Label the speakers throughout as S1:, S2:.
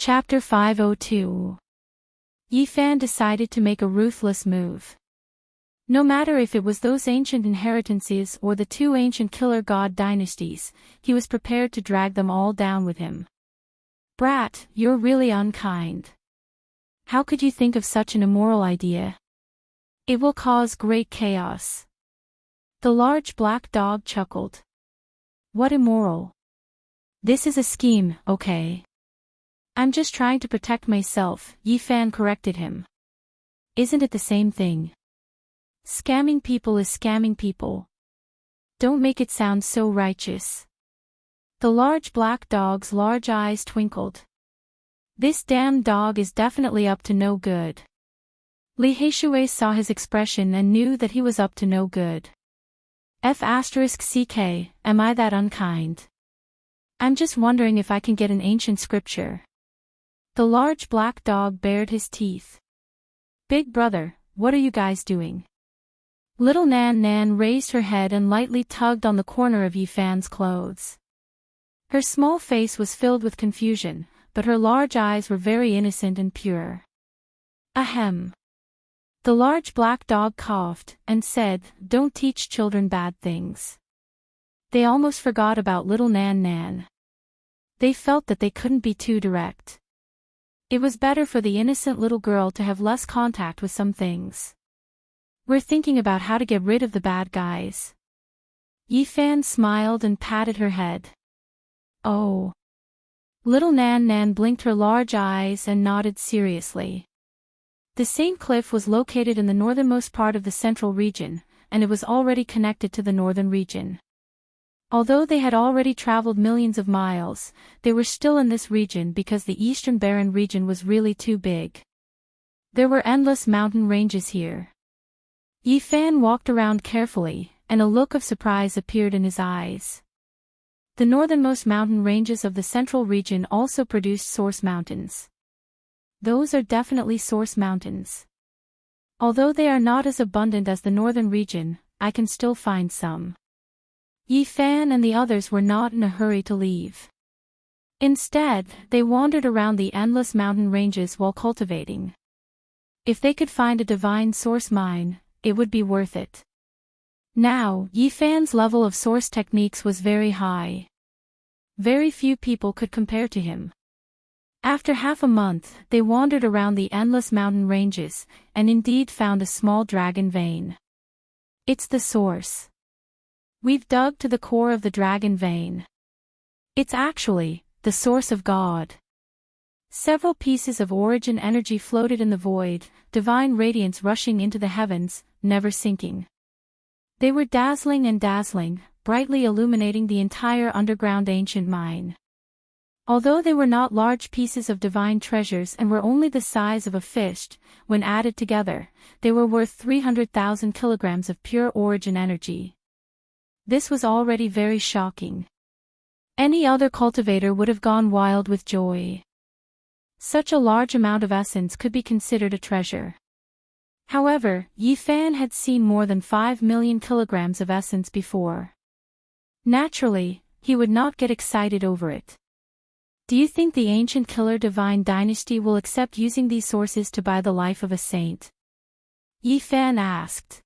S1: Chapter 502. Yifan decided to make a ruthless move. No matter if it was those ancient inheritances or the two ancient killer god dynasties, he was prepared to drag them all down with him. Brat, you're really unkind. How could you think of such an immoral idea? It will cause great chaos. The large black dog chuckled. What immoral? This is a scheme, okay? I'm just trying to protect myself, Yifan corrected him. Isn't it the same thing? Scamming people is scamming people. Don't make it sound so righteous. The large black dog's large eyes twinkled. This damn dog is definitely up to no good. Li Heishui saw his expression and knew that he was up to no good. F***ck, am I that unkind? I'm just wondering if I can get an ancient scripture. The large black dog bared his teeth. Big brother, what are you guys doing? Little Nan Nan raised her head and lightly tugged on the corner of Yifan's clothes. Her small face was filled with confusion, but her large eyes were very innocent and pure. Ahem. The large black dog coughed and said, "Don't teach children bad things." They almost forgot about little Nan Nan. They felt that they couldn't be too direct. It was better for the innocent little girl to have less contact with some things. We're thinking about how to get rid of the bad guys. Yifan smiled and patted her head. Oh. Little Nan Nan blinked her large eyes and nodded seriously. The St. Cliff was located in the northernmost part of the central region, and it was already connected to the northern region. Although they had already traveled millions of miles, they were still in this region because the eastern barren region was really too big. There were endless mountain ranges here. Yifan walked around carefully, and a look of surprise appeared in his eyes. The northernmost mountain ranges of the central region also produced source mountains. Those are definitely source mountains. Although they are not as abundant as the northern region, I can still find some. Yifan and the others were not in a hurry to leave. Instead, they wandered around the endless mountain ranges while cultivating. If they could find a divine source mine, it would be worth it. Now, Yifan's level of source techniques was very high. Very few people could compare to him. After half a month, they wandered around the endless mountain ranges, and indeed found a small dragon vein. It's the source. We've dug to the core of the dragon vein. It's actually the source of God. Several pieces of origin energy floated in the void, divine radiance rushing into the heavens, never sinking. They were dazzling, brightly illuminating the entire underground ancient mine. Although they were not large pieces of divine treasures and were only the size of a fist, when added together, they were worth 300,000 kilograms of pure origin energy. This was already very shocking. Any other cultivator would have gone wild with joy. Such a large amount of essence could be considered a treasure. However, Yifan had seen more than 5 million kilograms of essence before. Naturally, he would not get excited over it. Do you think the ancient killer divine dynasty will accept using these sources to buy the life of a saint? Yifan asked.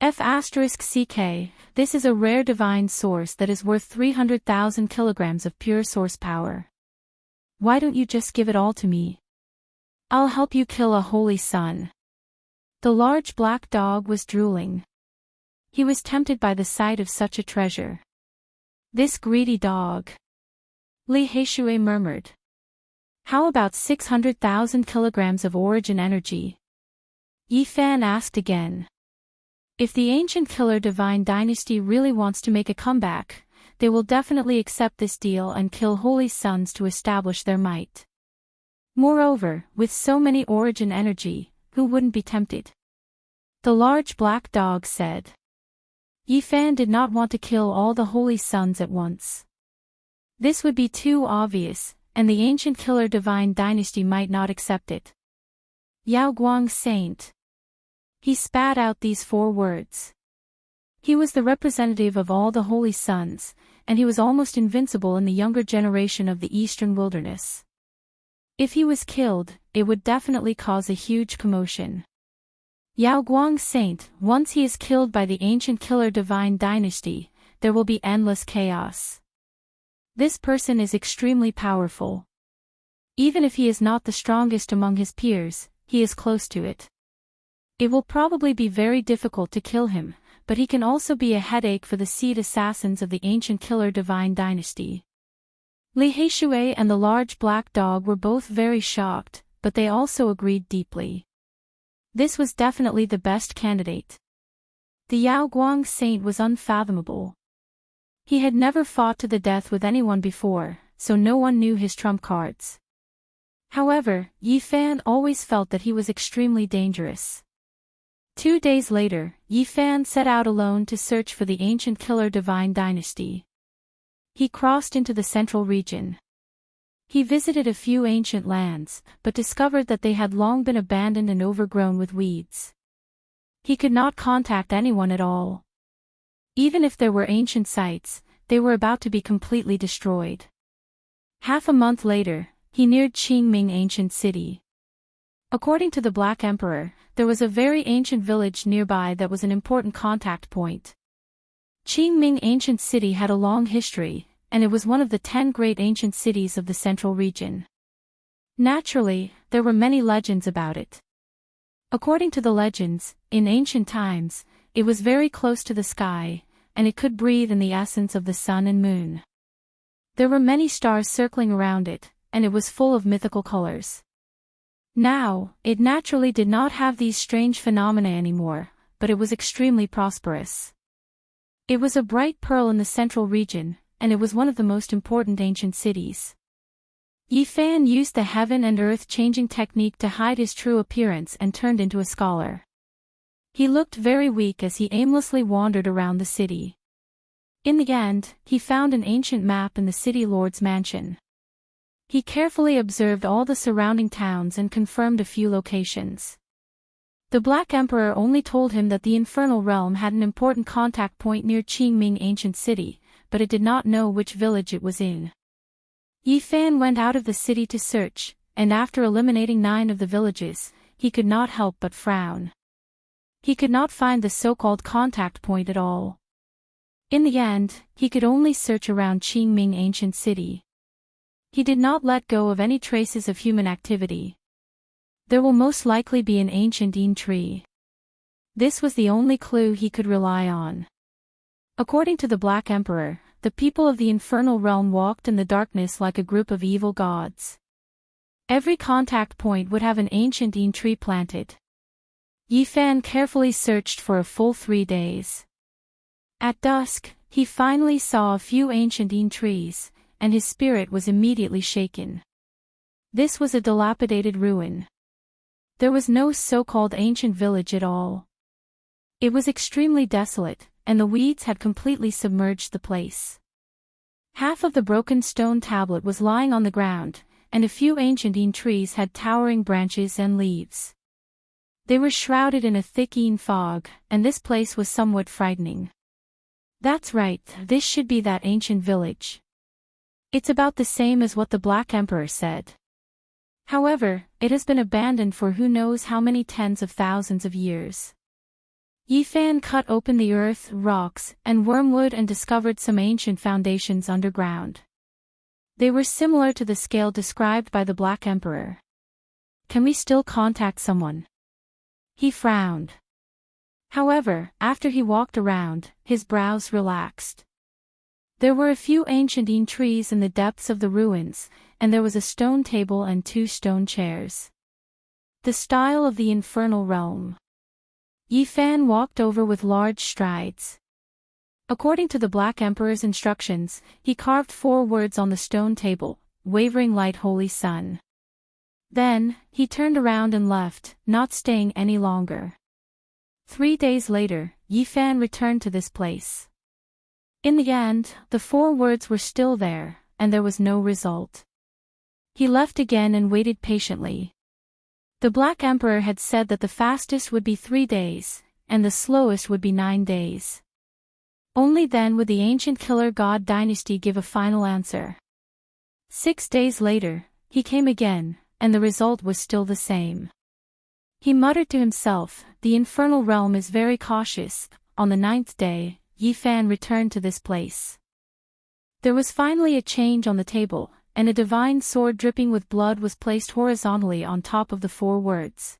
S1: F***ck, this is a rare divine source that is worth 300,000 kilograms of pure source power. Why don't you just give it all to me? I'll help you kill a holy son. The large black dog was drooling. He was tempted by the sight of such a treasure. This greedy dog. Li Heishui murmured. How about 600,000 kilograms of origin energy? Yifan asked again. If the ancient killer divine dynasty really wants to make a comeback, they will definitely accept this deal and kill holy sons to establish their might. Moreover, with so many origin energy, who wouldn't be tempted? The large black dog said. Yifan did not want to kill all the holy sons at once. This would be too obvious, and the ancient killer divine dynasty might not accept it. Yao Guang Saint. He spat out these 4 words. He was the representative of all the holy sons, and he was almost invincible in the younger generation of the eastern wilderness. If he was killed, it would definitely cause a huge commotion. Yao Guang's saint, once he is killed by the ancient killer divine dynasty, there will be endless chaos. This person is extremely powerful. Even if he is not the strongest among his peers, he is close to it. It will probably be very difficult to kill him, but he can also be a headache for the seed assassins of the ancient killer divine dynasty. Li Heishui and the large black dog were both very shocked, but they also agreed deeply. This was definitely the best candidate. The Yao Guang saint was unfathomable. He had never fought to the death with anyone before, so no one knew his trump cards. However, Yi Fan always felt that he was extremely dangerous. 2 days later, Yi Fan set out alone to search for the ancient killer divine dynasty. He crossed into the central region. He visited a few ancient lands, but discovered that they had long been abandoned and overgrown with weeds. He could not contact anyone at all. Even if there were ancient sites, they were about to be completely destroyed. Half a month later, he neared Qingming Ancient City. According to the Black Emperor, there was a very ancient village nearby that was an important contact point. Qingming Ancient City had a long history, and it was one of the 10 great ancient cities of the central region. Naturally, there were many legends about it. According to the legends, in ancient times, it was very close to the sky, and it could breathe in the essence of the sun and moon. There were many stars circling around it, and it was full of mythical colors. Now, it naturally did not have these strange phenomena anymore, but it was extremely prosperous. It was a bright pearl in the central region, and it was one of the most important ancient cities. Yi Fan used the heaven and earth changing technique to hide his true appearance and turned into a scholar. He looked very weak as he aimlessly wandered around the city. In the end, he found an ancient map in the city lord's mansion. He carefully observed all the surrounding towns and confirmed a few locations. The Black Emperor only told him that the Infernal Realm had an important contact point near Qingming Ancient City, but it did not know which village it was in. Yi Fan went out of the city to search, and after eliminating 9 of the villages, he could not help but frown. He could not find the so-called contact point at all. In the end, he could only search around Qingming Ancient City. He did not let go of any traces of human activity. There will most likely be an ancient Yin tree. This was the only clue he could rely on. According to the Black Emperor, the people of the Infernal Realm walked in the darkness like a group of evil gods. Every contact point would have an ancient Yin tree planted. Yi Fan carefully searched for a full 3 days. At dusk, he finally saw a few ancient Yin trees, and his spirit was immediately shaken. This was a dilapidated ruin. There was no so-called ancient village at all. It was extremely desolate, and the weeds had completely submerged the place. Half of the broken stone tablet was lying on the ground, and a few ancient Yin trees had towering branches and leaves. They were shrouded in a thick Yin fog, and this place was somewhat frightening. That's right, this should be that ancient village. It's about the same as what the Black Emperor said. However, it has been abandoned for who knows how many tens of thousands of years. Yi Fan cut open the earth, rocks, and wormwood and discovered some ancient foundations underground. They were similar to the scale described by the Black Emperor. Can we still contact someone? He frowned. However, after he walked around, his brows relaxed. There were a few ancient Yin trees in the depths of the ruins, and there was a stone table and 2 stone chairs. The style of the Infernal Realm. Yi Fan walked over with large strides. According to the Black Emperor's instructions, he carved 4 words on the stone table, wavering light holy sun. Then, he turned around and left, not staying any longer. 3 days later, Yi Fan returned to this place. In the end, the 4 words were still there, and there was no result. He left again and waited patiently. The Black Emperor had said that the fastest would be 3 days, and the slowest would be 9 days. Only then would the ancient killer god dynasty give a final answer. 6 days later, he came again, and the result was still the same. He muttered to himself, "The infernal realm is very cautious." On the 9th day, Yi Fan returned to this place. There was finally a change on the table, and a divine sword dripping with blood was placed horizontally on top of the 4 words.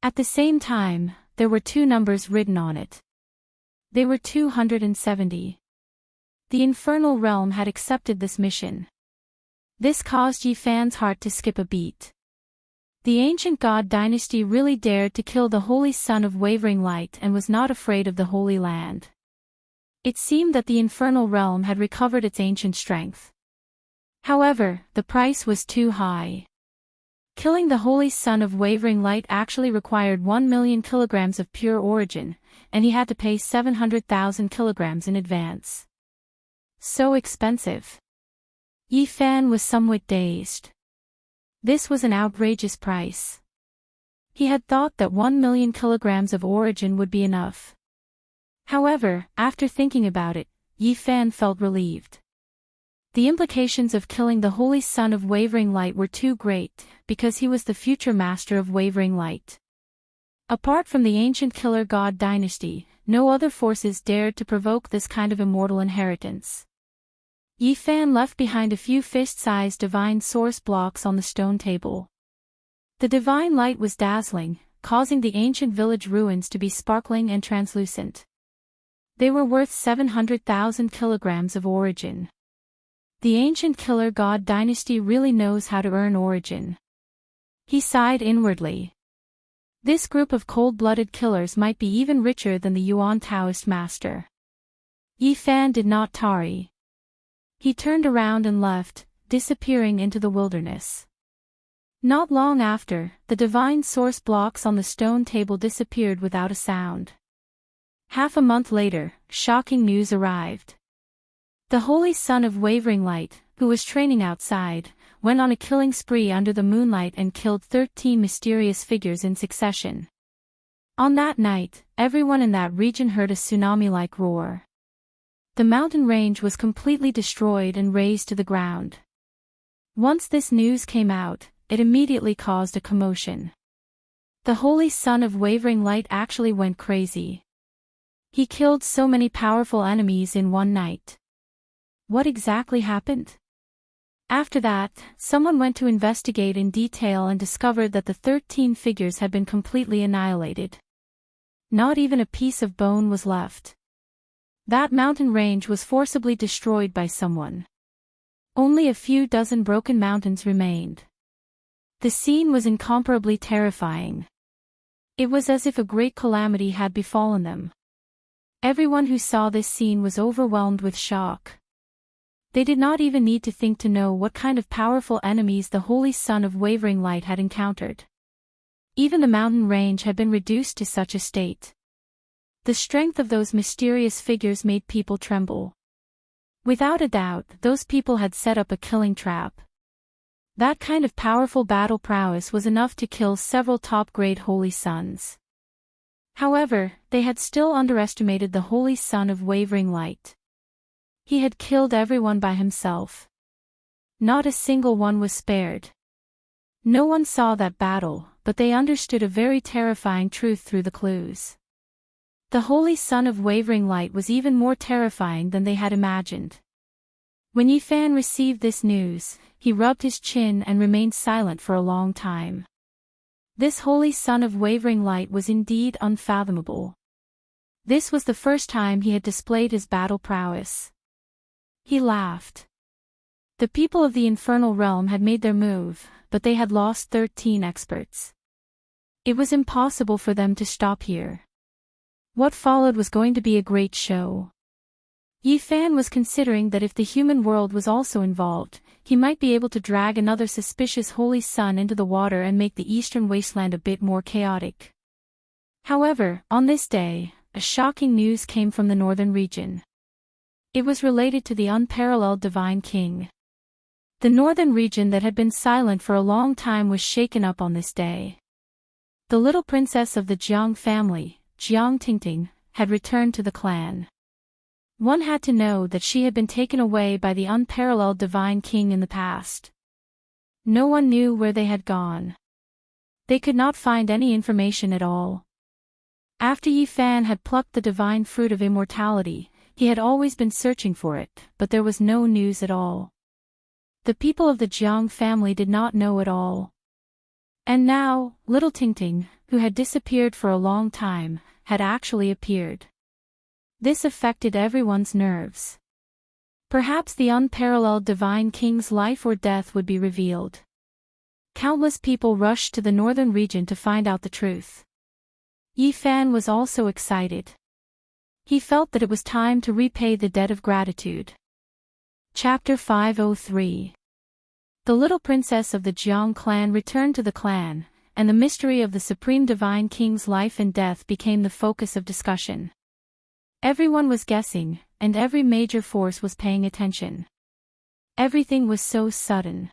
S1: At the same time, there were 2 numbers written on it. They were 270. The infernal realm had accepted this mission. This caused Yi Fan's heart to skip a beat. The ancient god dynasty really dared to kill the holy son of wavering light and was not afraid of the Holy Land. It seemed that the infernal realm had recovered its ancient strength. However, the price was too high. Killing the holy son of wavering light actually required 1 million kilograms of pure origin, and he had to pay 700,000 kilograms in advance. So expensive. Yi Fan was somewhat dazed. This was an outrageous price. He had thought that 1 million kilograms of origin would be enough. However, after thinking about it, Yi Fan felt relieved. The implications of killing the holy son of wavering light were too great, because he was the future master of wavering light. Apart from the ancient killer god dynasty, no other forces dared to provoke this kind of immortal inheritance. Yi Fan left behind a few fist-sized divine source blocks on the stone table. The divine light was dazzling, causing the ancient village ruins to be sparkling and translucent. They were worth 700,000 kilograms of origin. The ancient killer god dynasty really knows how to earn origin. He sighed inwardly. This group of cold-blooded killers might be even richer than the Yuan Taoist master. Yi Fan did not tarry. He turned around and left, disappearing into the wilderness. Not long after, the divine source blocks on the stone table disappeared without a sound. Half a month later, shocking news arrived. The holy son of wavering light, who was training outside, went on a killing spree under the moonlight and killed 13 mysterious figures in succession. On that night, everyone in that region heard a tsunami-like roar. The mountain range was completely destroyed and razed to the ground. Once this news came out, it immediately caused a commotion. The holy son of wavering light actually went crazy. He killed so many powerful enemies in one night. What exactly happened? After that, someone went to investigate in detail and discovered that the 13 figures had been completely annihilated. Not even a piece of bone was left. That mountain range was forcibly destroyed by someone. Only a few dozen broken mountains remained. The scene was incomparably terrifying. It was as if a great calamity had befallen them. Everyone who saw this scene was overwhelmed with shock. They did not even need to think to know what kind of powerful enemies the holy son of wavering light had encountered. Even the mountain range had been reduced to such a state. The strength of those mysterious figures made people tremble. Without a doubt, those people had set up a killing trap. That kind of powerful battle prowess was enough to kill several top-grade holy sons. However, they had still underestimated the holy son of wavering light. He had killed everyone by himself. Not a single one was spared. No one saw that battle, but they understood a very terrifying truth through the clues. The holy son of wavering light was even more terrifying than they had imagined. When Yi Fan received this news, he rubbed his chin and remained silent for a long time. This holy son of wavering light was indeed unfathomable. This was the first time he had displayed his battle prowess. He laughed. The people of the infernal realm had made their move, but they had lost 13 experts. It was impossible for them to stop here. What followed was going to be a great show. Yi Fan was considering that if the human world was also involved, he might be able to drag another suspicious holy son into the water and make the eastern wasteland a bit more chaotic. However, on this day, a shocking news came from the northern region. It was related to the unparalleled Divine King. The northern region that had been silent for a long time was shaken up on this day. The little princess of the Jiang family, Enchanting, had returned to the clan. One had to know that she had been taken away by the unparalleled Divine King in the past. No one knew where they had gone. They could not find any information at all. After Yi Fan had plucked the divine fruit of immortality, he had always been searching for it, but there was no news at all. The people of the Jiang family did not know at all. And now, little Tingting, who had disappeared for a long time, had actually appeared. This affected everyone's nerves. Perhaps the unparalleled divine king's life or death would be revealed. Countless people rushed to the northern region to find out the truth. Yi Fan was also excited. He felt that it was time to repay the debt of gratitude. Chapter 503. The little princess of the Jiang clan returned to the clan, and the mystery of the supreme divine king's life and death became the focus of discussion. Everyone was guessing, and every major force was paying attention. Everything was so sudden.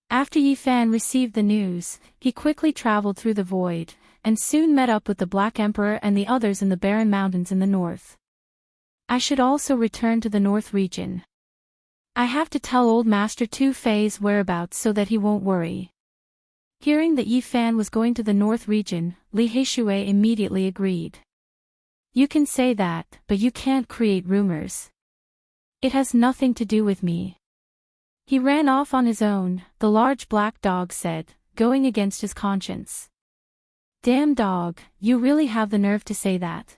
S1: After Yi Fan received the news, he quickly traveled through the void, and soon met up with the Black Emperor and the others in the barren mountains in the north. I should also return to the north region. I have to tell old Master Tu Fei's whereabouts so that he won't worry. Hearing that Yi Fan was going to the north region, Li Heishui immediately agreed. You can say that, but you can't create rumors. It has nothing to do with me. He ran off on his own, the large black dog said, going against his conscience. Damn dog, you really have the nerve to say that.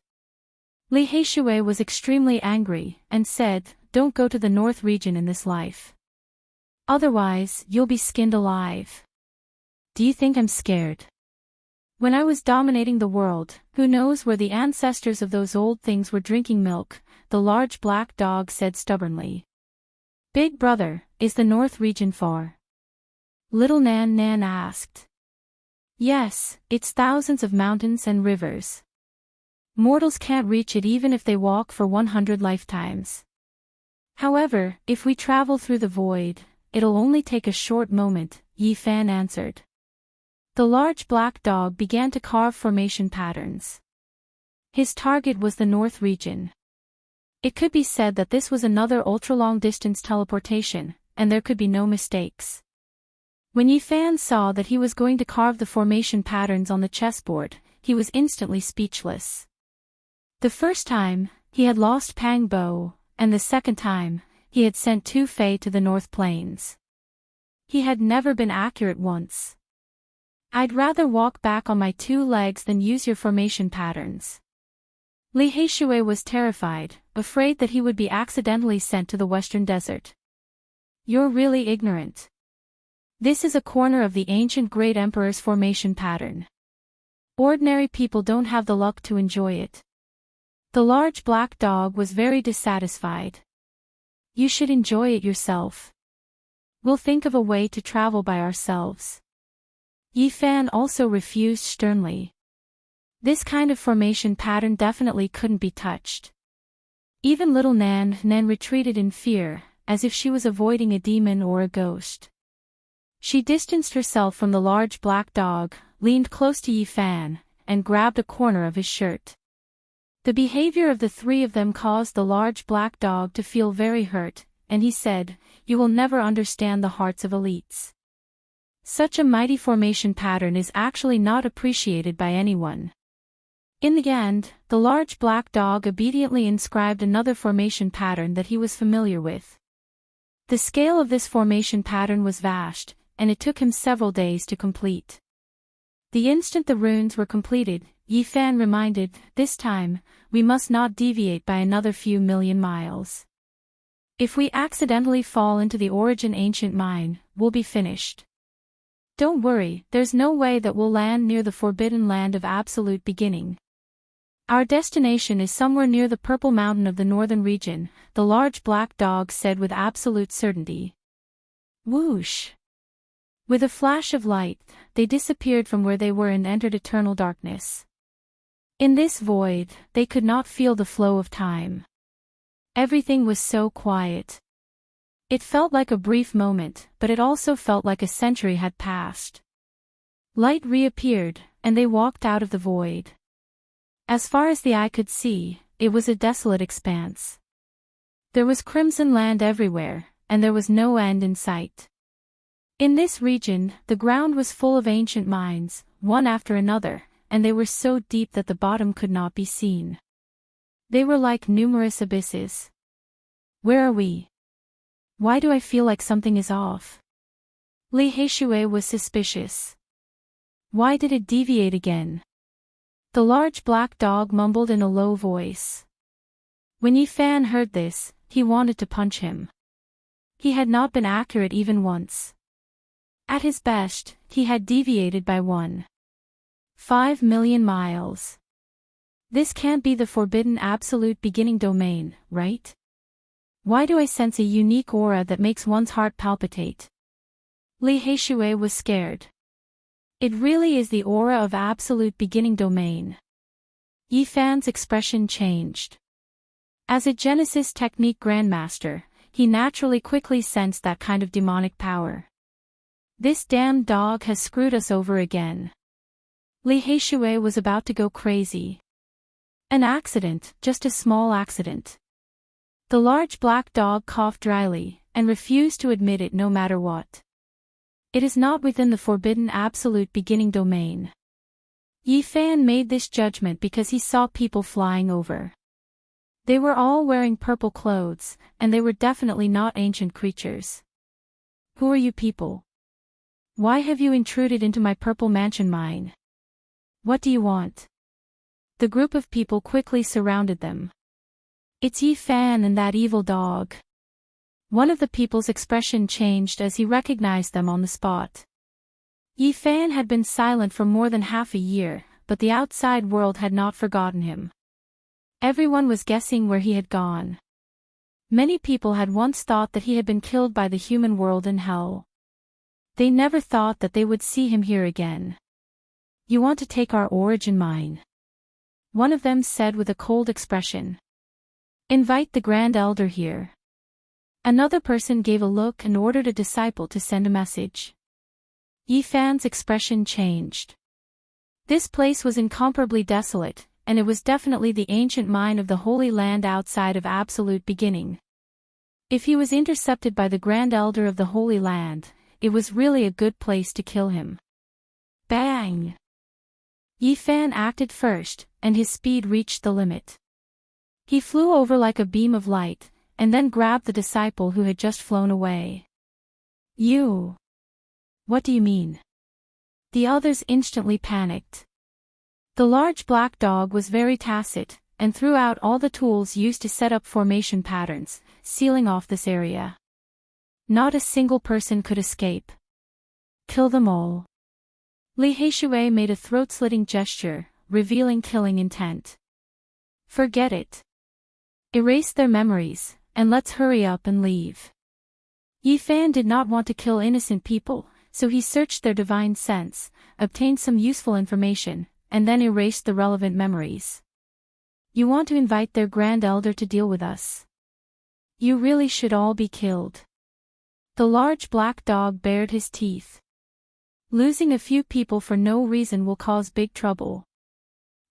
S1: Li Heishui was extremely angry, and said, don't go to the north region in this life. Otherwise, you'll be skinned alive. Do you think I'm scared? When I was dominating the world, who knows where the ancestors of those old things were drinking milk, the large black dog said stubbornly. Big brother, is the north region far? Little Nan Nan asked. Yes, it's thousands of mountains and rivers. Mortals can't reach it even if they walk for 100 lifetimes. However, if we travel through the void, it'll only take a short moment, Yi Fan answered. The large black dog began to carve formation patterns. His target was the north region. It could be said that this was another ultra-long-distance teleportation, and there could be no mistakes. When Yi Fan saw that he was going to carve the formation patterns on the chessboard, he was instantly speechless. The first time, he had lost Pang Bo, and the second time, he had sent Tu Fei to the North Plains. He had never been accurate once. I'd rather walk back on my two legs than use your formation patterns. Li Heishui was terrified, afraid that he would be accidentally sent to the western desert. You're really ignorant. This is a corner of the ancient Great Emperor's formation pattern. Ordinary people don't have the luck to enjoy it. The large black dog was very dissatisfied. You should enjoy it yourself. We'll think of a way to travel by ourselves. Yi Fan also refused sternly. This kind of formation pattern definitely couldn't be touched. Even little Nan Nan retreated in fear, as if she was avoiding a demon or a ghost. She distanced herself from the large black dog, leaned close to Yi Fan, and grabbed a corner of his shirt. The behavior of the three of them caused the large black dog to feel very hurt, and he said, You will never understand the hearts of elites. Such a mighty formation pattern is actually not appreciated by anyone. In the end, the large black dog obediently inscribed another formation pattern that he was familiar with. The scale of this formation pattern was vast, and it took him several days to complete. The instant the runes were completed, Yi Fan reminded, this time, we must not deviate by another few million miles. If we accidentally fall into the origin ancient mine, we'll be finished. Don't worry, there's no way that we'll land near the forbidden land of absolute beginning. Our destination is somewhere near the purple mountain of the northern region, the large black dog said with absolute certainty. Whoosh! With a flash of light, they disappeared from where they were and entered eternal darkness. In this void, they could not feel the flow of time. Everything was so quiet. It felt like a brief moment, but it also felt like a century had passed. Light reappeared, and they walked out of the void. As far as the eye could see, it was a desolate expanse. There was crimson land everywhere, and there was no end in sight. In this region, the ground was full of ancient mines, one after another, and they were so deep that the bottom could not be seen. They were like numerous abysses. Where are we? Why do I feel like something is off? Li Heishui was suspicious. Why did it deviate again? The large black dog mumbled in a low voice. When Yi Fan heard this, he wanted to punch him. He had not been accurate even once. At his best, he had deviated by 1.5 million miles. This can't be the forbidden absolute beginning domain, right? Why do I sense a unique aura that makes one's heart palpitate? Li Heishui was scared. It really is the aura of absolute beginning domain. Yi Fan's expression changed. As a Genesis technique grandmaster, he naturally quickly sensed that kind of demonic power. This damned dog has screwed us over again. Li Heishui was about to go crazy. An accident, just a small accident. The large black dog coughed dryly, and refused to admit it no matter what. It is not within the forbidden absolute beginning domain. Yi Fan made this judgment because he saw people flying over. They were all wearing purple clothes, and they were definitely not ancient creatures. Who are you people? Why have you intruded into my purple mansion mine? What do you want? The group of people quickly surrounded them. It's Yi Fan and that evil dog. One of the people's expression changed as he recognized them on the spot. Yi Fan had been silent for more than half a year, but the outside world had not forgotten him. Everyone was guessing where he had gone. Many people had once thought that he had been killed by the human world in hell. They never thought that they would see him here again. You want to take our origin mine? One of them said with a cold expression. Invite the Grand Elder here. Another person gave a look and ordered a disciple to send a message. Yi Fan's expression changed. This place was incomparably desolate, and it was definitely the ancient mine of the Holy Land outside of absolute beginning. If he was intercepted by the Grand Elder of the Holy Land, it was really a good place to kill him. Bang! Yi Fan acted first, and his speed reached the limit. He flew over like a beam of light, and then grabbed the disciple who had just flown away. You! What do you mean? The others instantly panicked. The large black dog was very tacit, and threw out all the tools used to set up formation patterns, sealing off this area. Not a single person could escape. Kill them all. Li Heishui made a throat-slitting gesture, revealing killing intent. Forget it. Erase their memories, and let's hurry up and leave. Yi Fan did not want to kill innocent people, so he searched their divine sense, obtained some useful information, and then erased the relevant memories. You want to invite their Grand Elder to deal with us? You really should all be killed. The large black dog bared his teeth. Losing a few people for no reason will cause big trouble.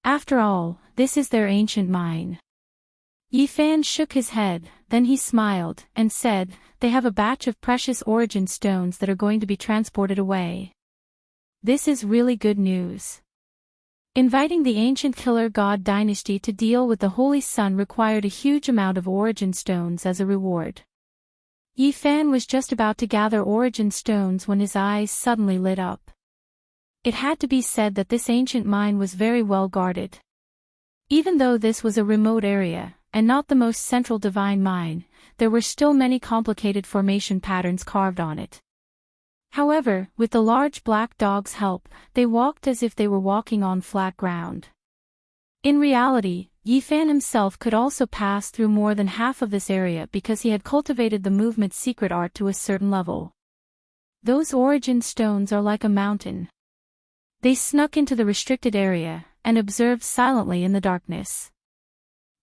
S1: After all, this is their ancient mine. Yi Fan shook his head, then he smiled, and said, they have a batch of precious origin stones that are going to be transported away. This is really good news. Inviting the ancient killer god dynasty to deal with the Holy Sun required a huge amount of origin stones as a reward. Yi Fan was just about to gather origin stones when his eyes suddenly lit up. It had to be said that this ancient mine was very well guarded. Even though this was a remote area, and not the most central divine mine, there were still many complicated formation patterns carved on it. However, with the large black dog's help, they walked as if they were walking on flat ground. In reality, Yi Fan himself could also pass through more than half of this area because he had cultivated the movement's secret art to a certain level. Those origin stones are like a mountain. They snuck into the restricted area, and observed silently in the darkness.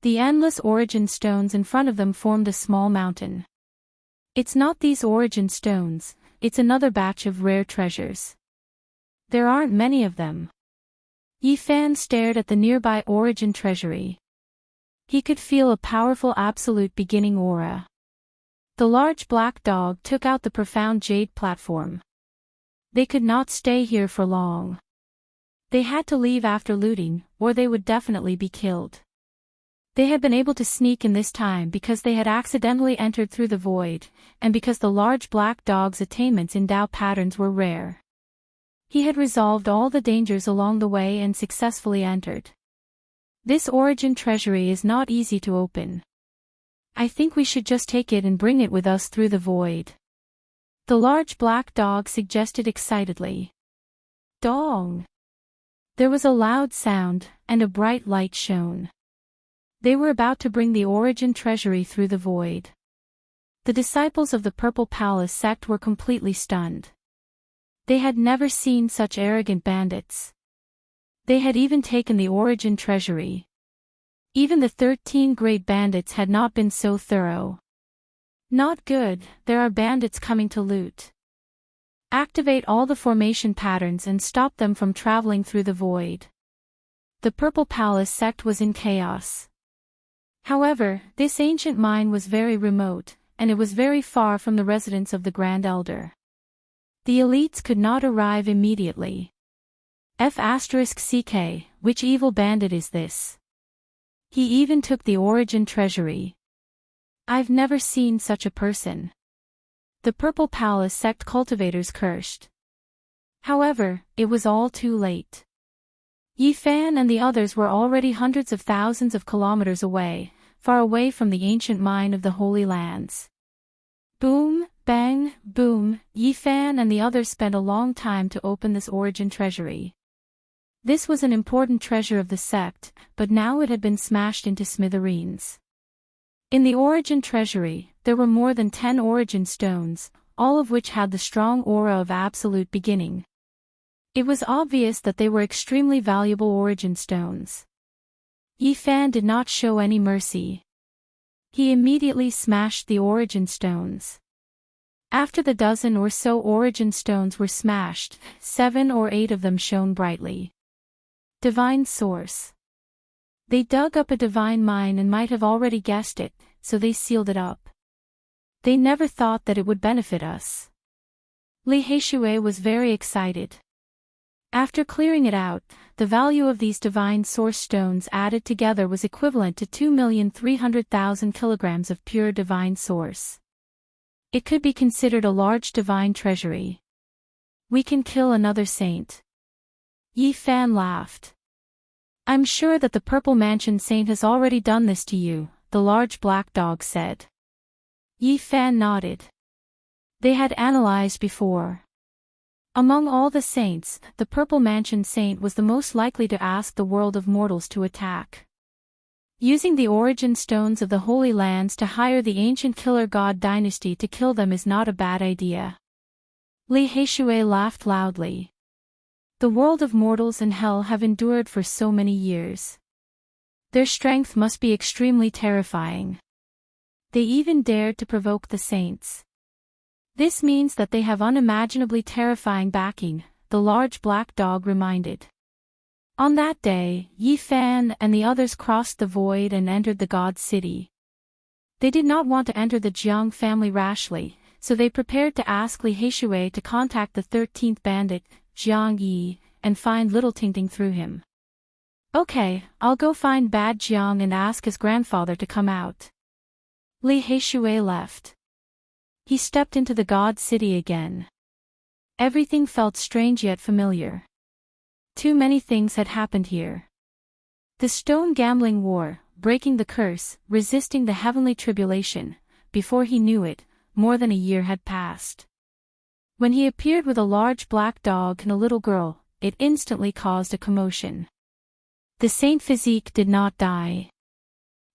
S1: The endless origin stones in front of them formed a small mountain. It's not these origin stones, it's another batch of rare treasures. There aren't many of them. Yi Fan stared at the nearby origin treasury. He could feel a powerful absolute beginning aura. The large black dog took out the profound jade platform. They could not stay here for long. They had to leave after looting, or they would definitely be killed. They had been able to sneak in this time because they had accidentally entered through the void, and because the large black dog's attainments in Tao patterns were rare. He had resolved all the dangers along the way and successfully entered. This origin treasury is not easy to open. I think we should just take it and bring it with us through the void. The large black dog suggested excitedly. Dong! There was a loud sound, and a bright light shone. They were about to bring the origin treasury through the void. The disciples of the Purple Palace sect were completely stunned. They had never seen such arrogant bandits. They had even taken the origin treasury. Even the 13 great bandits had not been so thorough. Not good, there are bandits coming to loot. Activate all the formation patterns and stop them from traveling through the void. The Purple Palace sect was in chaos. However, this ancient mine was very remote, and it was very far from the residence of the Grand Elder. The elites could not arrive immediately. F*CK, which evil bandit is this? He even took the origin treasury. I've never seen such a person. The Purple Palace sect cultivators cursed. However, it was all too late. Yi Fan and the others were already hundreds of thousands of kilometers away, far away from the ancient mine of the Holy Lands. Boom, bang, boom, Yi Fan and the others spent a long time to open this origin treasury. This was an important treasure of the sect, but now it had been smashed into smithereens. In the origin treasury, there were more than 10 origin stones, all of which had the strong aura of absolute beginning. It was obvious that they were extremely valuable origin stones. Yi Fan did not show any mercy. He immediately smashed the origin stones. After the dozen or so origin stones were smashed, 7 or 8 of them shone brightly. Divine source. They dug up a divine mine and might have already guessed it, so they sealed it up. They never thought that it would benefit us. Li Heishui was very excited. After clearing it out, the value of these divine source stones added together was equivalent to 2,300,000 kilograms of pure divine source. It could be considered a large divine treasury. We can kill another saint. Yi Fan laughed. I'm sure that the Purple Mansion Saint has already done this to you, the large black dog said. Yi Fan nodded. They had analyzed before. Among all the saints, the Purple Mansion Saint was the most likely to ask the world of mortals to attack. Using the origin stones of the Holy Lands to hire the ancient killer god dynasty to kill them is not a bad idea. Li Heishui laughed loudly. The world of mortals and hell have endured for so many years. Their strength must be extremely terrifying. They even dared to provoke the saints. This means that they have unimaginably terrifying backing, the large black dog reminded. On that day, Yi Fan and the others crossed the void and entered the god city. They did not want to enter the Jiang family rashly, so they prepared to ask Li Heishui to contact the 13th bandit, Jiang Yi, and find Little Tingting through him. Okay, I'll go find Bad Jiang and ask his grandfather to come out. Li Heishui left. He stepped into the god city again. Everything felt strange yet familiar. Too many things had happened here. The stone gambling war, breaking the curse, resisting the heavenly tribulation. Before he knew it, more than a year had passed. When he appeared with a large black dog and a little girl, it instantly caused a commotion. The Saint Physique did not die.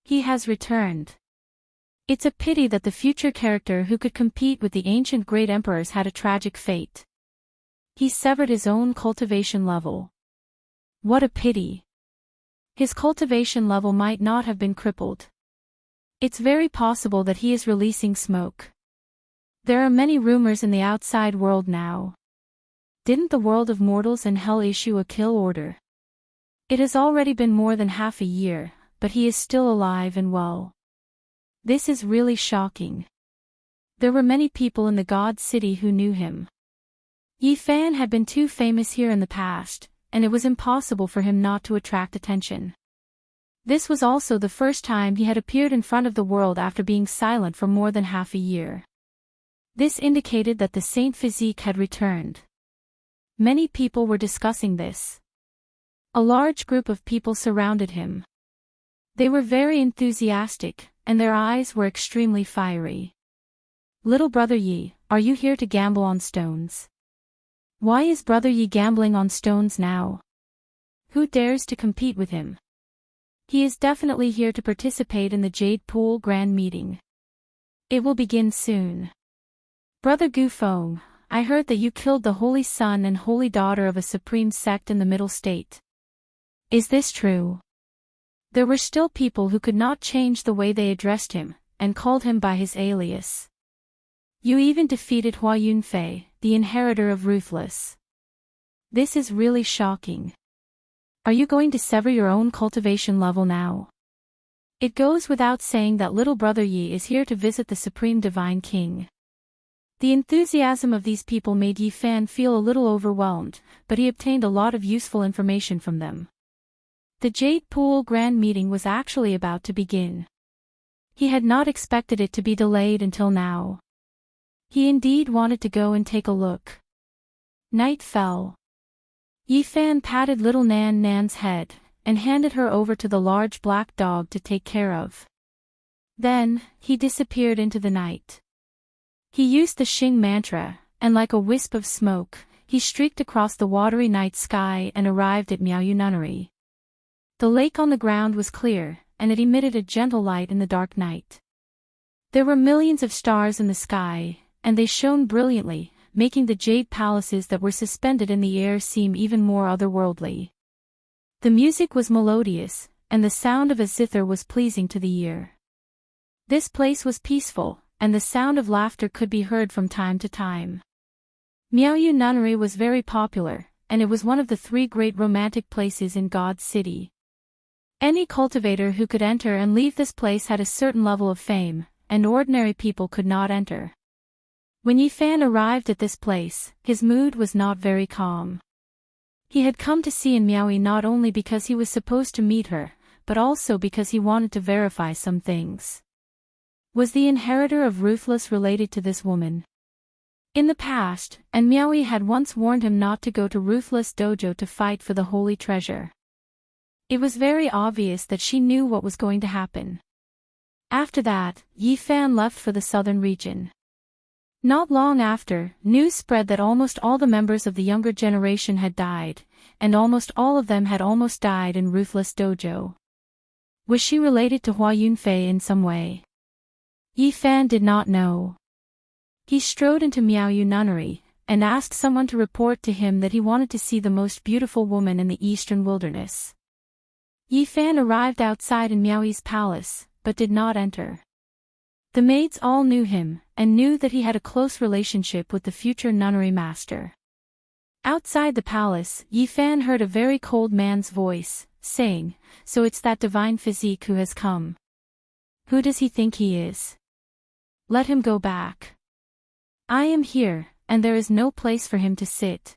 S1: He has returned. It's a pity that the future character who could compete with the ancient great emperors had a tragic fate. He severed his own cultivation level. What a pity. His cultivation level might not have been crippled. It's very possible that he is releasing smoke. There are many rumors in the outside world now. Didn't the world of mortals and hell issue a kill order? It has already been more than half a year, but he is still alive and well. This is really shocking. There were many people in the God City who knew him. Yi Fan had been too famous here in the past, and it was impossible for him not to attract attention. This was also the first time he had appeared in front of the world after being silent for more than half a year. This indicated that the saint physique had returned. Many people were discussing this. A large group of people surrounded him. They were very enthusiastic, and their eyes were extremely fiery. Little brother Yi, are you here to gamble on stones? Why is brother Yi gambling on stones now? Who dares to compete with him? He is definitely here to participate in the Jade Pool Grand Meeting. It will begin soon. Brother Gu Feng, I heard that you killed the holy son and holy daughter of a supreme sect in the Middle State. Is this true? There were still people who could not change the way they addressed him, and called him by his alias. You even defeated Hua Yunfei, the inheritor of Ruthless. This is really shocking. Are you going to sever your own cultivation level now? It goes without saying that little brother Yi is here to visit the Supreme Divine King. The enthusiasm of these people made Yi Fan feel a little overwhelmed, but he obtained a lot of useful information from them. The Jade Pool Grand Meeting was actually about to begin. He had not expected it to be delayed until now. He indeed wanted to go and take a look. Night fell. Yi Fan patted little Nan Nan's head, and handed her over to the large black dog to take care of. Then, he disappeared into the night. He used the Xing mantra, and like a wisp of smoke, he streaked across the watery night sky and arrived at Miaoyu Nunnery. The lake on the ground was clear, and it emitted a gentle light in the dark night. There were millions of stars in the sky, and they shone brilliantly, making the jade palaces that were suspended in the air seem even more otherworldly. The music was melodious, and the sound of a zither was pleasing to the ear. This place was peaceful, and the sound of laughter could be heard from time to time. Miaoyu Nunnery was very popular, and it was one of the 3 great romantic places in God's City. Any cultivator who could enter and leave this place had a certain level of fame, and ordinary people could not enter. When Yi Fan arrived at this place, his mood was not very calm. He had come to see in Miaoyu not only because he was supposed to meet her, but also because he wanted to verify some things. Was the inheritor of Ruthless related to this woman? In the past, and Miaoyu had once warned him not to go to Ruthless Dojo to fight for the holy treasure. It was very obvious that she knew what was going to happen. After that, Yi Fan left for the southern region. Not long after, news spread that almost all the members of the younger generation had died, and almost all of them had almost died in Ruthless Dojo. Was she related to Hua Yunfei in some way? Yi Fan did not know. He strode into Miaoyu Nunnery, and asked someone to report to him that he wanted to see the most beautiful woman in the eastern wilderness. Yi Fan arrived outside in Miaoyu's palace, but did not enter. The maids all knew him, and knew that he had a close relationship with the future nunnery master. Outside the palace, Yi Fan heard a very cold man's voice, saying, "So it's that divine physique who has come. Who does he think he is? Let him go back. I am here, and there is no place for him to sit."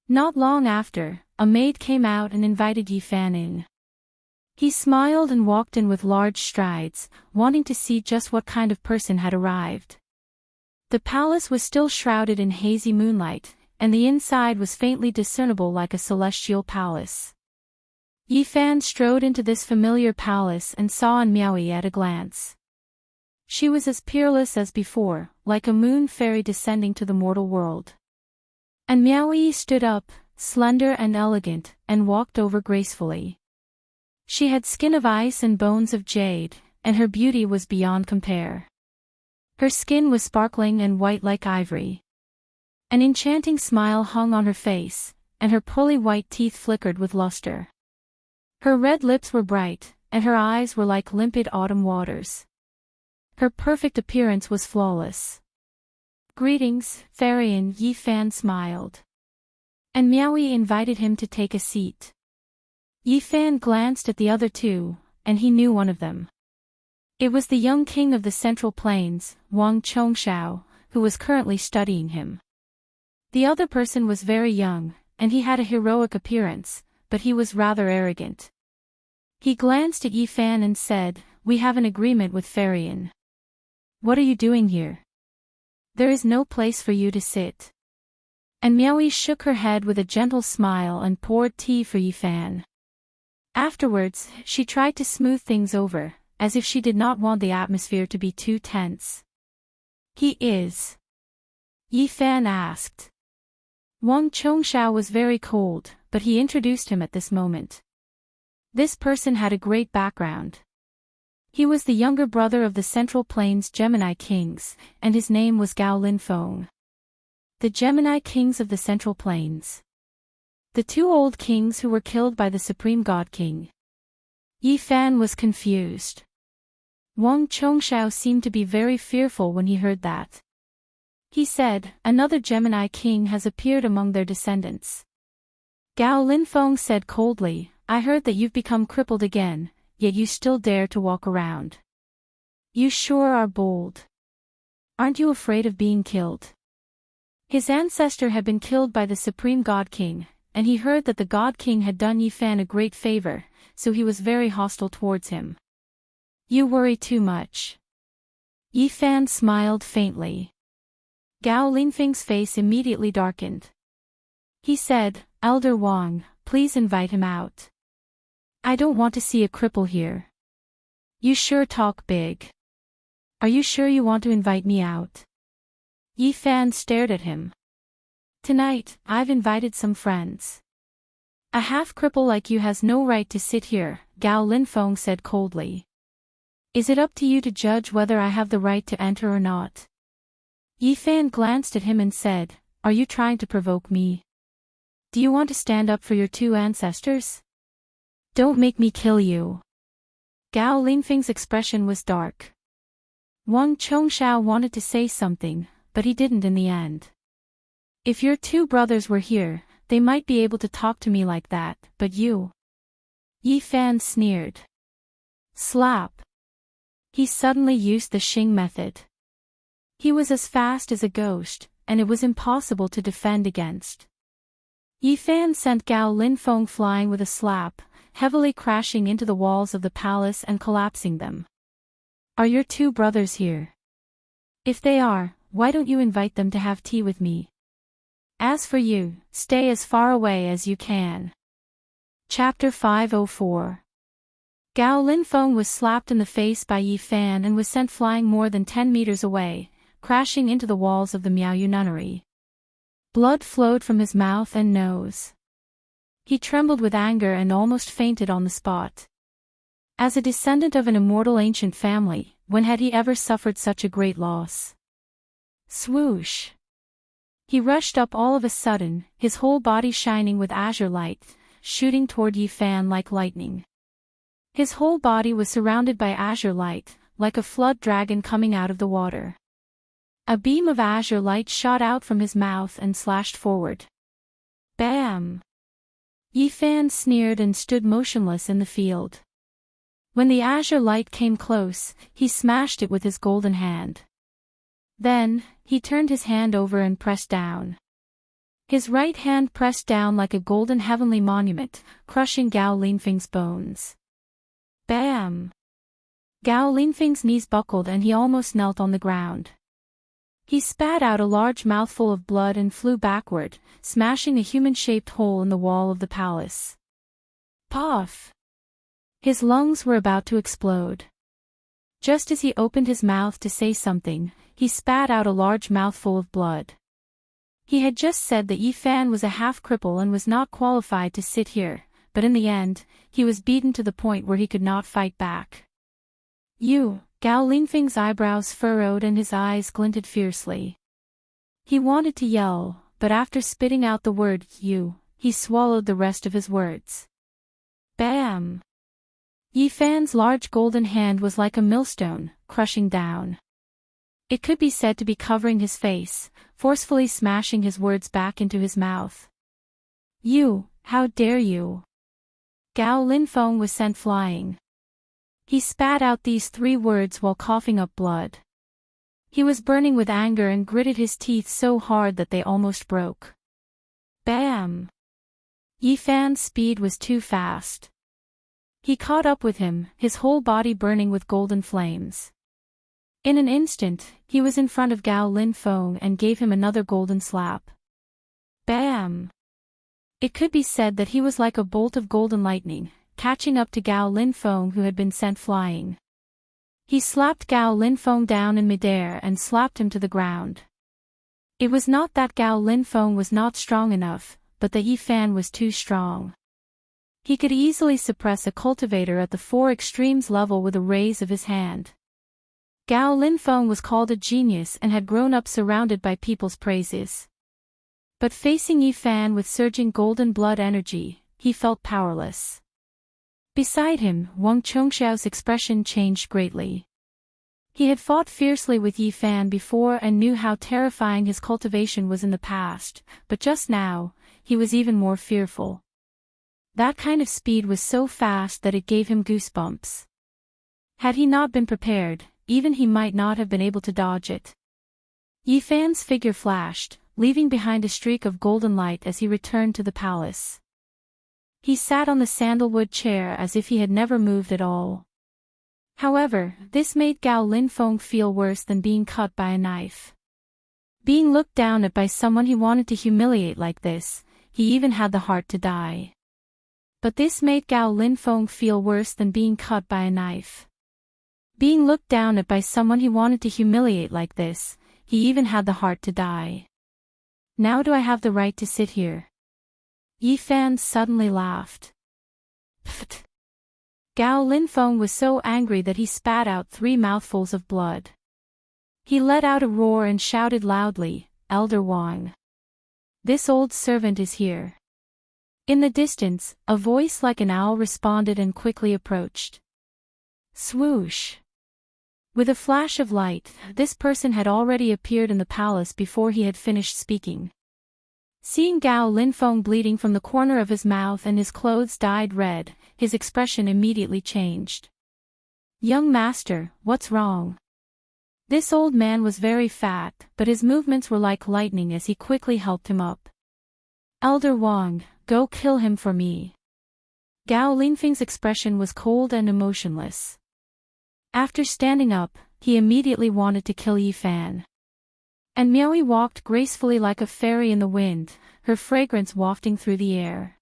S1: Not long after, a maid came out and invited Yi Fan in. He smiled and walked in with large strides, wanting to see just what kind of person had arrived. The palace was still shrouded in hazy moonlight, and the inside was faintly discernible like a celestial palace. Yi Fan strode into this familiar palace and saw in Miaoyu at a glance. She was as peerless as before, like a moon fairy descending to the mortal world. And Miaoyu stood up, slender and elegant, and walked over gracefully. She had skin of ice and bones of jade, and her beauty was beyond compare. Her skin was sparkling and white like ivory. An enchanting smile hung on her face, and her pearly white teeth flickered with luster. Her red lips were bright, and her eyes were like limpid autumn waters. Her perfect appearance was flawless. "Greetings, Farian," Yi Fan smiled. And Miaoyu invited him to take a seat. Yi Fan glanced at the other 2, and he knew one of them. It was the young king of the Central Plains, Wang Chongshao, who was currently studying him. The other person was very young, and he had a heroic appearance, but he was rather arrogant. He glanced at Yi Fan and said, "We have an agreement with Farian. What are you doing here? There is no place for you to sit." And Miaoyi shook her head with a gentle smile and poured tea for Yi Fan. Afterwards, she tried to smooth things over, as if she did not want the atmosphere to be too tense. "He is?" Yi Fan asked. Wang Chongshao was very cold, but he introduced him at this moment. This person had a great background. He was the younger brother of the Central Plains Gemini Kings, and his name was Gao Linfeng. The Gemini Kings of the Central Plains. The two old kings who were killed by the Supreme God King. Yi Fan was confused. Wang Chongshao seemed to be very fearful when he heard that. He said, "Another Gemini king has appeared among their descendants." Gao Linfeng said coldly, "I heard that you've become crippled again, yet you still dare to walk around. You sure are bold. Aren't you afraid of being killed?" His ancestor had been killed by the Supreme God King, and he heard that the God King had done Yi Fan a great favor, so he was very hostile towards him. "You worry too much." Yi Fan smiled faintly. Gao Linfeng's face immediately darkened. He said, "Elder Wang, please invite him out. I don't want to see a cripple here." "You sure talk big. Are you sure you want to invite me out?" Yi Fan stared at him. "Tonight, I've invited some friends. A half-cripple like you has no right to sit here," Gao Linfeng said coldly. "Is it up to you to judge whether I have the right to enter or not?" Yi Fan glanced at him and said, "Are you trying to provoke me? Do you want to stand up for your two ancestors? Don't make me kill you." Gao Linfeng's expression was dark. Wang Chongshao wanted to say something, but he didn't in the end. "If your two brothers were here, they might be able to talk to me like that, but you?" Yi Fan sneered. Slap. He suddenly used the Xing method. He was as fast as a ghost, and it was impossible to defend against. Yi Fan sent Gao Linfeng flying with a slap, heavily crashing into the walls of the palace and collapsing them. "Are your two brothers here? If they are, why don't you invite them to have tea with me? As for you, stay as far away as you can." Chapter 504. Gao Linfeng was slapped in the face by Yi Fan and was sent flying more than 10 meters away, crashing into the walls of the Miaoyu nunnery. Blood flowed from his mouth and nose. He trembled with anger and almost fainted on the spot. As a descendant of an immortal ancient family, when had he ever suffered such a great loss? Swoosh! He rushed up all of a sudden, his whole body shining with azure light, shooting toward Yi Fan like lightning. His whole body was surrounded by azure light, like a flood dragon coming out of the water. A beam of azure light shot out from his mouth and slashed forward. Bam! Yi Fan sneered and stood motionless in the field. When the azure light came close, he smashed it with his golden hand. Then, he turned his hand over and pressed down. His right hand pressed down like a golden heavenly monument, crushing Gao Linfeng's bones. Bam! Gao Linfeng's knees buckled and he almost knelt on the ground. He spat out a large mouthful of blood and flew backward, smashing a human-shaped hole in the wall of the palace. Puff! His lungs were about to explode. Just as he opened his mouth to say something, he spat out a large mouthful of blood. He had just said that Yi Fan was a half-cripple and was not qualified to sit here, but in the end, he was beaten to the point where he could not fight back. "You!" Gao Linfeng's eyebrows furrowed and his eyes glinted fiercely. He wanted to yell, but after spitting out the word "you," he swallowed the rest of his words. Bam! Yi Fan's large golden hand was like a millstone, crushing down. It could be said to be covering his face, forcefully smashing his words back into his mouth. "You, how dare you!" Gao Linfeng was sent flying. He spat out these 3 words while coughing up blood. He was burning with anger and gritted his teeth so hard that they almost broke. Bam! Yi Fan's speed was too fast. He caught up with him, his whole body burning with golden flames. In an instant, he was in front of Gao Linfeng and gave him another golden slap. Bam! It could be said that he was like a bolt of golden lightning, catching up to Gao Linfeng who had been sent flying. He slapped Gao Linfeng down in midair and slapped him to the ground. It was not that Gao Linfeng was not strong enough, but that Yi Fan was too strong. He could easily suppress a cultivator at the four extremes level with a raise of his hand. Gao Linfeng was called a genius and had grown up surrounded by people's praises. But facing Yi Fan with surging golden blood energy, he felt powerless. Beside him, Wang Chongxiao's expression changed greatly. He had fought fiercely with Yi Fan before and knew how terrifying his cultivation was in the past, but just now, he was even more fearful. That kind of speed was so fast that it gave him goosebumps. Had he not been prepared, even he might not have been able to dodge it. Yi Fan's figure flashed, leaving behind a streak of golden light as he returned to the palace. He sat on the sandalwood chair as if he had never moved at all. However, this made Gao Linfeng feel worse than being cut by a knife. Being looked down at by someone he wanted to humiliate like this, he even had the heart to die. But this made Gao Linfeng feel worse than being cut by a knife. Being looked down at by someone he wanted to humiliate like this, he even had the heart to die. Now do I have the right to sit here? Yi Fan suddenly laughed. Pfft! Gao Linfeng was so angry that he spat out 3 mouthfuls of blood. He let out a roar and shouted loudly, "Elder Wang! This old servant is here." In the distance, a voice like an owl responded and quickly approached. Swoosh! With a flash of light, this person had already appeared in the palace before he had finished speaking. Seeing Gao Linfeng bleeding from the corner of his mouth and his clothes dyed red, his expression immediately changed. "Young master, what's wrong?" This old man was very fat, but his movements were like lightning as he quickly helped him up. "Elder Wang, go kill him for me." Gao Linfeng's expression was cold and emotionless. After standing up, he immediately wanted to kill Yi Fan. And Miaoyi walked gracefully like a fairy in the wind, her fragrance wafting through the air.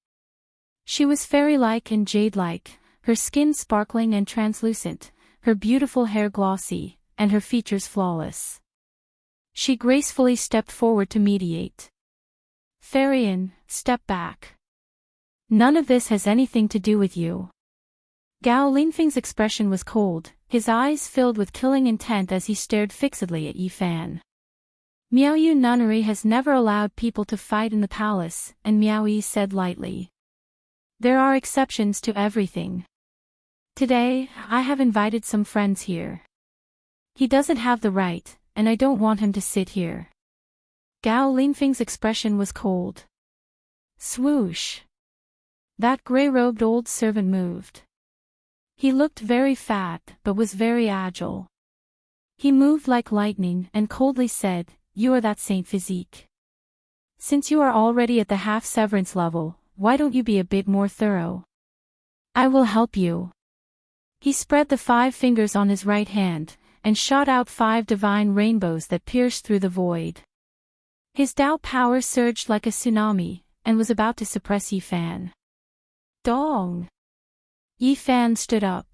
S1: She was fairy-like and jade-like, her skin sparkling and translucent, her beautiful hair glossy, and her features flawless. She gracefully stepped forward to mediate. "Fairy-in, step back. None of this has anything to do with you." Gao Linfeng's expression was cold, his eyes filled with killing intent as he stared fixedly at Yi Fan. "Miaoyu nunnery has never allowed people to fight in the palace," and Miaoyi said lightly. "There are exceptions to everything. Today, I have invited some friends here. He doesn't have the right, and I don't want him to sit here." Gao Linfeng's expression was cold. Swoosh! That gray-robed old servant moved. He looked very fat, but was very agile. He moved like lightning and coldly said, "You are that Saint Physique. Since you are already at the half-severance level, why don't you be a bit more thorough? I will help you." He spread the 5 fingers on his right hand, and shot out 5 divine rainbows that pierced through the void. His Tao power surged like a tsunami, and was about to suppress Yi Fan. Dong! Yi Fan stood up.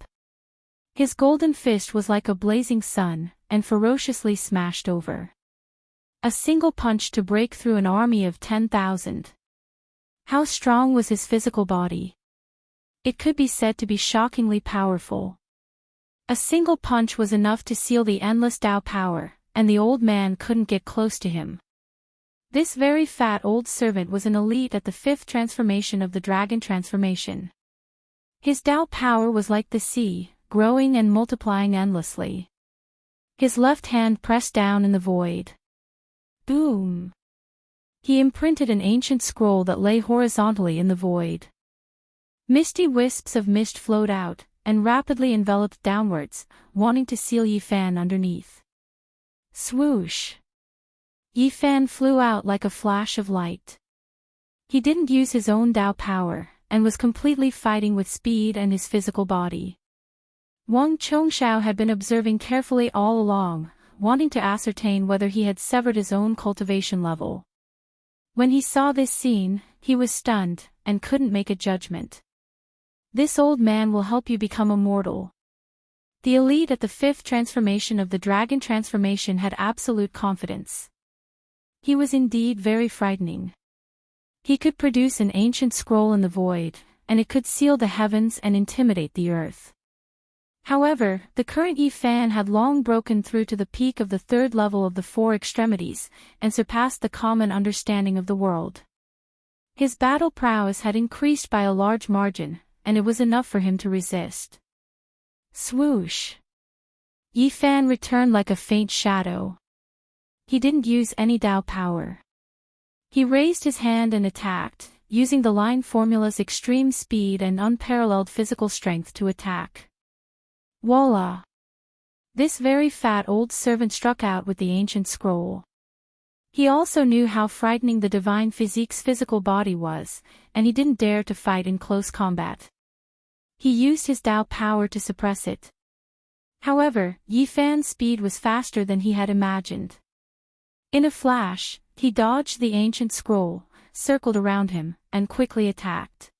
S1: His golden fist was like a blazing sun, and ferociously smashed over. A single punch to break through an army of 10,000. How strong was his physical body? It could be said to be shockingly powerful. A single punch was enough to seal the endless Tao power, and the old man couldn't get close to him. This very fat old servant was an elite at the 5th transformation of the dragon transformation. His Tao power was like the sea, growing and multiplying endlessly. His left hand pressed down in the void. Boom! He imprinted an ancient scroll that lay horizontally in the void. Misty wisps of mist flowed out, and rapidly enveloped downwards, wanting to seal Yi Fan underneath. Swoosh! Yifan flew out like a flash of light. He didn't use his own Dao power, and was completely fighting with speed and his physical body. Wang Chongshao had been observing carefully all along, wanting to ascertain whether he had severed his own cultivation level. When he saw this scene, he was stunned, and couldn't make a judgment. This old man will help you become immortal. The elite at the 5th transformation of the dragon transformation had absolute confidence. He was indeed very frightening. He could produce an ancient scroll in the void, and it could seal the heavens and intimidate the earth. However, the current Yifan had long broken through to the peak of the 3rd level of the 4 extremities, and surpassed the common understanding of the world. His battle prowess had increased by a large margin, and it was enough for him to resist. Swoosh! Yifan returned like a faint shadow. He didn't use any Dao power. He raised his hand and attacked, using the line formula's extreme speed and unparalleled physical strength to attack. Voila! This very fat old servant struck out with the ancient scroll. He also knew how frightening the divine physique's physical body was, and he didn't dare to fight in close combat. He used his Dao power to suppress it. However, Yifan's speed was faster than he had imagined. In a flash, he dodged the ancient scroll, circled around him, and quickly attacked.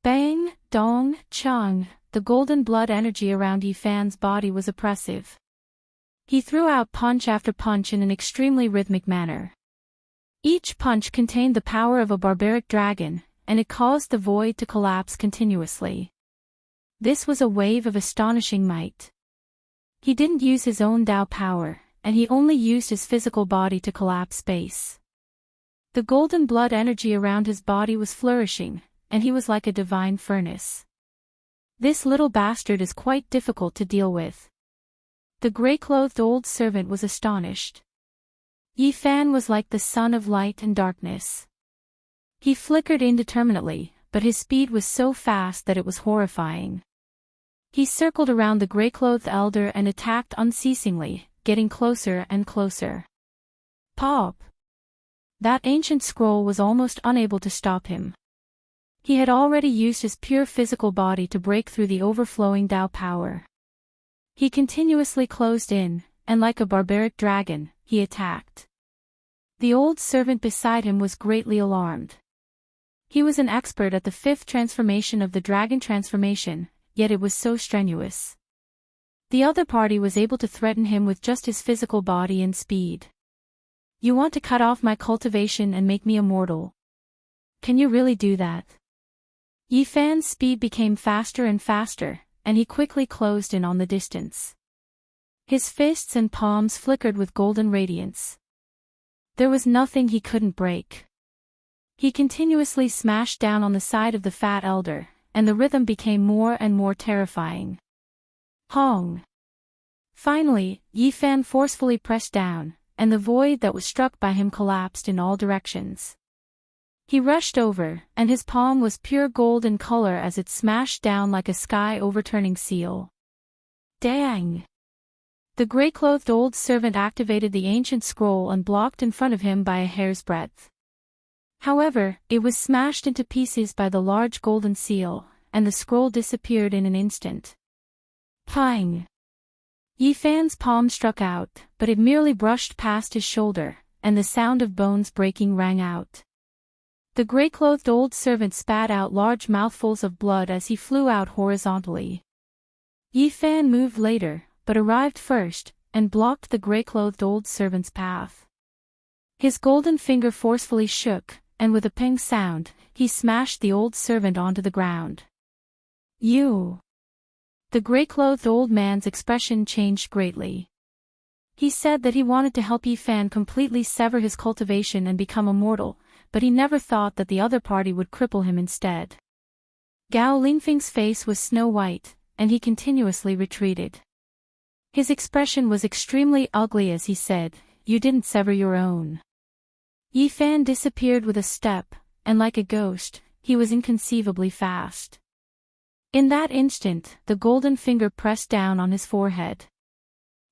S1: Bang, dong, chung, the golden blood energy around Yifan's body was oppressive. He threw out punch after punch in an extremely rhythmic manner. Each punch contained the power of a barbaric dragon, and it caused the void to collapse continuously. This was a wave of astonishing might. He didn't use his own Dao power, and he only used his physical body to collapse space. The golden blood energy around his body was flourishing, and he was like a divine furnace. This little bastard is quite difficult to deal with. The grey-clothed old servant was astonished. Yifan was like the sun of light and darkness. He flickered indeterminately, but his speed was so fast that it was horrifying. He circled around the grey-clothed elder and attacked unceasingly, getting closer and closer. Pop! That ancient scroll was almost unable to stop him. He had already used his pure physical body to break through the overflowing Dao power. He continuously closed in, and like a barbaric dragon, he attacked. The old servant beside him was greatly alarmed. He was an expert at the 5th transformation of the dragon transformation, yet it was so strenuous. The other party was able to threaten him with just his physical body and speed. You want to cut off my cultivation and make me immortal? Can you really do that? Yifan's speed became faster and faster, and he quickly closed in on the distance. His fists and palms flickered with golden radiance. There was nothing he couldn't break. He continuously smashed down on the side of the fat elder, and the rhythm became more and more terrifying. Hong! Finally, Yifan forcefully pressed down, and the void that was struck by him collapsed in all directions. He rushed over, and his palm was pure gold in color as it smashed down like a sky-overturning seal. Dang! The grey-clothed old servant activated the ancient scroll and blocked in front of him by a hair's breadth. However, it was smashed into pieces by the large golden seal, and the scroll disappeared in an instant. Pang! Yifan's palm struck out, but it merely brushed past his shoulder, and the sound of bones breaking rang out. The grey-clothed old servant spat out large mouthfuls of blood as he flew out horizontally. Yifan moved later, but arrived first, and blocked the grey-clothed old servant's path. His golden finger forcefully shook, and with a ping sound, he smashed the old servant onto the ground. You! The grey-clothed old man's expression changed greatly. He said that he wanted to help Yifan completely sever his cultivation and become immortal, but he never thought that the other party would cripple him instead. Gao Lingfeng's face was snow-white, and he continuously retreated. His expression was extremely ugly as he said, "You didn't sever your own." Yifan disappeared with a step, and like a ghost, he was inconceivably fast. In that instant, the golden finger pressed down on his forehead.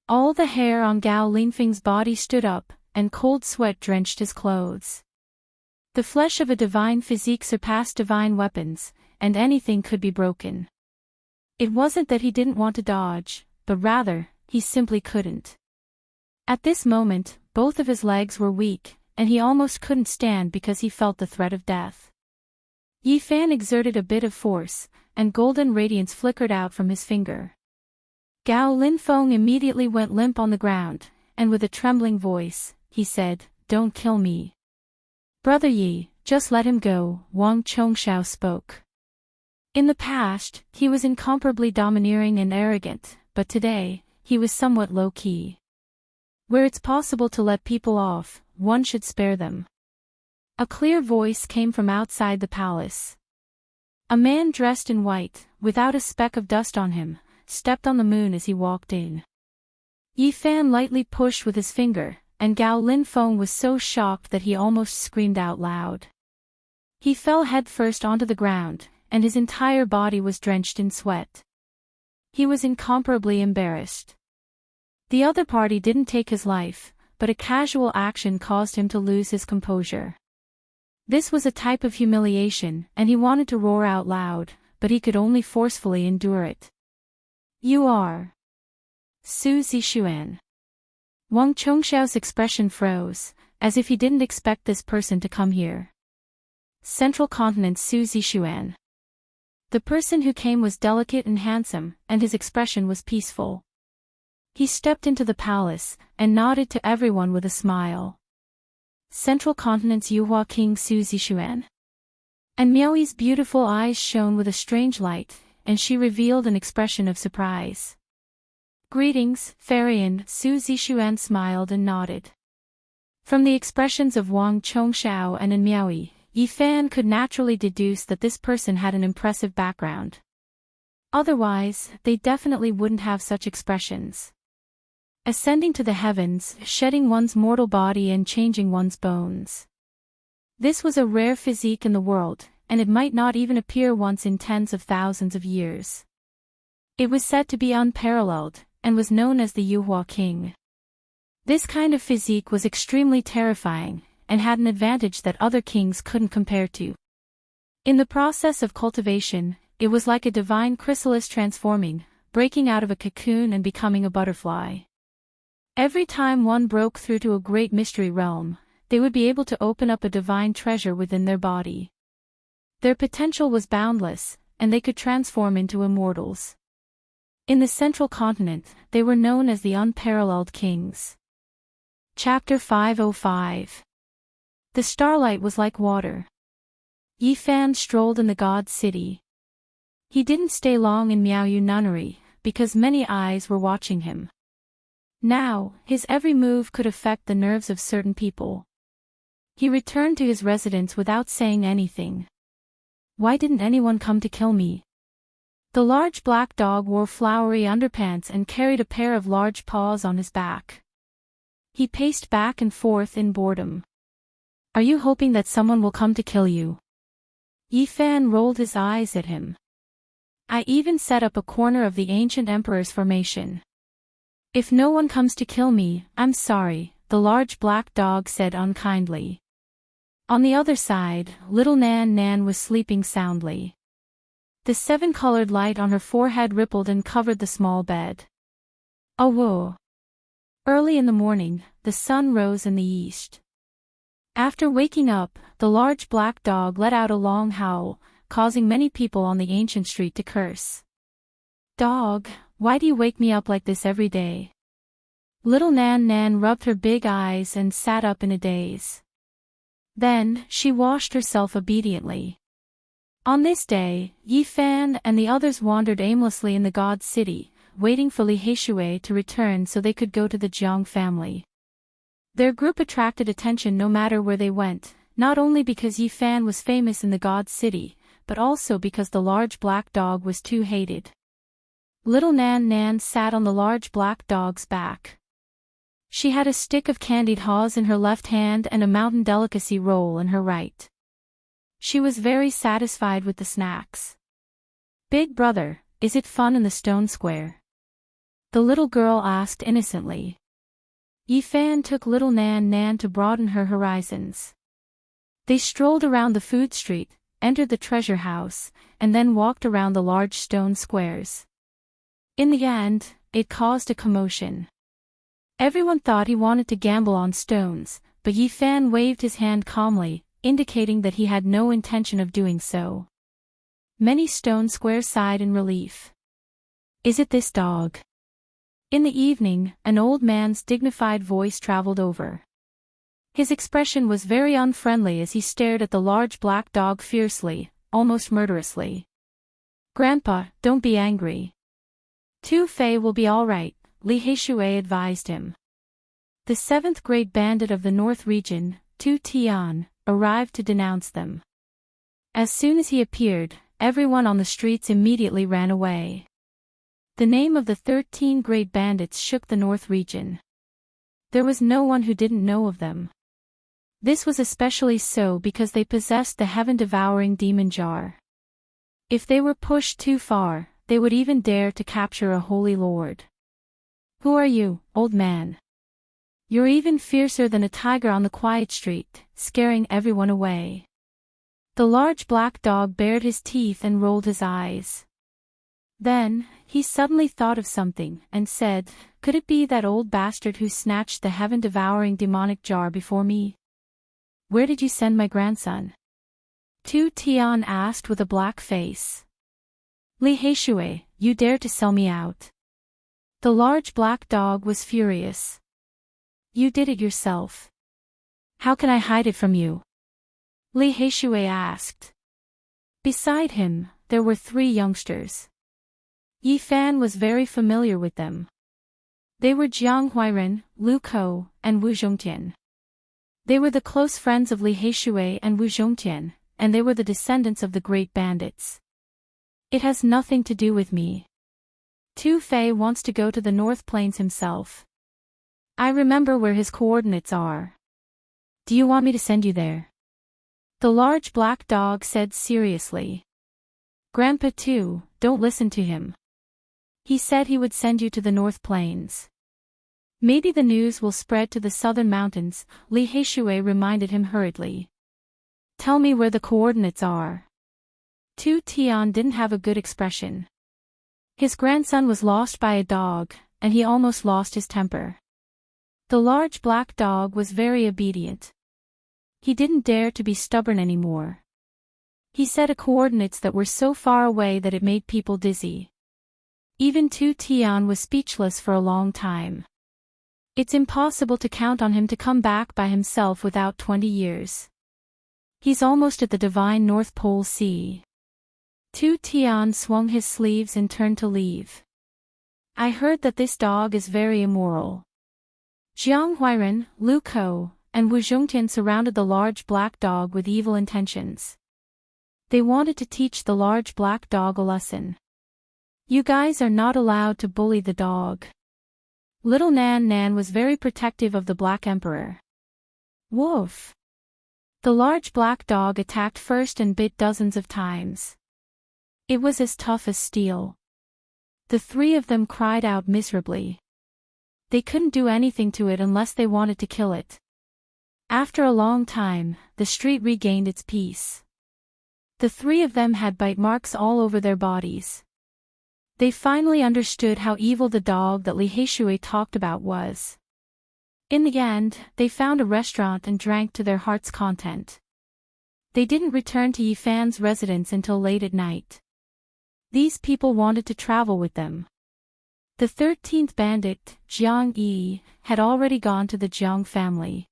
S1: All the hair on Gao Linfeng's body stood up, and cold sweat drenched his clothes. The flesh of a divine physique surpassed divine weapons, and anything could be broken. It wasn't that he didn't want to dodge, but rather, he simply couldn't. At this moment, both of his legs were weak, and he almost couldn't stand because he felt the threat of death. Yi Fan exerted a bit of force, and golden radiance flickered out from his finger. Gao Linfeng immediately went limp on the ground, and with a trembling voice, he said, "Don't kill me. Brother Yi, just let him go," Wang Chongxiao spoke. In the past, he was incomparably domineering and arrogant, but today, he was somewhat low-key. Where it's possible to let people off, one should spare them. A clear voice came from outside the palace. A man dressed in white, without a speck of dust on him, stepped on the moon as he walked in. Yi Fan lightly pushed with his finger, and Gao Linfeng was so shocked that he almost screamed out loud. He fell headfirst onto the ground, and his entire body was drenched in sweat. He was incomparably embarrassed. The other party didn't take his life, but a casual action caused him to lose his composure. This was a type of humiliation, and he wanted to roar out loud, but he could only forcefully endure it. "You are Su Zixuan." Wang Chongxiao's expression froze, as if he didn't expect this person to come here. Central Continent Su Zixuan. The person who came was delicate and handsome, and his expression was peaceful. He stepped into the palace, and nodded to everyone with a smile. Central Continent's Yuhua King Su Zixuan. And Miaoyi's beautiful eyes shone with a strange light, and she revealed an expression of surprise. "Greetings, Farian," Su Zixuan smiled and nodded. From the expressions of Wang Chongxiao and Miaoyi, Yi Fan could naturally deduce that this person had an impressive background. Otherwise, they definitely wouldn't have such expressions. Ascending to the heavens, shedding one's mortal body and changing one's bones. This was a rare physique in the world, and it might not even appear once in tens of thousands of years. It was said to be unparalleled, and was known as the Yuhua King. This kind of physique was extremely terrifying, and had an advantage that other kings couldn't compare to. In the process of cultivation, it was like a divine chrysalis transforming, breaking out of a cocoon and becoming a butterfly. Every time one broke through to a great mystery realm, they would be able to open up a divine treasure within their body. Their potential was boundless, and they could transform into immortals. In the Central Continent, they were known as the Unparalleled Kings. Chapter 505. The starlight was like water. Yi Fan strolled in the god city. He didn't stay long in Miaoyu Nunnery, because many eyes were watching him. Now, his every move could affect the nerves of certain people. He returned to his residence without saying anything. Why didn't anyone come to kill me? The large black dog wore flowery underpants and carried a pair of large paws on his back. He paced back and forth in boredom. Are you hoping that someone will come to kill you? Yi Fan rolled his eyes at him. I even set up a corner of the ancient emperor's formation. If no one comes to kill me, I'm sorry, the large black dog said unkindly. On the other side, little Nan Nan was sleeping soundly. The seven-colored light on her forehead rippled and covered the small bed. Oh whoa! Early in the morning, the sun rose in the east. After waking up, the large black dog let out a long howl, causing many people on the ancient street to curse. Dog, why do you wake me up like this every day? Little Nan Nan rubbed her big eyes and sat up in a daze. Then, she washed herself obediently. On this day, Yi Fan and the others wandered aimlessly in the god city, waiting for Li Heishui to return so they could go to the Jiang family. Their group attracted attention no matter where they went, not only because Yi Fan was famous in the god city, but also because the large black dog was too hated. Little Nan Nan sat on the large black dog's back. She had a stick of candied haws in her left hand and a mountain delicacy roll in her right. She was very satisfied with the snacks. Big brother, is it fun in the stone square? The little girl asked innocently. Yi Fan took little Nan Nan to broaden her horizons. They strolled around the food street, entered the treasure house, and then walked around the large stone squares. In the end, it caused a commotion. Everyone thought he wanted to gamble on stones, but Yi Fan waved his hand calmly, indicating that he had no intention of doing so. Many stone squares sighed in relief. Is it this dog? In the evening, an old man's dignified voice traveled over. His expression was very unfriendly as he stared at the large black dog fiercely, almost murderously. Grandpa, don't be angry. Tu Fei will be all right, Li Heishui advised him. The 7th grade bandit of the North region, Tu Tian, arrived to denounce them. As soon as he appeared, everyone on the streets immediately ran away. The name of the 13 grade bandits shook the North region. There was no one who didn't know of them. This was especially so because they possessed the heaven-devouring demon jar. If they were pushed too far, they would even dare to capture a holy lord. Who are you, old man? You're even fiercer than a tiger on the quiet street, scaring everyone away. The large black dog bared his teeth and rolled his eyes. Then, he suddenly thought of something and said, could it be that old bastard who snatched the heaven-devouring demonic jar before me? Where did you send my grandson? Tu Tian asked with a black face. Li Heishui, you dare to sell me out. The large black dog was furious. You did it yourself. How can I hide it from you? Li Heishui asked. Beside him, there were 3 youngsters. Yi Fan was very familiar with them. They were Jiang Huairen, Lu Kou, and Wu Zhongtian. They were the close friends of Li Heishui and Wu Zhongtian, and they were the descendants of the great bandits. It has nothing to do with me. Tu Fei wants to go to the North Plains himself. I remember where his coordinates are. Do you want me to send you there? The large black dog said seriously. Grandpa too, don't listen to him. He said he would send you to the North Plains. Maybe the news will spread to the southern mountains, Li Heishui reminded him hurriedly. Tell me where the coordinates are. Tu Tian didn't have a good expression. His grandson was lost by a dog, and he almost lost his temper. The large black dog was very obedient. He didn't dare to be stubborn anymore. He set coordinates that were so far away that it made people dizzy. Even Tu Tian was speechless for a long time. It's impossible to count on him to come back by himself without 20 years. He's almost at the divine North Pole Sea. Tu Tian swung his sleeves and turned to leave. I heard that this dog is very immoral. Jiang Huairen, Lu Kou, and Wu Zhongtian surrounded the large black dog with evil intentions. They wanted to teach the large black dog a lesson. You guys are not allowed to bully the dog. Little Nan Nan was very protective of the Black Emperor. Woof! The large black dog attacked first and bit dozens of times. It was as tough as steel. The 3 of them cried out miserably. They couldn't do anything to it unless they wanted to kill it. After a long time, the street regained its peace. The 3 of them had bite marks all over their bodies. They finally understood how evil the dog that Li Heishui talked about was. In the end, they found a restaurant and drank to their heart's content. They didn't return to Yi Fan's residence until late at night. These people wanted to travel with them. The 13th bandit, Jiang Yi, had already gone to the Jiang family.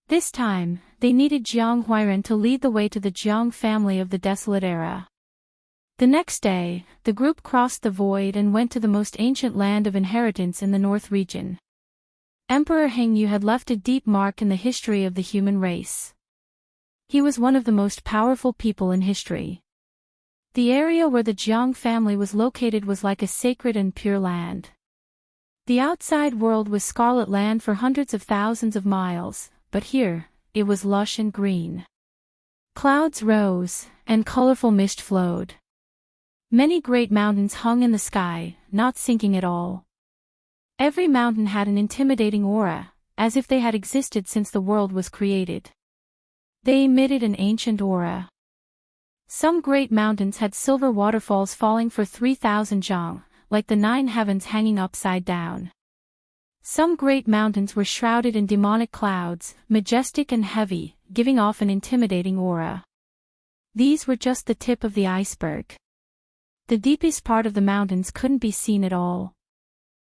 S1: This time, they needed Jiang Huairen to lead the way to the Jiang family of the Desolate Era. The next day, the group crossed the void and went to the most ancient land of inheritance in the North region. Emperor Hengyu had left a deep mark in the history of the human race. He was one of the most powerful people in history. The area where the Jiang family was located was like a sacred and pure land. The outside world was scarlet land for hundreds of thousands of miles, but here, it was lush and green. Clouds rose, and colorful mist flowed. Many great mountains hung in the sky, not sinking at all. Every mountain had an intimidating aura, as if they had existed since the world was created. They emitted an ancient aura. Some great mountains had silver waterfalls falling for 3,000 zhang, like the 9 heavens hanging upside down. Some great mountains were shrouded in demonic clouds, majestic and heavy, giving off an intimidating aura. These were just the tip of the iceberg. The deepest part of the mountains couldn't be seen at all.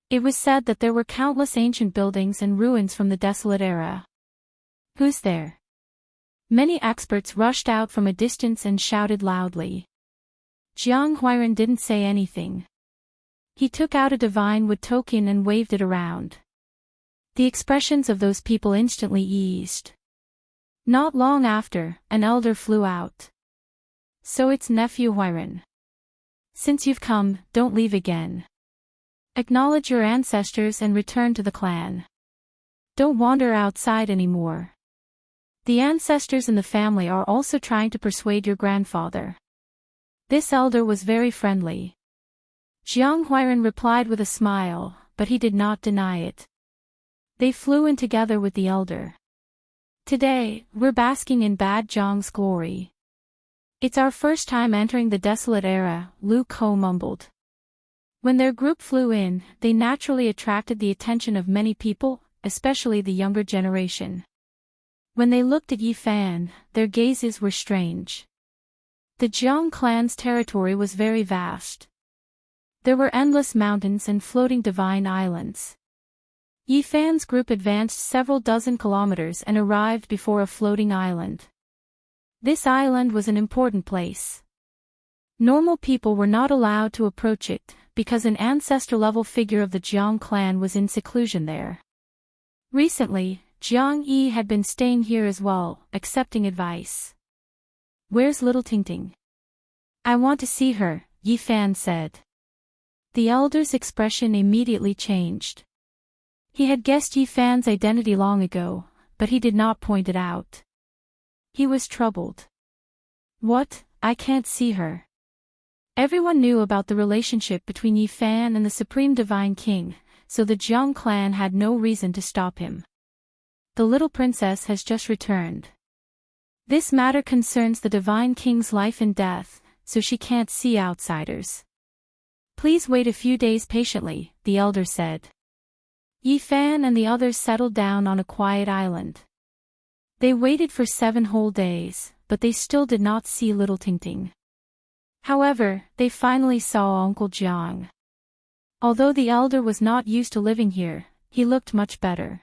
S1: It was said that there were countless ancient buildings and ruins from the desolate era. Who's there? Many experts rushed out from a distance and shouted loudly. Jiang Huairan didn't say anything. He took out a divine wood token and waved it around. The expressions of those people instantly eased. Not long after, an elder flew out. So it's nephew Huairan. Since you've come, don't leave again. Acknowledge your ancestors and return to the clan. Don't wander outside anymore. The ancestors in the family are also trying to persuade your grandfather. This elder was very friendly. Jiang Huairan replied with a smile, but he did not deny it. They flew in together with the elder. Today, we're basking in Bad Zhang's glory. It's our first time entering the desolate era, Lu Ko mumbled. When their group flew in, they naturally attracted the attention of many people, especially the younger generation. When they looked at Yi Fan, their gazes were strange. The Jiang clan's territory was very vast. There were endless mountains and floating divine islands. Yi Fan's group advanced several dozen kilometers and arrived before a floating island. This island was an important place. Normal people were not allowed to approach it, because an ancestor-level figure of the Jiang clan was in seclusion there. Recently, Jiang Yi had been staying here as well, accepting advice. Where's little Tingting? I want to see her, Yi Fan said. The elder's expression immediately changed. He had guessed Yi Fan's identity long ago, but he did not point it out. He was troubled. What? I can't see her. Everyone knew about the relationship between Yi Fan and the Supreme Divine King, so the Jiang clan had no reason to stop him. The little princess has just returned. This matter concerns the Divine King's life and death, so she can't see outsiders. Please wait a few days patiently, the elder said. Yi Fan and the others settled down on a quiet island. They waited for 7 whole days, but they still did not see little Tingting. However, they finally saw Uncle Jiang. Although the elder was not used to living here, he looked much better.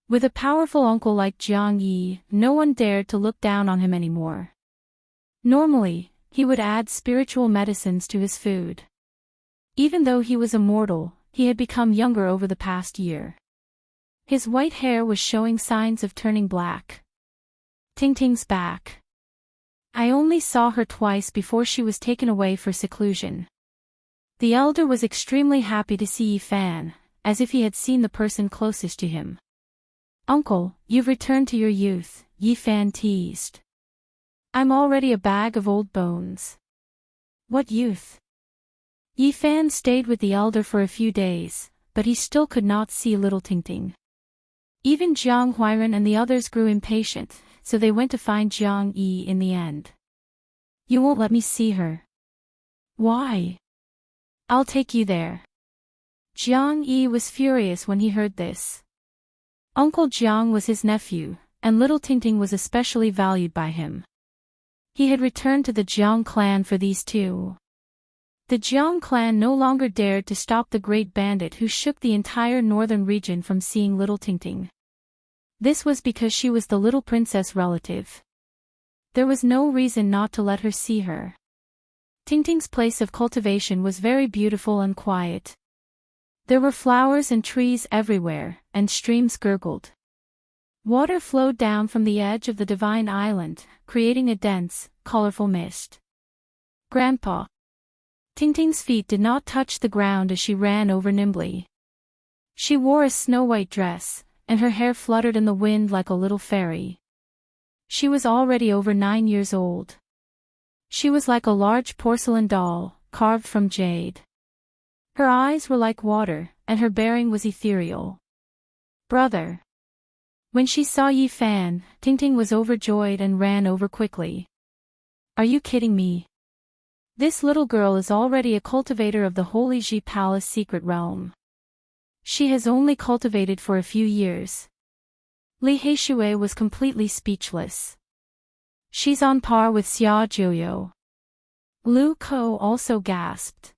S1: With a powerful uncle like Jiang Yi, no one dared to look down on him anymore. Normally, he would add spiritual medicines to his food. Even though he was immortal, he had become younger over the past year. His white hair was showing signs of turning black. Tingting's back. I only saw her twice before she was taken away for seclusion. The elder was extremely happy to see Yi Fan, as if he had seen the person closest to him. Uncle, you've returned to your youth, Yi Fan teased. I'm already a bag of old bones. What youth? Yi Fan stayed with the elder for a few days, but he still could not see little Tingting. Even Jiang Huairan and the others grew impatient, so they went to find Jiang Yi in the end. You won't let me see her. Why? I'll take you there. Jiang Yi was furious when he heard this. Uncle Jiang was his nephew, and little Tingting was especially valued by him. He had returned to the Jiang clan for these two. The Jiang clan no longer dared to stop the great bandit who shook the entire northern region from seeing little Tingting. This was because she was the little princess relative. There was no reason not to let her see her. Tingting's place of cultivation was very beautiful and quiet. There were flowers and trees everywhere, and streams gurgled. Water flowed down from the edge of the divine island, creating a dense, colorful mist. Grandpa. Tingting's feet did not touch the ground as she ran over nimbly. She wore a snow-white dress, and her hair fluttered in the wind like a little fairy. She was already over 9 years old. She was like a large porcelain doll, carved from jade. Her eyes were like water, and her bearing was ethereal. Brother. When she saw Yi Fan, Tingting was overjoyed and ran over quickly. Are you kidding me? This little girl is already a cultivator of the Holy Ji Palace secret realm. She has only cultivated for a few years. Li Heishui was completely speechless. She's on par with Xia Jiuyo. Lu Ko also gasped.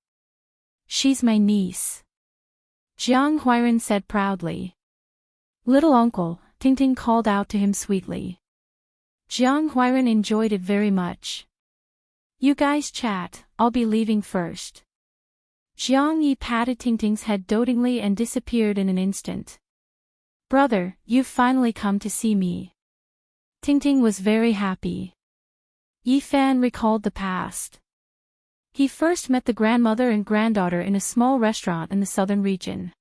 S1: She's my niece. Jiang Huiran said proudly. Little uncle, Tingting called out to him sweetly. Jiang Huiran enjoyed it very much. You guys chat, I'll be leaving first. Jiang Yi patted Tingting's head dotingly and disappeared in an instant. Brother, you've finally come to see me. Tingting was very happy. Yi Fan recalled the past. He first met the grandmother and granddaughter in a small restaurant in the southern region.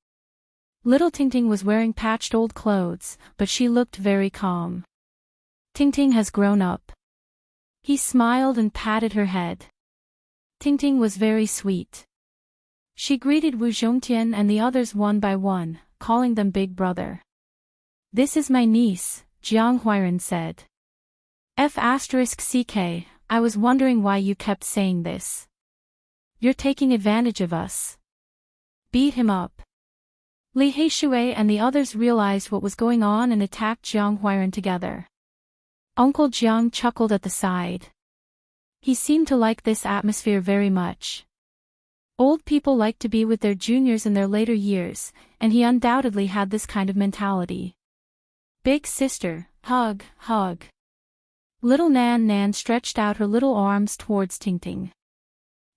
S1: Little Tingting was wearing patched old clothes, but she looked very calm. Tingting has grown up. He smiled and patted her head. Tingting was very sweet. She greeted Wu Zhongtian and the others one by one, calling them big brother. This is my niece, Jiang Huiran said. F***CK, I was wondering why you kept saying this. You're taking advantage of us. Beat him up. Li Heishui and the others realized what was going on and attacked Jiang Huiran together. Uncle Jiang chuckled at the side. He seemed to like this atmosphere very much. Old people like to be with their juniors in their later years, and he undoubtedly had this kind of mentality. Big sister, hug, hug. Little Nan Nan stretched out her little arms towards Tingting.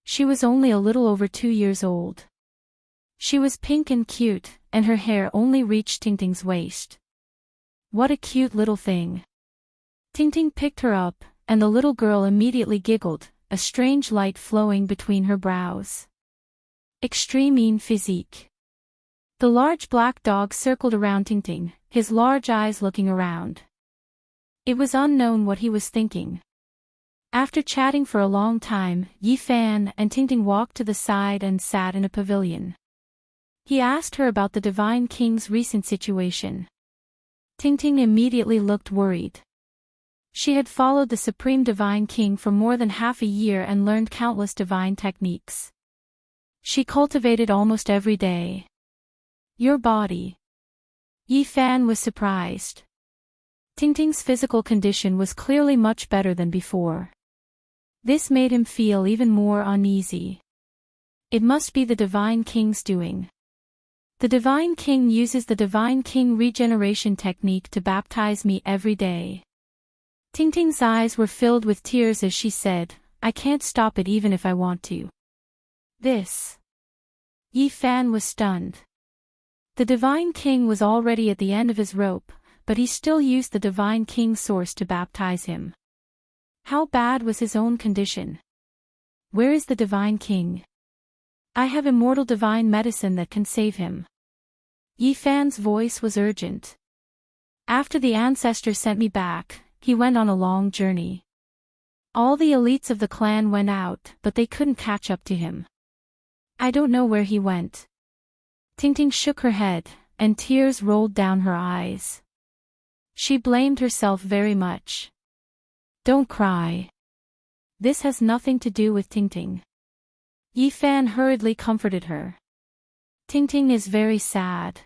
S1: She was only a little over 2 years old. She was pink and cute, and her hair only reached Tingting's waist. What a cute little thing. Tingting picked her up, and the little girl immediately giggled, a strange light flowing between her brows. Extreme physique. The large black dog circled around Tingting, his large eyes looking around. It was unknown what he was thinking. After chatting for a long time, Yi Fan and Tingting walked to the side and sat in a pavilion. He asked her about the Divine King's recent situation. Tingting immediately looked worried. She had followed the Supreme Divine King for more than half a year and learned countless divine techniques. She cultivated almost every day. Your body. Yi Fan was surprised. Tingting's physical condition was clearly much better than before. This made him feel even more uneasy. It must be the Divine King's doing. The Divine King uses the Divine King regeneration technique to baptize me every day. Tingting's eyes were filled with tears as she said, I can't stop it even if I want to. This. Yi Fan was stunned. The Divine King was already at the end of his rope, but he still used the Divine King's source to baptize him. How bad was his own condition? Where is the Divine King? I have immortal divine medicine that can save him. Yi Fan's voice was urgent. After the ancestor sent me back, he went on a long journey. All the elites of the clan went out, but they couldn't catch up to him. I don't know where he went. Tingting shook her head, and tears rolled down her eyes. She blamed herself very much. Don't cry. This has nothing to do with Tingting. Yi Fan hurriedly comforted her. Tingting is very sad.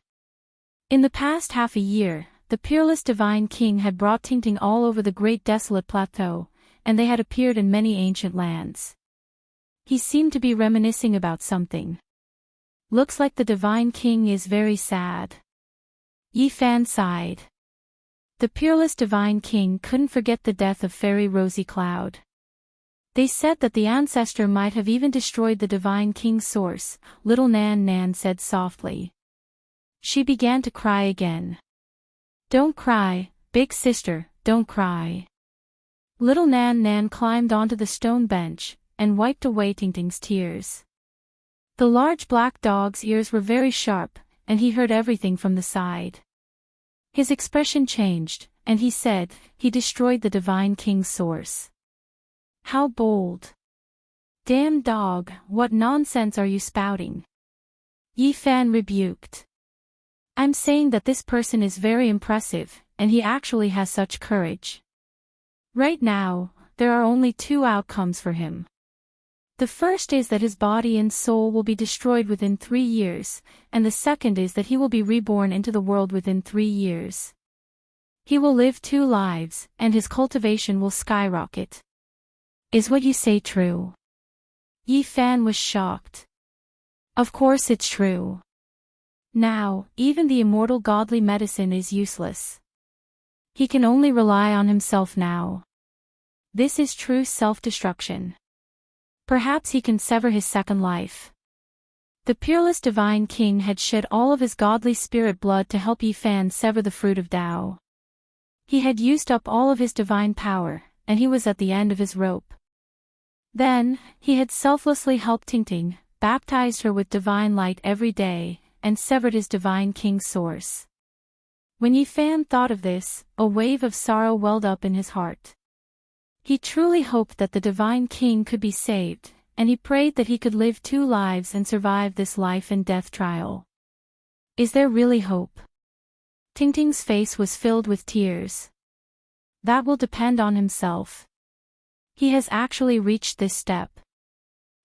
S1: In the past half a year, the peerless Divine King had brought Tingting all over the Great Desolate Plateau, and they had appeared in many ancient lands. He seemed to be reminiscing about something. Looks like the Divine King is very sad. Yi Fan sighed. The peerless Divine King couldn't forget the death of Fairy Rosy Cloud. They said that the ancestor might have even destroyed the Divine King's source, little Nan Nan said softly. She began to cry again. Don't cry, big sister, don't cry. Little Nan Nan climbed onto the stone bench, and wiped away Tingting's tears. The large black dog's ears were very sharp, and he heard everything from the side. His expression changed, and he said, he destroyed the Divine King's source. How bold. Damn dog, what nonsense are you spouting? Yi Fan rebuked. I'm saying that this person is very impressive, and he actually has such courage. Right now, there are only two outcomes for him. The first is that his body and soul will be destroyed within 3 years, and the second is that he will be reborn into the world within 3 years. He will live 2 lives, and his cultivation will skyrocket. Is what you say true? Yi Fan was shocked. Of course it's true. Now, even the immortal godly medicine is useless. He can only rely on himself now. This is true self-destruction. Perhaps he can sever his second life. The peerless divine king had shed all of his godly spirit blood to help Yi Fan sever the fruit of Tao. He had used up all of his divine power, and he was at the end of his rope. Then, he had selflessly helped Tingting, baptized her with divine light every day, and severed his divine king's source. When Yi Fan thought of this, a wave of sorrow welled up in his heart. He truly hoped that the divine king could be saved, and he prayed that he could live 2 lives and survive this life and death trial. Is there really hope? Tingting's face was filled with tears. That will depend on himself. He has actually reached this step.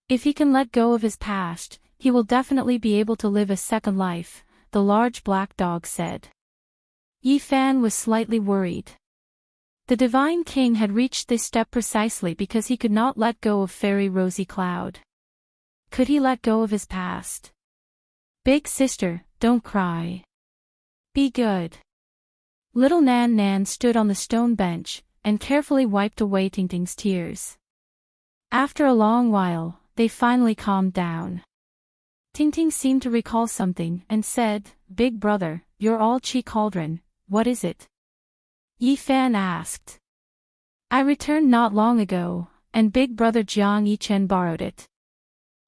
S1: If he can let go of his past, he will definitely be able to live a second life, the large black dog said. Yi Fan was slightly worried. The divine king had reached this step precisely because he could not let go of Fairy Rosy Cloud. Could he let go of his past? Big sister, don't cry. Be good. Little Nan Nan stood on the stone bench, and carefully wiped away Tingting's tears. After a long while, they finally calmed down. Tingting seemed to recall something and said, Big brother, you're all chi cauldron, what is it? Yi Fan asked. I returned not long ago, and big brother Jiang Yichen borrowed it.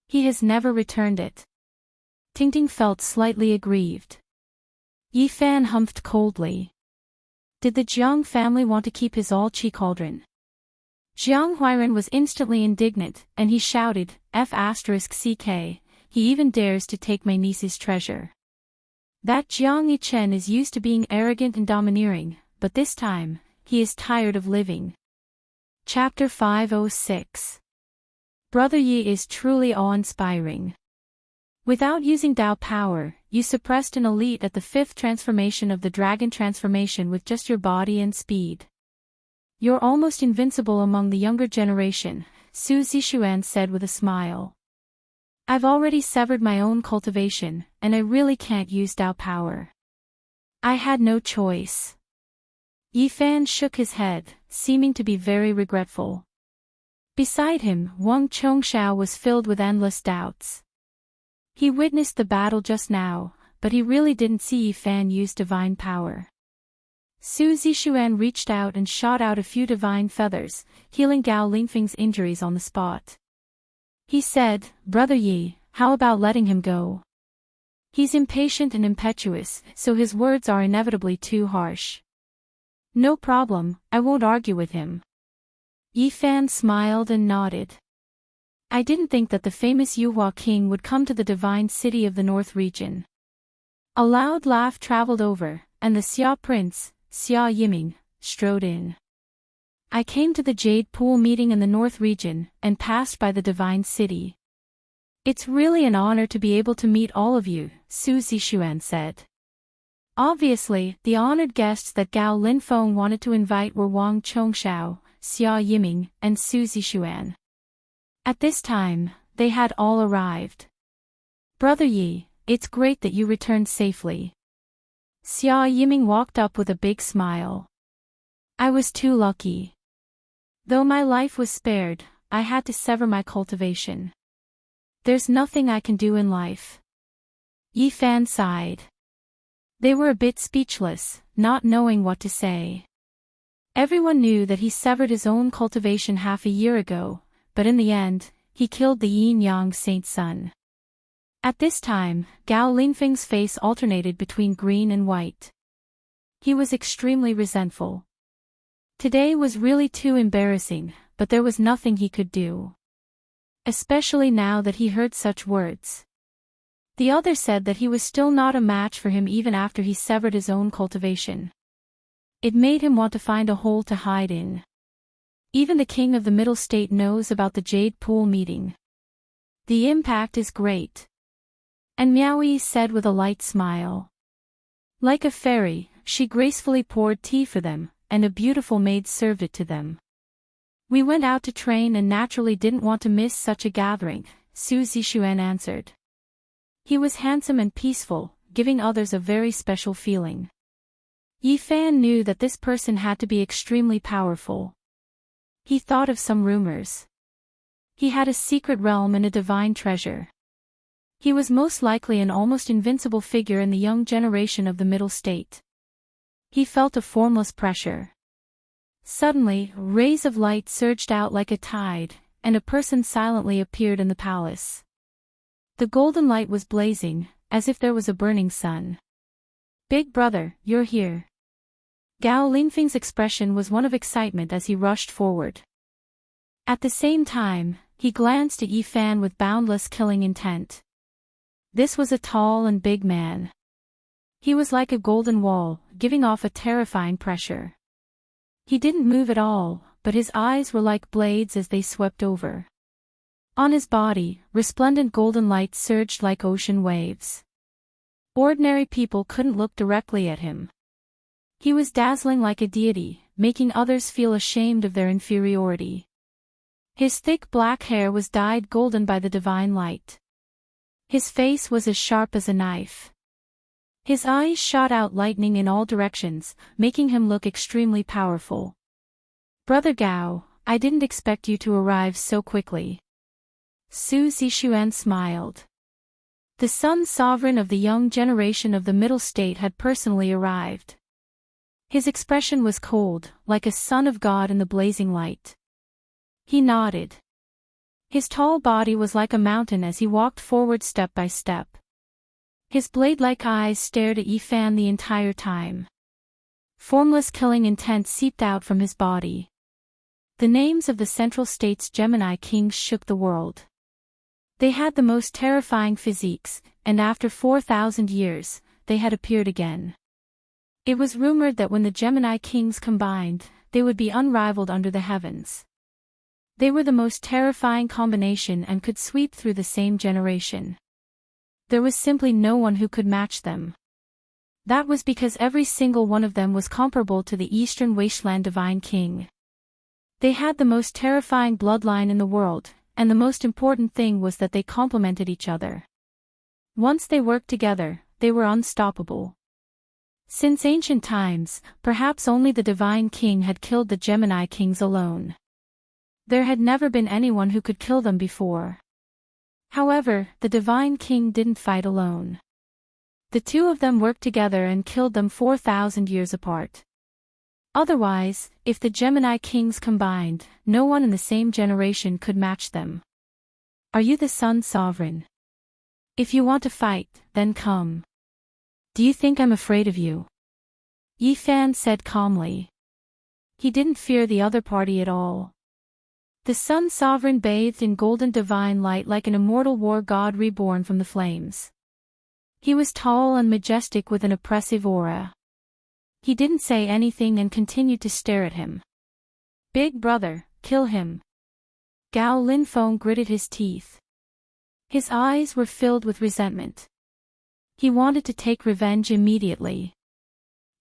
S1: He has never returned it. Tingting felt slightly aggrieved. Yi Fan humphed coldly. Did the Jiang family want to keep his all chi cauldron? Jiang Huiran was instantly indignant, and he shouted, F***ck, he even dares to take my niece's treasure. That Jiang Yichen is used to being arrogant and domineering, but this time, he is tired of living. Chapter 506. Brother Yi is truly awe-inspiring. Without using Tao power, you suppressed an elite at the 5th transformation of the dragon transformation with just your body and speed. You're almost invincible among the younger generation, Su Zixuan said with a smile. I've already severed my own cultivation, and I really can't use Tao power. I had no choice. Yi Fan shook his head, seeming to be very regretful. Beside him, Wang Chongxiao was filled with endless doubts. He witnessed the battle just now, but he really didn't see Yi Fan use divine power. Su Zixuan reached out and shot out a few divine feathers, healing Gao Lingfeng's injuries on the spot. He said, Brother Yi, how about letting him go? He's impatient and impetuous, so his words are inevitably too harsh. No problem, I won't argue with him. Yi Fan smiled and nodded. I didn't think that the famous Yuhua king would come to the divine city of the North region. A loud laugh traveled over, and the Xia prince, Xia Yiming, strode in. I came to the Jade Pool meeting in the North region, and passed by the divine city. It's really an honor to be able to meet all of you, Su Zixuan said. Obviously, the honored guests that Gao Linfeng wanted to invite were Wang Chongxiao, Xia Yiming, and Su Zixuan. At this time, they had all arrived. Brother Yi, it's great that you returned safely. Xia Yiming walked up with a big smile. I was too lucky. Though my life was spared, I had to sever my cultivation. There's nothing I can do in life. Yi Fan sighed. They were a bit speechless, not knowing what to say. Everyone knew that he severed his own cultivation half a year ago, but in the end, he killed the yin-yang saint's son. At this time, Gao Lingfeng's face alternated between green and white. He was extremely resentful. Today was really too embarrassing, but there was nothing he could do. Especially now that he heard such words. The other said that he was still not a match for him even after he severed his own cultivation. It made him want to find a hole to hide in. Even the king of the Middle State knows about the Jade Pool meeting. The impact is great. And Meowie said with a light smile. Like a fairy, she gracefully poured tea for them, and a beautiful maid served it to them. We went out to train and naturally didn't want to miss such a gathering, Su Zixuan answered. He was handsome and peaceful, giving others a very special feeling. Yi Fan knew that this person had to be extremely powerful. He thought of some rumors. He had a secret realm and a divine treasure. He was most likely an almost invincible figure in the young generation of the Middle State. He felt a formless pressure. Suddenly, rays of light surged out like a tide, and a person silently appeared in the palace. The golden light was blazing, as if there was a burning sun. Big brother, you're here. Gao Linfeng's expression was one of excitement as he rushed forward. At the same time, he glanced at Yi Fan with boundless killing intent. This was a tall and big man. He was like a golden wall, giving off a terrifying pressure. He didn't move at all, but his eyes were like blades as they swept over. On his body, resplendent golden light surged like ocean waves. Ordinary people couldn't look directly at him. He was dazzling like a deity, making others feel ashamed of their inferiority. His thick black hair was dyed golden by the divine light. His face was as sharp as a knife. His eyes shot out lightning in all directions, making him look extremely powerful. Brother Gao, I didn't expect you to arrive so quickly. Su Zixuan smiled. The Sun Sovereign of the young generation of the Middle State had personally arrived. His expression was cold, like a son of God in the blazing light. He nodded. His tall body was like a mountain as he walked forward step by step. His blade-like eyes stared at Yi Fan the entire time. Formless killing intent seeped out from his body. The names of the Central State's Gemini kings shook the world. They had the most terrifying physiques, and after 4,000 years, they had appeared again. It was rumored that when the Gemini kings combined, they would be unrivaled under the heavens. They were the most terrifying combination and could sweep through the same generation. There was simply no one who could match them. That was because every single one of them was comparable to the Eastern Wasteland Divine King. They had the most terrifying bloodline in the world, and the most important thing was that they complemented each other. Once they worked together, they were unstoppable. Since ancient times, perhaps only the Divine King had killed the Gemini kings alone. There had never been anyone who could kill them before. However, the Divine King didn't fight alone. The two of them worked together and killed them 4,000 years apart. Otherwise, if the Gemini kings combined, no one in the same generation could match them. Are you the Sun Sovereign? If you want to fight, then come. Do you think I'm afraid of you? Yi Fan said calmly. He didn't fear the other party at all. The Sun Sovereign bathed in golden divine light like an immortal war god reborn from the flames. He was tall and majestic with an oppressive aura. He didn't say anything and continued to stare at him. Big brother, kill him. Gao Linfeng gritted his teeth. His eyes were filled with resentment. He wanted to take revenge immediately.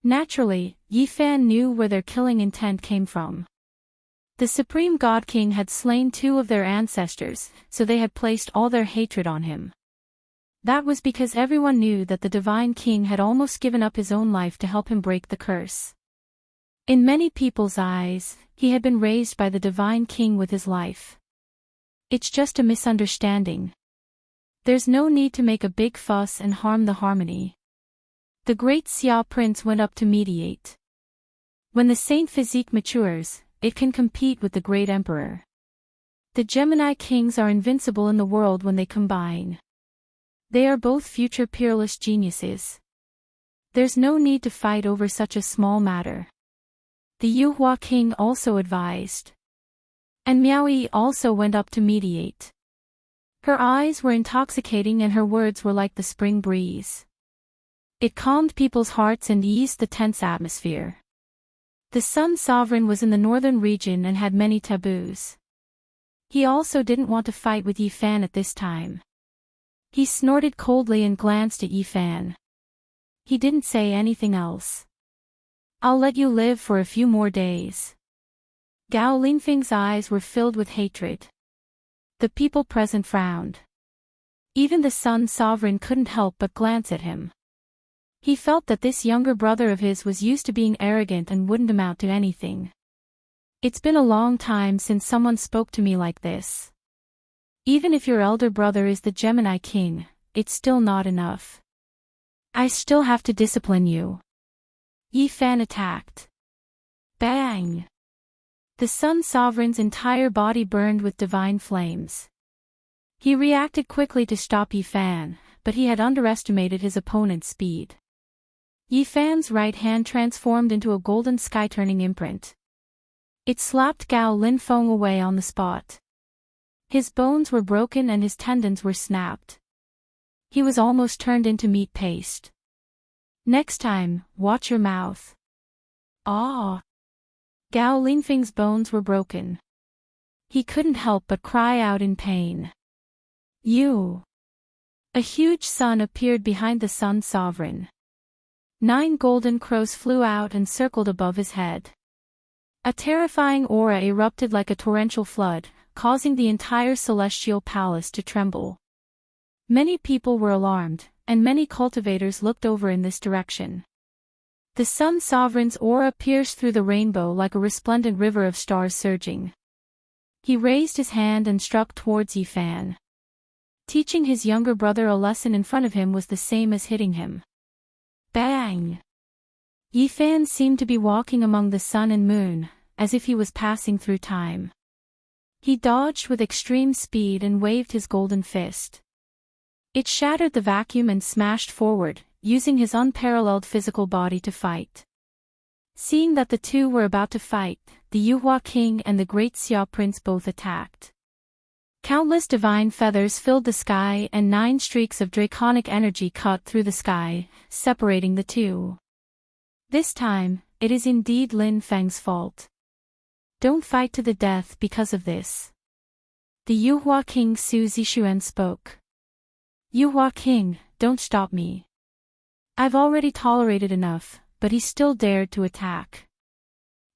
S1: Naturally, Yi Fan knew where their killing intent came from. The Supreme God King had slain two of their ancestors, so they had placed all their hatred on him. That was because everyone knew that the Divine King had almost given up his own life to help him break the curse. In many people's eyes, he had been raised by the Divine King with his life. It's just a misunderstanding. There's no need to make a big fuss and harm the harmony. The great Xia Prince went up to mediate. When the Saint Physique matures, it can compete with the great Emperor. The Gemini kings are invincible in the world when they combine. They are both future peerless geniuses. There's no need to fight over such a small matter. The Yuhua king also advised. And Miaoyi also went up to mediate. Her eyes were intoxicating and her words were like the spring breeze. It calmed people's hearts and eased the tense atmosphere. The Sun Sovereign was in the northern region and had many taboos. He also didn't want to fight with Yi Fan at this time. He snorted coldly and glanced at Yi Fan. He didn't say anything else. I'll let you live for a few more days. Gao Linfeng's eyes were filled with hatred. The people present frowned. Even the Sun Sovereign couldn't help but glance at him. He felt that this younger brother of his was used to being arrogant and wouldn't amount to anything. It's been a long time since someone spoke to me like this. Even if your elder brother is the Gemini King, it's still not enough. I still have to discipline you. Yi Fan attacked. Bang! The Sun Sovereign's entire body burned with divine flames. He reacted quickly to stop Yi Fan, but he had underestimated his opponent's speed. Yi Fan's right hand transformed into a golden sky-turning imprint. It slapped Gao Linfeng away on the spot. His bones were broken and his tendons were snapped. He was almost turned into meat paste. Next time, watch your mouth. Ah! Gao Linfeng's bones were broken. He couldn't help but cry out in pain. You! A huge sun appeared behind the Sun Sovereign. 9 golden crows flew out and circled above his head. A terrifying aura erupted like a torrential flood, causing the entire celestial palace to tremble. Many people were alarmed, and many cultivators looked over in this direction. The Sun Sovereign's aura pierced through the rainbow like a resplendent river of stars surging. He raised his hand and struck towards Yi Fan. Teaching his younger brother a lesson in front of him was the same as hitting him. Bang! Yi Fan seemed to be walking among the sun and moon, as if he was passing through time. He dodged with extreme speed and waved his golden fist. It shattered the vacuum and smashed forward, using his unparalleled physical body to fight. Seeing that the two were about to fight, the Yuhua King and the Great Xia Prince both attacked. Countless divine feathers filled the sky and 9 streaks of draconic energy cut through the sky, separating the two. This time, it is indeed Lin Feng's fault. Don't fight to the death because of this. The Yuhua King Su Zixuan spoke. Yuhua King, don't stop me. I've already tolerated enough, but he still dared to attack.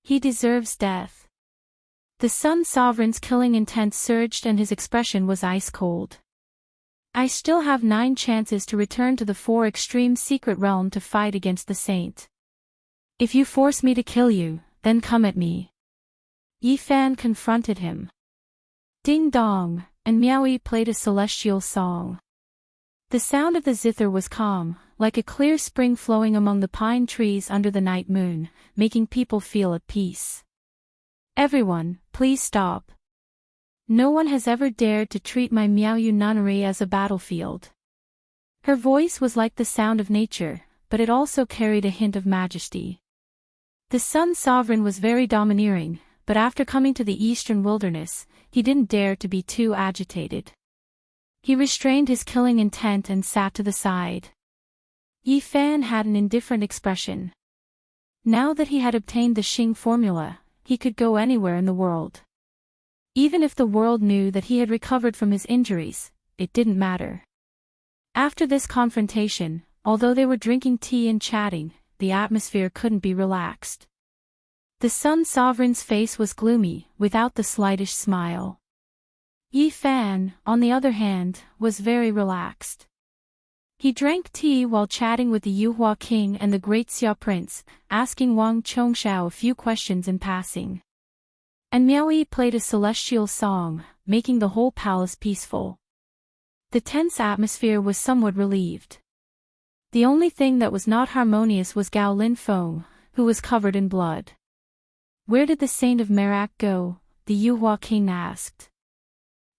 S1: He deserves death. The Sun Sovereign's killing intent surged and his expression was ice cold. I still have 9 chances to return to the 4 extreme secret realm to fight against the saint. If you force me to kill you, then come at me. Yi Fan confronted him. Ding dong, and Miaoyi played a celestial song. The sound of the zither was calm, like a clear spring flowing among the pine trees under the night moon, making people feel at peace. Everyone, please stop. No one has ever dared to treat my Miaoyu nunnery as a battlefield. Her voice was like the sound of nature, but it also carried a hint of majesty. The Sun Sovereign was very domineering, but after coming to the eastern wilderness, he didn't dare to be too agitated. He restrained his killing intent and sat to the side. Yi Fan had an indifferent expression. Now that he had obtained the Xing formula, he could go anywhere in the world. Even if the world knew that he had recovered from his injuries, it didn't matter. After this confrontation, although they were drinking tea and chatting, the atmosphere couldn't be relaxed. The Sun Sovereign's face was gloomy, without the slightest smile. Yi Fan, on the other hand, was very relaxed. He drank tea while chatting with the Yuhua King and the Great Xia Prince, asking Wang Chongshao a few questions in passing. And Miaoyi played a celestial song, making the whole palace peaceful. The tense atmosphere was somewhat relieved. The only thing that was not harmonious was Gao Linfeng, who was covered in blood. Where did the Saint of Merak go? The Yuhua King asked.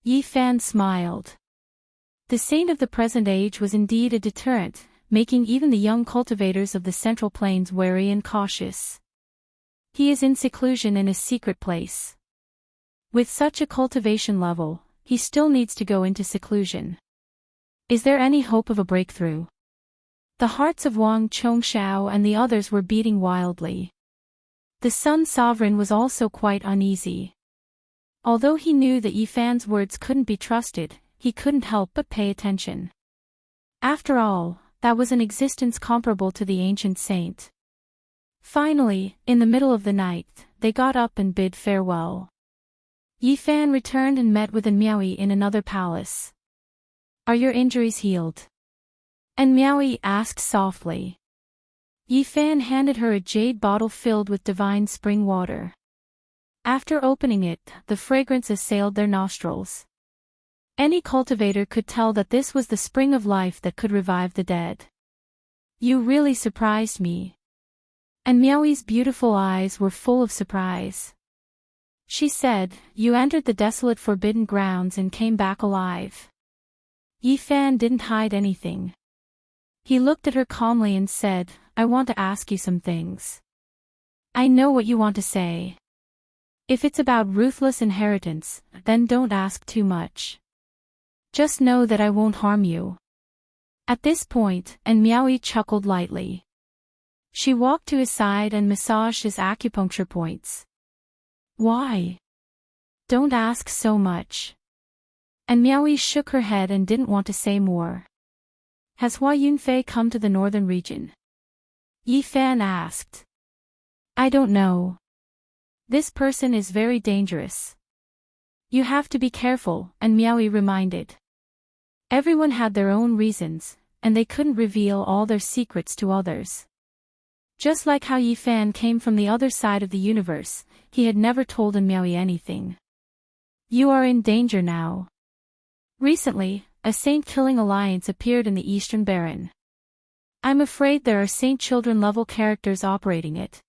S1: Yi Fan smiled. The saint of the present age was indeed a deterrent, making even the young cultivators of the Central Plains wary and cautious. He is in seclusion in a secret place. With such a cultivation level, he still needs to go into seclusion. Is there any hope of a breakthrough? The hearts of Wang Chongxiao and the others were beating wildly. The Sun Sovereign was also quite uneasy. Although he knew that Yifan's words couldn't be trusted, he couldn't help but pay attention. After all, that was an existence comparable to the ancient saint. Finally, in the middle of the night, they got up and bid farewell. Yifan returned and met with Miaoyi in another palace. Are your injuries healed? And Miaoyi asked softly. Yifan handed her a jade bottle filled with divine spring water. After opening it, the fragrance assailed their nostrils. Any cultivator could tell that this was the spring of life that could revive the dead. You really surprised me. And Miaoyi's beautiful eyes were full of surprise. She said, you entered the desolate forbidden grounds and came back alive. Yifan didn't hide anything. He looked at her calmly and said, I want to ask you some things. I know what you want to say. If it's about ruthless inheritance, then don't ask too much. Just know that I won't harm you. At this point, and Miaoyi chuckled lightly. She walked to his side and massaged his acupuncture points. Why? Don't ask so much. And Miaoyi shook her head and didn't want to say more. Has Hua Yunfei come to the northern region? Yifan asked. I don't know. This person is very dangerous. You have to be careful, and Miaoyi reminded. Everyone had their own reasons, and they couldn't reveal all their secrets to others. Just like how Yifan came from the other side of the universe, he had never told Miaoyi anything. You are in danger now. Recently, a saint-killing alliance appeared in the Eastern Baron. I'm afraid there are saint children-level characters operating it.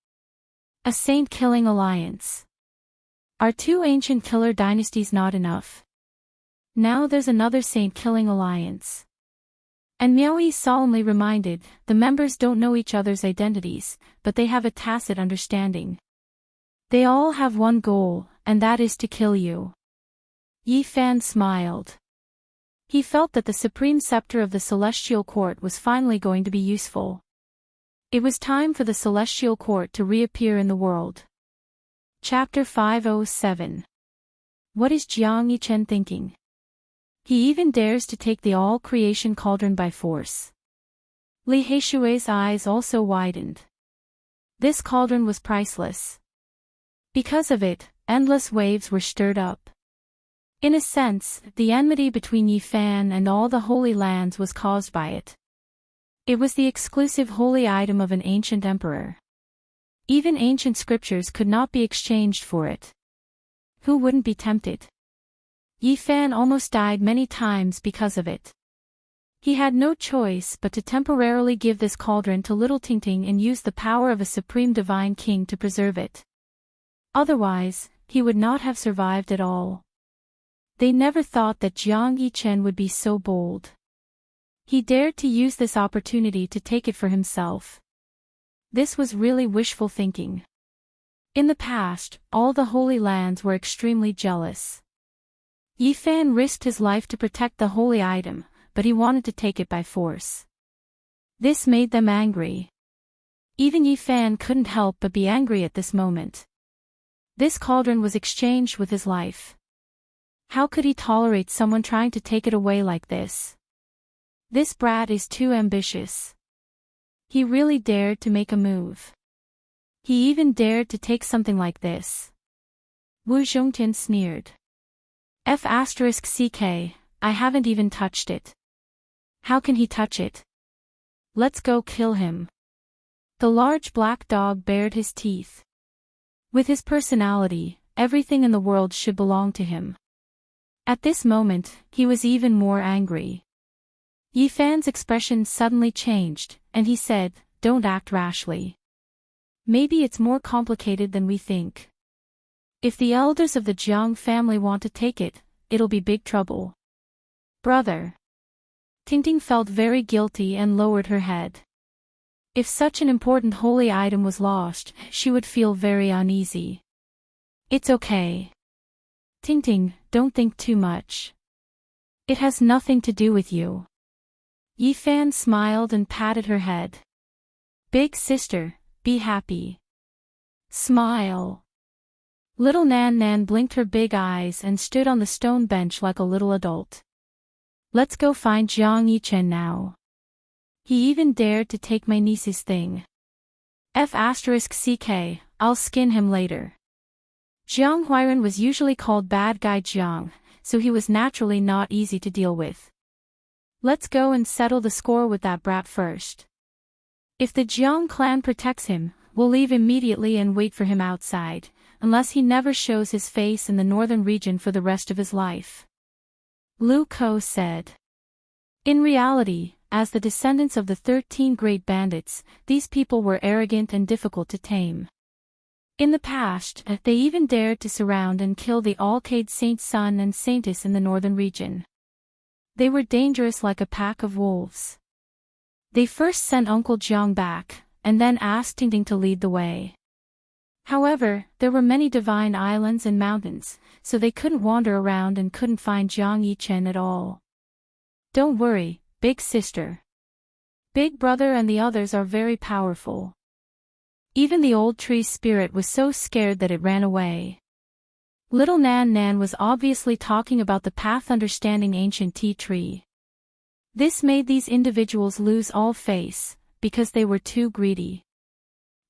S1: A saint-killing alliance. Are two ancient killer dynasties not enough? Now there's another saint-killing alliance. And Miaoyi solemnly reminded, the members don't know each other's identities, but they have a tacit understanding. They all have one goal, and that is to kill you. Yifan smiled. He felt that the supreme scepter of the Celestial Court was finally going to be useful. It was time for the Celestial Court to reappear in the world. Chapter 507. What is Jiang Yichen thinking? He even dares to take the all-creation cauldron by force. Li Heishui's eyes also widened. This cauldron was priceless. Because of it, endless waves were stirred up. In a sense, the enmity between Yifan and all the Holy Lands was caused by it. It was the exclusive holy item of an ancient emperor. Even ancient scriptures could not be exchanged for it. Who wouldn't be tempted? Yifan almost died many times because of it. He had no choice but to temporarily give this cauldron to little Tingting and use the power of a supreme divine king to preserve it. Otherwise, he would not have survived at all. They never thought that Jiang Yichen would be so bold. He dared to use this opportunity to take it for himself. This was really wishful thinking. In the past, all the Holy Lands were extremely jealous. Yifan risked his life to protect the holy item, but he wanted to take it by force. This made them angry. Even Yifan couldn't help but be angry at this moment. This cauldron was exchanged with his life. How could he tolerate someone trying to take it away like this? This brat is too ambitious. He really dared to make a move. He even dared to take something like this. Wu Zhongtian sneered. F***ck, I haven't even touched it. How can he touch it? Let's go kill him. The large black dog bared his teeth. With his personality, everything in the world should belong to him. At this moment, he was even more angry. Yifan's expression suddenly changed, and he said, don't act rashly. Maybe it's more complicated than we think. If the elders of the Jiang family want to take it, it'll be big trouble. Brother. Tingting felt very guilty and lowered her head. If such an important holy item was lost, she would feel very uneasy. It's okay. Tingting, don't think too much. It has nothing to do with you. Yifan smiled and patted her head. Big sister, be happy. Smile. Little Nan Nan blinked her big eyes and stood on the stone bench like a little adult. Let's go find Jiang Yichen now. He even dared to take my niece's thing. F***ck, I'll skin him later. Jiang Huiran was usually called Bad Guy Jiang, so he was naturally not easy to deal with. Let's go and settle the score with that brat first. If the Jiang clan protects him, we'll leave immediately and wait for him outside, unless he never shows his face in the northern region for the rest of his life. Lu Ko said. In reality, as the descendants of the 13 great bandits, these people were arrogant and difficult to tame. In the past, they even dared to surround and kill the Alcade Saint Son and Saintess in the northern region. They were dangerous like a pack of wolves. They first sent Uncle Jiang back, and then asked Tingting to lead the way. However, there were many divine islands and mountains, so they couldn't wander around and couldn't find Jiang Yichen at all. Don't worry, big sister. Big brother and the others are very powerful. Even the old tree's spirit was so scared that it ran away. Little Nan Nan was obviously talking about the path understanding ancient tea tree. This made these individuals lose all face, because they were too greedy.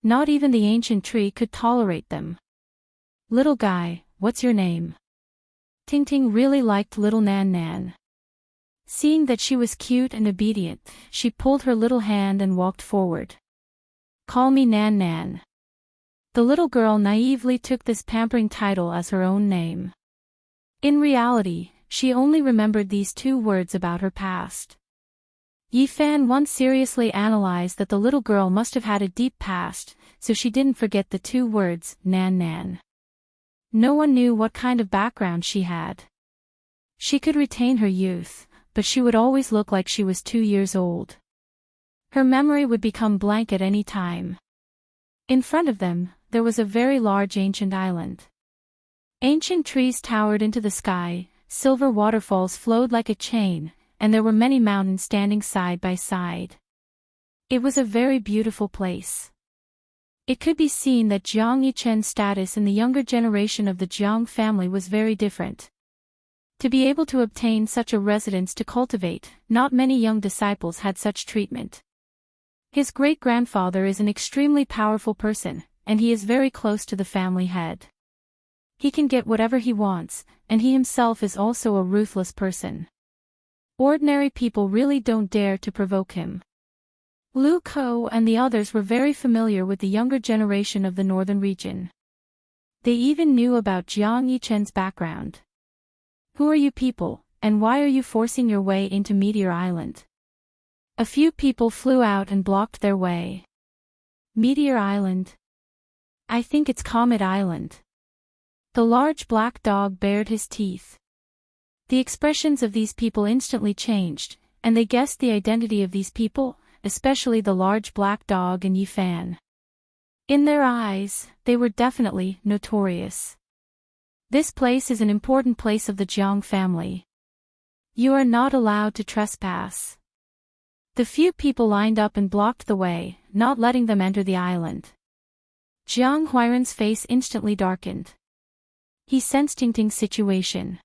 S1: Not even the ancient tree could tolerate them. Little guy, what's your name? Tingting really liked little Nan Nan. Seeing that she was cute and obedient, she pulled her little hand and walked forward. Call me Nan Nan. The little girl naively took this pampering title as her own name. In reality, she only remembered these 2 words about her past. Yifan once seriously analyzed that the little girl must have had a deep past, so she didn't forget the 2 words, Nan Nan. No one knew what kind of background she had. She could retain her youth, but she would always look like she was 2 years old. Her memory would become blank at any time. In front of them, there was a very large ancient island. Ancient trees towered into the sky, silver waterfalls flowed like a chain, and there were many mountains standing side by side. It was a very beautiful place. It could be seen that Jiang Yichen's status in the younger generation of the Jiang family was very different. To be able to obtain such a residence to cultivate, not many young disciples had such treatment. His great-grandfather is an extremely powerful person, and he is very close to the family head. He can get whatever he wants, and he himself is also a ruthless person. Ordinary people really don't dare to provoke him. Lu Ko and the others were very familiar with the younger generation of the northern region. They even knew about Jiang Yichen's background. Who are you people, and why are you forcing your way into Meteor Island? A few people flew out and blocked their way. Meteor Island? I think it's Comet Island. The large black dog bared his teeth. The expressions of these people instantly changed, and they guessed the identity of these people, especially the large black dog and Yifan. In their eyes, they were definitely notorious. This place is an important place of the Jiang family. You are not allowed to trespass. The few people lined up and blocked the way, not letting them enter the island. Jiang Huiran's face instantly darkened. He sensed Tingting's situation.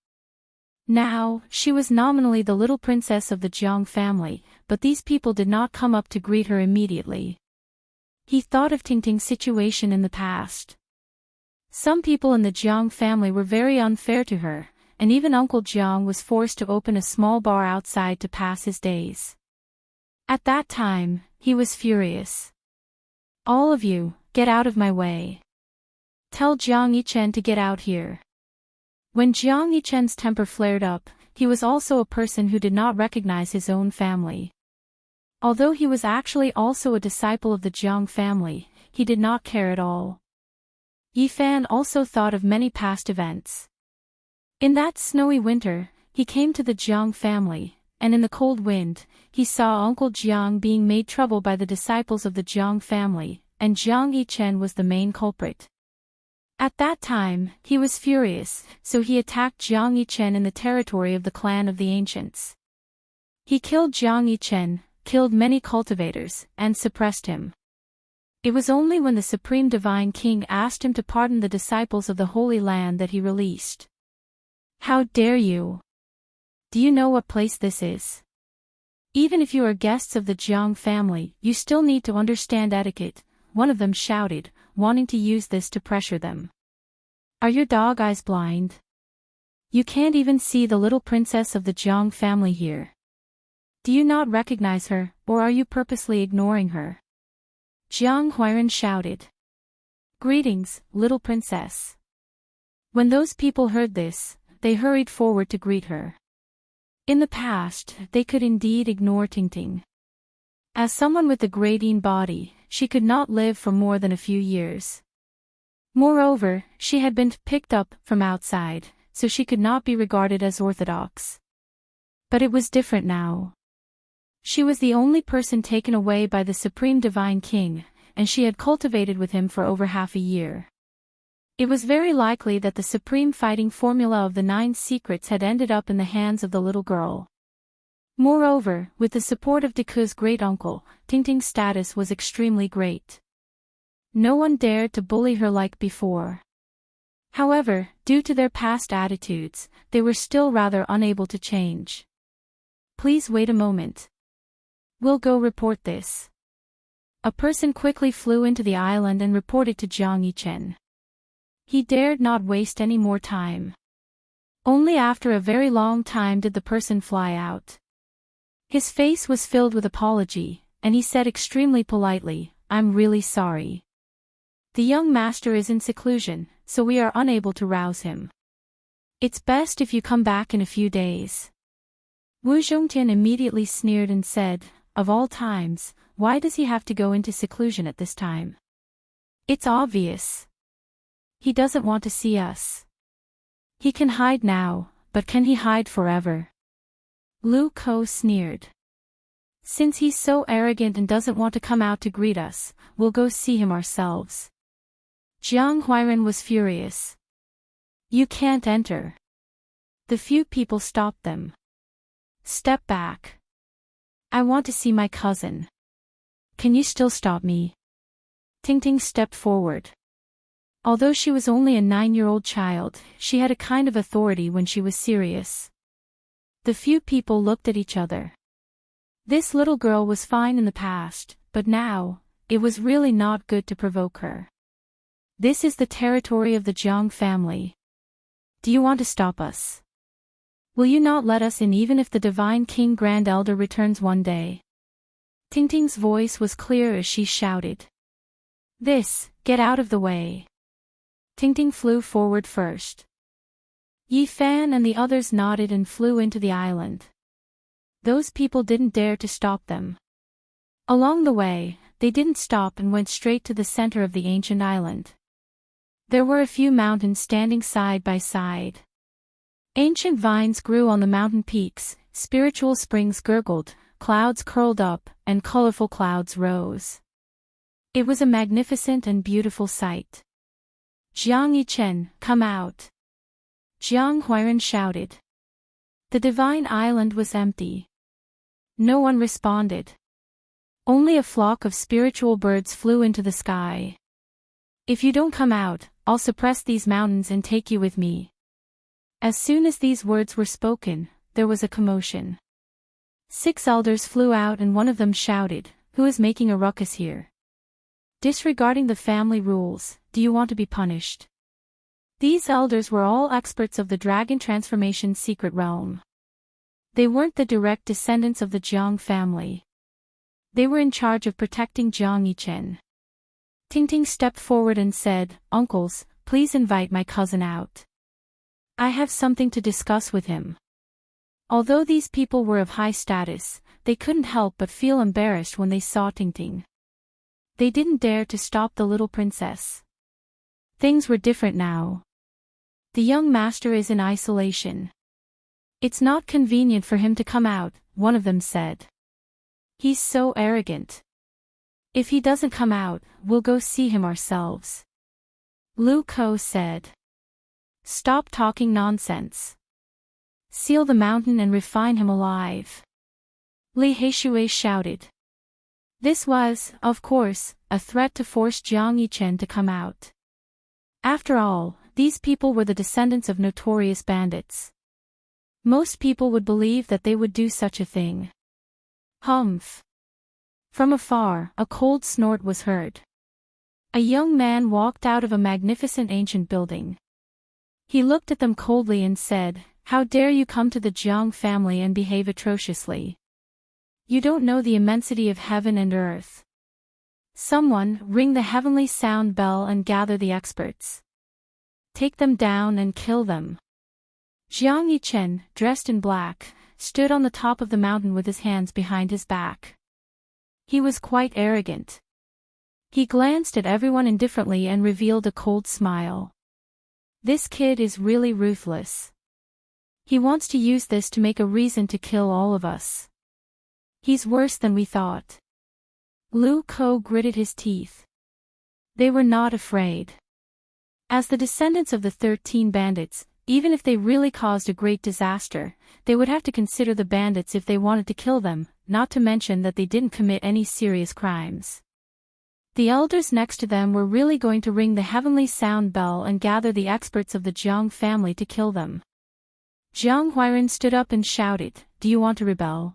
S1: Now, she was nominally the little princess of the Jiang family, but these people did not come up to greet her immediately. He thought of Tingting's situation in the past. Some people in the Jiang family were very unfair to her, and even Uncle Jiang was forced to open a small bar outside to pass his days. At that time, he was furious. All of you, get out of my way. Tell Jiang Yichen to get out here. When Jiang Yichen's temper flared up, he was also a person who did not recognize his own family. Although he was actually also a disciple of the Jiang family, he did not care at all. Yifan also thought of many past events. In that snowy winter, he came to the Jiang family, and in the cold wind, he saw Uncle Jiang being made trouble by the disciples of the Jiang family, and Jiang Yichen was the main culprit. At that time, he was furious, so he attacked Jiang Yichen in the territory of the clan of the ancients. He killed Jiang Yichen, killed many cultivators, and suppressed him. It was only when the Supreme Divine King asked him to pardon the disciples of the Holy Land that he released. How dare you? Do you know what place this is? Even if you are guests of the Jiang family, you still need to understand etiquette, one of them shouted, wanting to use this to pressure them. Are your dog eyes blind? You can't even see the little princess of the Jiang family here. Do you not recognize her, or are you purposely ignoring her? Jiang Huiran shouted. Greetings, little princess. When those people heard this, they hurried forward to greet her. In the past, they could indeed ignore Tingting. As someone with a Gradine body, she could not live for more than a few years. Moreover, she had been picked up from outside, so she could not be regarded as orthodox. But it was different now. She was the only person taken away by the Supreme Divine King, and she had cultivated with him for over half a year. It was very likely that the supreme fighting formula of the 9 secrets had ended up in the hands of the little girl. Moreover, with the support of Deku's great-uncle, Tingting's status was extremely great. No one dared to bully her like before. However, due to their past attitudes, they were still rather unable to change. Please wait a moment. We'll go report this. A person quickly flew into the island and reported to Jiang Yichen. He dared not waste any more time. Only after a very long time did the person fly out. His face was filled with apology, and he said extremely politely, "I'm really sorry. The young master is in seclusion, so we are unable to rouse him. It's best if you come back in a few days." Wu Zhongtian immediately sneered and said, "Of all times, why does he have to go into seclusion at this time? It's obvious. He doesn't want to see us. He can hide now, but can he hide forever?" Lu Ko sneered. "Since he's so arrogant and doesn't want to come out to greet us, we'll go see him ourselves." Jiang Huiran was furious. "You can't enter." The few people stopped them. "Step back. I want to see my cousin. Can you still stop me?" Tingting stepped forward. Although she was only a 9-year-old child, she had a kind of authority when she was serious. The few people looked at each other. This little girl was fine in the past, but now, it was really not good to provoke her. This is the territory of the Jiang family. Do you want to stop us? Will you not let us in even if the Divine King Grand Elder returns one day? Tingting's voice was clear as she shouted. Get out of the way. Tingting flew forward first. Yi Fan and the others nodded and flew into the island. Those people didn't dare to stop them. Along the way, they didn't stop and went straight to the center of the ancient island. There were a few mountains standing side by side. Ancient vines grew on the mountain peaks, spiritual springs gurgled, clouds curled up, and colorful clouds rose. It was a magnificent and beautiful sight. "Jiang Yichen, come out!" Jiang Huiran shouted. The divine island was empty. No one responded. Only a flock of spiritual birds flew into the sky. "If you don't come out, I'll suppress these mountains and take you with me." As soon as these words were spoken, there was a commotion. 6 elders flew out and one of them shouted, "Who is making a ruckus here? Disregarding the family rules, do you want to be punished?" These elders were all experts of the dragon transformation secret realm. They weren't the direct descendants of the Jiang family. They were in charge of protecting Jiang Yichen. Tingting stepped forward and said, "Uncles, please invite my cousin out. I have something to discuss with him." Although these people were of high status, they couldn't help but feel embarrassed when they saw Tingting. They didn't dare to stop the little princess. Things were different now. The young master is in isolation. It's not convenient for him to come out, one of them said. He's so arrogant. If he doesn't come out, we'll go see him ourselves. Lu Ko said. Stop talking nonsense. Seal the mountain and refine him alive. Li Heishui shouted. This was, of course, a threat to force Jiang Yichen to come out. After all, these people were the descendants of notorious bandits. Most people would believe that they would do such a thing. Humph. From afar, a cold snort was heard. A young man walked out of a magnificent ancient building. He looked at them coldly and said, How dare you come to the Jiang family and behave atrociously? You don't know the immensity of heaven and earth. Someone, ring the heavenly sound bell and gather the experts. Take them down and kill them. Jiang Yichen, dressed in black, stood on the top of the mountain with his hands behind his back. He was quite arrogant. He glanced at everyone indifferently and revealed a cold smile. This kid is really ruthless. He wants to use this to make a reason to kill all of us. He's worse than we thought. Lu Ko gritted his teeth. They were not afraid. As the descendants of the 13 bandits, even if they really caused a great disaster, they would have to consider the bandits if they wanted to kill them, not to mention that they didn't commit any serious crimes. The elders next to them were really going to ring the heavenly sound bell and gather the experts of the Jiang family to kill them. Jiang Huairan stood up and shouted, Do you want to rebel?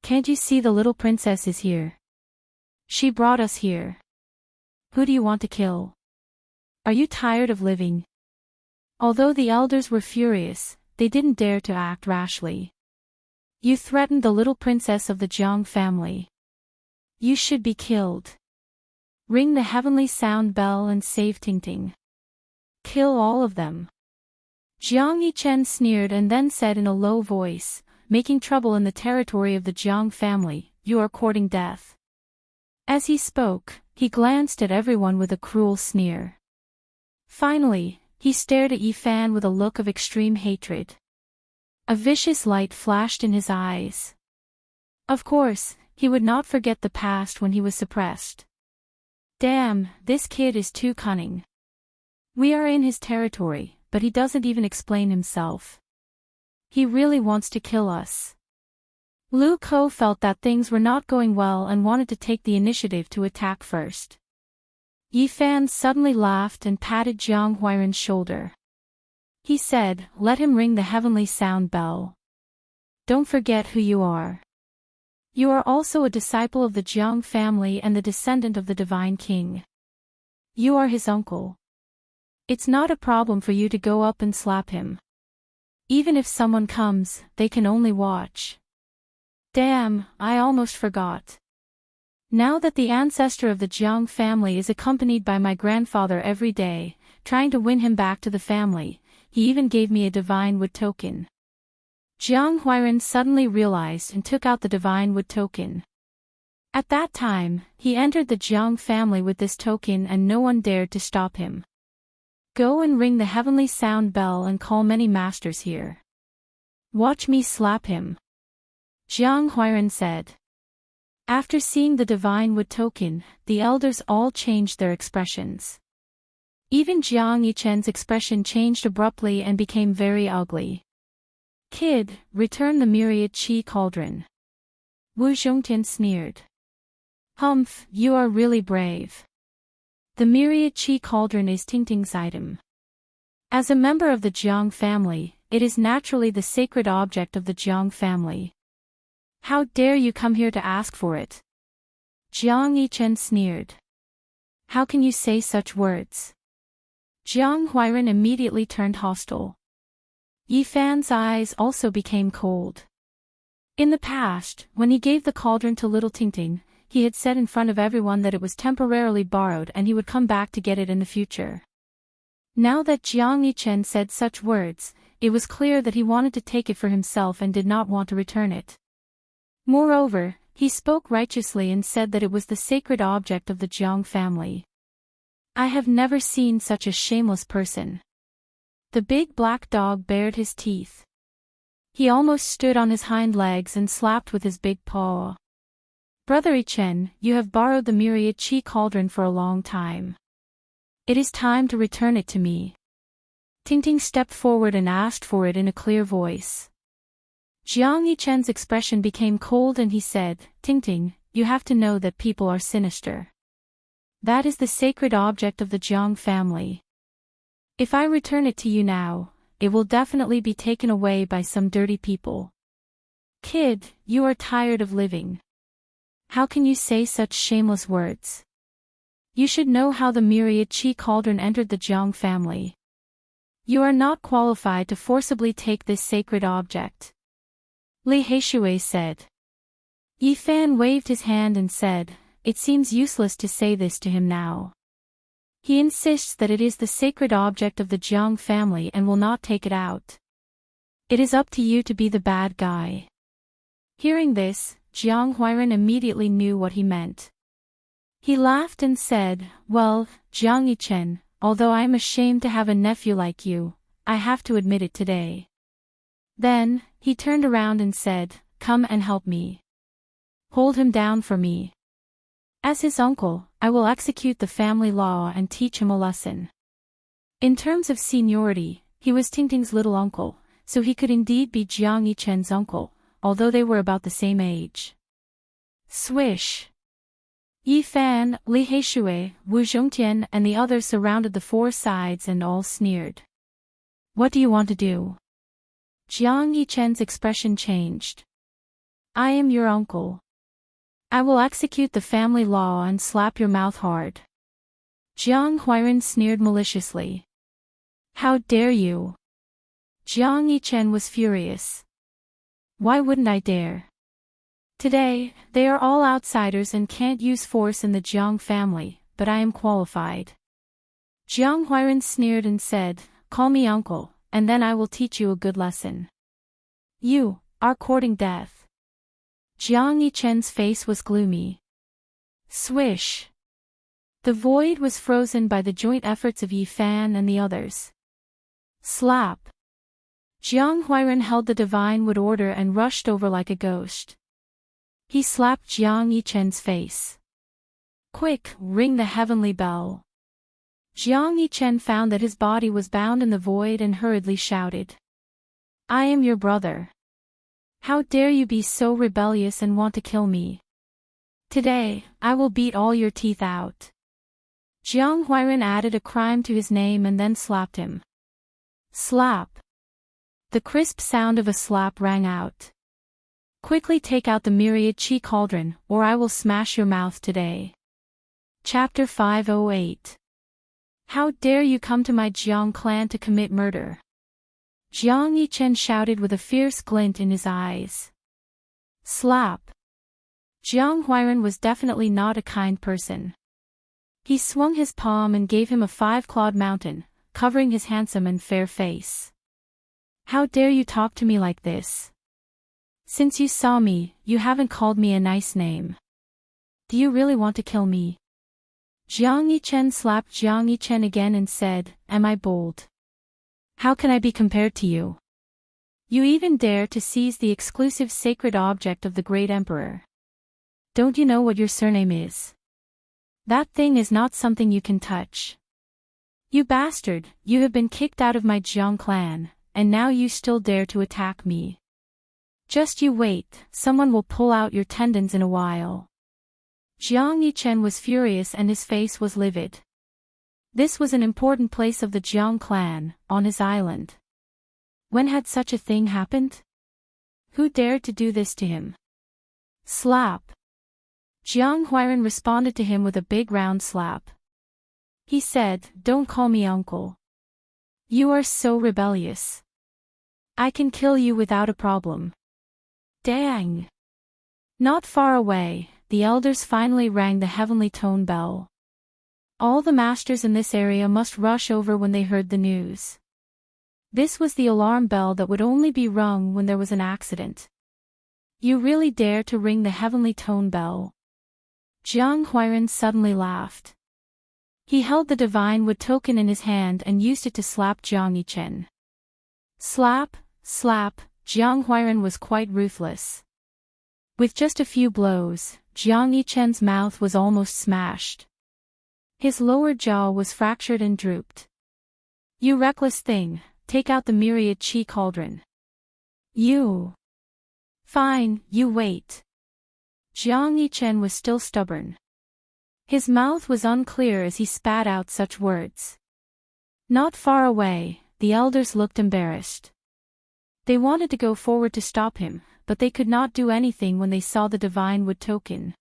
S1: Can't you see the little princess is here? She brought us here. Who do you want to kill? Are you tired of living? Although the elders were furious, they didn't dare to act rashly. You threatened the little princess of the Jiang family. You should be killed. Ring the heavenly sound bell and save Tingting. Kill all of them. Jiang Yichen sneered and then said in a low voice, Making trouble in the territory of the Jiang family, you are courting death. As he spoke, he glanced at everyone with a cruel sneer. Finally, he stared at Yi Fan with a look of extreme hatred. A vicious light flashed in his eyes. Of course, he would not forget the past when he was suppressed. Damn, this kid is too cunning. We are in his territory, but he doesn't even explain himself. He really wants to kill us. Lu Ko felt that things were not going well and wanted to take the initiative to attack first. Yi Fan suddenly laughed and patted Jiang Huairan's shoulder. He said, Let him ring the heavenly sound bell. Don't forget who you are. You are also a disciple of the Jiang family and the descendant of the Divine King. You are his uncle. It's not a problem for you to go up and slap him. Even if someone comes, they can only watch. Damn, I almost forgot. Now that the ancestor of the Jiang family is accompanied by my grandfather every day, trying to win him back to the family, he even gave me a divine wood token. Jiang Huairan suddenly realized and took out the divine wood token. At that time, he entered the Jiang family with this token and no one dared to stop him. Go and ring the heavenly sound bell and call many masters here. Watch me slap him. Jiang Huairan said. After seeing the divine wood token, the elders all changed their expressions. Even Jiang Yichen's expression changed abruptly and became very ugly. Kid, return the myriad chi cauldron. Wu Zhongtian sneered. Humph, you are really brave. The myriad chi cauldron is Tingting's item. As a member of the Jiang family, it is naturally the sacred object of the Jiang family. How dare you come here to ask for it? Jiang Yichen sneered. How can you say such words? Jiang Huairan immediately turned hostile. Yi Fan's eyes also became cold. In the past, when he gave the cauldron to little Tingting, he had said in front of everyone that it was temporarily borrowed and he would come back to get it in the future. Now that Jiang Yichen said such words, it was clear that he wanted to take it for himself and did not want to return it. Moreover, he spoke righteously and said that it was the sacred object of the Jiang family. I have never seen such a shameless person. The big black dog bared his teeth. He almost stood on his hind legs and slapped with his big paw. Brother Yichen, you have borrowed the myriad chi cauldron for a long time. It is time to return it to me. Tingting stepped forward and asked for it in a clear voice. Jiang Yichen's expression became cold and he said, Tingting, you have to know that people are sinister. That is the sacred object of the Jiang family. If I return it to you now, it will definitely be taken away by some dirty people. Kid, you are tired of living. How can you say such shameless words? You should know how the myriad Qi cauldron entered the Jiang family. You are not qualified to forcibly take this sacred object. Li Heishui said. Yi Fan waved his hand and said, It seems useless to say this to him now. He insists that it is the sacred object of the Jiang family and will not take it out. It is up to you to be the bad guy. Hearing this, Jiang Huairan immediately knew what he meant. He laughed and said, Well, Jiang Yichen, although I am ashamed to have a nephew like you, I have to admit it today. Then, he turned around and said, Come and help me. Hold him down for me. As his uncle, I will execute the family law and teach him a lesson. In terms of seniority, he was Tingting's little uncle, so he could indeed be Jiang Yichen's uncle, although they were about the same age. Swish! Yi Fan, Li Heishui, Wu Zhongtian and the others surrounded the four sides and all sneered. What do you want to do? Jiang Yichen's expression changed. I am your uncle. I will execute the family law and slap your mouth hard. Jiang Huairan sneered maliciously. How dare you? Jiang Yichen was furious. Why wouldn't I dare? Today, they are all outsiders and can't use force in the Jiang family, but I am qualified. Jiang Huairan sneered and said, Call me uncle, and then I will teach you a good lesson. You are courting death. Jiang Yichen's face was gloomy. Swish! The void was frozen by the joint efforts of Yi Fan and the others. Slap! Jiang Huairan held the divine wood order and rushed over like a ghost. He slapped Jiang Yichen's face. Quick, ring the heavenly bell. Jiang Yichen found that his body was bound in the void and hurriedly shouted. I am your brother. How dare you be so rebellious and want to kill me? Today, I will beat all your teeth out. Jiang Huairan added a crime to his name and then slapped him. Slap! The crisp sound of a slap rang out. Quickly take out the myriad Qi cauldron, or I will smash your mouth today. Chapter 508. How dare you come to my Jiang clan to commit murder? Jiang Yichen shouted with a fierce glint in his eyes. Slap! Jiang Huairan was definitely not a kind person. He swung his palm and gave him a five-clawed mountain, covering his handsome and fair face. How dare you talk to me like this? Since you saw me, you haven't called me a nice name. Do you really want to kill me? Jiang Yichen slapped Jiang Yichen again and said, Am I bold? How can I be compared to you? You even dare to seize the exclusive sacred object of the great emperor. Don't you know what your surname is? That thing is not something you can touch. You bastard, you have been kicked out of my Jiang clan, and now you still dare to attack me. Just you wait, someone will pull out your tendons in a while. Jiang Yichen was furious and his face was livid. This was an important place of the Jiang clan, on his island. When had such a thing happened? Who dared to do this to him? Slap! Jiang Huairan responded to him with a big round slap. He said, Don't call me uncle. You are so rebellious. I can kill you without a problem. Dang! Not far away, the elders finally rang the heavenly tone bell. All the masters in this area must rush over when they heard the news. This was the alarm bell that would only be rung when there was an accident. You really dare to ring the heavenly tone bell? Jiang Huairan suddenly laughed. He held the divine wood token in his hand and used it to slap Jiang Yichen. Slap, slap, Jiang Huairan was quite ruthless. With just a few blows, Jiang Yichen's mouth was almost smashed. His lower jaw was fractured and drooped. You reckless thing, take out the myriad chi cauldron. You. Fine, you wait. Jiang Yichen was still stubborn. His mouth was unclear as he spat out such words. Not far away, the elders looked embarrassed. They wanted to go forward to stop him, but they could not do anything when they saw the divine wood token.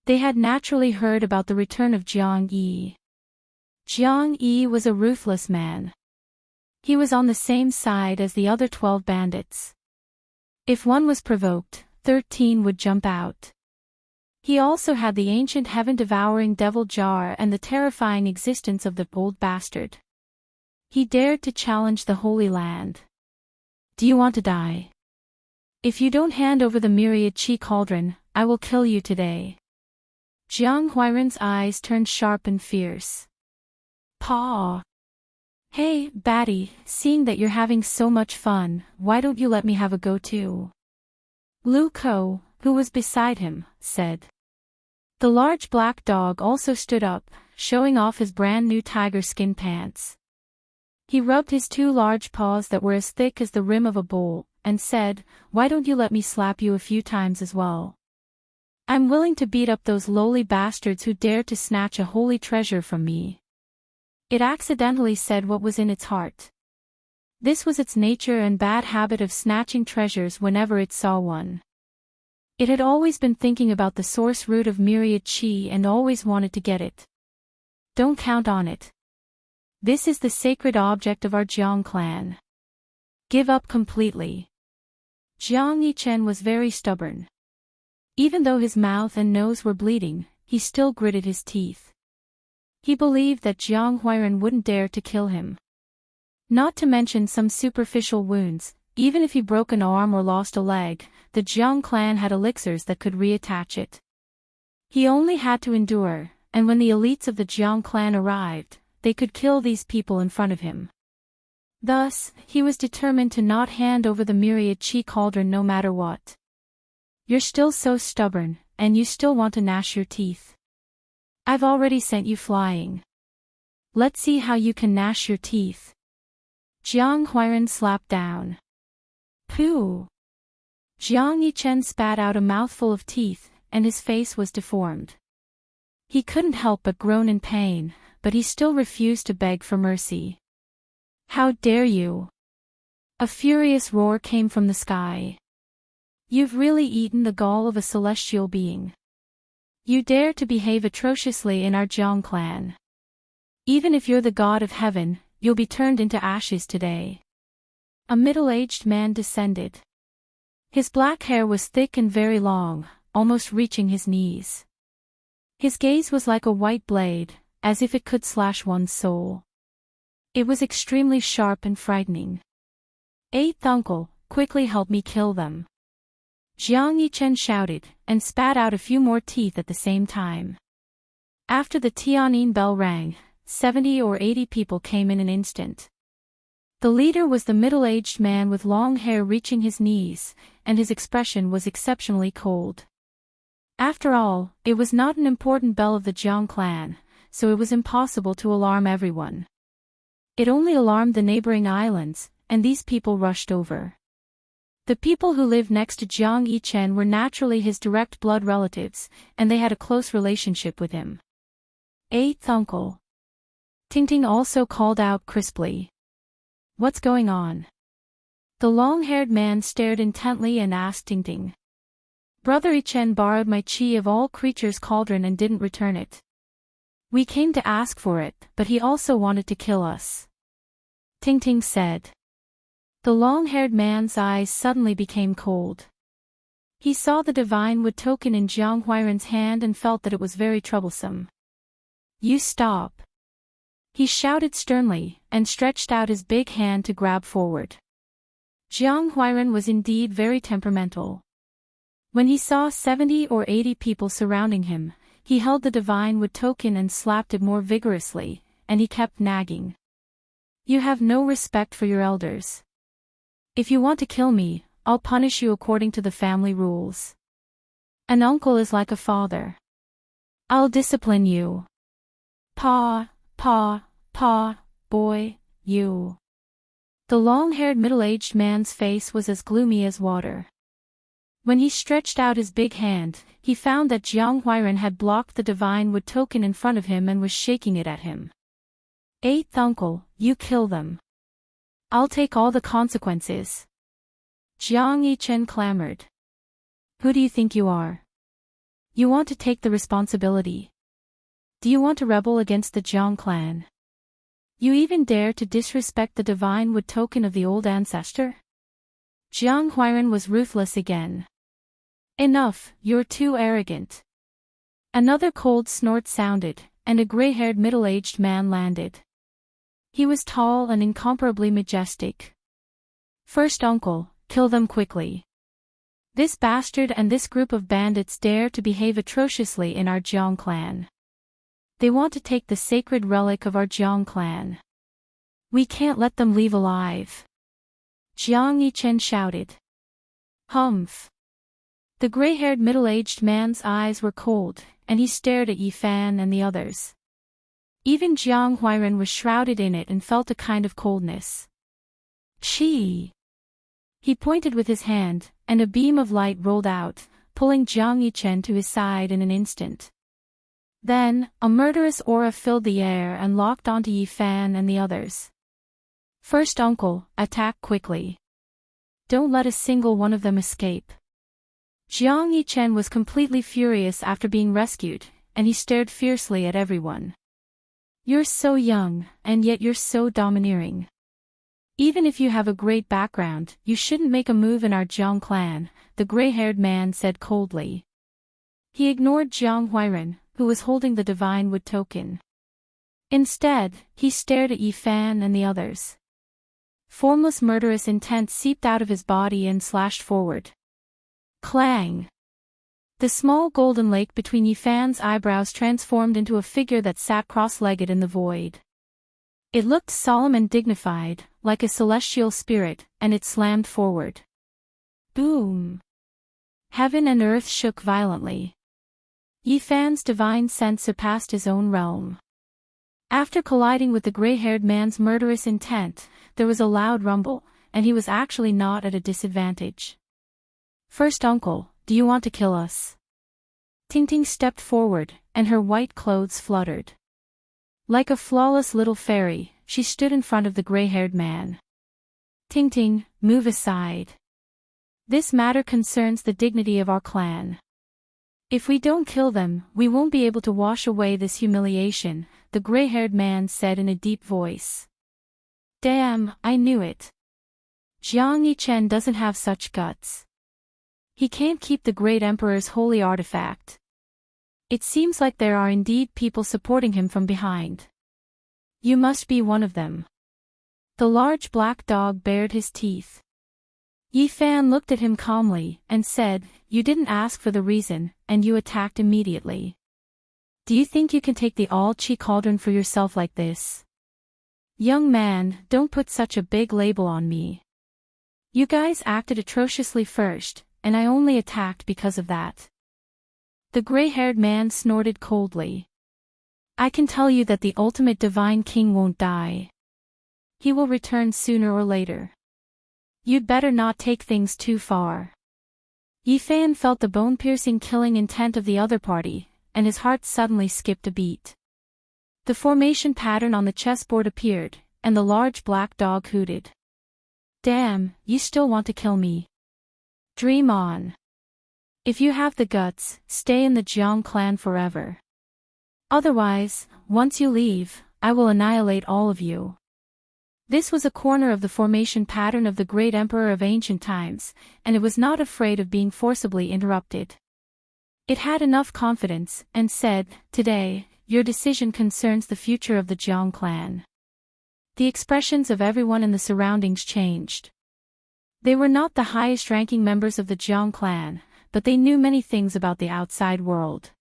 S1: They had naturally heard about the return of Jiang Yi. Jiang Yi was a ruthless man. He was on the same side as the other 12 bandits. If one was provoked, 13 would jump out. He also had the ancient heaven-devouring devil jar and the terrifying existence of the old bastard. He dared to challenge the Holy Land. Do you want to die? If you don't hand over the myriad chi cauldron, I will kill you today. Jiang Huairan's eyes turned sharp and fierce. Paw. Hey, baddie, seeing that you're having so much fun, why don't you let me have a go too? Lu Ko, who was beside him, said. The large black dog also stood up, showing off his brand new tiger skin pants. He rubbed his 2 large paws that were as thick as the rim of a bowl, and said, Why don't you let me slap you a few times as well? I'm willing to beat up those lowly bastards who dare to snatch a holy treasure from me. It accidentally said what was in its heart. This was its nature and bad habit of snatching treasures whenever it saw one. It had always been thinking about the source root of myriad chi and always wanted to get it. Don't count on it. This is the sacred object of our Jiang clan. Give up completely. Jiang Yichen was very stubborn. Even though his mouth and nose were bleeding, he still gritted his teeth. He believed that Jiang Huairan wouldn't dare to kill him. Not to mention some superficial wounds, even if he broke an arm or lost a leg, the Jiang clan had elixirs that could reattach it. He only had to endure, and when the elites of the Jiang clan arrived, they could kill these people in front of him. Thus, he was determined to not hand over the myriad chi cauldron no matter what. You're still so stubborn, and you still want to gnash your teeth. I've already sent you flying. Let's see how you can gnash your teeth. Jiang Huairan slapped down. Pooh! Jiang Yichen spat out a mouthful of teeth, and his face was deformed. He couldn't help but groan in pain, but he still refused to beg for mercy. How dare you! A furious roar came from the sky. You've really eaten the gall of a celestial being. You dare to behave atrociously in our Jiang clan. Even if you're the god of heaven, you'll be turned into ashes today. A middle-aged man descended. His black hair was thick and very long, almost reaching his knees. His gaze was like a white blade, as if it could slash one's soul. It was extremely sharp and frightening. Eighth uncle, quickly help me kill them. Jiang Yichen shouted, and spat out a few more teeth at the same time. After the Tianyin bell rang, 70 or 80 people came in an instant. The leader was the middle-aged man with long hair reaching his knees, and his expression was exceptionally cold. After all, it was not an important bell of the Jiang clan, so it was impossible to alarm everyone. It only alarmed the neighboring islands, and these people rushed over. The people who lived next to Jiang Yichen were naturally his direct blood relatives, and they had a close relationship with him. Eighth uncle. Tingting also called out crisply. What's going on? The long-haired man stared intently and asked Tingting. Brother Yichen borrowed my chi of all creatures' cauldron and didn't return it. We came to ask for it, but he also wanted to kill us. Tingting said. The long-haired man's eyes suddenly became cold. He saw the divine wood token in Jiang Huairan's hand and felt that it was very troublesome. You stop! He shouted sternly, and stretched out his big hand to grab forward. Jiang Huairan was indeed very temperamental. When he saw 70 or 80 people surrounding him, he held the divine wood token and slapped it more vigorously, and he kept nagging. You have no respect for your elders. If you want to kill me, I'll punish you according to the family rules. An uncle is like a father. I'll discipline you. Paw, paw, paw, boy, you. The long-haired middle-aged man's face was as gloomy as water. When he stretched out his big hand, he found that Jiang Huiren had blocked the divine wood token in front of him and was shaking it at him. "Eighth uncle, you kill them. I'll take all the consequences." Jiang Yichen clamored. "Who do you think you are? You want to take the responsibility? Do you want to rebel against the Jiang clan? You even dare to disrespect the divine wood token of the old ancestor?" Jiang Huiren was ruthless again. "Enough, you're too arrogant." Another cold snort sounded, and a gray-haired middle-aged man landed. He was tall and incomparably majestic. "First uncle, kill them quickly. This bastard and this group of bandits dare to behave atrociously in our Jiang clan. They want to take the sacred relic of our Jiang clan. We can't let them leave alive." Jiang Yichen shouted. "Humph." The gray-haired middle-aged man's eyes were cold, and he stared at Yi Fan and the others. Even Jiang Huiren was shrouded in it and felt a kind of coldness. "Chi!" He pointed with his hand, and a beam of light rolled out, pulling Jiang Yichen to his side in an instant. Then, a murderous aura filled the air and locked onto Yi Fan and the others. "First uncle, attack quickly. Don't let a single one of them escape." Jiang Yichen was completely furious after being rescued, and he stared fiercely at everyone. "You're so young, and yet you're so domineering. Even if you have a great background, you shouldn't make a move in our Jiang clan," the gray-haired man said coldly. He ignored Jiang Huiren, who was holding the divine wood token. Instead, he stared at Yi Fan and the others. Formless murderous intent seeped out of his body and slashed forward. Clang! The small golden lake between Yi Fan's eyebrows transformed into a figure that sat cross-legged in the void. It looked solemn and dignified, like a celestial spirit, and it slammed forward. Boom! Heaven and earth shook violently. Yi Fan's divine sense surpassed his own realm. After colliding with the gray-haired man's murderous intent, there was a loud rumble, and he was actually not at a disadvantage. "First uncle, do you want to kill us?" Tingting stepped forward, and her white clothes fluttered. Like a flawless little fairy, she stood in front of the gray-haired man. "Tingting, move aside. This matter concerns the dignity of our clan. If we don't kill them, we won't be able to wash away this humiliation," the gray-haired man said in a deep voice. "Damn, I knew it. Jiang Yichen doesn't have such guts. He can't keep the great emperor's holy artifact. It seems like there are indeed people supporting him from behind. You must be one of them." The large black dog bared his teeth. Yi Fan looked at him calmly, and said, "You didn't ask for the reason, and you attacked immediately. Do you think you can take the all-chi cauldron for yourself like this? Young man, don't put such a big label on me. You guys acted atrociously first, and I only attacked because of that." The gray-haired man snorted coldly. "I can tell you that the ultimate divine king won't die. He will return sooner or later. You'd better not take things too far." Yi Fan felt the bone-piercing killing intent of the other party, and his heart suddenly skipped a beat. The formation pattern on the chessboard appeared, and the large black dog hooted. "Damn, you still want to kill me? Dream on. If you have the guts, stay in the Jiang clan forever. Otherwise, once you leave, I will annihilate all of you." This was a corner of the formation pattern of the great emperor of ancient times, and it was not afraid of being forcibly interrupted. It had enough confidence, and said, "Today, your decision concerns the future of the Jiang clan." The expressions of everyone in the surroundings changed. They were not the highest-ranking members of the Jiang clan, but they knew many things about the outside world.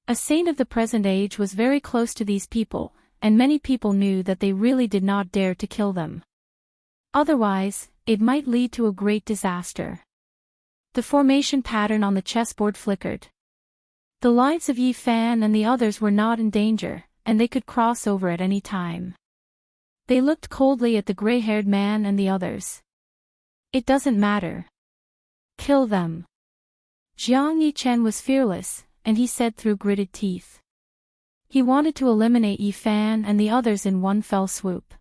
S1: A saint of the present age was very close to these people, and many people knew that they really did not dare to kill them. Otherwise, it might lead to a great disaster. The formation pattern on the chessboard flickered. The lives of Yi Fan and the others were not in danger, and they could cross over at any time. They looked coldly at the gray-haired man and the others. It doesn't matter. Kill them. Jiang Yichen was fearless, and he said through gritted teeth. He wanted to eliminate Yi Fan and the others in one fell swoop.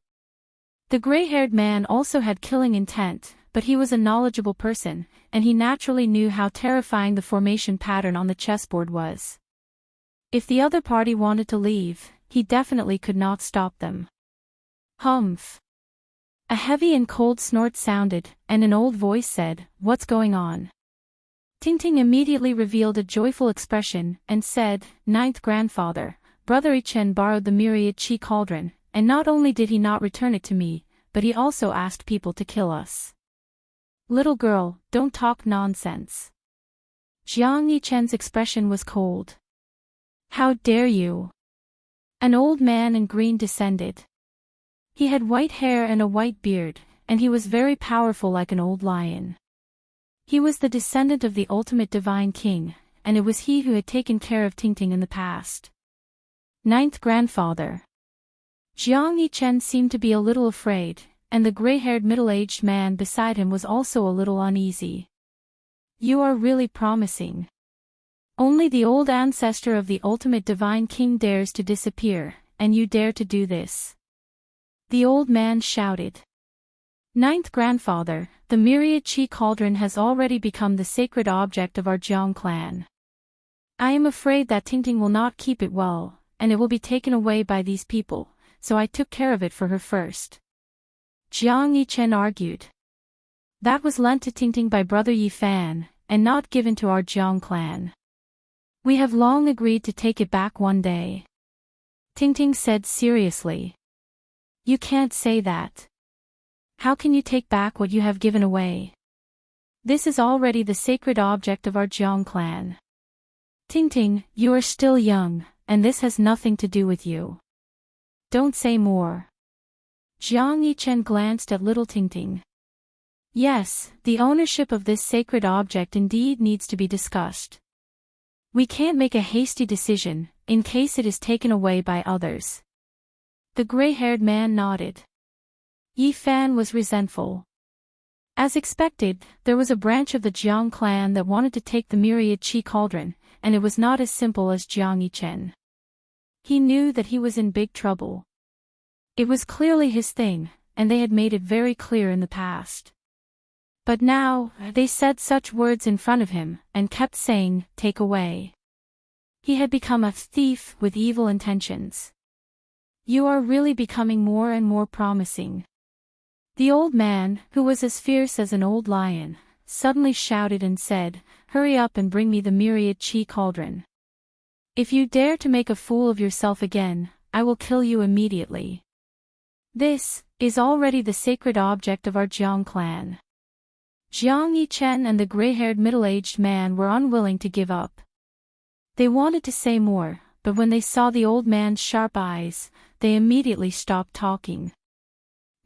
S1: The gray-haired man also had killing intent, but he was a knowledgeable person, and he naturally knew how terrifying the formation pattern on the chessboard was. If the other party wanted to leave, he definitely could not stop them. Humph. A heavy and cold snort sounded, and an old voice said, "What's going on?" Tingting immediately revealed a joyful expression, and said, "Ninth grandfather, Brother Yichen borrowed the myriad chi cauldron, and not only did he not return it to me, but he also asked people to kill us." "Little girl, don't talk nonsense." Jiang Yichen's expression was cold. "How dare you?" An old man in green descended. He had white hair and a white beard, and he was very powerful like an old lion. He was the descendant of the ultimate divine king, and it was he who had taken care of Tingting in the past. "Ninth grandfather." Jiang Yichen seemed to be a little afraid, and the gray-haired middle-aged man beside him was also a little uneasy. "You are really promising. Only the old ancestor of the ultimate divine king dares to disappear, and you dare to do this." The old man shouted. "Ninth grandfather, the myriad chi cauldron has already become the sacred object of our Jiang clan. I am afraid that Tingting will not keep it well, and it will be taken away by these people, so I took care of it for her first." Jiang Yichen argued. "That was lent to Tingting by Brother Yi Fan, and not given to our Jiang clan. We have long agreed to take it back one day." Tingting said seriously. "You can't say that. How can you take back what you have given away? This is already the sacred object of our Jiang clan. Tingting, you are still young, and this has nothing to do with you. Don't say more." Jiang Yichen glanced at little Tingting. "Yes, the ownership of this sacred object indeed needs to be discussed. We can't make a hasty decision, in case it is taken away by others." The gray-haired man nodded. Yi Fan was resentful. As expected, there was a branch of the Jiang clan that wanted to take the myriad chi cauldron, and it was not as simple as Jiang Yichen. He knew that he was in big trouble. It was clearly his thing, and they had made it very clear in the past. But now, they said such words in front of him, and kept saying, "Take away." He had become a thief with evil intentions. "You are really becoming more and more promising." The old man, who was as fierce as an old lion, suddenly shouted and said, "Hurry up and bring me the myriad chi cauldron. If you dare to make a fool of yourself again, I will kill you immediately. This is already the sacred object of our Jiang clan." Jiang Yichen and the gray-haired middle-aged man were unwilling to give up. They wanted to say more, but when they saw the old man's sharp eyes, they immediately stopped talking.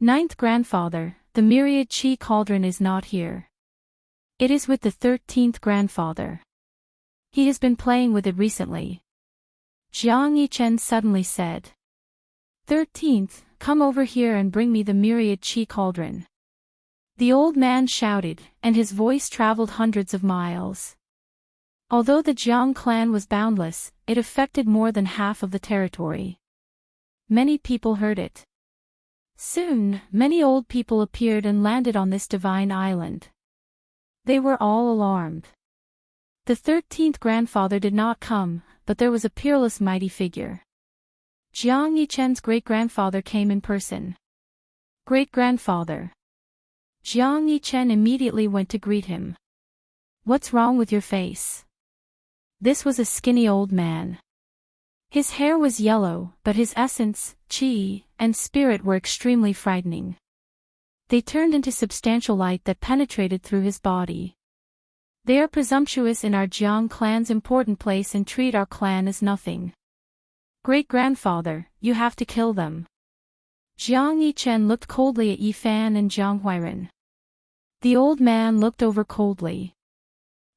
S1: "Ninth grandfather, the myriad chi cauldron is not here. It is with the 13th grandfather. He has been playing with it recently." Jiang Yichen suddenly said. 13th, come over here and bring me the myriad chi cauldron." The old man shouted, and his voice traveled hundreds of miles. Although the Jiang clan was boundless, it affected more than half of the territory. Many people heard it. Soon, many old people appeared and landed on this divine island. They were all alarmed. The 13th grandfather did not come, but there was a peerless mighty figure. Jiang Yichen's great-grandfather came in person. "Great-grandfather." Jiang Yichen immediately went to greet him. "What's wrong with your face?" This was a skinny old man. His hair was yellow, but his essence, qi, and spirit were extremely frightening. They turned into substantial light that penetrated through his body. "They are presumptuous in our Jiang clan's important place and treat our clan as nothing. Great-grandfather, you have to kill them." Jiang Yichen looked coldly at Yi Fan and Jiang Huiren. The old man looked over coldly.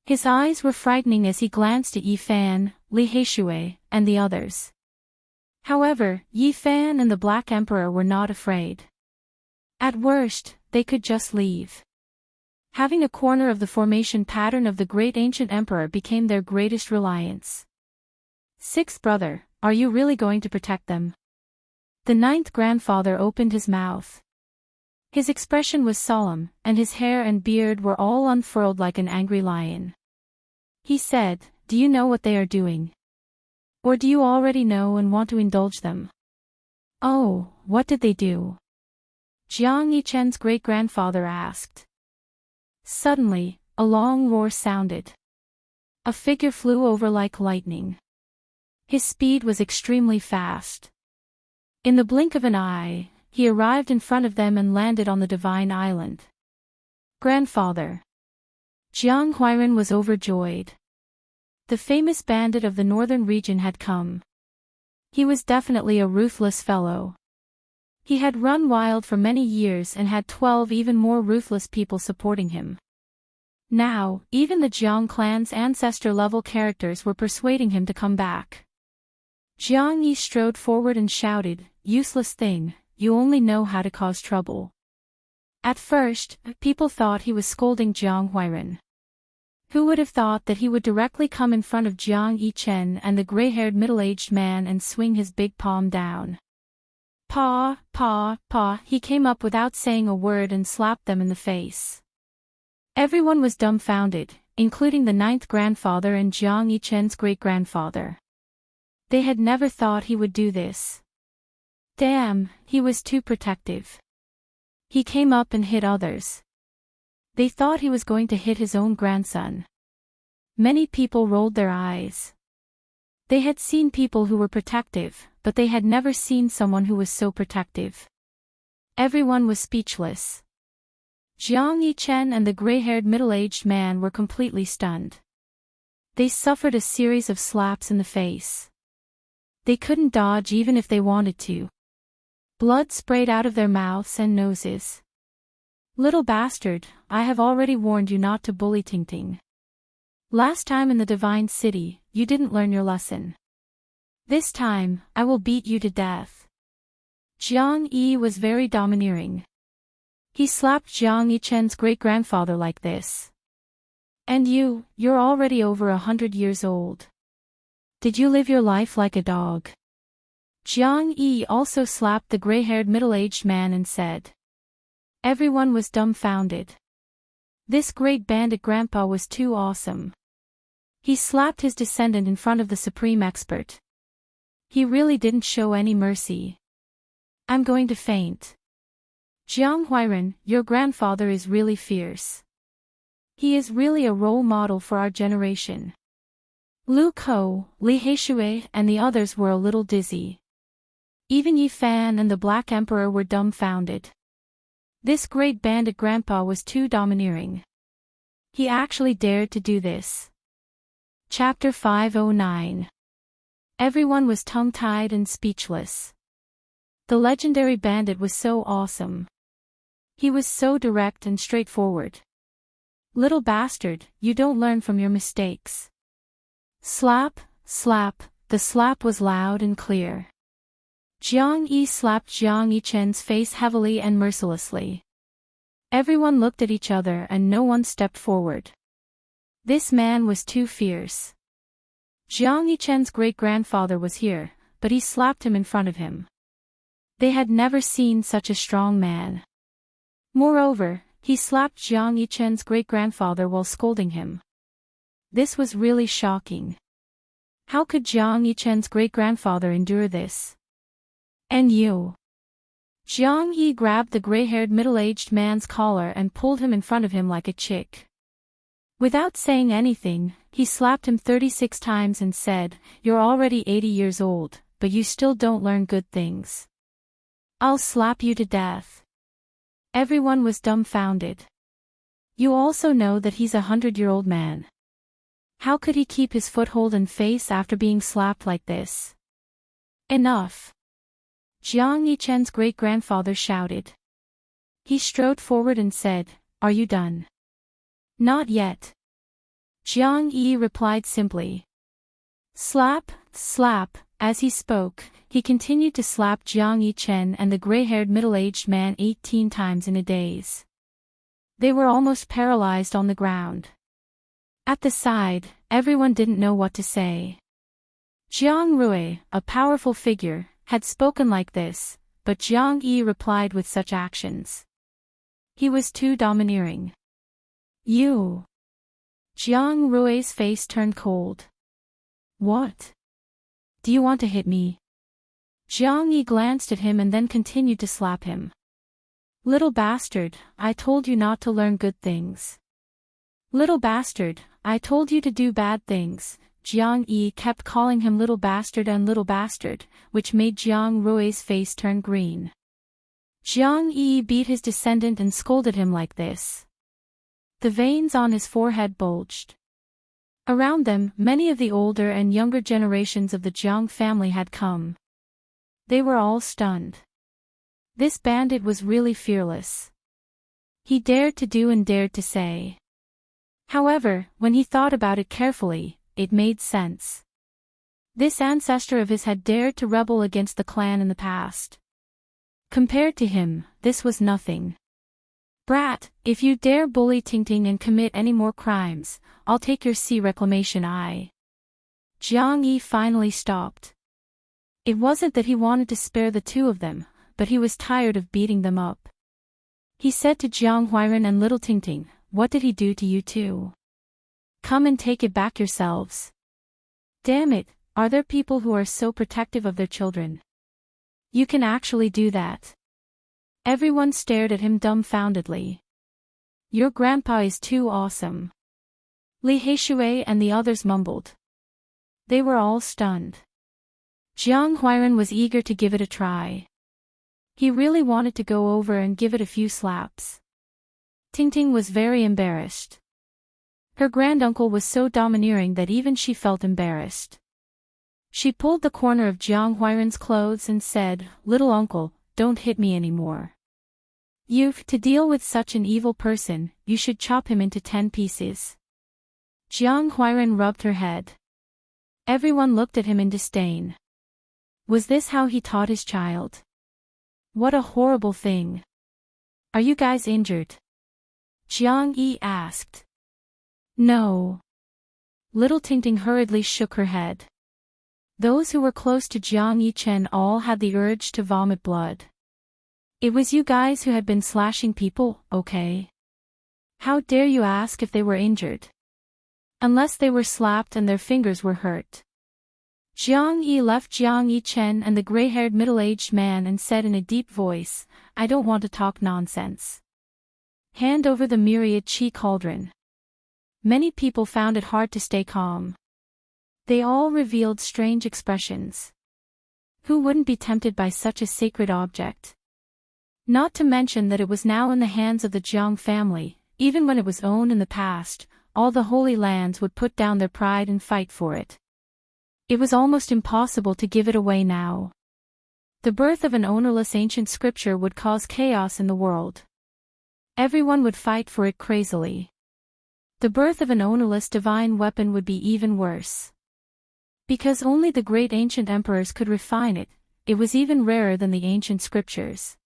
S1: His eyes were frightening as he glanced at Yi Fan, Li Heishui, and the others. However, Yi Fan and the Black Emperor were not afraid. At worst, they could just leave. Having a corner of the formation pattern of the great ancient emperor became their greatest reliance. Sixth brother, are you really going to protect them? The ninth grandfather opened his mouth. His expression was solemn, and his hair and beard were all unfurled like an angry lion. He said, do you know what they are doing? Or do you already know and want to indulge them? Oh, what did they do? Jiang Yichen's great-grandfather asked. Suddenly, a long roar sounded. A figure flew over like lightning. His speed was extremely fast. In the blink of an eye, he arrived in front of them and landed on the divine island. Grandfather. Jiang Huairen was overjoyed. The famous bandit of the northern region had come. He was definitely a ruthless fellow. He had run wild for many years and had 12 even more ruthless people supporting him. Now, even the Jiang clan's ancestor-level characters were persuading him to come back. Jiang Yi strode forward and shouted, useless thing, you only know how to cause trouble. At first, people thought he was scolding Jiang Huairen. Who would have thought that he would directly come in front of Jiang Yichen and the gray-haired middle-aged man and swing his big palm down? Paw, paw, paw, he came up without saying a word and slapped them in the face. Everyone was dumbfounded, including the ninth grandfather and Jiang Yichen's great-grandfather. They had never thought he would do this. Damn, he was too protective. He came up and hit others. They thought he was going to hit his own grandson. Many people rolled their eyes. They had seen people who were protective, but they had never seen someone who was so protective. Everyone was speechless. Jiang Yichen and the gray-haired middle-aged man were completely stunned. They suffered a series of slaps in the face. They couldn't dodge even if they wanted to. Blood sprayed out of their mouths and noses. Little bastard, I have already warned you not to bully Tingting. Last time in the Divine City, you didn't learn your lesson. This time, I will beat you to death. Jiang Yi was very domineering. He slapped Jiang Yichen's great-grandfather like this. And you're already over 100 years old. Did you live your life like a dog? Jiang Yi also slapped the gray-haired middle-aged man and said. Everyone was dumbfounded. This great bandit grandpa was too awesome. He slapped his descendant in front of the supreme expert. He really didn't show any mercy. I'm going to faint. Jiang Huairen, your grandfather is really fierce. He is really a role model for our generation. Lu Kou, Li Heishui, and the others were a little dizzy. Even Yi Fan and the Black Emperor were dumbfounded. This great bandit grandpa was too domineering. He actually dared to do this. Chapter 509. Everyone was tongue-tied and speechless. The legendary bandit was so awesome. He was so direct and straightforward. Little bastard, you don't learn from your mistakes. Slap, slap, the slap was loud and clear. Jiang Yi slapped Jiang Yichen's face heavily and mercilessly. Everyone looked at each other and no one stepped forward. This man was too fierce. Jiang Yichen's great-grandfather was here, but he slapped him in front of him. They had never seen such a strong man. Moreover, he slapped Jiang Yichen's great-grandfather while scolding him. This was really shocking. How could Jiang Yichen's great-grandfather endure this? And you? Jiang Yi grabbed the gray-haired middle-aged man's collar and pulled him in front of him like a chick. Without saying anything, he slapped him 36 times and said, "You're already 80 years old, but you still don't learn good things. I'll slap you to death." Everyone was dumbfounded. You also know that he's a 100-year-old man. How could he keep his foothold and face after being slapped like this? Enough! Jiang Yichen's great-grandfather shouted. He strode forward and said, "Are you done?" "Not yet." Jiang Yi replied simply. Slap, slap, As he spoke, he continued to slap Jiang Yichen and the gray-haired middle-aged man 18 times in a daze. They were almost paralyzed on the ground. At the side, everyone didn't know what to say. Jiang Rui, a powerful figure, had spoken like this, but Jiang Yi replied with such actions. He was too domineering. You. Jiang Rui's face turned cold. What? Do you want to hit me? Jiang Yi glanced at him and then continued to slap him. Little bastard, I told you not to learn good things. Little bastard, I told you to do bad things. Jiang Yi kept calling him little bastard and little bastard, which made Jiang Rui's face turn green. Jiang Yi beat his descendant and scolded him like this. The veins on his forehead bulged. Around them, many of the older and younger generations of the Jiang family had come. They were all stunned. This bandit was really fearless. He dared to do and dared to say. However, when he thought about it carefully, it made sense. This ancestor of his had dared to rebel against the clan in the past. Compared to him, this was nothing. Brat, if you dare bully Tingting and commit any more crimes, I'll take your sea reclamation eye. Jiang Yi finally stopped. It wasn't that he wanted to spare the two of them, but he was tired of beating them up. He said to Jiang Huairan and little Tingting, what did he do to you two? Come and take it back yourselves. Damn it, are there people who are so protective of their children? You can actually do that. Everyone stared at him dumbfoundedly. Your grandpa is too awesome. Li Heishui and the others mumbled. They were all stunned. Jiang Huairan was eager to give it a try. He really wanted to go over and give it a few slaps. Tingting was very embarrassed. Her granduncle was so domineering that even she felt embarrassed. She pulled the corner of Jiang Huairan's clothes and said, Little uncle, don't hit me anymore. To deal with such an evil person, you should chop him into 10 pieces. Jiang Huairan rubbed her head. Everyone looked at him in disdain. Was this how he taught his child? What a horrible thing. Are you guys injured? Jiang Yi asked. No. Little Tingting hurriedly shook her head. Those who were close to Jiang Yichen all had the urge to vomit blood. It was you guys who had been slashing people, okay? How dare you ask if they were injured? Unless they were slapped and their fingers were hurt. Jiang Yi left Jiang Yichen and the gray-haired middle-aged man and said in a deep voice, I don't want to talk nonsense. Hand over the myriad chi cauldron. Many people found it hard to stay calm. They all revealed strange expressions. Who wouldn't be tempted by such a sacred object? Not to mention that it was now in the hands of the Jiang family. Even when it was owned in the past, all the Holy Lands would put down their pride and fight for it. It was almost impossible to give it away now. The birth of an ownerless ancient scripture would cause chaos in the world. Everyone would fight for it crazily. The birth of an ownerless divine weapon would be even worse. Because only the great ancient emperors could refine it, it was even rarer than the ancient scriptures.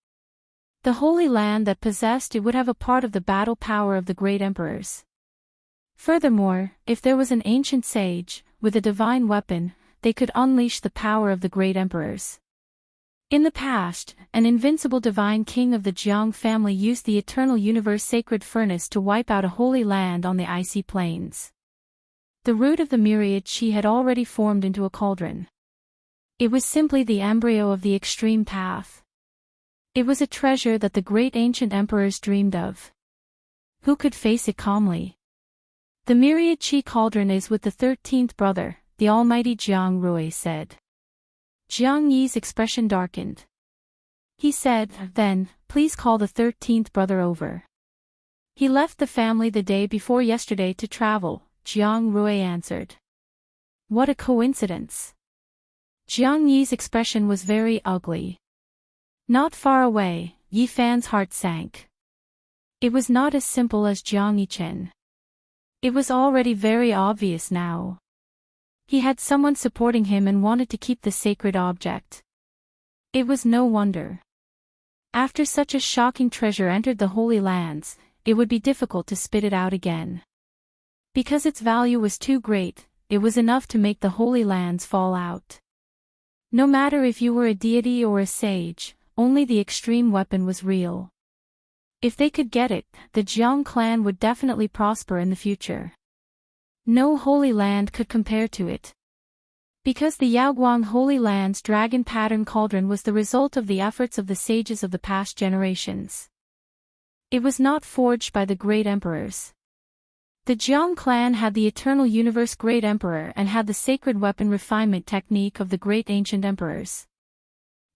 S1: The Holy Land that possessed it would have a part of the battle power of the great emperors. Furthermore, if there was an ancient sage, with a divine weapon, they could unleash the power of the great emperors. In the past, an invincible divine king of the Jiang family used the eternal universe sacred furnace to wipe out a holy land on the icy plains. The root of the myriad chi had already formed into a cauldron. It was simply the embryo of the extreme path. It was a treasure that the great ancient emperors dreamed of. Who could face it calmly? The myriad chi cauldron is with the 13th brother, the almighty Jiang Rui said. Jiang Yi's expression darkened. He said, then, please call the 13th brother over. He left the family the day before yesterday to travel, Jiang Rui answered. What a coincidence. Jiang Yi's expression was very ugly. Not far away, Yi Fan's heart sank. It was not as simple as Jiang Yichen. It was already very obvious now. He had someone supporting him and wanted to keep the sacred object. It was no wonder. After such a shocking treasure entered the Holy Lands, it would be difficult to spit it out again. Because its value was too great, it was enough to make the Holy Lands fall out. No matter if you were a deity or a sage, only the extreme weapon was real. If they could get it, the Jiang clan would definitely prosper in the future. No Holy Land could compare to it. Because the Yaoguang Holy Land's dragon pattern cauldron was the result of the efforts of the sages of the past generations. It was not forged by the great emperors. The Jiang clan had the eternal universe great emperor and had the sacred weapon refinement technique of the great ancient emperors.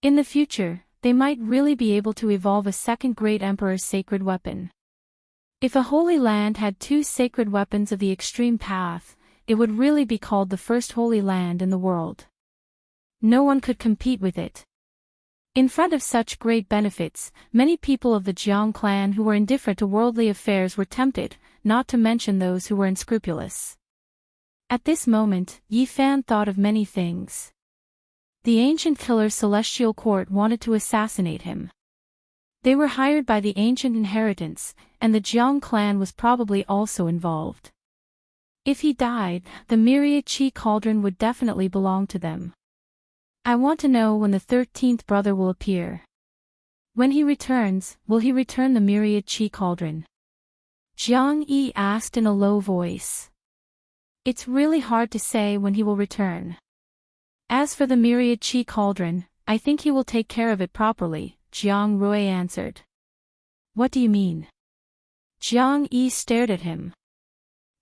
S1: In the future, they might really be able to evolve a second great emperor's sacred weapon. If a Holy Land had two sacred weapons of the extreme path, it would really be called the first Holy Land in the world. No one could compete with it. In front of such great benefits, many people of the Jiang clan who were indifferent to worldly affairs were tempted, not to mention those who were unscrupulous. At this moment, Yi Fan thought of many things. The ancient killer's celestial court wanted to assassinate him. They were hired by the ancient inheritance, and the Jiang clan was probably also involved. If he died, the myriad chi cauldron would definitely belong to them. I want to know when the 13th brother will appear. When he returns, will he return the myriad chi cauldron? Jiang Yi asked in a low voice. It's really hard to say when he will return. As for the myriad chi cauldron, I think he will take care of it properly, Jiang Rui answered. What do you mean? Jiang Yi stared at him.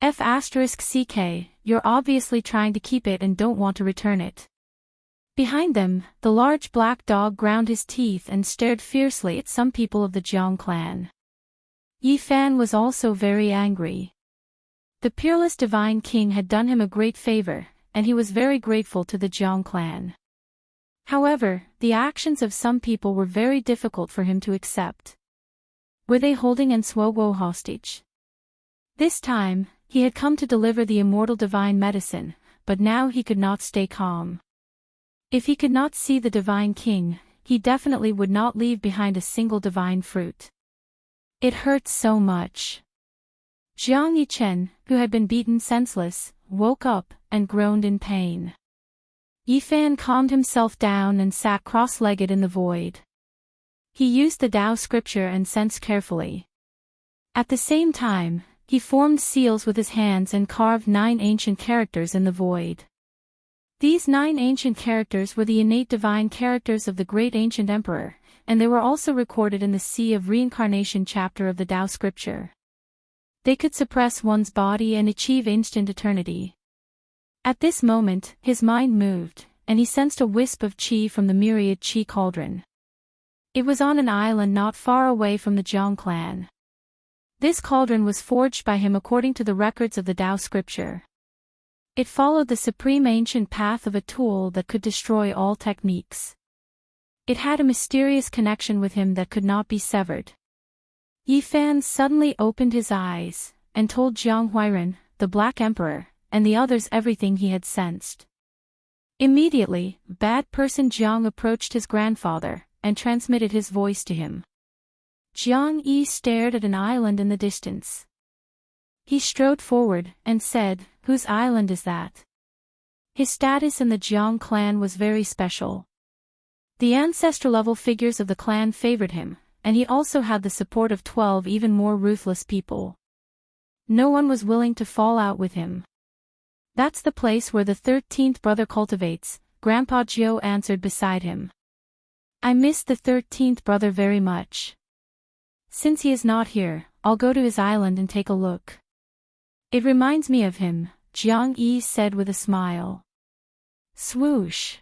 S1: F***ck, you're obviously trying to keep it and don't want to return it. Behind them, the large black dog ground his teeth and stared fiercely at some people of the Jiang clan. Yi Fan was also very angry. The peerless divine king had done him a great favor, and he was very grateful to the Jiang clan. However, the actions of some people were very difficult for him to accept. Were they holding Ensuoguo hostage? This time, he had come to deliver the immortal divine medicine, but now he could not stay calm. If he could not see the divine king, he definitely would not leave behind a single divine fruit. It hurt so much. Jiang Yichen, who had been beaten senseless, woke up and groaned in pain. Yi Fan calmed himself down and sat cross-legged in the void. He used the Tao scripture and sensed carefully. At the same time, he formed seals with his hands and carved 9 ancient characters in the void. These 9 ancient characters were the innate divine characters of the great ancient emperor, and they were also recorded in the Sea of Reincarnation chapter of the Tao scripture. They could suppress one's body and achieve instant eternity. At this moment, his mind moved, and he sensed a wisp of qi from the myriad qi cauldron. It was on an island not far away from the Jiang clan. This cauldron was forged by him according to the records of the Tao scripture. It followed the supreme ancient path of a tool that could destroy all techniques. It had a mysterious connection with him that could not be severed. Yi Fan suddenly opened his eyes, and told Jiang Huairen, the Black Emperor, and the others everything he had sensed. Immediately, bad person Jiang approached his grandfather, and transmitted his voice to him. Jiang Yi stared at an island in the distance. He strode forward, and said, "Whose island is that?" His status in the Jiang clan was very special. The ancestor-level figures of the clan favored him, and he also had the support of 12 even more ruthless people. No one was willing to fall out with him. "That's the place where the 13th brother cultivates," Grandpa Jiao answered beside him. "I miss the 13th brother very much. Since he is not here, I'll go to his island and take a look. It reminds me of him," Jiang Yi said with a smile. Swoosh!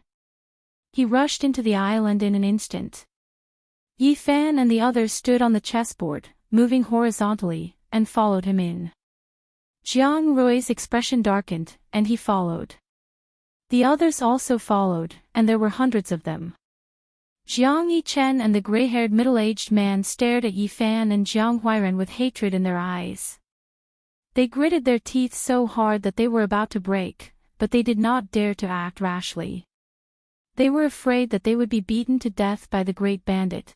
S1: He rushed into the island in an instant. Yi Fan and the others stood on the chessboard, moving horizontally, and followed him in. Jiang Rui's expression darkened, and he followed. The others also followed, and there were hundreds of them. Jiang Yichen and the gray-haired middle-aged man stared at Yi Fan and Jiang Huairen with hatred in their eyes. They gritted their teeth so hard that they were about to break, but they did not dare to act rashly. They were afraid that they would be beaten to death by the great bandit.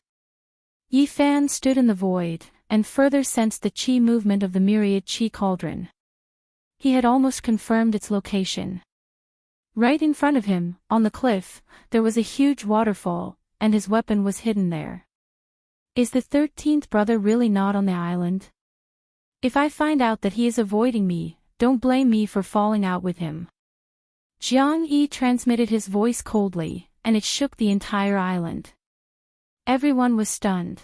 S1: Yi Fan stood in the void, and further sensed the qi movement of the myriad qi cauldron. He had almost confirmed its location. Right in front of him, on the cliff, there was a huge waterfall, and his weapon was hidden there. Is the 13th brother really not on the island? If I find out that he is avoiding me, don't blame me for falling out with him. Jiang Yi transmitted his voice coldly, and it shook the entire island. Everyone was stunned.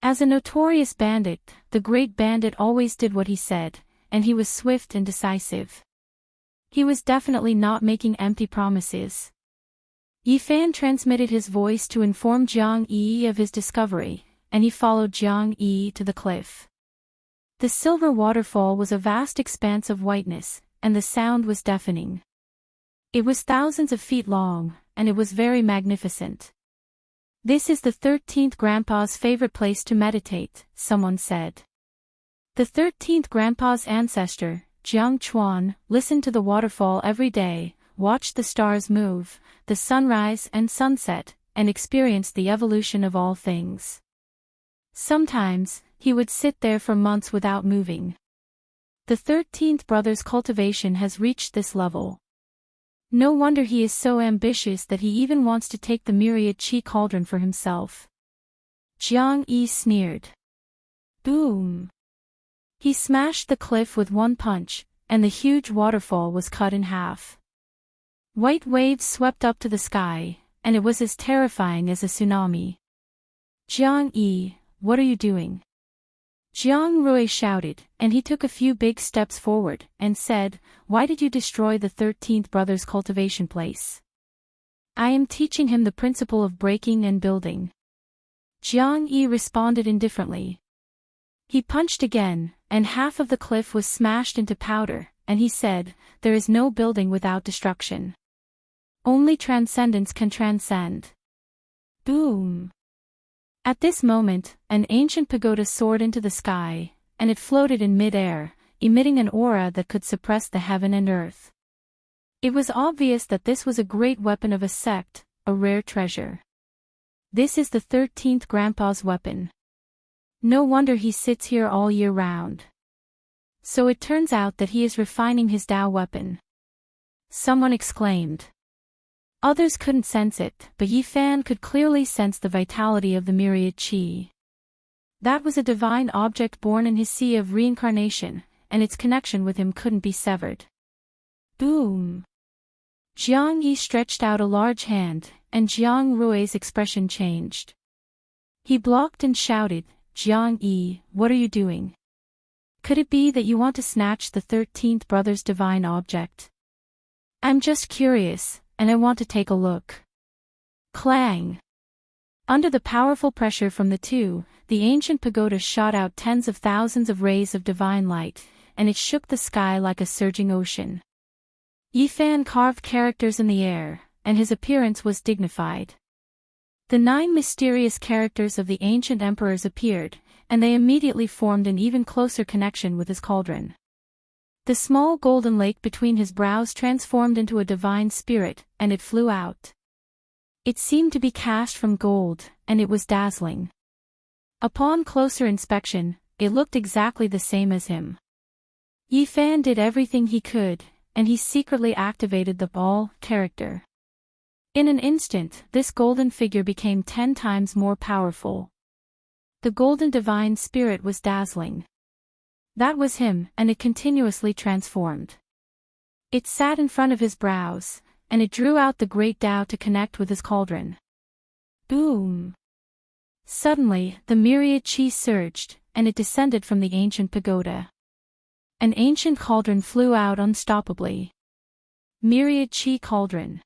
S1: As a notorious bandit, the great bandit always did what he said, and he was swift and decisive. He was definitely not making empty promises. Yi Fan transmitted his voice to inform Jiang Yi of his discovery, and he followed Jiang Yi to the cliff. The silver waterfall was a vast expanse of whiteness, and the sound was deafening. It was thousands of feet long, and it was very magnificent. This is the 13th grandpa's favorite place to meditate, someone said. The 13th grandpa's ancestor, Jiang Chuan, listened to the waterfall every day, watched the stars move, the sunrise and sunset, and experienced the evolution of all things. Sometimes, he would sit there for months without moving. The 13th brother's cultivation has reached this level. No wonder he is so ambitious that he even wants to take the myriad qi cauldron for himself. Jiang Yi sneered. Boom! He smashed the cliff with one punch, and the huge waterfall was cut in half. White waves swept up to the sky, and it was as terrifying as a tsunami. Jiang Yi, what are you doing? Jiang Rui shouted, and he took a few big steps forward, and said, Why did you destroy the 13th brother's cultivation place? I am teaching him the principle of breaking and building. Jiang Yi responded indifferently. He punched again, and half of the cliff was smashed into powder, and he said, There is no building without destruction. Only transcendence can transcend. Boom! At this moment, an ancient pagoda soared into the sky, and it floated in mid-air, emitting an aura that could suppress the heaven and earth. It was obvious that this was a great weapon of a sect, a rare treasure. This is the 13th grandpa's weapon. No wonder he sits here all year round. So it turns out that he is refining his Tao weapon. Someone exclaimed. Others couldn't sense it, but Yi Fan could clearly sense the vitality of the myriad qi. That was a divine object born in his sea of reincarnation, and its connection with him couldn't be severed. Boom! Jiang Yi stretched out a large hand, and Jiang Rui's expression changed. He blocked and shouted, Jiang Yi, what are you doing? Could it be that you want to snatch the 13th brother's divine object? I'm just curious, and I want to take a look. Clang! Under the powerful pressure from the two, the ancient pagoda shot out tens of thousands of rays of divine light, and it shook the sky like a surging ocean. Yi Fan carved characters in the air, and his appearance was dignified. The 9 mysterious characters of the ancient emperors appeared, and they immediately formed an even closer connection with his cauldron. The small golden lake between his brows transformed into a divine spirit, and it flew out. It seemed to be cast from gold, and it was dazzling. Upon closer inspection, it looked exactly the same as him. Yi Fan did everything he could, and he secretly activated the ball character. In an instant, this golden figure became 10 times more powerful. The golden divine spirit was dazzling. That was him, and it continuously transformed. It sat in front of his brows, and it drew out the great Tao to connect with his cauldron. Boom! Suddenly, the myriad qi surged, and it descended from the ancient pagoda. An ancient cauldron flew out unstoppably. Myriad qi cauldron.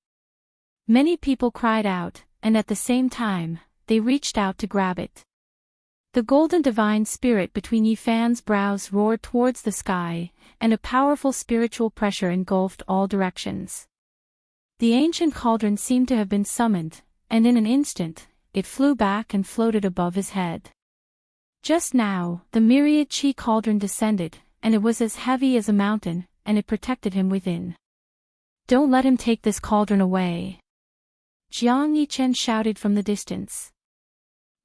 S1: Many people cried out, and at the same time, they reached out to grab it. The golden divine spirit between Yi Fan's brows roared towards the sky, and a powerful spiritual pressure engulfed all directions. The ancient cauldron seemed to have been summoned, and in an instant, it flew back and floated above his head. Just now, the myriad qi cauldron descended, and it was as heavy as a mountain, and it protected him within. Don't let him take this cauldron away. Jiang Yichen shouted from the distance.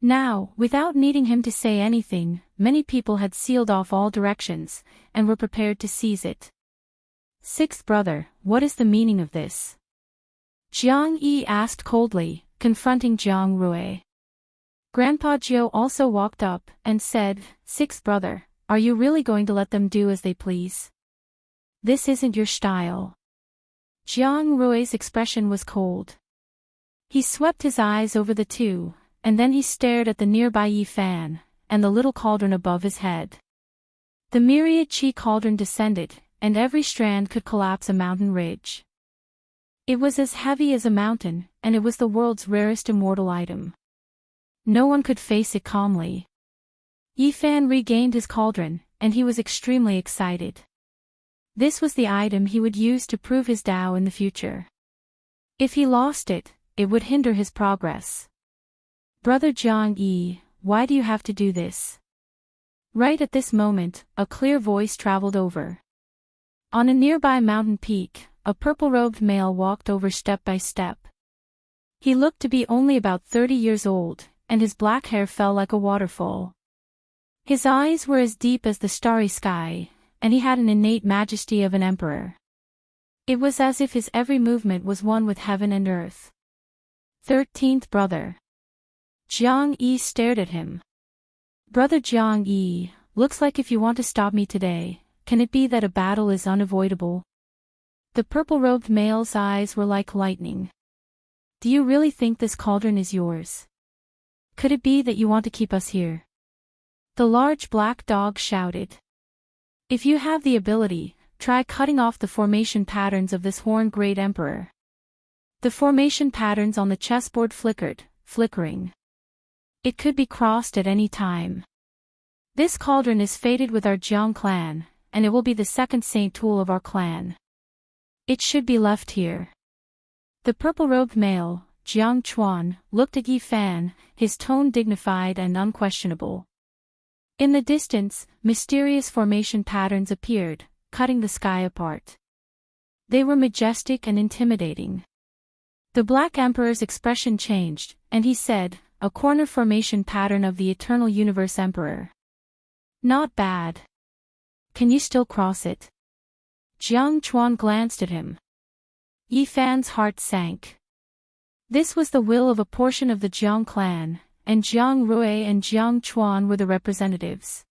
S1: Now, without needing him to say anything, many people had sealed off all directions, and were prepared to seize it. Sixth brother, what is the meaning of this? Jiang Yi asked coldly, confronting Jiang Rui. Grandpa Jiu also walked up, and said, Sixth brother, are you really going to let them do as they please? This isn't your style. Jiang Rui's expression was cold. He swept his eyes over the two, and then he stared at the nearby Yi Fan, and the little cauldron above his head. The myriad chi cauldron descended, and every strand could collapse a mountain ridge. It was as heavy as a mountain, and it was the world's rarest immortal item. No one could face it calmly. Yi Fan regained his cauldron, and he was extremely excited. This was the item he would use to prove his Tao in the future. If he lost it, it would hinder his progress. Brother Jiang Yi, why do you have to do this? Right at this moment, a clear voice traveled over. On a nearby mountain peak, a purple-robed male walked over step by step. He looked to be only about 30 years old, and his black hair fell like a waterfall. His eyes were as deep as the starry sky, and he had an innate majesty of an emperor. It was as if his every movement was one with heaven and earth. 13th brother. Jiang Yi stared at him. Brother Jiang Yi, looks like if you want to stop me today, can it be that a battle is unavoidable? The purple-robed male's eyes were like lightning. Do you really think this cauldron is yours? Could it be that you want to keep us here? The large black dog shouted. If you have the ability, try cutting off the formation patterns of this horned great emperor. The formation patterns on the chessboard flickered, flickering. It could be crossed at any time. This cauldron is fated with our Jiang clan, and it will be the second saint tool of our clan. It should be left here. The purple-robed male, Jiang Chuan, looked at Yi Fan, his tone dignified and unquestionable. In the distance, mysterious formation patterns appeared, cutting the sky apart. They were majestic and intimidating. The Black Emperor's expression changed, and he said, a corner formation pattern of the Eternal Universe Emperor. Not bad. Can you still cross it? Jiang Chuan glanced at him. Yi Fan's heart sank. This was the will of a portion of the Jiang clan, and Jiang Rui and Jiang Chuan were the representatives.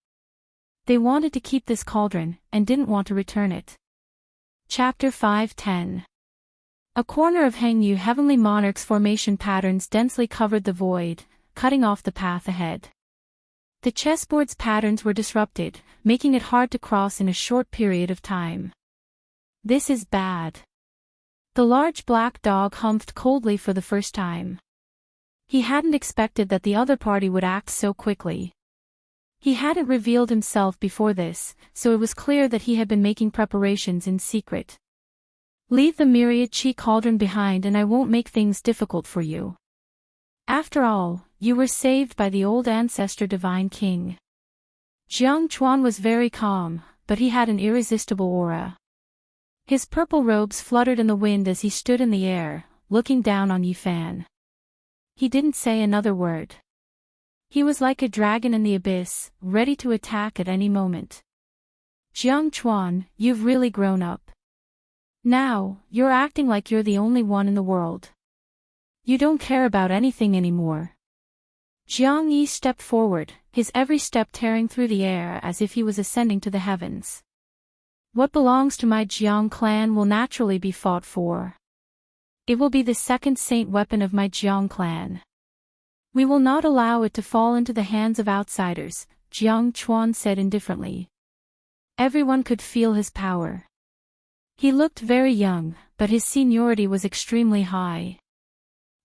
S1: They wanted to keep this cauldron, and didn't want to return it. Chapter 510. A corner of Hangyu Heavenly Monarch's formation patterns densely covered the void, cutting off the path ahead. The chessboard's patterns were disrupted, making it hard to cross in a short period of time. This is bad. The large black dog humphed coldly for the first time. He hadn't expected that the other party would act so quickly. He hadn't revealed himself before this, so it was clear that he had been making preparations in secret. Leave the myriad chi cauldron behind and I won't make things difficult for you. After all, you were saved by the old ancestor divine king. Jiang Chuan was very calm, but he had an irresistible aura. His purple robes fluttered in the wind as he stood in the air, looking down on Yi Fan. He didn't say another word. He was like a dragon in the abyss, ready to attack at any moment. Jiang Chuan, you've really grown up. Now, you're acting like you're the only one in the world. You don't care about anything anymore. Jiang Yi stepped forward, his every step tearing through the air as if he was ascending to the heavens. What belongs to my Jiang clan will naturally be fought for. It will be the second saint weapon of my Jiang clan. We will not allow it to fall into the hands of outsiders, Jiang Chuan said indifferently. Everyone could feel his power. He looked very young, but his seniority was extremely high.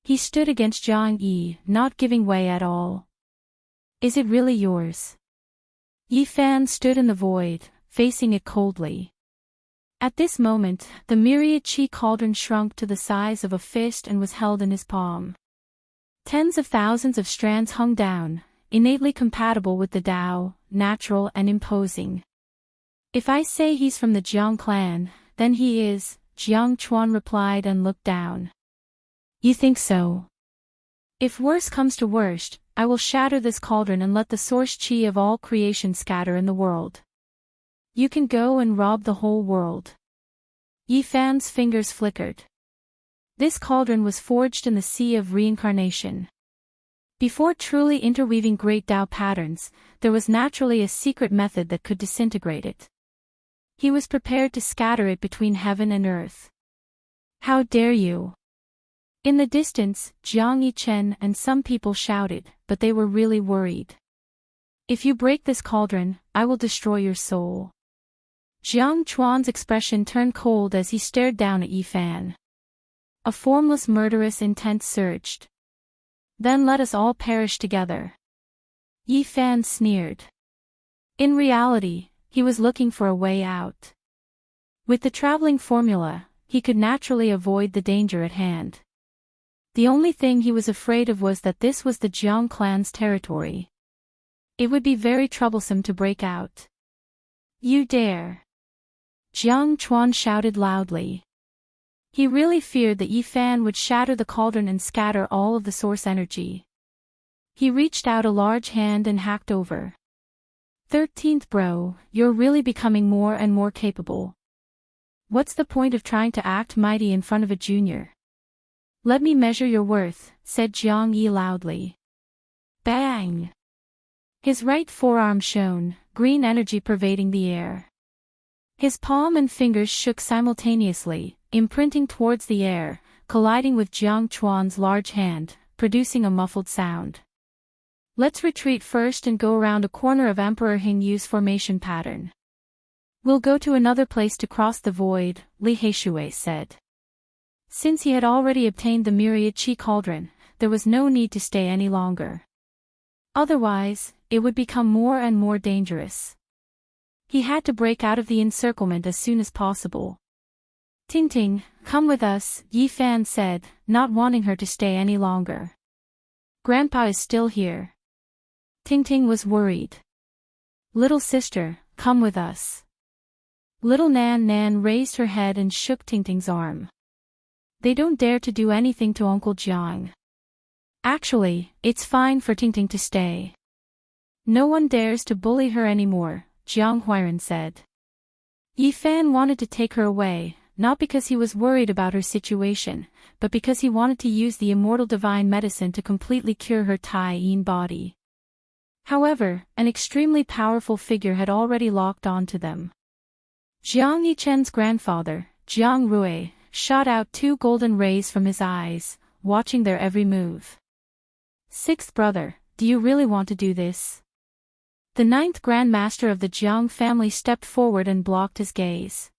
S1: He stood against Jiang Yi, not giving way at all. Is it really yours? Yi Fan stood in the void, facing it coldly. At this moment, the myriad chi cauldron shrunk to the size of a fist and was held in his palm. Tens of thousands of strands hung down, innately compatible with the Tao, natural and imposing. If I say he's from the Jiang clan, then he is, Jiang Chuan replied and looked down. You think so? If worse comes to worst, I will shatter this cauldron and let the source chi of all creation scatter in the world. You can go and rob the whole world. Yi Fan's fingers flickered. This cauldron was forged in the sea of reincarnation. Before truly interweaving great Tao patterns, there was naturally a secret method that could disintegrate it. He was prepared to scatter it between heaven and earth. How dare you! In the distance, Jiang Yichen and some people shouted, but they were really worried. If you break this cauldron, I will destroy your soul. Jiang Chuan's expression turned cold as he stared down at Yi Fan. A formless murderous intent surged. Then let us all perish together. Yi Fan sneered. In reality, he was looking for a way out. With the traveling formula, he could naturally avoid the danger at hand. The only thing he was afraid of was that this was the Jiang clan's territory. It would be very troublesome to break out. You dare! Jiang Chuan shouted loudly. He really feared that Yi Fan would shatter the cauldron and scatter all of the source energy. He reached out a large hand and hacked over. 13th bro, you're really becoming more and more capable. What's the point of trying to act mighty in front of a junior? Let me measure your worth, said Jiang Yi loudly. Bang! His right forearm shone, green energy pervading the air. His palm and fingers shook simultaneously, imprinting towards the air, colliding with Jiang Chuan's large hand, producing a muffled sound. Let's retreat first and go around a corner of Emperor Hing Yu's formation pattern. We'll go to another place to cross the void, Li Heishui said. Since he had already obtained the myriad chi cauldron, there was no need to stay any longer. Otherwise, it would become more and more dangerous. He had to break out of the encirclement as soon as possible. Ting, come with us, Yi Fan said, not wanting her to stay any longer. Grandpa is still here. Ting was worried. Little sister, come with us. Little Nan raised her head and shook Ting's arm. They don't dare to do anything to Uncle Jiang. Actually, it's fine for Ting to stay. No one dares to bully her anymore, Jiang Huiran said. Yi Fan wanted to take her away, not because he was worried about her situation, but because he wanted to use the immortal divine medicine to completely cure her Tai Yin body. However, an extremely powerful figure had already locked on to them. Jiang Yichen's grandfather, Jiang Rui, shot out 2 golden rays from his eyes, watching their every move. 6th brother, do you really want to do this? The 9th Grand Master of the Jiang family stepped forward and blocked his gaze.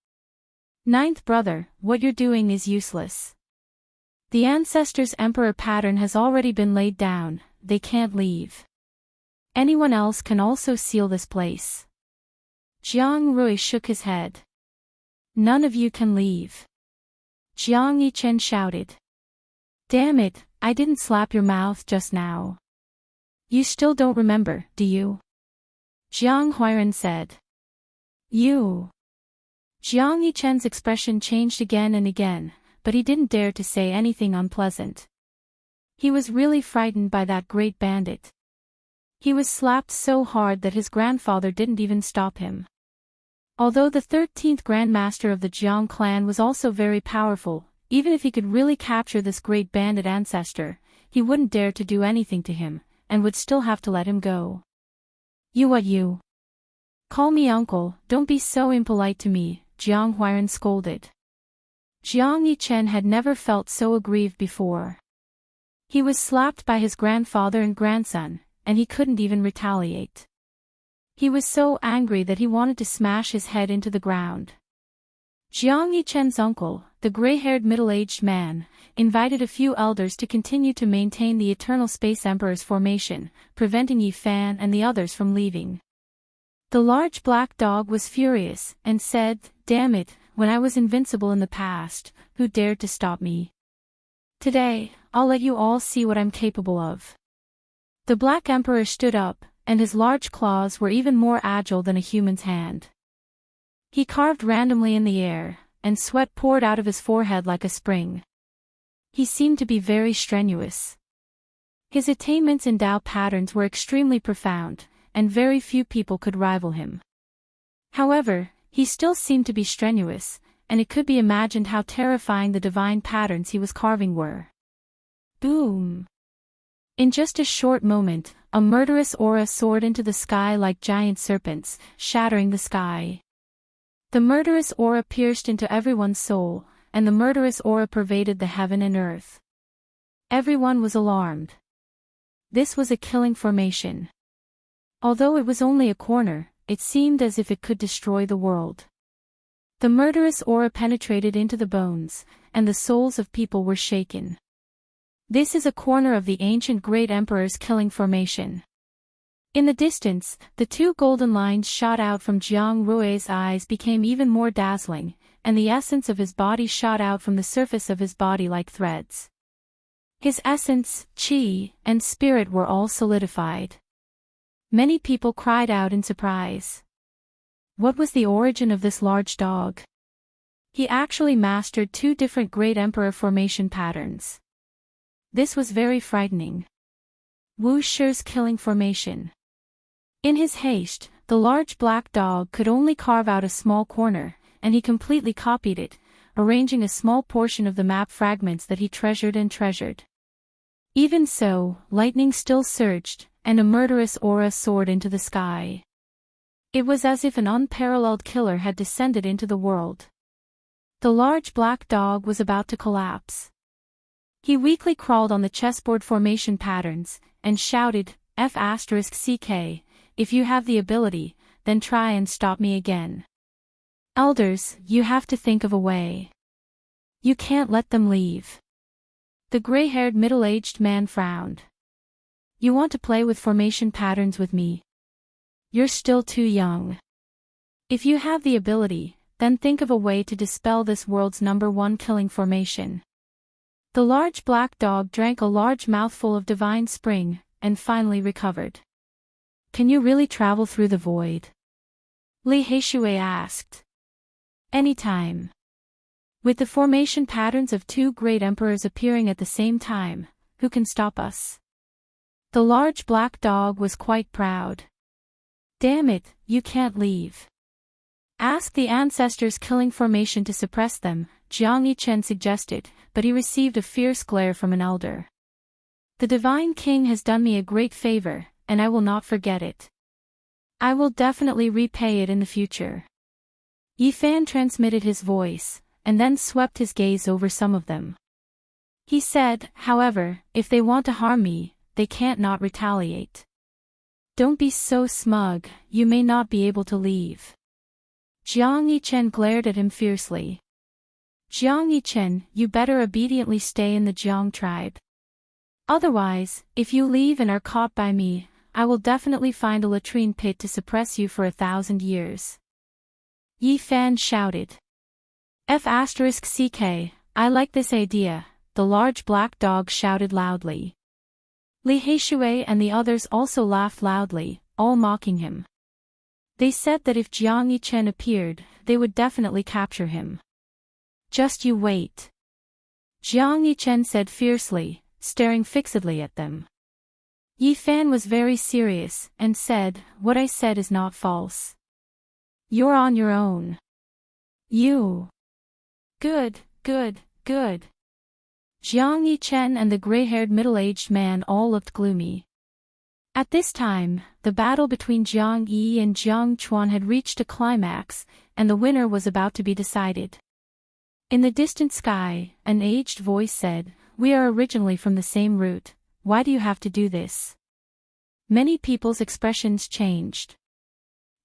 S1: 9th brother, what you're doing is useless. The ancestors' emperor pattern has already been laid down, they can't leave. Anyone else can also seal this place. Jiang Rui shook his head. None of you can leave. Jiang Yichen shouted. Damn it, I didn't slap your mouth just now. You still don't remember, do you? Jiang Huiran said. You. Jiang Yichen's expression changed again and again, but he didn't dare to say anything unpleasant. He was really frightened by that great bandit. He was slapped so hard that his grandfather didn't even stop him. Although the 13th Grand Master of the Jiang clan was also very powerful, even if he could really capture this great bandit ancestor, he wouldn't dare to do anything to him, and would still have to let him go. You? Call me uncle, don't be so impolite to me, Jiang Huiran scolded. Jiang Yichen had never felt so aggrieved before. He was slapped by his grandfather and grandson, and he couldn't even retaliate. He was so angry that he wanted to smash his head into the ground. Jiang Yichen's uncle, the gray-haired middle-aged man, invited a few elders to continue to maintain the Eternal Space Emperor's formation, preventing Yi Fan and the others from leaving. The large black dog was furious, and said, Damn it, when I was invincible in the past, who dared to stop me? Today, I'll let you all see what I'm capable of. The Black Emperor stood up, and his large claws were even more agile than a human's hand. He carved randomly in the air, and sweat poured out of his forehead like a spring. He seemed to be very strenuous. His attainments in Tao patterns were extremely profound, and very few people could rival him. However, he still seemed to be strenuous, and it could be imagined how terrifying the divine patterns he was carving were. Boom! In just a short moment, a murderous aura soared into the sky like giant serpents, shattering the sky. The murderous aura pierced into everyone's soul, and the murderous aura pervaded the heaven and earth. Everyone was alarmed. This was a killing formation. Although it was only a corner, it seemed as if it could destroy the world. The murderous aura penetrated into the bones, and the souls of people were shaken. This is a corner of the ancient great emperor's killing formation. In the distance, the two golden lines shot out from Jiang Rui's eyes became even more dazzling, and the essence of his body shot out from the surface of his body like threads. His essence, qi, and spirit were all solidified. Many people cried out in surprise. What was the origin of this large dog? He actually mastered two different great emperor formation patterns. This was very frightening. Wu Shi's killing formation. In his haste, the large black dog could only carve out a small corner, and he completely copied it, arranging a small portion of the map fragments that he treasured and treasured. Even so, lightning still surged, and a murderous aura soared into the sky. It was as if an unparalleled killer had descended into the world. The large black dog was about to collapse. He weakly crawled on the chessboard formation patterns, and shouted, F***ck, if you have the ability, then try and stop me again. Elders, you have to think of a way. You can't let them leave. The gray-haired middle-aged man frowned. You want to play with formation patterns with me? You're still too young. If you have the ability, then think of a way to dispel this world's #1 killing formation. The large black dog drank a large mouthful of divine spring, and finally recovered. Can you really travel through the void? Li Heishui asked. Anytime. With the formation patterns of two great emperors appearing at the same time, who can stop us? The large black dog was quite proud. Damn it, you can't leave. Ask the ancestors' killing formation to suppress them, Jiang Yichen suggested, but he received a fierce glare from an elder. The Divine King has done me a great favor, and I will not forget it. I will definitely repay it in the future. Yi Fan transmitted his voice, and then swept his gaze over some of them. He said, however, if they want to harm me, they can't not retaliate. Don't be so smug, you may not be able to leave. Jiang Yichen glared at him fiercely. Jiang Yichen, you better obediently stay in the Jiang tribe. Otherwise, if you leave and are caught by me, I will definitely find a latrine pit to suppress you for 1,000 years. Yi Fan shouted. F***ck, I like this idea, the large black dog shouted loudly. Li Heishui and the others also laughed loudly, all mocking him. They said that if Jiang Yichen appeared, they would definitely capture him. Just you wait. Jiang Yichen said fiercely, staring fixedly at them. Yi Fan was very serious, and said, what I said is not false. You're on your own. You. Good, good, good. Jiang Yichen and the gray-haired middle-aged man all looked gloomy. At this time, the battle between Jiang Yi and Jiang Chuan had reached a climax, and the winner was about to be decided. In the distant sky, an aged voice said, we are originally from the same root, why do you have to do this? Many people's expressions changed.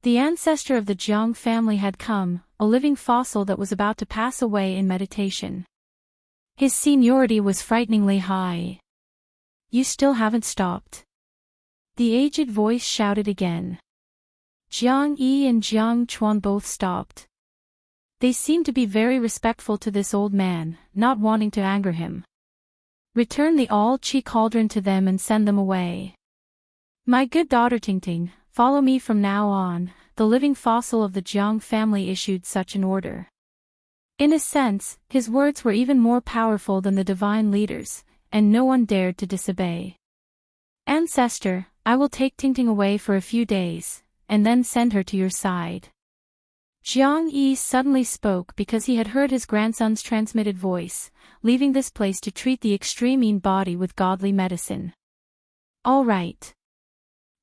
S1: The ancestor of the Jiang family had come, a living fossil that was about to pass away in meditation. His seniority was frighteningly high. You still haven't stopped. The aged voice shouted again. Jiang Yi and Jiang Chuan both stopped. They seemed to be very respectful to this old man, not wanting to anger him. Return the all-chi cauldron to them and send them away. My good daughter Tingting, follow me from now on, the living fossil of the Jiang family issued such an order. In a sense, his words were even more powerful than the divine leaders, and no one dared to disobey. Ancestor, I will take Tingting away for a few days, and then send her to your side. Jiang Yi suddenly spoke because he had heard his grandson's transmitted voice, leaving this place to treat the extreme body with godly medicine. All right.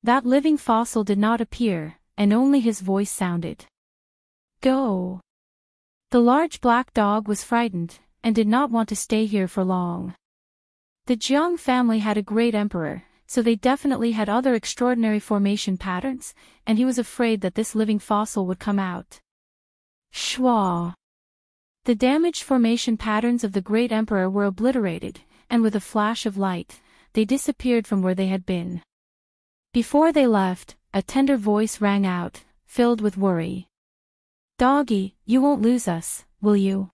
S1: That living fossil did not appear, and only his voice sounded. Go. The large black dog was frightened, and did not want to stay here for long. The Jiang family had a great emperor, so they definitely had other extraordinary formation patterns, and he was afraid that this living fossil would come out. Shwa. The damaged formation patterns of the great emperor were obliterated, and with a flash of light, they disappeared from where they had been. Before they left, a tender voice rang out, filled with worry. Doggy, you won't lose us, will you?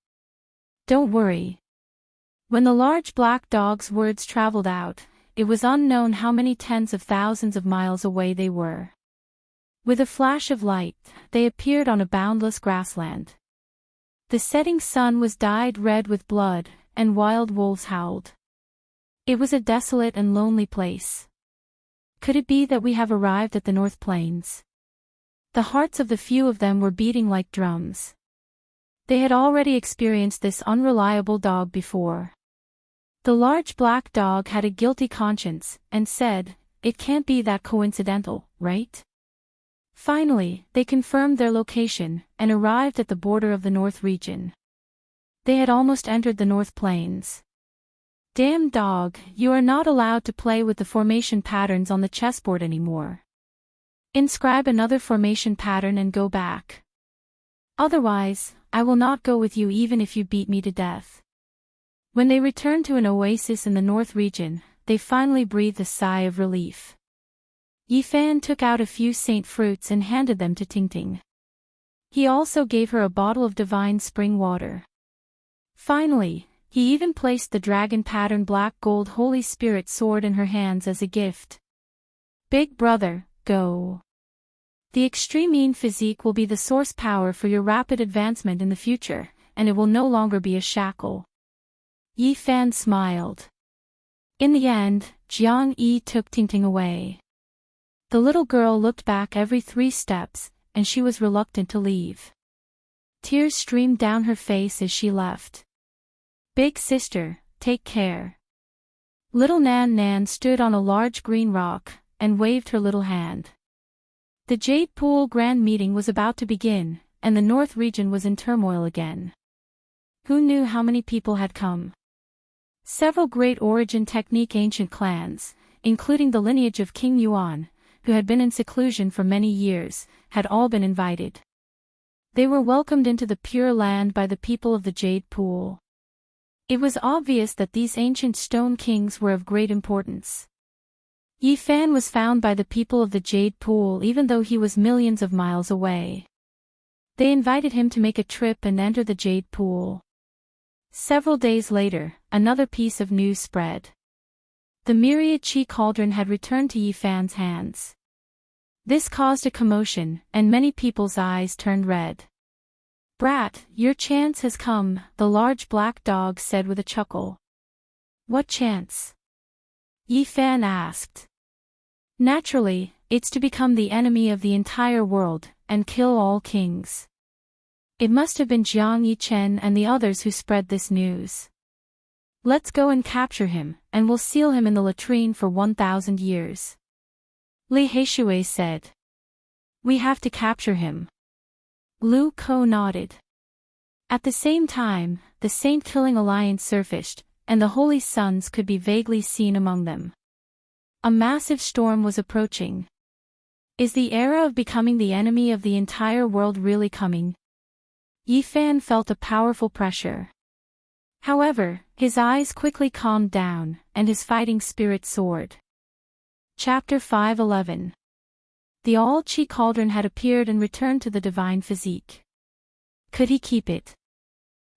S1: Don't worry. When the large black dog's words traveled out, it was unknown how many tens of thousands of miles away they were. With a flash of light, they appeared on a boundless grassland. The setting sun was dyed red with blood, and wild wolves howled. It was a desolate and lonely place. Could it be that we have arrived at the North Plains? The hearts of the few of them were beating like drums. They had already experienced this unreliable dog before. The large black dog had a guilty conscience, and said, "It can't be that coincidental, right?" Finally, they confirmed their location, and arrived at the border of the North region. They had almost entered the North Plains. Damn dog, you are not allowed to play with the formation patterns on the chessboard anymore. Inscribe another formation pattern and go back. Otherwise, I will not go with you even if you beat me to death. When they returned to an oasis in the North region, they finally breathed a sigh of relief. Yifan took out a few saint fruits and handed them to Tingting. He also gave her a bottle of divine spring water. Finally, he even placed the dragon pattern black gold Holy Spirit sword in her hands as a gift. Big brother, go. The extreme physique will be the source power for your rapid advancement in the future, and it will no longer be a shackle. Yifan smiled. In the end, Jiang Yi took Tingting away. The little girl looked back every 3 steps, and she was reluctant to leave. Tears streamed down her face as she left. Big sister, take care. Little Nan Nan stood on a large green rock, and waved her little hand. The Jade Pool Grand Meeting was about to begin, and the North region was in turmoil again. Who knew how many people had come? Several great origin technique ancient clans, including the lineage of King Yuan, who had been in seclusion for many years, had all been invited. They were welcomed into the Pure Land by the people of the Jade Pool. It was obvious that these ancient stone kings were of great importance. Yifan was found by the people of the Jade Pool even though he was millions of miles away. They invited him to make a trip and enter the Jade Pool. Several days later, another piece of news spread. The myriad chi cauldron had returned to Yifan's hands. This caused a commotion, and many people's eyes turned red. Brat, your chance has come, the large black dog said with a chuckle. What chance? Yifan asked. Naturally, it's to become the enemy of the entire world, and kill all kings. It must have been Jiang Yichen and the others who spread this news. Let's go and capture him, and we'll seal him in the latrine for 1,000 years. Li Heishui said. We have to capture him. Lu Ko nodded. At the same time, the saint-killing alliance surfaced, and the holy suns could be vaguely seen among them. A massive storm was approaching. Is the era of becoming the enemy of the entire world really coming? Yifan felt a powerful pressure. However, his eyes quickly calmed down, and his fighting spirit soared. Chapter 5:11. The All-Chi Cauldron had appeared and returned to the divine physique. Could he keep it?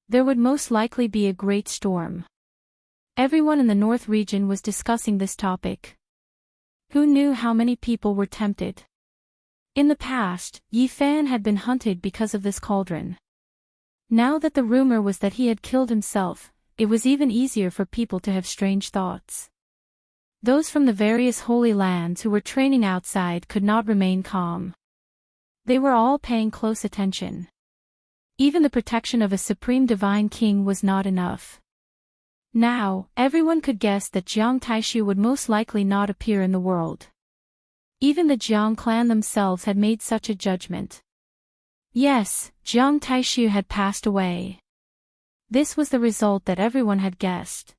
S1: There would most likely be a great storm. Everyone in the North region was discussing this topic. Who knew how many people were tempted? In the past, Yifan had been hunted because of this cauldron. Now that the rumor was that he had killed himself, it was even easier for people to have strange thoughts. Those from the various holy lands who were training outside could not remain calm. They were all paying close attention. Even the protection of a supreme divine king was not enough. Now, everyone could guess that Jiang Taishu would most likely not appear in the world. Even the Jiang clan themselves had made such a judgment. Yes, Jiang Taishu had passed away. This was the result that everyone had guessed.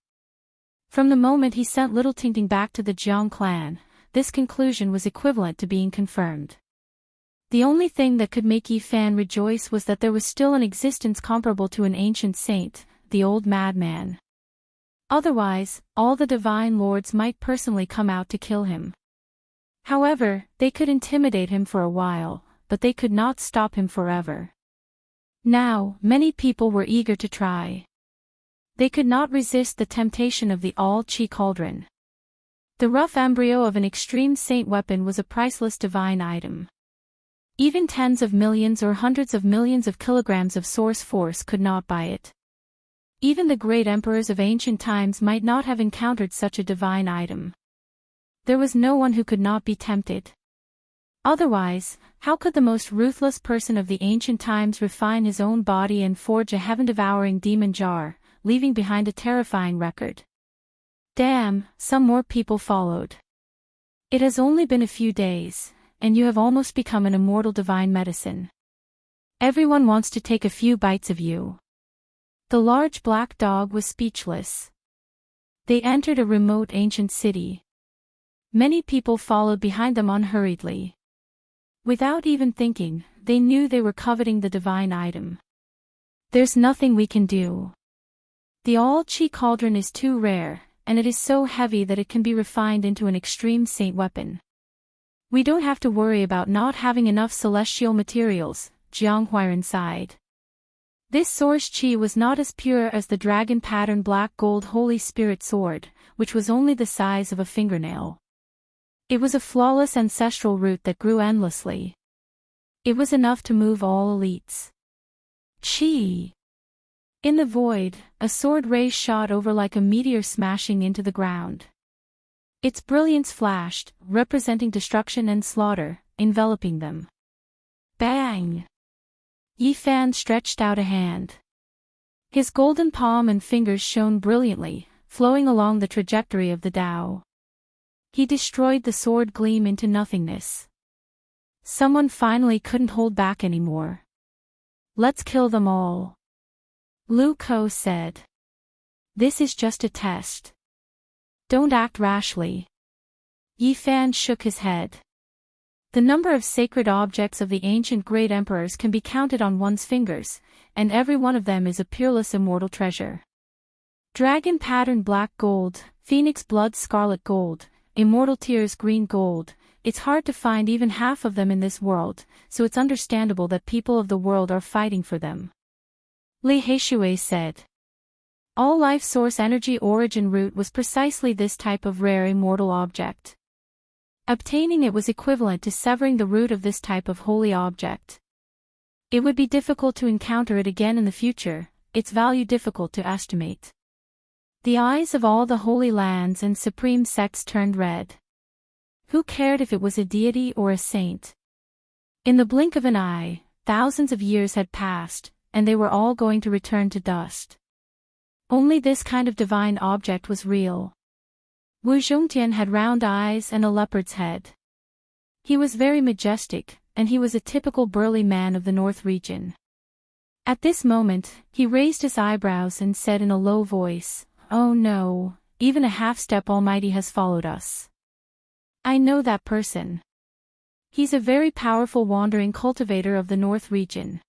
S1: From the moment he sent Little Tingting back to the Jiang clan, this conclusion was equivalent to being confirmed. The only thing that could make Yi Fan rejoice was that there was still an existence comparable to an ancient saint, the old madman. Otherwise, all the divine lords might personally come out to kill him. However, they could intimidate him for a while, but they could not stop him forever. Now, many people were eager to try. They could not resist the temptation of the all-chi cauldron. The rough embryo of an extreme saint weapon was a priceless divine item. Even tens of millions or hundreds of millions of kilograms of source force could not buy it. Even the great emperors of ancient times might not have encountered such a divine item. There was no one who could not be tempted. Otherwise, how could the most ruthless person of the ancient times refine his own body and forge a heaven-devouring demon jar, leaving behind a terrifying record? Damn, some more people followed. It has only been a few days, and you have almost become an immortal divine medicine. Everyone wants to take a few bites of you. The large black dog was speechless. They entered a remote ancient city. Many people followed behind them unhurriedly. Without even thinking, they knew they were coveting the divine item. There's nothing we can do. The all-chi cauldron is too rare, and it is so heavy that it can be refined into an extreme saint weapon. We don't have to worry about not having enough celestial materials, Jiang Huiran sighed. This source chi was not as pure as the dragon-pattern black gold Holy Spirit sword, which was only the size of a fingernail. It was a flawless ancestral root that grew endlessly. It was enough to move all elites. Chi! In the void, a sword ray shot over like a meteor smashing into the ground. Its brilliance flashed, representing destruction and slaughter, enveloping them. Bang! Yi Fan stretched out a hand. His golden palm and fingers shone brilliantly, flowing along the trajectory of the Tao. He destroyed the sword gleam into nothingness. Someone finally couldn't hold back anymore. Let's kill them all. Lu Ko said. This is just a test. Don't act rashly. Yi Fan shook his head. The number of sacred objects of the ancient great emperors can be counted on one's fingers, and every one of them is a peerless immortal treasure. Dragon pattern black gold, phoenix blood scarlet gold, immortal tears green gold, it's hard to find even half of them in this world, so it's understandable that people of the world are fighting for them. Li Heishui said. All life source energy origin root was precisely this type of rare immortal object. Obtaining it was equivalent to severing the root of this type of holy object. It would be difficult to encounter it again in the future, its value difficult to estimate. The eyes of all the holy lands and supreme sects turned red. Who cared if it was a deity or a saint? In the blink of an eye, thousands of years had passed, and they were all going to return to dust. Only this kind of divine object was real. Wu Zhongtian had round eyes and a leopard's head. He was very majestic, and he was a typical burly man of the North region. At this moment, he raised his eyebrows and said in a low voice, "Oh no, even a half-step Almighty has followed us. I know that person. He's a very powerful wandering cultivator of the North region.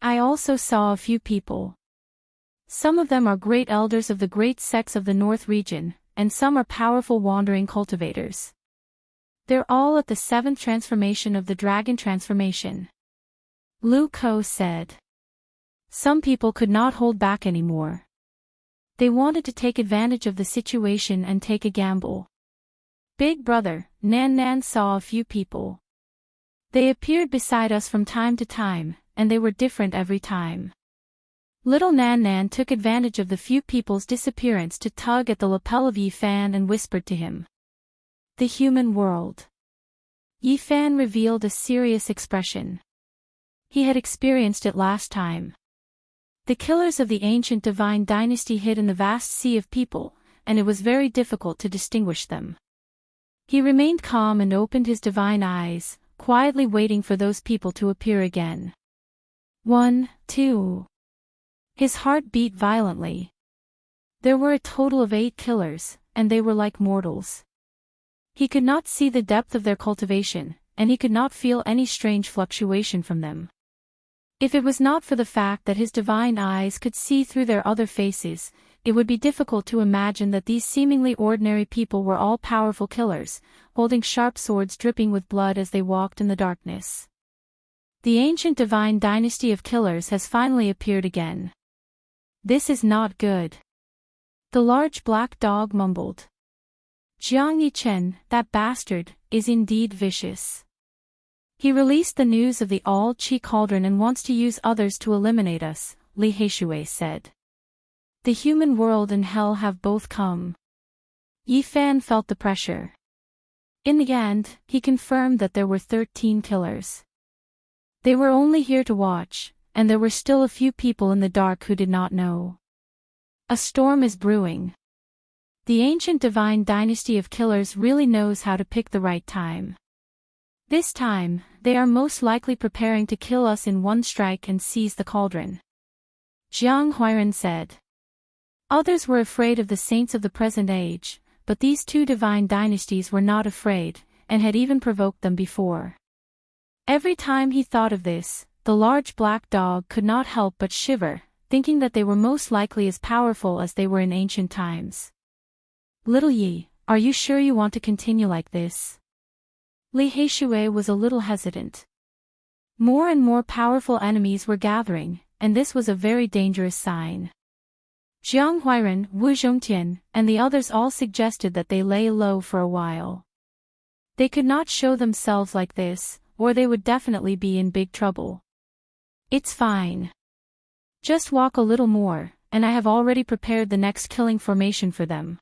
S1: I also saw a few people. Some of them are great elders of the great sects of the North region, and some are powerful wandering cultivators. They're all at the 7th transformation of the dragon transformation." Lu Ko said. Some people could not hold back anymore. They wanted to take advantage of the situation and take a gamble. Big brother, Nan Nan saw a few people. They appeared beside us from time to time, and they were different every time. Little Nan Nan took advantage of the few people's disappearance to tug at the lapel of Yi Fan and whispered to him. The human world. Yi Fan revealed a serious expression. He had experienced it last time. The killers of the ancient divine dynasty hid in the vast sea of people, and it was very difficult to distinguish them. He remained calm and opened his divine eyes, quietly waiting for those people to appear again. 1, 2. His heart beat violently. There were a total of 8 killers, and they were like mortals. He could not see the depth of their cultivation, and he could not feel any strange fluctuation from them. If it was not for the fact that his divine eyes could see through their other faces, it would be difficult to imagine that these seemingly ordinary people were all powerful killers, holding sharp swords dripping with blood as they walked in the darkness. The ancient divine dynasty of killers has finally appeared again. This is not good. The large black dog mumbled. Jiang Yichen, that bastard, is indeed vicious. He released the news of the all-chi cauldron and wants to use others to eliminate us, Li Heishui said. The human world and hell have both come. Yi Fan felt the pressure. In the end, he confirmed that there were 13 killers. They were only here to watch, and there were still a few people in the dark who did not know. A storm is brewing. The ancient divine dynasty of killers really knows how to pick the right time. This time, they are most likely preparing to kill us in one strike and seize the cauldron. Jiang Huiran said. Others were afraid of the saints of the present age, but these 2 divine dynasties were not afraid, and had even provoked them before. Every time he thought of this, the large black dog could not help but shiver, thinking that they were most likely as powerful as they were in ancient times. Little Yi, are you sure you want to continue like this? Li Heishui was a little hesitant. More and more powerful enemies were gathering, and this was a very dangerous sign. Jiang Huiran, Wu Zhongtian, and the others all suggested that they lay low for a while. They could not show themselves like this, or they would definitely be in big trouble. It's fine. Just walk a little more, and I have already prepared the next killing formation for them.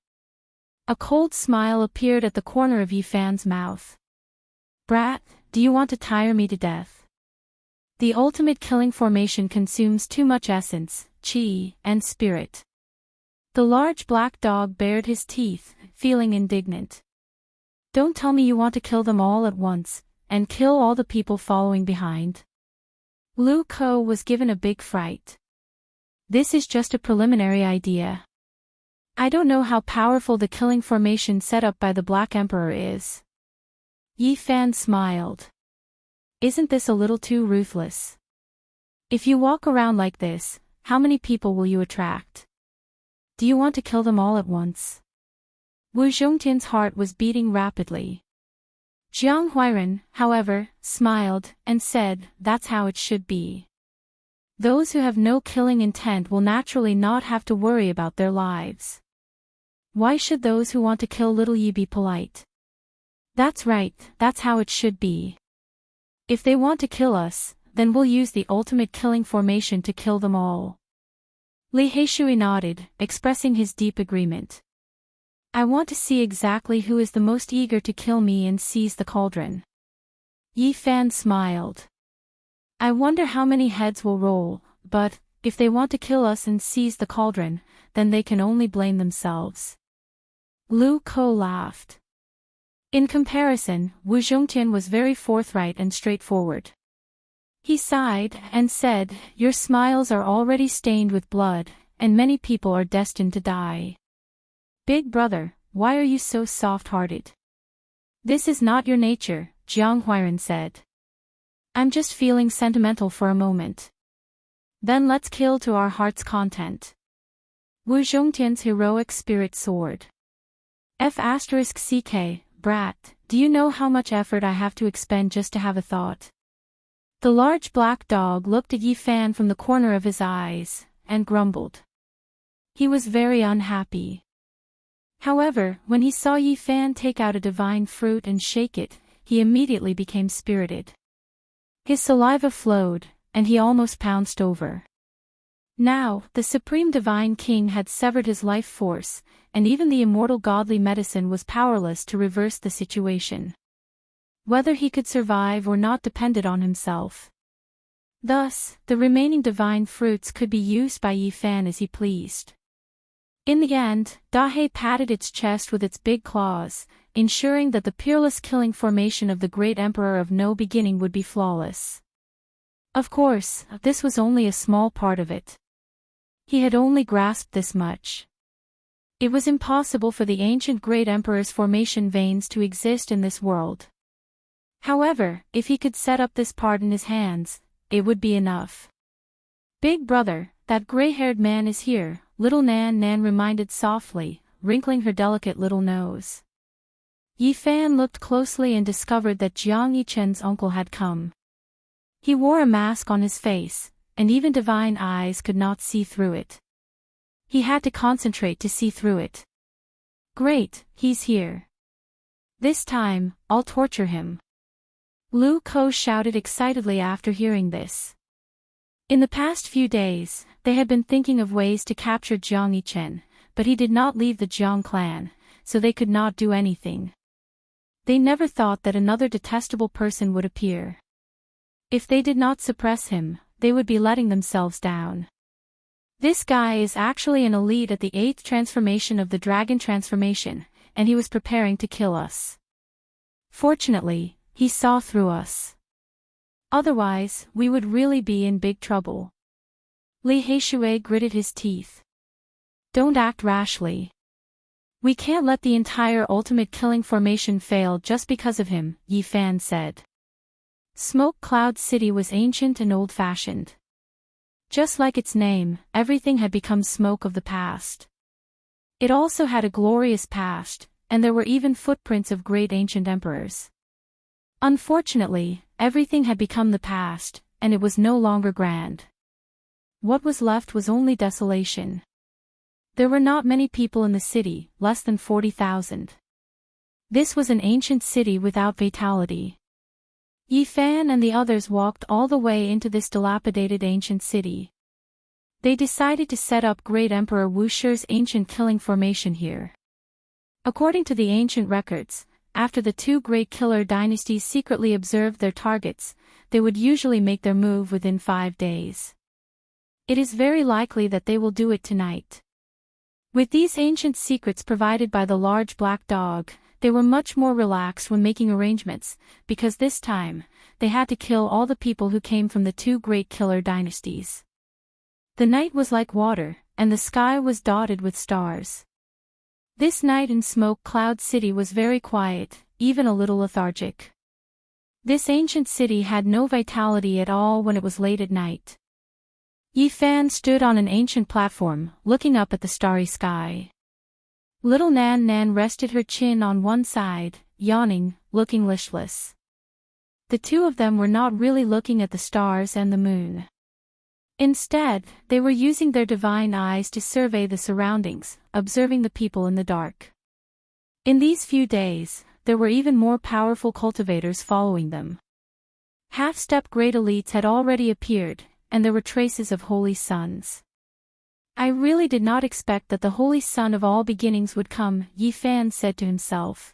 S1: A cold smile appeared at the corner of Yi Fan's mouth. Brat, do you want to tire me to death? The ultimate killing formation consumes too much essence, chi, and spirit. The large black dog bared his teeth, feeling indignant. Don't tell me you want to kill them all at once, and kill all the people following behind. Lu Ko was given a big fright. This is just a preliminary idea. I don't know how powerful the killing formation set up by the Black Emperor is. Yi Fan smiled. Isn't this a little too ruthless? If you walk around like this, how many people will you attract? Do you want to kill them all at once? Wu Zhongtian's heart was beating rapidly. Jiang Huiran, however, smiled, and said, that's how it should be. Those who have no killing intent will naturally not have to worry about their lives. Why should those who want to kill little Yi be polite? That's right, that's how it should be. If they want to kill us, then we'll use the ultimate killing formation to kill them all. Li Heishui nodded, expressing his deep agreement. I want to see exactly who is the most eager to kill me and seize the cauldron. Yi Fan smiled. I wonder how many heads will roll, but, if they want to kill us and seize the cauldron, then they can only blame themselves. Lu Ko laughed. In comparison, Wu Zhongtian was very forthright and straightforward. He sighed and said, your smiles are already stained with blood, and many people are destined to die. Big brother, why are you so soft-hearted? This is not your nature, Jiang Huiran said. I'm just feeling sentimental for a moment. Then let's kill to our heart's content. Wu Zhongtian's heroic spirit soared. F***ck, brat, do you know how much effort I have to expend just to have a thought? The large black dog looked at Yi Fan from the corner of his eyes, and grumbled. He was very unhappy. However, when he saw Yi Fan take out a divine fruit and shake it, he immediately became spirited. His saliva flowed, and he almost pounced over. Now, the Supreme Divine King had severed his life force, and even the immortal godly medicine was powerless to reverse the situation. Whether he could survive or not depended on himself. Thus, the remaining divine fruits could be used by Yi Fan as he pleased. In the end, Dahei patted its chest with its big claws, ensuring that the peerless killing formation of the great Emperor of No Beginning would be flawless. Of course, this was only a small part of it. He had only grasped this much. It was impossible for the ancient great Emperor's formation veins to exist in this world. However, if he could set up this part in his hands, it would be enough. Big brother, that gray-haired man is here, little Nan Nan reminded softly, wrinkling her delicate little nose. Yi Fan looked closely and discovered that Jiang Yichen's uncle had come. He wore a mask on his face, and even divine eyes could not see through it. He had to concentrate to see through it. Great, he's here. This time, I'll torture him. Lu Ko shouted excitedly after hearing this. In the past few days, they had been thinking of ways to capture Jiang Yichen, but he did not leave the Jiang clan, so they could not do anything. They never thought that another detestable person would appear. If they did not suppress him, they would be letting themselves down. This guy is actually an elite at the 8th transformation of the dragon transformation, and he was preparing to kill us. Fortunately, he saw through us. Otherwise, we would really be in big trouble. Li Heishui gritted his teeth. Don't act rashly. We can't let the entire ultimate killing formation fail just because of him, Yi Fan said. Smoke Cloud City was ancient and old-fashioned. Just like its name, everything had become smoke of the past. It also had a glorious past, and there were even footprints of great ancient emperors. Unfortunately, everything had become the past, and it was no longer grand. What was left was only desolation. There were not many people in the city, less than 40,000. This was an ancient city without vitality. Yi Fan and the others walked all the way into this dilapidated ancient city. They decided to set up Great Emperor Wusher's ancient killing formation here. According to the ancient records, after the two great killer dynasties secretly observed their targets, they would usually make their move within 5 days. It is very likely that they will do it tonight. With these ancient secrets provided by the large black dog, they were much more relaxed when making arrangements, because this time, they had to kill all the people who came from the two great killer dynasties. The night was like water, and the sky was dotted with stars. This night in Smoke Cloud City was very quiet, even a little lethargic. This ancient city had no vitality at all when it was late at night. Yi Fan stood on an ancient platform, looking up at the starry sky. Little Nan Nan rested her chin on one side, yawning, looking listless. The two of them were not really looking at the stars and the moon. Instead, they were using their divine eyes to survey the surroundings, observing the people in the dark. In these few days, there were even more powerful cultivators following them. Half-step great elites had already appeared, and there were traces of holy suns. I really did not expect that the Holy Sun of all beginnings would come, Yi Fan said to himself.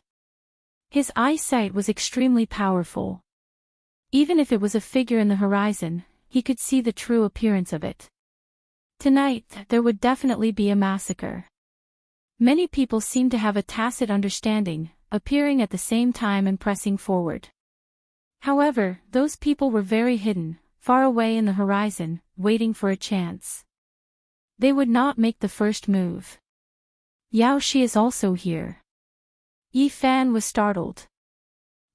S1: His eyesight was extremely powerful. Even if it was a figure in the horizon, he could see the true appearance of it. Tonight, there would definitely be a massacre. Many people seemed to have a tacit understanding, appearing at the same time and pressing forward. However, those people were very hidden, far away in the horizon, waiting for a chance. They would not make the first move. Yao Shi is also here. Yi Fan was startled.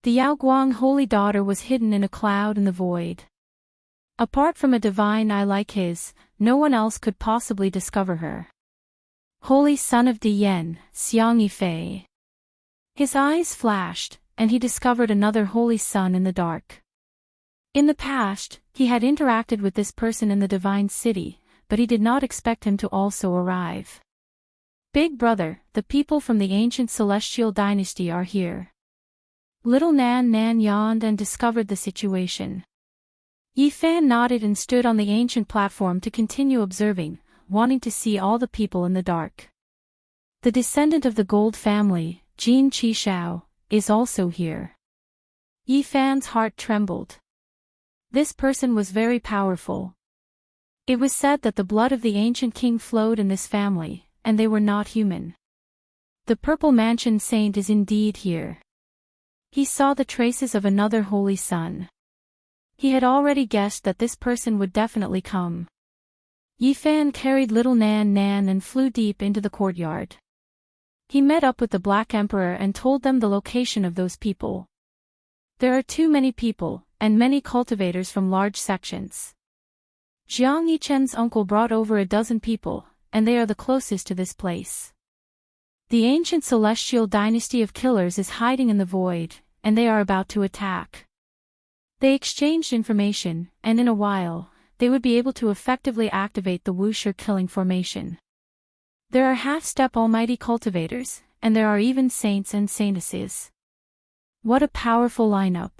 S1: The Yaoguang holy daughter was hidden in a cloud in the void. Apart from a divine eye like his, no one else could possibly discover her. Holy son of Diyan, Xiang Yifei. His eyes flashed, and he discovered another holy son in the dark. In the past, he had interacted with this person in the divine city, but he did not expect him to also arrive. Big brother, the people from the ancient celestial dynasty are here. Little Nan Nan yawned and discovered the situation. Yifan nodded and stood on the ancient platform to continue observing, wanting to see all the people in the dark. The descendant of the Gold family, Jin Qishao, is also here. Yifan's heart trembled. This person was very powerful. It was said that the blood of the ancient king flowed in this family, and they were not human. The Purple Mansion Saint is indeed here. He saw the traces of another holy son. He had already guessed that this person would definitely come. Yifan carried little Nan Nan and flew deep into the courtyard. He met up with the Black Emperor and told them the location of those people. There are too many people, and many cultivators from large sections. Jiang Yichen's uncle brought over a dozen people, and they are the closest to this place. The ancient celestial dynasty of killers is hiding in the void, and they are about to attack. They exchanged information, and in a while, they would be able to effectively activate the Wuxia killing formation. There are half-step almighty cultivators, and there are even saints and saintesses. What a powerful lineup.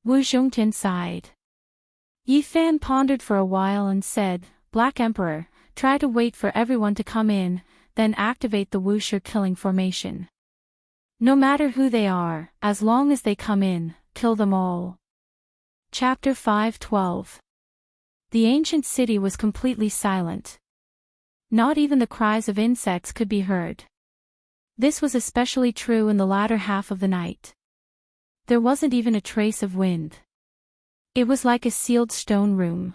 S1: Wu Zhongtian sighed. Yifan pondered for a while and said, Black Emperor, try to wait for everyone to come in, then activate the Wuxia killing formation. No matter who they are, as long as they come in, kill them all. Chapter 5:12. The ancient city was completely silent. Not even the cries of insects could be heard. This was especially true in the latter half of the night. There wasn't even a trace of wind. It was like a sealed stone room.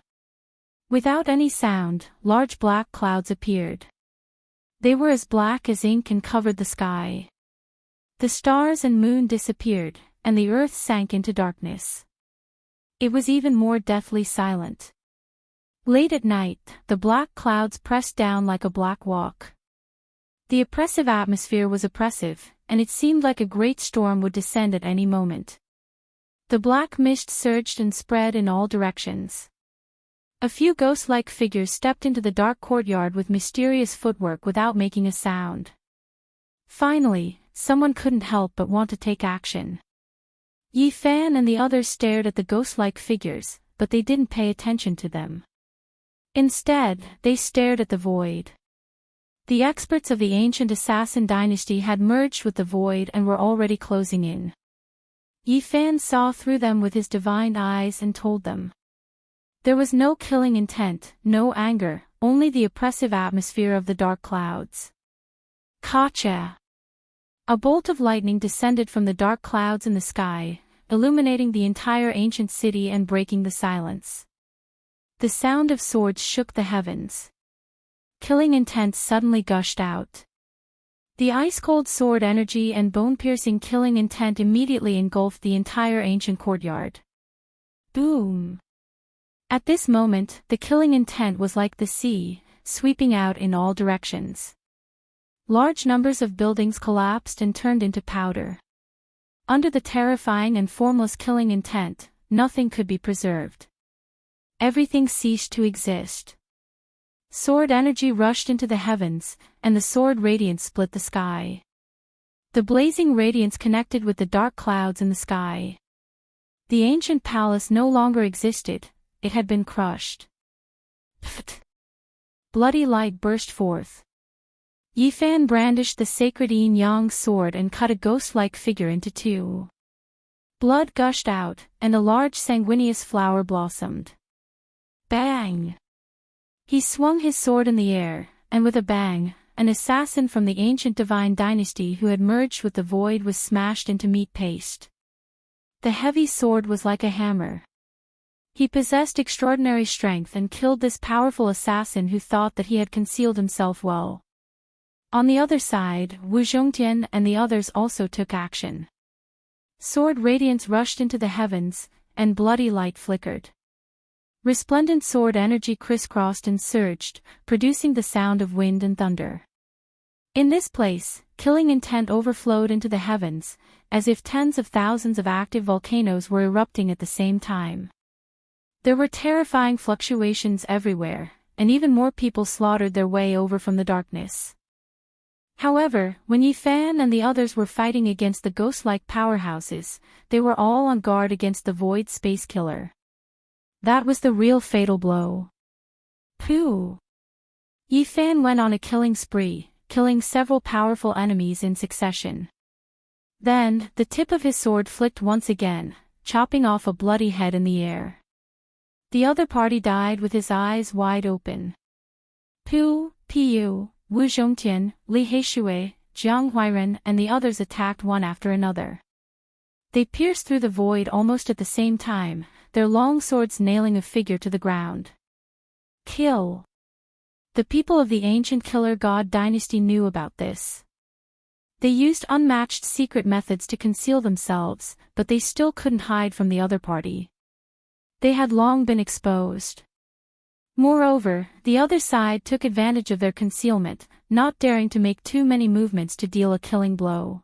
S1: Without any sound, large black clouds appeared. They were as black as ink and covered the sky. The stars and moon disappeared, and the earth sank into darkness. It was even more deathly silent. Late at night, the black clouds pressed down like a black walk. The oppressive atmosphere was oppressive, and it seemed like a great storm would descend at any moment. The black mist surged and spread in all directions. A few ghost-like figures stepped into the dark courtyard with mysterious footwork without making a sound. Finally, someone couldn't help but want to take action. Yifan and the others stared at the ghost-like figures, but they didn't pay attention to them. Instead, they stared at the void. The experts of the ancient assassin dynasty had merged with the void and were already closing in. Yifan saw through them with his divine eyes and told them. There was no killing intent, no anger, only the oppressive atmosphere of the dark clouds. Kacha! A bolt of lightning descended from the dark clouds in the sky, illuminating the entire ancient city and breaking the silence. The sound of swords shook the heavens. Killing intent suddenly gushed out. The ice-cold sword energy and bone-piercing killing intent immediately engulfed the entire ancient courtyard. Boom! At this moment, the killing intent was like the sea, sweeping out in all directions. Large numbers of buildings collapsed and turned into powder. Under the terrifying and formless killing intent, nothing could be preserved. Everything ceased to exist. Sword energy rushed into the heavens, and the sword radiance split the sky. The blazing radiance connected with the dark clouds in the sky. The ancient palace no longer existed, it had been crushed. Pfft! Bloody light burst forth. Yifan brandished the sacred yin-yang sword and cut a ghost-like figure into two. Blood gushed out, and a large sanguineous flower blossomed. Bang! He swung his sword in the air, and with a bang, an assassin from the ancient divine dynasty who had merged with the void was smashed into meat paste. The heavy sword was like a hammer. He possessed extraordinary strength and killed this powerful assassin who thought that he had concealed himself well. On the other side, Wu Zhongtian and the others also took action. Sword radiance rushed into the heavens, and bloody light flickered. Resplendent sword energy crisscrossed and surged, producing the sound of wind and thunder. In this place, killing intent overflowed into the heavens, as if tens of thousands of active volcanoes were erupting at the same time. There were terrifying fluctuations everywhere, and even more people slaughtered their way over from the darkness. However, when Yifan and the others were fighting against the ghost-like powerhouses, they were all on guard against the Void Space Killer. That was the real fatal blow. Pooh! Yi Fan went on a killing spree, killing several powerful enemies in succession. Then, the tip of his sword flicked once again, chopping off a bloody head in the air. The other party died with his eyes wide open. Pu, Piu, Wu Zhongtian, Li Heishui, Jiang Huiren and the others attacked one after another. They pierced through the void almost at the same time, their long swords nailing a figure to the ground. Kill! The people of the ancient killer god dynasty knew about this. They used unmatched secret methods to conceal themselves, but they still couldn't hide from the other party. They had long been exposed. Moreover, the other side took advantage of their concealment, not daring to make too many movements to deal a killing blow.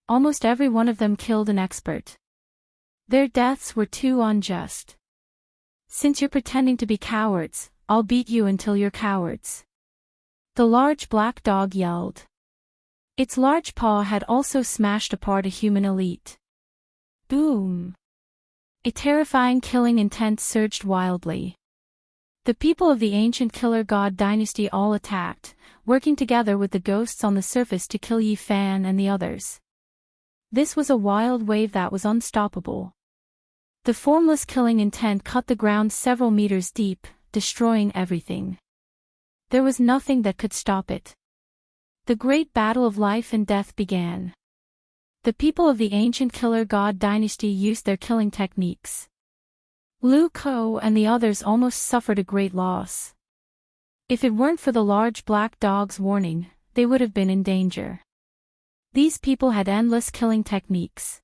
S1: Almost every one of them killed an expert. Their deaths were too unjust. Since you're pretending to be cowards, I'll beat you until you're cowards. The large black dog yelled. Its large paw had also smashed apart a human elite. Boom! A terrifying killing intent surged wildly. The people of the ancient killer god dynasty all attacked, working together with the ghosts on the surface to kill Yi Fan and the others. This was a wild wave that was unstoppable. The formless killing intent cut the ground several meters deep, destroying everything. There was nothing that could stop it. The great battle of life and death began. The people of the ancient killer god dynasty used their killing techniques. Lu Ko and the others almost suffered a great loss. If it weren't for the large black dog's warning, they would have been in danger. These people had endless killing techniques.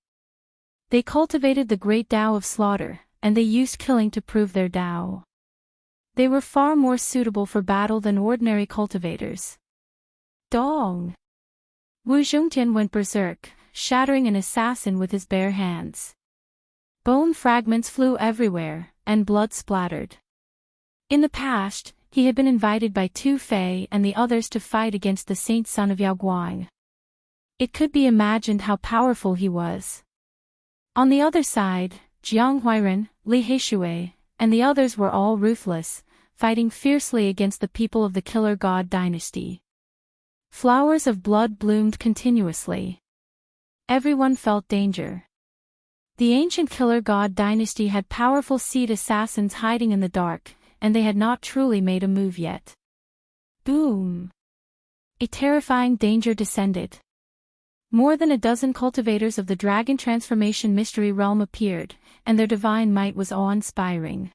S1: They cultivated the great Tao of slaughter, and they used killing to prove their Tao. They were far more suitable for battle than ordinary cultivators. Dong! Wu Zhongtian went berserk, shattering an assassin with his bare hands. Bone fragments flew everywhere, and blood splattered. In the past, he had been invited by Tu Fei and the others to fight against the saint son of Yao Guang. It could be imagined how powerful he was. On the other side, Jiang Huiren, Li Heishui, and the others were all ruthless, fighting fiercely against the people of the killer god dynasty. Flowers of blood bloomed continuously. Everyone felt danger. The ancient killer god dynasty had powerful seed assassins hiding in the dark, and they had not truly made a move yet. Boom! A terrifying danger descended. More than a dozen cultivators of the dragon transformation mystery realm appeared, and their divine might was awe-inspiring.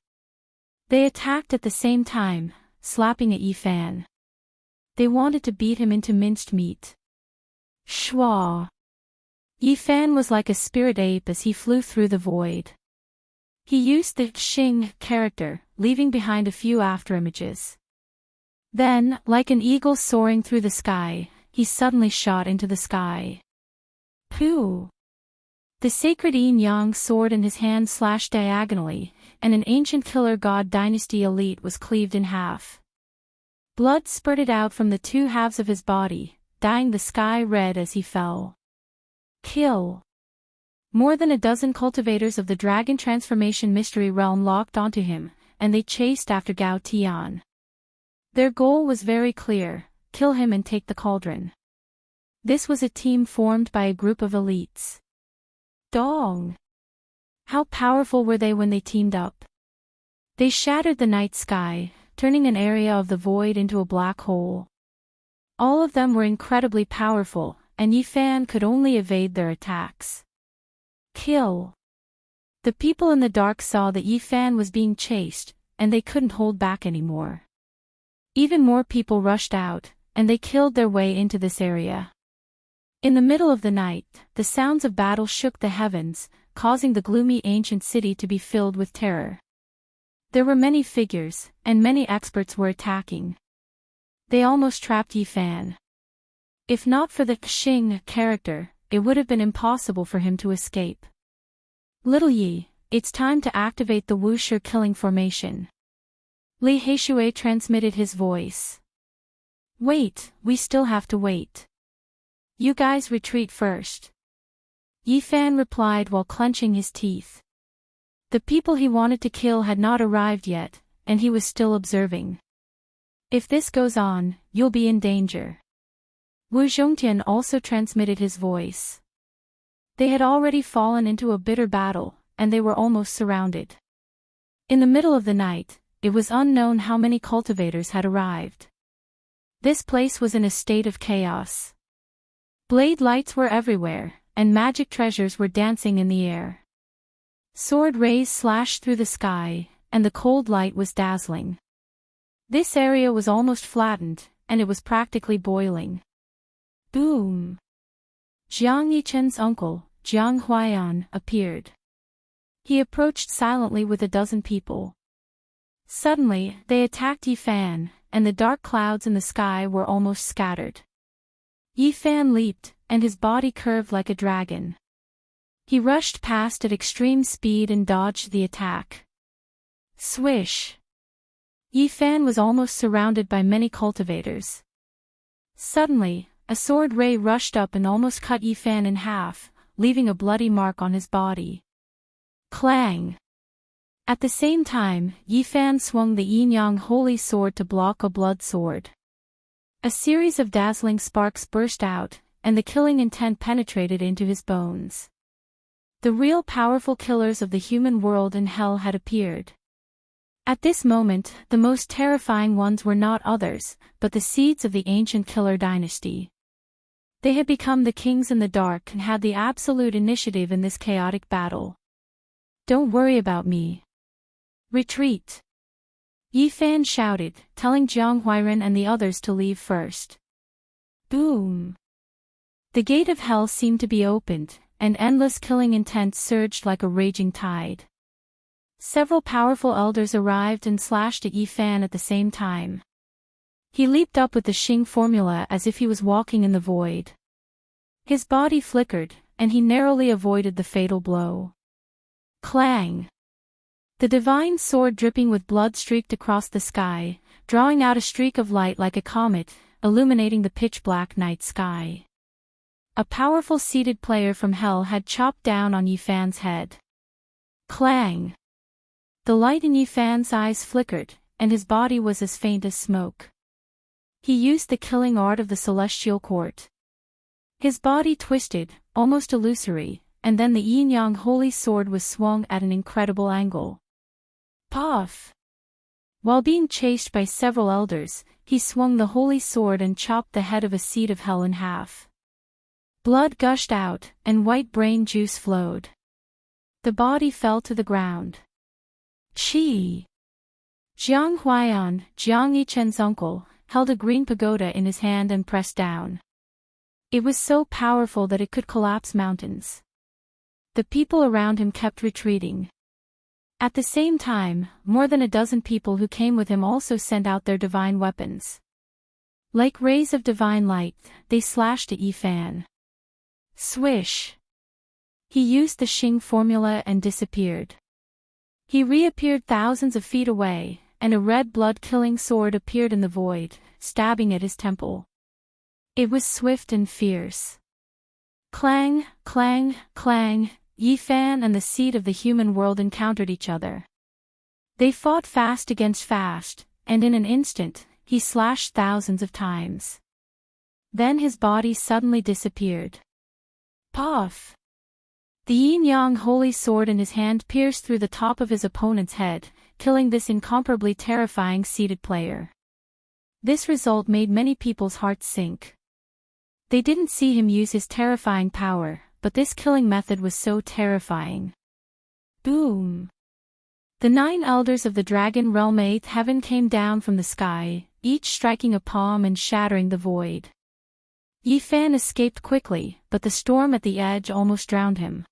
S1: They attacked at the same time, slapping at Yi Fan. They wanted to beat him into minced meat. Shwa! Yi Fan was like a spirit ape as he flew through the void. He used the Xing character, leaving behind a few afterimages. Then, like an eagle soaring through the sky, he suddenly shot into the sky. Pooh! The sacred yin-yang sword in his hand slashed diagonally, and an ancient killer god dynasty elite was cleaved in half. Blood spurted out from the two halves of his body, dyeing the sky red as he fell. Kill! More than a dozen cultivators of the dragon transformation mystery realm locked onto him, and they chased after Gao Tian. Their goal was very clear: kill him and take the cauldron. This was a team formed by a group of elites. Dong! How powerful were they when they teamed up? They shattered the night sky, turning an area of the void into a black hole. All of them were incredibly powerful, and Yi Fan could only evade their attacks. Kill! The people in the dark saw that Yi Fan was being chased, and they couldn't hold back anymore. Even more people rushed out, and they killed their way into this area. In the middle of the night, the sounds of battle shook the heavens, causing the gloomy ancient city to be filled with terror. There were many figures, and many experts were attacking. They almost trapped Yi Fan. If not for the Xing character, it would have been impossible for him to escape. Little Yi, it's time to activate the Wuxia killing formation. Li Heishui transmitted his voice. Wait, we still have to wait. You guys retreat first. Yi Fan replied while clenching his teeth. The people he wanted to kill had not arrived yet, and he was still observing. If this goes on, you'll be in danger. Wu Zhongtian also transmitted his voice. They had already fallen into a bitter battle, and they were almost surrounded. In the middle of the night, it was unknown how many cultivators had arrived. This place was in a state of chaos. Blade lights were everywhere, and magic treasures were dancing in the air. Sword rays slashed through the sky, and the cold light was dazzling. This area was almost flattened, and it was practically boiling. Boom! Jiang Yichen's uncle, Jiang Huaiyan, appeared. He approached silently with a dozen people. Suddenly, they attacked Yifan, and the dark clouds in the sky were almost scattered. Yifan leaped, and his body curved like a dragon. He rushed past at extreme speed and dodged the attack. Swish! Yifan was almost surrounded by many cultivators. Suddenly, a sword ray rushed up and almost cut Yifan in half, leaving a bloody mark on his body. Clang! At the same time, Yifan swung the yin-yang holy sword to block a blood sword. A series of dazzling sparks burst out, and the killing intent penetrated into his bones. The real powerful killers of the human world and hell had appeared. At this moment, the most terrifying ones were not others, but the seeds of the ancient killer dynasty. They had become the kings in the dark and had the absolute initiative in this chaotic battle. Don't worry about me. Retreat! Yifan shouted, telling Jiang Huairan and the others to leave first. Boom! The gate of hell seemed to be opened, and endless killing intent surged like a raging tide. Several powerful elders arrived and slashed at Yifan at the same time. He leaped up with the Xing formula as if he was walking in the void. His body flickered, and he narrowly avoided the fatal blow. Clang! The divine sword dripping with blood streaked across the sky, drawing out a streak of light like a comet, illuminating the pitch-black night sky. A powerful seated player from hell had chopped down on Yifan's head. Clang! The light in Yifan's eyes flickered, and his body was as faint as smoke. He used the killing art of the celestial court. His body twisted, almost illusory, and then the yin-yang holy sword was swung at an incredible angle. Puff! While being chased by several elders, he swung the holy sword and chopped the head of a seed of hell in half. Blood gushed out, and white brain juice flowed. The body fell to the ground. Chi! Jiang Huaiyan, Jiang Yichen's uncle, held a green pagoda in his hand and pressed down. It was so powerful that it could collapse mountains. The people around him kept retreating. At the same time, more than a dozen people who came with him also sent out their divine weapons. Like rays of divine light, they slashed at Yifan. Swish! He used the Xing formula and disappeared. He reappeared thousands of feet away, and a red blood-killing sword appeared in the void, stabbing at his temple. It was swift and fierce. Clang, clang, clang, Yifan and the seed of the human world encountered each other. They fought fast against fast, and in an instant, he slashed thousands of times. Then his body suddenly disappeared. Puff! The yin-yang holy sword in his hand pierced through the top of his opponent's head, killing this incomparably terrifying seated player. This result made many people's hearts sink. They didn't see him use his terrifying power, but this killing method was so terrifying. Boom! The 9 elders of the dragon realm 8th heaven came down from the sky, each striking a palm and shattering the void. Yifan escaped quickly, but the storm at the edge almost drowned him.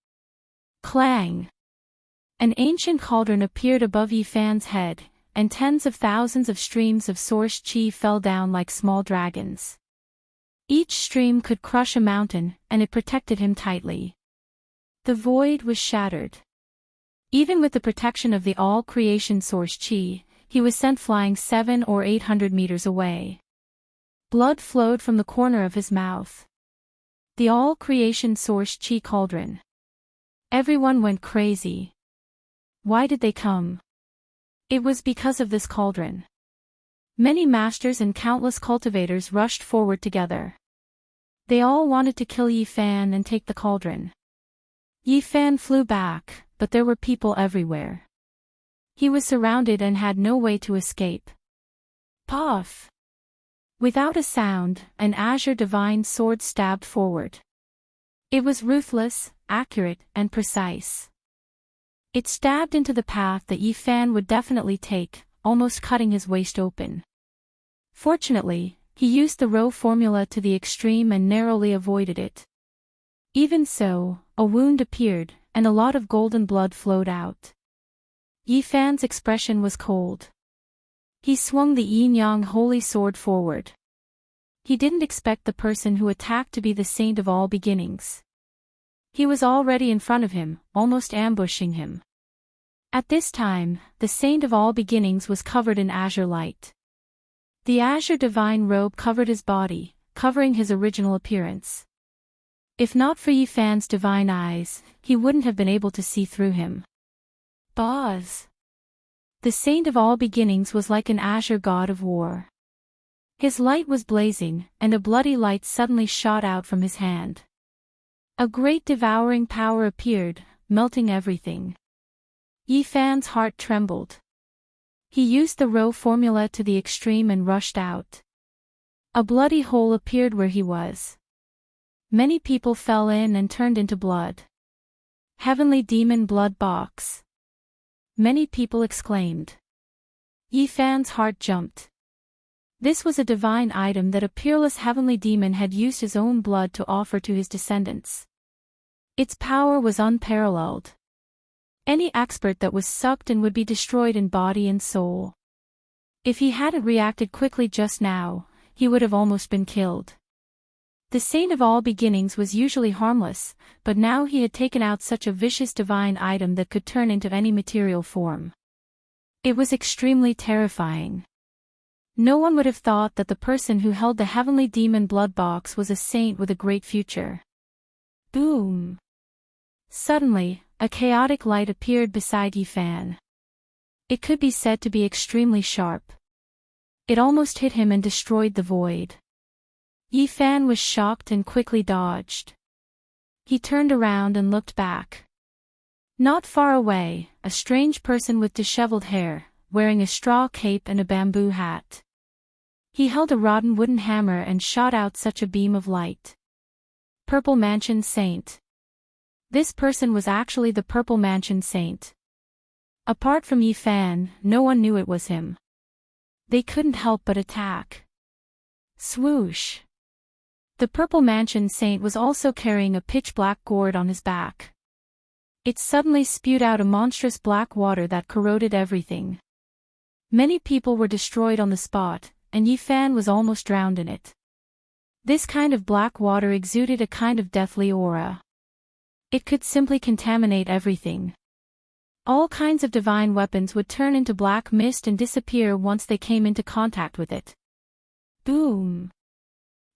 S1: Clang! An ancient cauldron appeared above Yifan's head, and tens of thousands of streams of source chi fell down like small dragons. Each stream could crush a mountain, and it protected him tightly. The void was shattered. Even with the protection of the all-creation source chi, he was sent flying 700 or 800 meters away. Blood flowed from the corner of his mouth. The all-creation source chi cauldron. Everyone went crazy. Why did they come? It was because of this cauldron. Many masters and countless cultivators rushed forward together. They all wanted to kill Yi Fan and take the cauldron. Yi Fan flew back, but there were people everywhere. He was surrounded and had no way to escape. Puff! Without a sound, an azure divine sword stabbed forward. It was ruthless, accurate, and precise. It stabbed into the path that Yi Fan would definitely take, almost cutting his waist open. Fortunately, he used the row formula to the extreme and narrowly avoided it. Even so, a wound appeared, and a lot of golden blood flowed out. Yi Fan's expression was cold. He swung the yin-yang holy sword forward. He didn't expect the person who attacked to be the saint of all beginnings. He was already in front of him, almost ambushing him. At this time, the saint of all beginnings was covered in azure light. The azure divine robe covered his body, covering his original appearance. If not for Yi Fan's divine eyes, he wouldn't have been able to see through him. Buzz! The saint of all beginnings was like an azure god of war. His light was blazing, and a bloody light suddenly shot out from his hand. A great devouring power appeared, melting everything. Yi Fan's heart trembled. He used the row formula to the extreme and rushed out. A bloody hole appeared where he was. Many people fell in and turned into blood. Heavenly demon blood box. Many people exclaimed. Yi Fan's heart jumped. This was a divine item that a peerless heavenly demon had used his own blood to offer to his descendants. Its power was unparalleled. Any expert that was sucked in would be destroyed in body and soul. If he hadn't reacted quickly just now, he would have almost been killed. The saint of all beginnings was usually harmless, but now he had taken out such a vicious divine item that could turn into any material form. It was extremely terrifying. No one would have thought that the person who held the heavenly demon blood box was a saint with a great future. Boom! Suddenly, a chaotic light appeared beside Yi Fan. It could be said to be extremely sharp. It almost hit him and destroyed the void. Yi Fan was shocked and quickly dodged. He turned around and looked back. Not far away, a strange person with disheveled hair, wearing a straw cape and a bamboo hat. He held a rotten wooden hammer and shot out such a beam of light. Purple Mansion Saint. This person was actually the Purple Mansion Saint. Apart from Yi Fan, no one knew it was him. They couldn't help but attack. Swoosh! The Purple Mansion Saint was also carrying a pitch-black gourd on his back. It suddenly spewed out a monstrous black water that corroded everything. Many people were destroyed on the spot, and Yi Fan was almost drowned in it. This kind of black water exuded a kind of deathly aura. It could simply contaminate everything. All kinds of divine weapons would turn into black mist and disappear once they came into contact with it. Boom!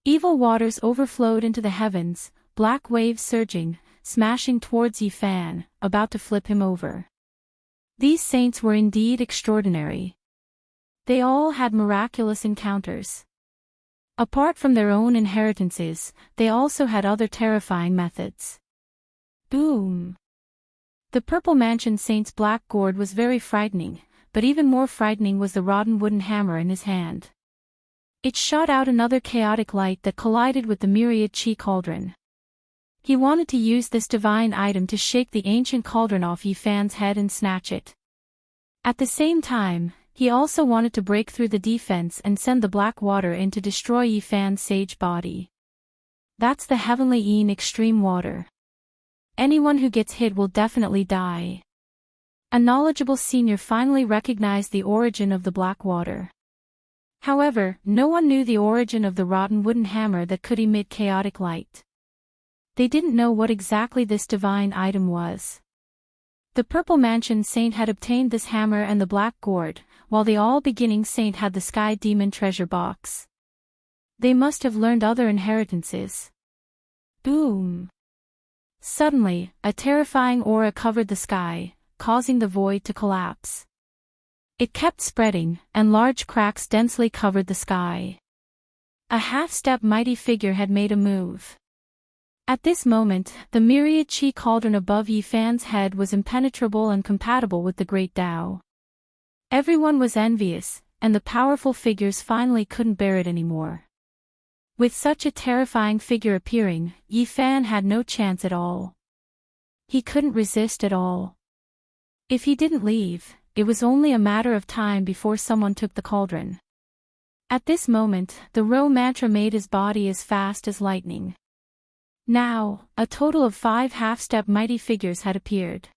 S1: Evil waters overflowed into the heavens, black waves surging, smashing towards Yi Fan, about to flip him over. These saints were indeed extraordinary. They all had miraculous encounters. Apart from their own inheritances, they also had other terrifying methods. Boom! The Purple Mansion Saint's black gourd was very frightening, but even more frightening was the rotten wooden hammer in his hand. It shot out another chaotic light that collided with the myriad chi cauldron. He wanted to use this divine item to shake the ancient cauldron off Yi Fan's head and snatch it. At the same time, he also wanted to break through the defense and send the black water in to destroy Yi Fan's sage body. That's the heavenly Yin extreme water. Anyone who gets hit will definitely die. A knowledgeable senior finally recognized the origin of the black water. However, no one knew the origin of the rotten wooden hammer that could emit chaotic light. They didn't know what exactly this divine item was. The Purple Mansion Saint had obtained this hammer and the black gourd, while the all-beginning saint had the Sky Demon treasure box. They must have learned other inheritances. Boom! Suddenly, a terrifying aura covered the sky, causing the void to collapse. It kept spreading, and large cracks densely covered the sky. A half-step mighty figure had made a move. At this moment, the myriad chi cauldron above Yi Fan's head was impenetrable and compatible with the great Tao. Everyone was envious, and the powerful figures finally couldn't bear it anymore. With such a terrifying figure appearing, Yi Fan had no chance at all. He couldn't resist at all. If he didn't leave, it was only a matter of time before someone took the cauldron. At this moment, the Ro mantra made his body as fast as lightning. Now, a total of 5 half-step mighty figures had appeared.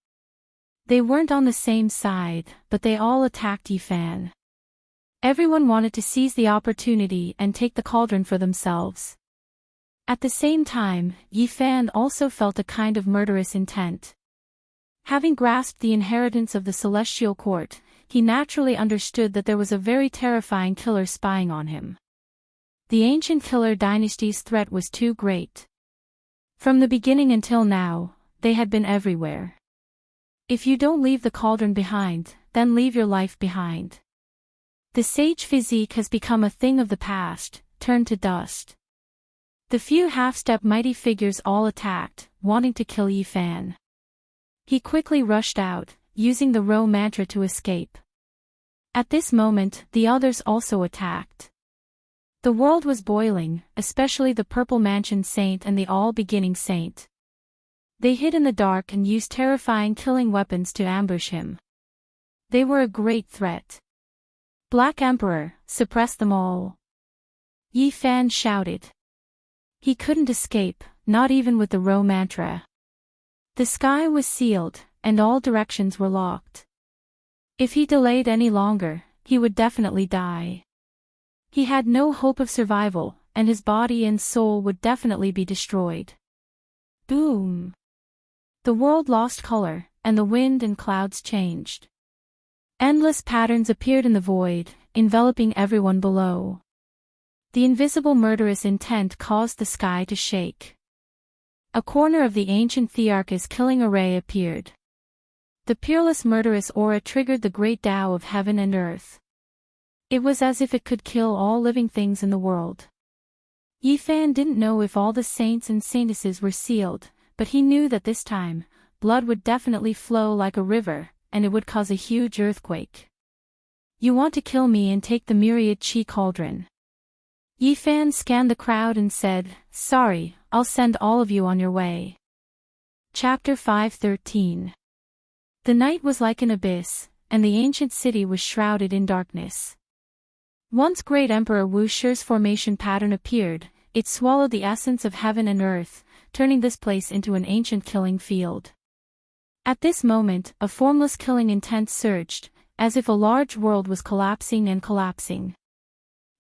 S1: They weren't on the same side, but they all attacked Yi Fan. Everyone wanted to seize the opportunity and take the cauldron for themselves. At the same time, Yi Fan also felt a kind of murderous intent. Having grasped the inheritance of the celestial court, he naturally understood that there was a very terrifying killer spying on him. The ancient killer dynasty's threat was too great. From the beginning until now, they had been everywhere. If you don't leave the cauldron behind, then leave your life behind. The sage physique has become a thing of the past, turned to dust. The few half-step mighty figures all attacked, wanting to kill Yi Fan. He quickly rushed out, using the Ro mantra to escape. At this moment, the others also attacked. The world was boiling, especially the Purple Mansion Saint and the All-Beginning Saint. They hid in the dark and used terrifying killing weapons to ambush him. They were a great threat. Black Emperor, suppress them all. Yi Fan shouted. He couldn't escape, not even with the Ro mantra. The sky was sealed, and all directions were locked. If he delayed any longer, he would definitely die. He had no hope of survival, and his body and soul would definitely be destroyed. Boom! The world lost color, and the wind and clouds changed. Endless patterns appeared in the void, enveloping everyone below. The invisible murderous intent caused the sky to shake. A corner of the ancient Thearch's killing array appeared. The peerless murderous aura triggered the great Tao of heaven and earth. It was as if it could kill all living things in the world. Yi Fan didn't know if all the saints and saintesses were sealed, but he knew that this time, blood would definitely flow like a river, and it would cause a huge earthquake. You want to kill me and take the myriad chi cauldron. Yi Fan scanned the crowd and said, sorry, I'll send all of you on your way. Chapter 5:13. The night was like an abyss, and the ancient city was shrouded in darkness. Once great Emperor Wu Shi's formation pattern appeared, it swallowed the essence of heaven and earth, turning this place into an ancient killing field. At this moment, a formless killing intent surged, as if a large world was collapsing and collapsing.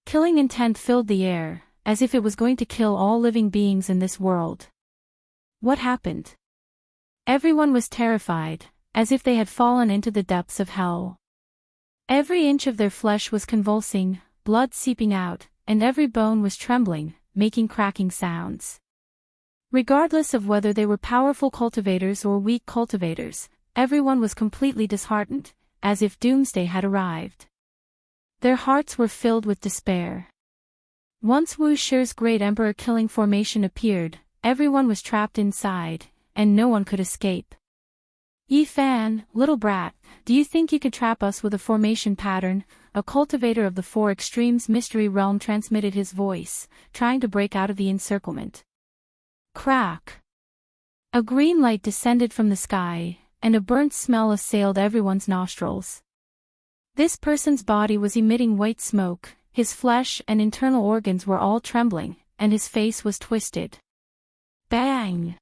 S1: Killing intent filled the air, as if it was going to kill all living beings in this world. What happened? Everyone was terrified, as if they had fallen into the depths of hell. Every inch of their flesh was convulsing, blood seeping out, and every bone was trembling, making cracking sounds. Regardless of whether they were powerful cultivators or weak cultivators, everyone was completely disheartened, as if doomsday had arrived. Their hearts were filled with despair. Once Wu Shi's great emperor killing formation appeared, everyone was trapped inside, and no one could escape. Yi Fan, little brat, do you think you could trap us with a formation pattern? A cultivator of the Four Extremes Mystery Realm transmitted his voice, trying to break out of the encirclement. Crack! A green light descended from the sky, and a burnt smell assailed everyone's nostrils. This person's body was emitting white smoke, his flesh and internal organs were all trembling, and his face was twisted. Bang!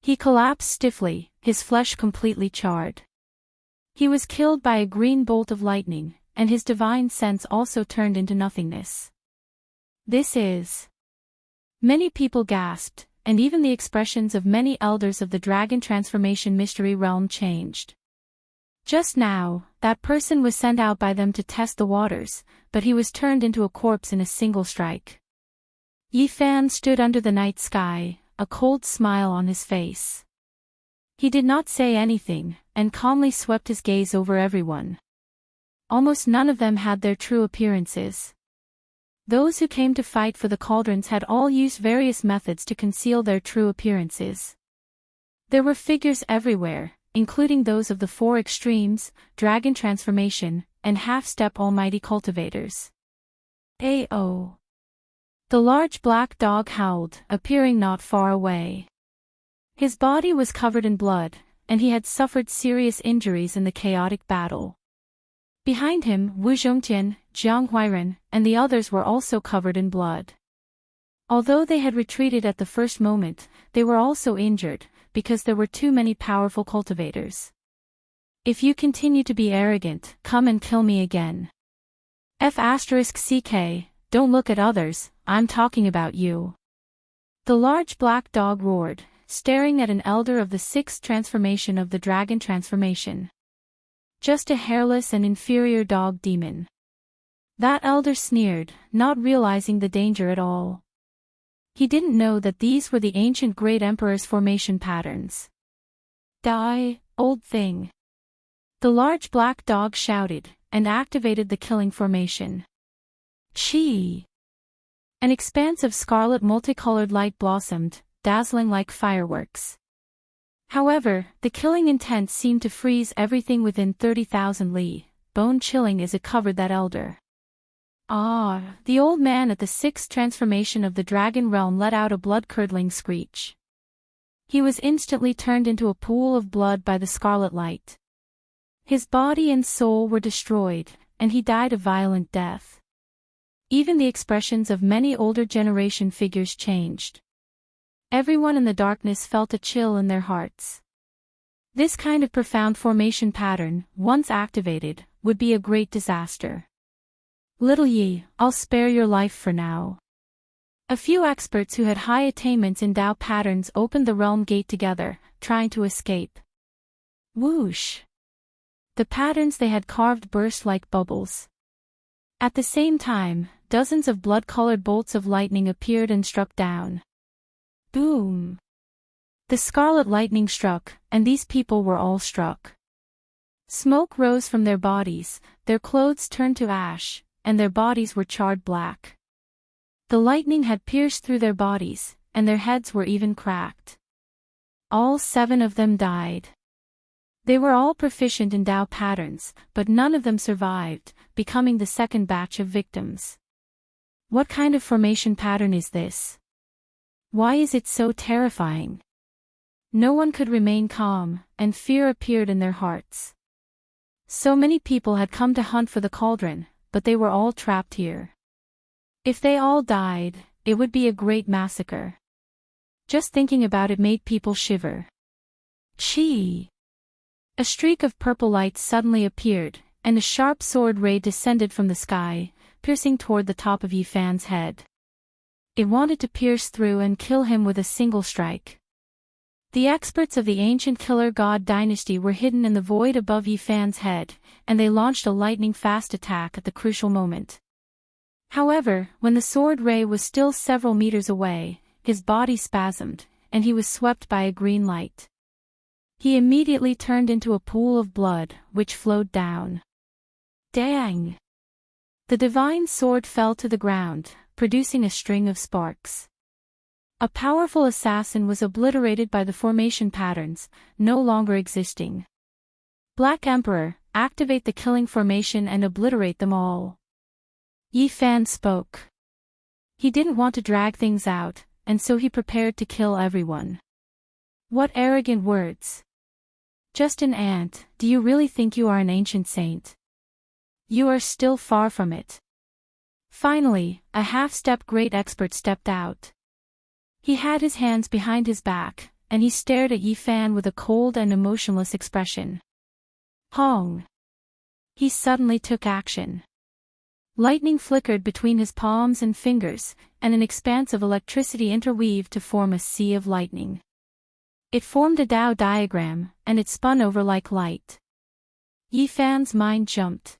S1: He collapsed stiffly, his flesh completely charred. He was killed by a green bolt of lightning, and his divine sense also turned into nothingness. This is... Many people gasped, and even the expressions of many elders of the Dragon Transformation Mystery Realm changed. Just now, that person was sent out by them to test the waters, but he was turned into a corpse in a single strike. Yi Fan stood under the night sky, a cold smile on his face. He did not say anything, and calmly swept his gaze over everyone. Almost none of them had their true appearances. Those who came to fight for the cauldrons had all used various methods to conceal their true appearances. There were figures everywhere, including those of the four extremes, dragon transformation, and half-step almighty cultivators. A.O. The large black dog howled, appearing not far away. His body was covered in blood, and he had suffered serious injuries in the chaotic battle. Behind him, Wu Zhongtian, Jiang Huairen, and the others were also covered in blood. Although they had retreated at the first moment, they were also injured, because there were too many powerful cultivators. If you continue to be arrogant, come and kill me again. F***ck, don't look at others, I'm talking about you. The large black dog roared, staring at an elder of the sixth transformation of the dragon transformation. Just a hairless and inferior dog demon. That elder sneered, not realizing the danger at all. He didn't know that these were the ancient great emperor's formation patterns. Die, old thing. The large black dog shouted, and activated the killing formation. Chi! An expanse of scarlet multicolored light blossomed, dazzling like fireworks. However, the killing intent seemed to freeze everything within 30,000 li, bone-chilling as it covered that elder. Ah! The old man at the sixth transformation of the dragon realm let out a blood-curdling screech. He was instantly turned into a pool of blood by the scarlet light. His body and soul were destroyed, and he died a violent death. Even the expressions of many older generation figures changed. Everyone in the darkness felt a chill in their hearts. This kind of profound formation pattern, once activated, would be a great disaster. Little Yi, I'll spare your life for now. A few experts who had high attainments in Dao patterns opened the realm gate together, trying to escape. Whoosh! The patterns they had carved burst like bubbles. At the same time, dozens of blood-colored bolts of lightning appeared and struck down. Boom! The scarlet lightning struck, and these people were all struck. Smoke rose from their bodies, their clothes turned to ash, and their bodies were charred black. The lightning had pierced through their bodies, and their heads were even cracked. All 7 of them died. They were all proficient in Dao patterns, but none of them survived, becoming the second batch of victims. What kind of formation pattern is this? Why is it so terrifying? No one could remain calm, and fear appeared in their hearts. So many people had come to hunt for the cauldron, but they were all trapped here. If they all died, it would be a great massacre. Just thinking about it made people shiver. Chi! A streak of purple light suddenly appeared, and a sharp sword ray descended from the sky, piercing toward the top of Yifan's head. It wanted to pierce through and kill him with a single strike. The experts of the ancient killer god dynasty were hidden in the void above Yifan's head, and they launched a lightning-fast attack at the crucial moment. However, when the sword ray was still several meters away, his body spasmed, and he was swept by a green light. He immediately turned into a pool of blood, which flowed down. Dang! The divine sword fell to the ground, producing a string of sparks. A powerful assassin was obliterated by the formation patterns, no longer existing. Black Emperor, activate the killing formation and obliterate them all. Yifan spoke. He didn't want to drag things out, and so he prepared to kill everyone. What arrogant words! Just an ant, do you really think you are an ancient saint? You are still far from it. Finally, a half-step great expert stepped out. He had his hands behind his back, and he stared at Yifan with a cold and emotionless expression. Hong! He suddenly took action. Lightning flickered between his palms and fingers, and an expanse of electricity interweaved to form a sea of lightning. It formed a Dao diagram, and it spun over like light. Yifan's mind jumped.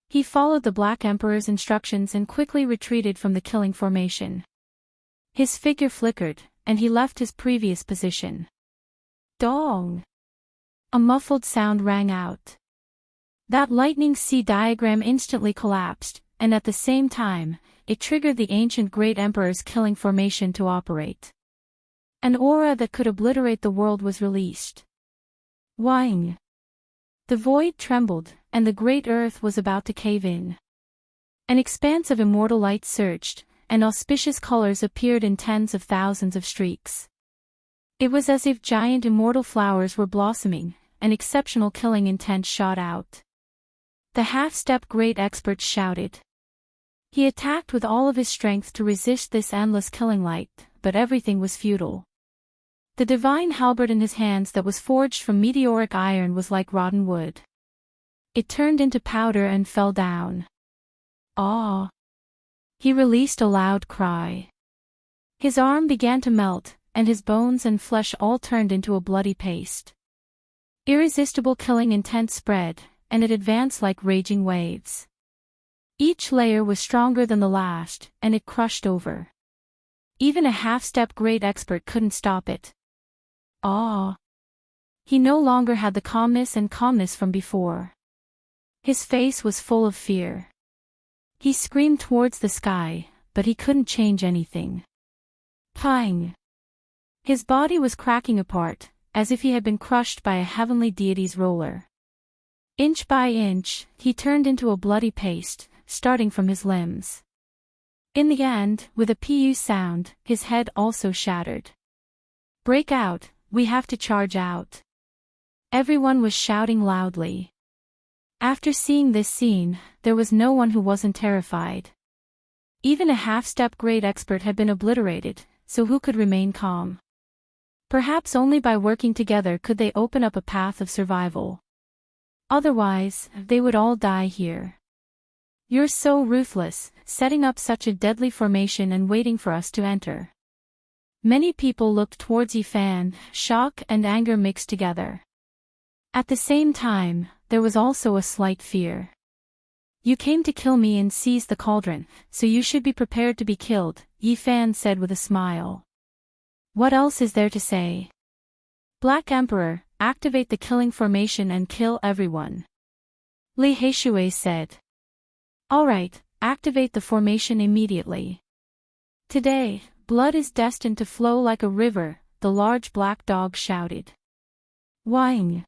S1: He followed the Black Emperor's instructions and quickly retreated from the killing formation. His figure flickered, and he left his previous position. Dong! A muffled sound rang out. That lightning C diagram instantly collapsed, and at the same time, it triggered the ancient Great Emperor's killing formation to operate. An aura that could obliterate the world was released. Wang! The void trembled, and the great earth was about to cave in. An expanse of immortal light surged, and auspicious colors appeared in tens of thousands of streaks. It was as if giant immortal flowers were blossoming, and exceptional killing intent shot out. The half-step great expert shouted. He attacked with all of his strength to resist this endless killing light, but everything was futile. The divine halberd in his hands that was forged from meteoric iron was like rotten wood. It turned into powder and fell down. Ah! He released a loud cry. His arm began to melt, and his bones and flesh all turned into a bloody paste. Irresistible killing intent spread, and it advanced like raging waves. Each layer was stronger than the last, and it crushed over. Even a half-step great expert couldn't stop it. Ah! He no longer had the calmness from before. His face was full of fear. He screamed towards the sky, but he couldn't change anything. Pang! His body was cracking apart, as if he had been crushed by a heavenly deity's roller. Inch by inch, he turned into a bloody paste, starting from his limbs. In the end, with a pu sound, his head also shattered. Break out, we have to charge out. Everyone was shouting loudly. After seeing this scene, there was no one who wasn't terrified. Even a half-step great expert had been obliterated, so who could remain calm? Perhaps only by working together could they open up a path of survival. Otherwise, they would all die here. You're so ruthless, setting up such a deadly formation and waiting for us to enter. Many people looked towards Yifan, shock and anger mixed together. At the same time, there was also a slight fear. You came to kill me and seize the cauldron, so you should be prepared to be killed, Yifan said with a smile. What else is there to say? Black Emperor, activate the killing formation and kill everyone. Li Heishui said. Alright, activate the formation immediately. Today, blood is destined to flow like a river, the large black dog shouted. Wang!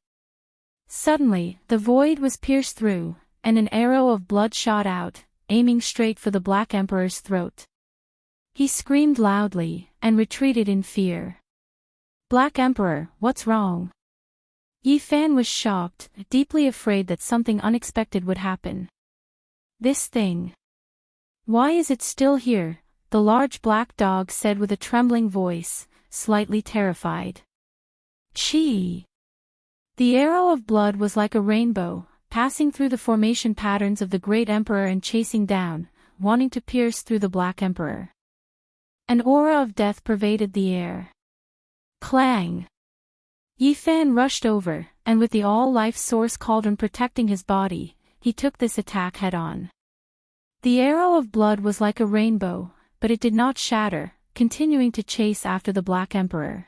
S1: Suddenly, the void was pierced through, and an arrow of blood shot out, aiming straight for the Black Emperor's throat. He screamed loudly, and retreated in fear. Black Emperor, what's wrong? Yifan was shocked, deeply afraid that something unexpected would happen. This thing. Why is it still here? The large black dog said with a trembling voice, slightly terrified. Chi! The arrow of blood was like a rainbow, passing through the formation patterns of the Great Emperor and chasing down, wanting to pierce through the Black Emperor. An aura of death pervaded the air. Clang! Yifan rushed over, and with the all-life source cauldron protecting his body, he took this attack head-on. The arrow of blood was like a rainbow, but it did not shatter, continuing to chase after the Black Emperor.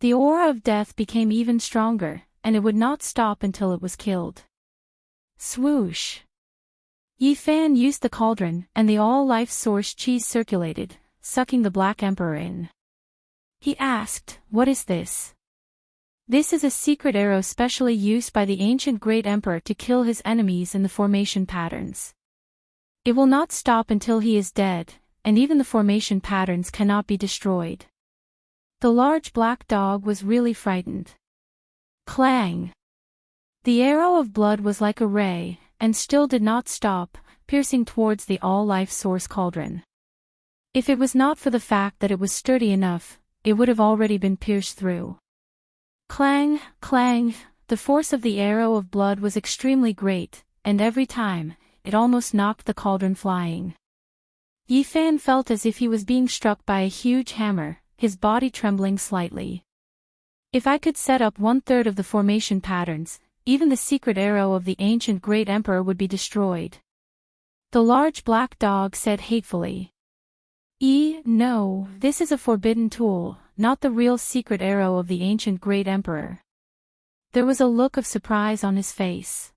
S1: The aura of death became even stronger, and it would not stop until it was killed. Swoosh! Yifan used the cauldron, and the all-life source chi circulated, sucking the Black Emperor in. He asked, "What is this?" This is a secret arrow specially used by the ancient Great Emperor to kill his enemies in the formation patterns. It will not stop until he is dead, and even the formation patterns cannot be destroyed. The large black dog was really frightened. Clang! The arrow of blood was like a ray, and still did not stop, piercing towards the all-life source cauldron. If it was not for the fact that it was sturdy enough, it would have already been pierced through. Clang, clang, the force of the arrow of blood was extremely great, and every time, it almost knocked the cauldron flying. Yifan felt as if he was being struck by a huge hammer, his body trembling slightly. If I could set up 1/3 of the formation patterns, even the secret arrow of the ancient Great Emperor would be destroyed. The large black dog said hatefully. No, this is a forbidden tool, not the real secret arrow of the ancient great emperor. There was a look of surprise on his face.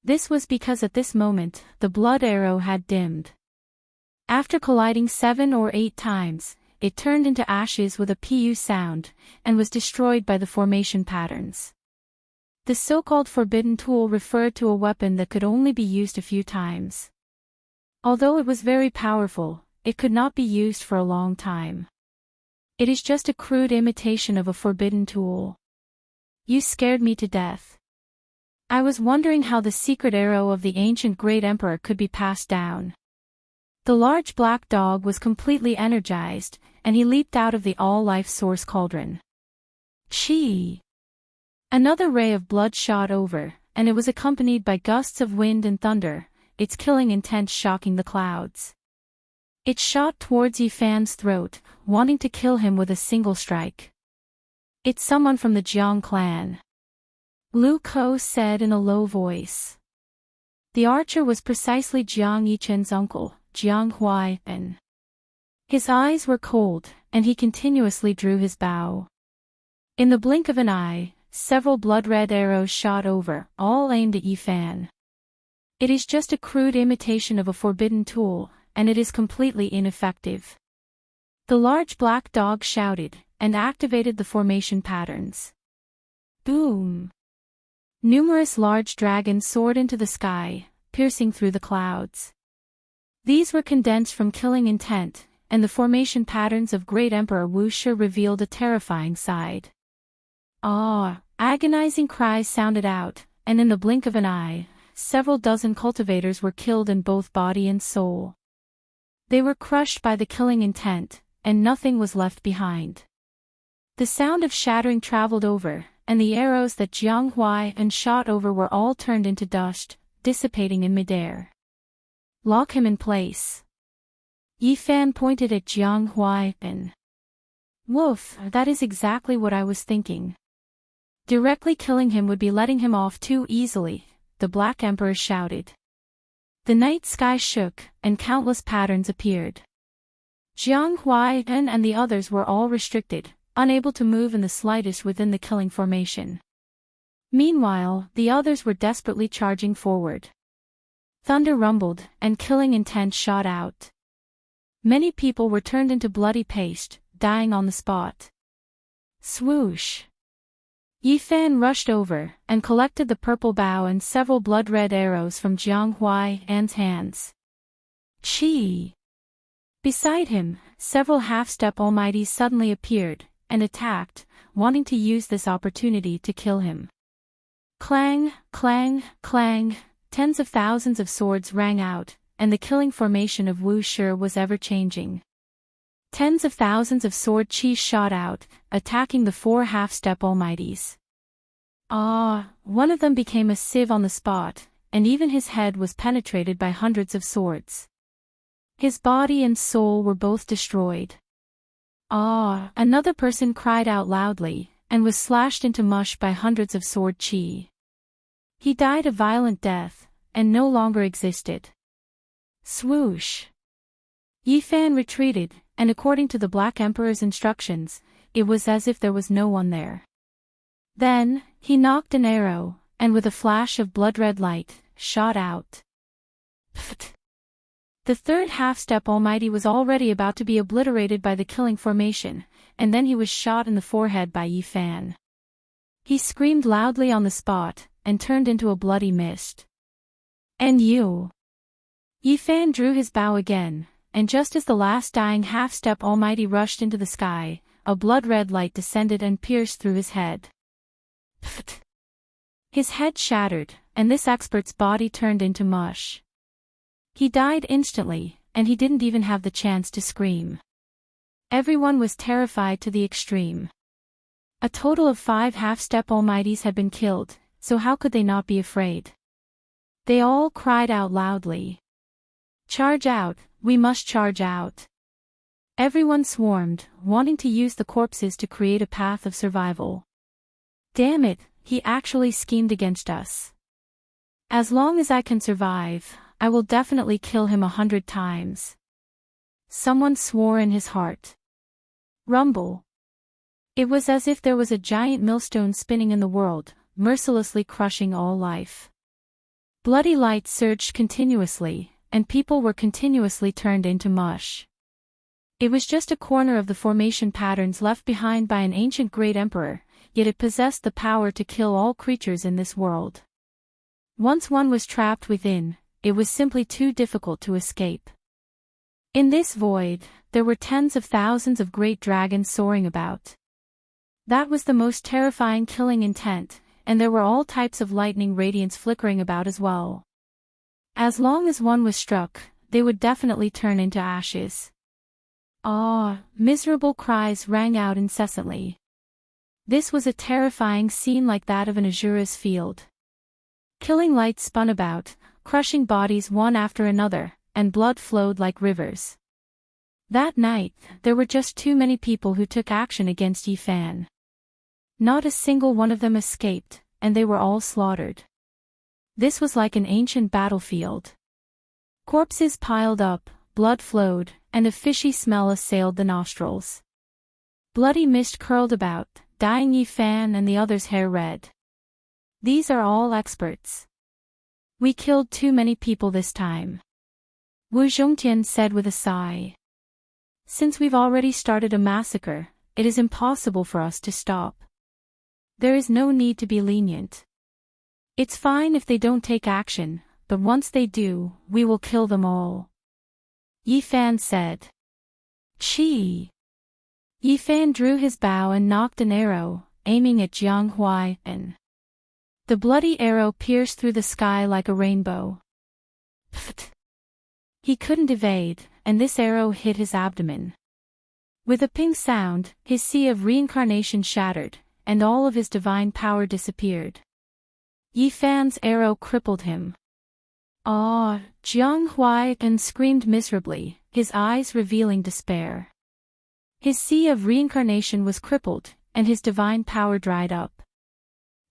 S1: This was because at this moment, the blood arrow had dimmed. After colliding 7 or 8 times, it turned into ashes with a pu sound, and was destroyed by the formation patterns. The so-called forbidden tool referred to a weapon that could only be used a few times. Although it was very powerful, it could not be used for a long time. It is just a crude imitation of a forbidden tool. You scared me to death. I was wondering how the secret arrow of the ancient great emperor could be passed down. The large black dog was completely energized, and he leaped out of the all-life source cauldron. Chee! Another ray of blood shot over, and it was accompanied by gusts of wind and thunder, its killing intent shocking the clouds. It shot towards Yifan's throat, wanting to kill him with a single strike. It's someone from the Jiang clan, Lu Ko said in a low voice. The archer was precisely Jiang Yichen's uncle, Jiang Huaiyan. His eyes were cold, and he continuously drew his bow. In the blink of an eye, several blood-red arrows shot over, all aimed at Yifan. It is just a crude imitation of a forbidden tool, and it is completely ineffective. The large black dog shouted, and activated the formation patterns. Boom! Numerous large dragons soared into the sky, piercing through the clouds. These were condensed from killing intent, and the formation patterns of Great Emperor Wu Shi revealed a terrifying side. Ah! Agonizing cries sounded out, and in the blink of an eye, several dozen cultivators were killed in both body and soul. They were crushed by the killing intent, and nothing was left behind. The sound of shattering traveled over, and the arrows that Jiang Huaiyan shot over were all turned into dust, dissipating in midair. Lock him in place. Yifan pointed at Jiang Huaiyan. Woof, that is exactly what I was thinking. Directly killing him would be letting him off too easily, the Black Emperor shouted. The night sky shook, and countless patterns appeared. Jiang Huaiyan and the others were all restricted, unable to move in the slightest within the killing formation. Meanwhile, the others were desperately charging forward. Thunder rumbled, and killing intent shot out. Many people were turned into bloody paste, dying on the spot. Swoosh! Yifan rushed over, and collected the purple bow and several blood-red arrows from Jiang Huaiyan's hands. Chee! Beside him, several half-step almighties suddenly appeared, and attacked, wanting to use this opportunity to kill him. Clang, clang, clang, tens of thousands of swords rang out, and the killing formation of Wu Shi was ever-changing. Tens of thousands of sword chi shot out, attacking the 4 half-step almighties. Ah, one of them became a sieve on the spot, and even his head was penetrated by hundreds of swords. His body and soul were both destroyed. Ah, another person cried out loudly, and was slashed into mush by hundreds of sword chi. He died a violent death, and no longer existed. Swoosh! Yifan retreated, and according to the Black Emperor's instructions, it was as if there was no one there. Then, he knocked an arrow, and with a flash of blood-red light, shot out. Pfft! The 3rd half-step almighty was already about to be obliterated by the killing formation, and then he was shot in the forehead by Yifan. He screamed loudly on the spot, and turned into a bloody mist. And you! Yifan drew his bow again, and just as the last dying half-step almighty rushed into the sky, a blood-red light descended and pierced through his head. Pfft! His head shattered, and this expert's body turned into mush. He died instantly, and he didn't even have the chance to scream. Everyone was terrified to the extreme. A total of 5 half-step almighties had been killed, so how could they not be afraid? They all cried out loudly. Charge out, we must charge out. Everyone swarmed, wanting to use the corpses to create a path of survival. Damn it, he actually schemed against us. As long as I can survive, I will definitely kill him 100 times. Someone swore in his heart. Rumble. It was as if there was a giant millstone spinning in the world, mercilessly crushing all life. Bloody light surged continuously, and people were continuously turned into mush. It was just a corner of the formation patterns left behind by an ancient great emperor, yet it possessed the power to kill all creatures in this world. Once one was trapped within, it was simply too difficult to escape. In this void, there were tens of thousands of great dragons soaring about. That was the most terrifying killing intent, and there were all types of lightning radiance flickering about as well. As long as one was struck, they would definitely turn into ashes. Ah, miserable cries rang out incessantly. This was a terrifying scene like that of an Azura's field. Killing light spun about, crushing bodies one after another, and blood flowed like rivers. That night, there were just too many people who took action against Yi Fan. Not a single one of them escaped, and they were all slaughtered. This was like an ancient battlefield. Corpses piled up, blood flowed, and a fishy smell assailed the nostrils. Bloody mist curled about, dyeing Yi Fan and the others' hair red. These are all experts. We killed too many people this time. Wu Zhongtian said with a sigh. Since we've already started a massacre, it is impossible for us to stop. There is no need to be lenient. It's fine if they don't take action, but once they do, we will kill them all. Yi Fan said. Chi! Yi Fan drew his bow and knocked an arrow, aiming at Jiang Huai. The bloody arrow pierced through the sky like a rainbow. Pfft! He couldn't evade, and this arrow hit his abdomen. With a ping sound, his sea of reincarnation shattered, and all of his divine power disappeared. Yi Fan's arrow crippled him. Ah, Jiang Huai screamed miserably, his eyes revealing despair. His sea of reincarnation was crippled, and his divine power dried up.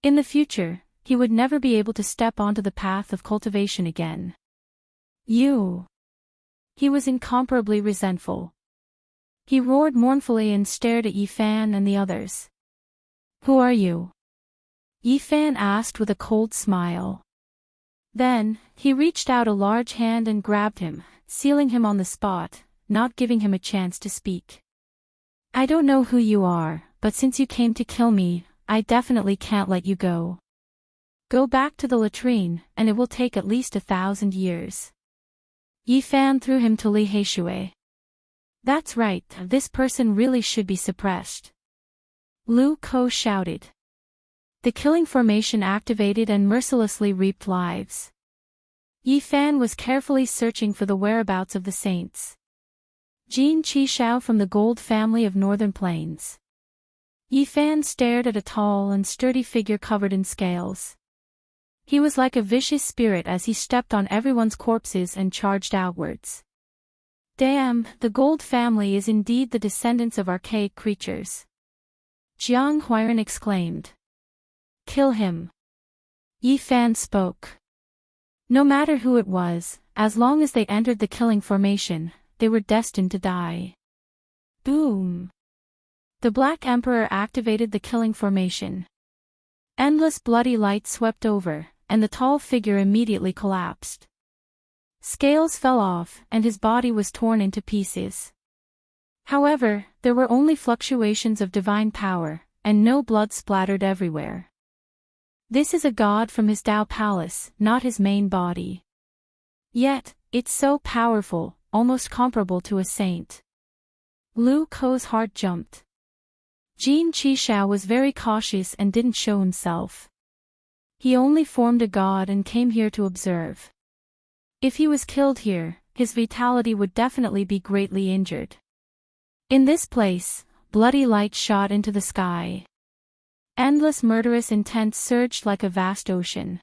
S1: In the future, he would never be able to step onto the path of cultivation again. You! He was incomparably resentful. He roared mournfully and stared at Yi Fan and the others. Who are you? Yi Fan asked with a cold smile. Then, he reached out a large hand and grabbed him, sealing him on the spot, not giving him a chance to speak. I don't know who you are, but since you came to kill me, I definitely can't let you go. Go back to the latrine, and it will take at least 1,000 years. Yi Fan threw him to Li Heishui. That's right, this person really should be suppressed. Lu Ko shouted. The killing formation activated and mercilessly reaped lives. Yi Fan was carefully searching for the whereabouts of the saints. Jin Qishao from the Gold family of Northern Plains. Yi Fan stared at a tall and sturdy figure covered in scales. He was like a vicious spirit as he stepped on everyone's corpses and charged outwards. Damn, the Gold family is indeed the descendants of archaic creatures. Jiang Huairan exclaimed. Kill him. Yi Fan spoke. No matter who it was, as long as they entered the killing formation, they were destined to die. Boom! The Black Emperor activated the killing formation. Endless bloody light swept over, and the tall figure immediately collapsed. Scales fell off, and his body was torn into pieces. However, there were only fluctuations of divine power, and no blood splattered everywhere. This is a god from his Tao palace, not his main body. Yet, it's so powerful, almost comparable to a saint. Lu Ko's heart jumped. Jin Qishao was very cautious and didn't show himself. He only formed a god and came here to observe. If he was killed here, his vitality would definitely be greatly injured. In this place, bloody light shot into the sky. Endless murderous intent surged like a vast ocean.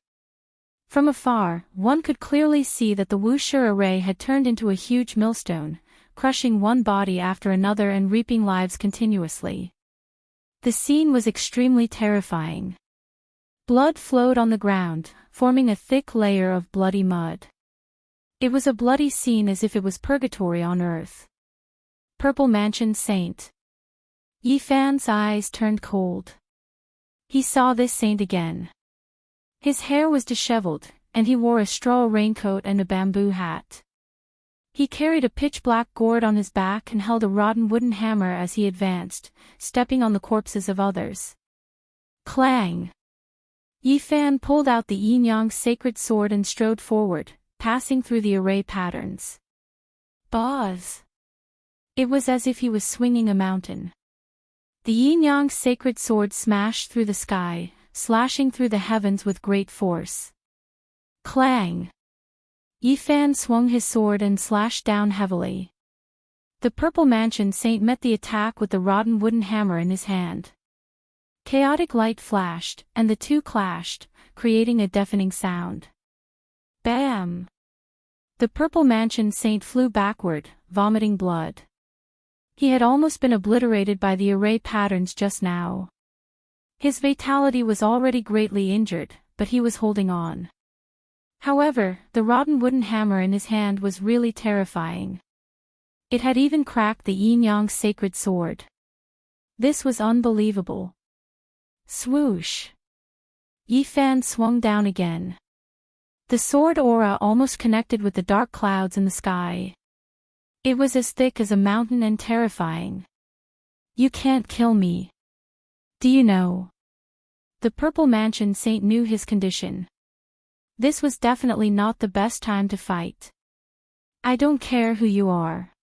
S1: From afar, one could clearly see that the Wuxia array had turned into a huge millstone, crushing one body after another and reaping lives continuously. The scene was extremely terrifying. Blood flowed on the ground, forming a thick layer of bloody mud. It was a bloody scene as if it was purgatory on earth. Purple Mansion Saint. Yifan's eyes turned cold. He saw this saint again. His hair was disheveled, and he wore a straw raincoat and a bamboo hat. He carried a pitch-black gourd on his back and held a rotten wooden hammer as he advanced, stepping on the corpses of others. Clang! Yifan pulled out the yin-yang sacred sword and strode forward, passing through the array patterns. Buzz! It was as if he was swinging a mountain. The yin-yang sacred sword smashed through the sky, slashing through the heavens with great force. Clang! Yifan swung his sword and slashed down heavily. The Purple Mansion Saint met the attack with the rotten wooden hammer in his hand. Chaotic light flashed, and the two clashed, creating a deafening sound. Bam! The Purple Mansion Saint flew backward, vomiting blood. He had almost been obliterated by the array patterns just now. His vitality was already greatly injured, but he was holding on. However, the rotten wooden hammer in his hand was really terrifying. It had even cracked the yin-yang sacred sword. This was unbelievable. Swoosh! Yifan swung down again. The sword aura almost connected with the dark clouds in the sky. It was as thick as a mountain and terrifying. You can't kill me. Do you know? The Purple Mansion Saint knew his condition. This was definitely not the best time to fight. I don't care who you are.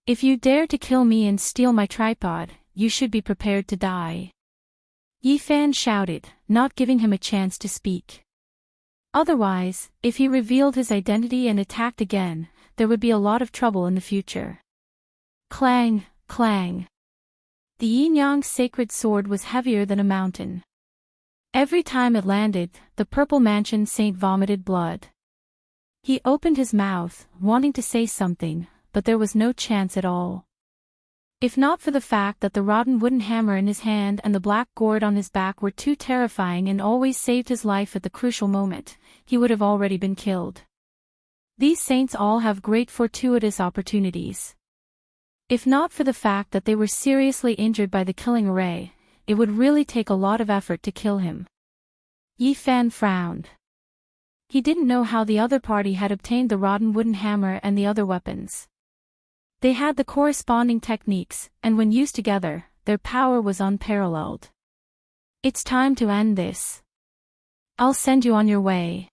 S1: If you dare to kill me and steal my tripod, you should be prepared to die. Yifan shouted, not giving him a chance to speak. Otherwise, if he revealed his identity and attacked again, there would be a lot of trouble in the future. Clang, clang. The yin-yang sacred sword was heavier than a mountain. Every time it landed, the Purple Mansion Saint vomited blood. He opened his mouth, wanting to say something, but there was no chance at all. If not for the fact that the rotten wooden hammer in his hand and the black gourd on his back were too terrifying and always saved his life at the crucial moment, he would have already been killed. These saints all have great fortuitous opportunities. If not for the fact that they were seriously injured by the killing array, it would really take a lot of effort to kill him. Yifan frowned. He didn't know how the other party had obtained the rotten wooden hammer and the other weapons. They had the corresponding techniques, and when used together, their power was unparalleled. It's time to end this. I'll send you on your way.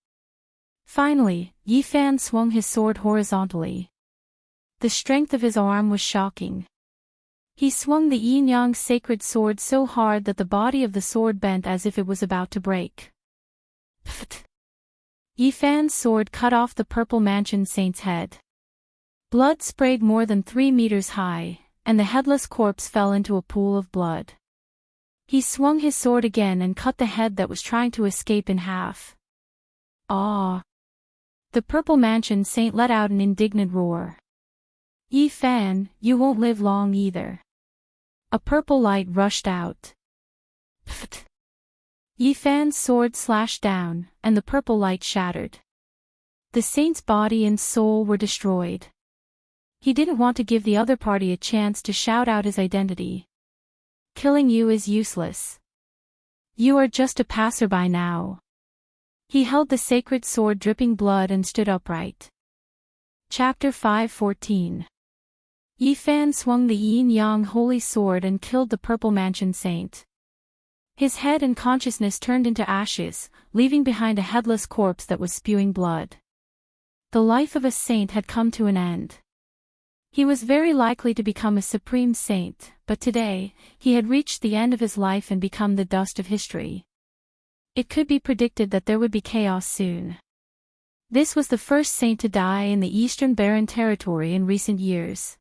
S1: Finally, Yifan swung his sword horizontally. The strength of his arm was shocking. He swung the yin-yang sacred sword so hard that the body of the sword bent as if it was about to break. Pfft! Yifan's sword cut off the Purple Mansion Saint's head. Blood sprayed more than 3 meters high, and the headless corpse fell into a pool of blood. He swung his sword again and cut the head that was trying to escape in half. Ah! The Purple Mansion Saint let out an indignant roar. Yifan, you won't live long either. A purple light rushed out. Pfft! Yifan's sword slashed down, and the purple light shattered. The saint's body and soul were destroyed. He didn't want to give the other party a chance to shout out his identity. Killing you is useless. You are just a passerby now. He held the sacred sword dripping blood and stood upright. Chapter 5:14. Yifan swung the yin-yang holy sword and killed the Purple Mansion Saint. His head and consciousness turned into ashes, leaving behind a headless corpse that was spewing blood. The life of a saint had come to an end. He was very likely to become a supreme saint, but today, he had reached the end of his life and become the dust of history. It could be predicted that there would be chaos soon. This was the first saint to die in the Eastern Barren Territory in recent years.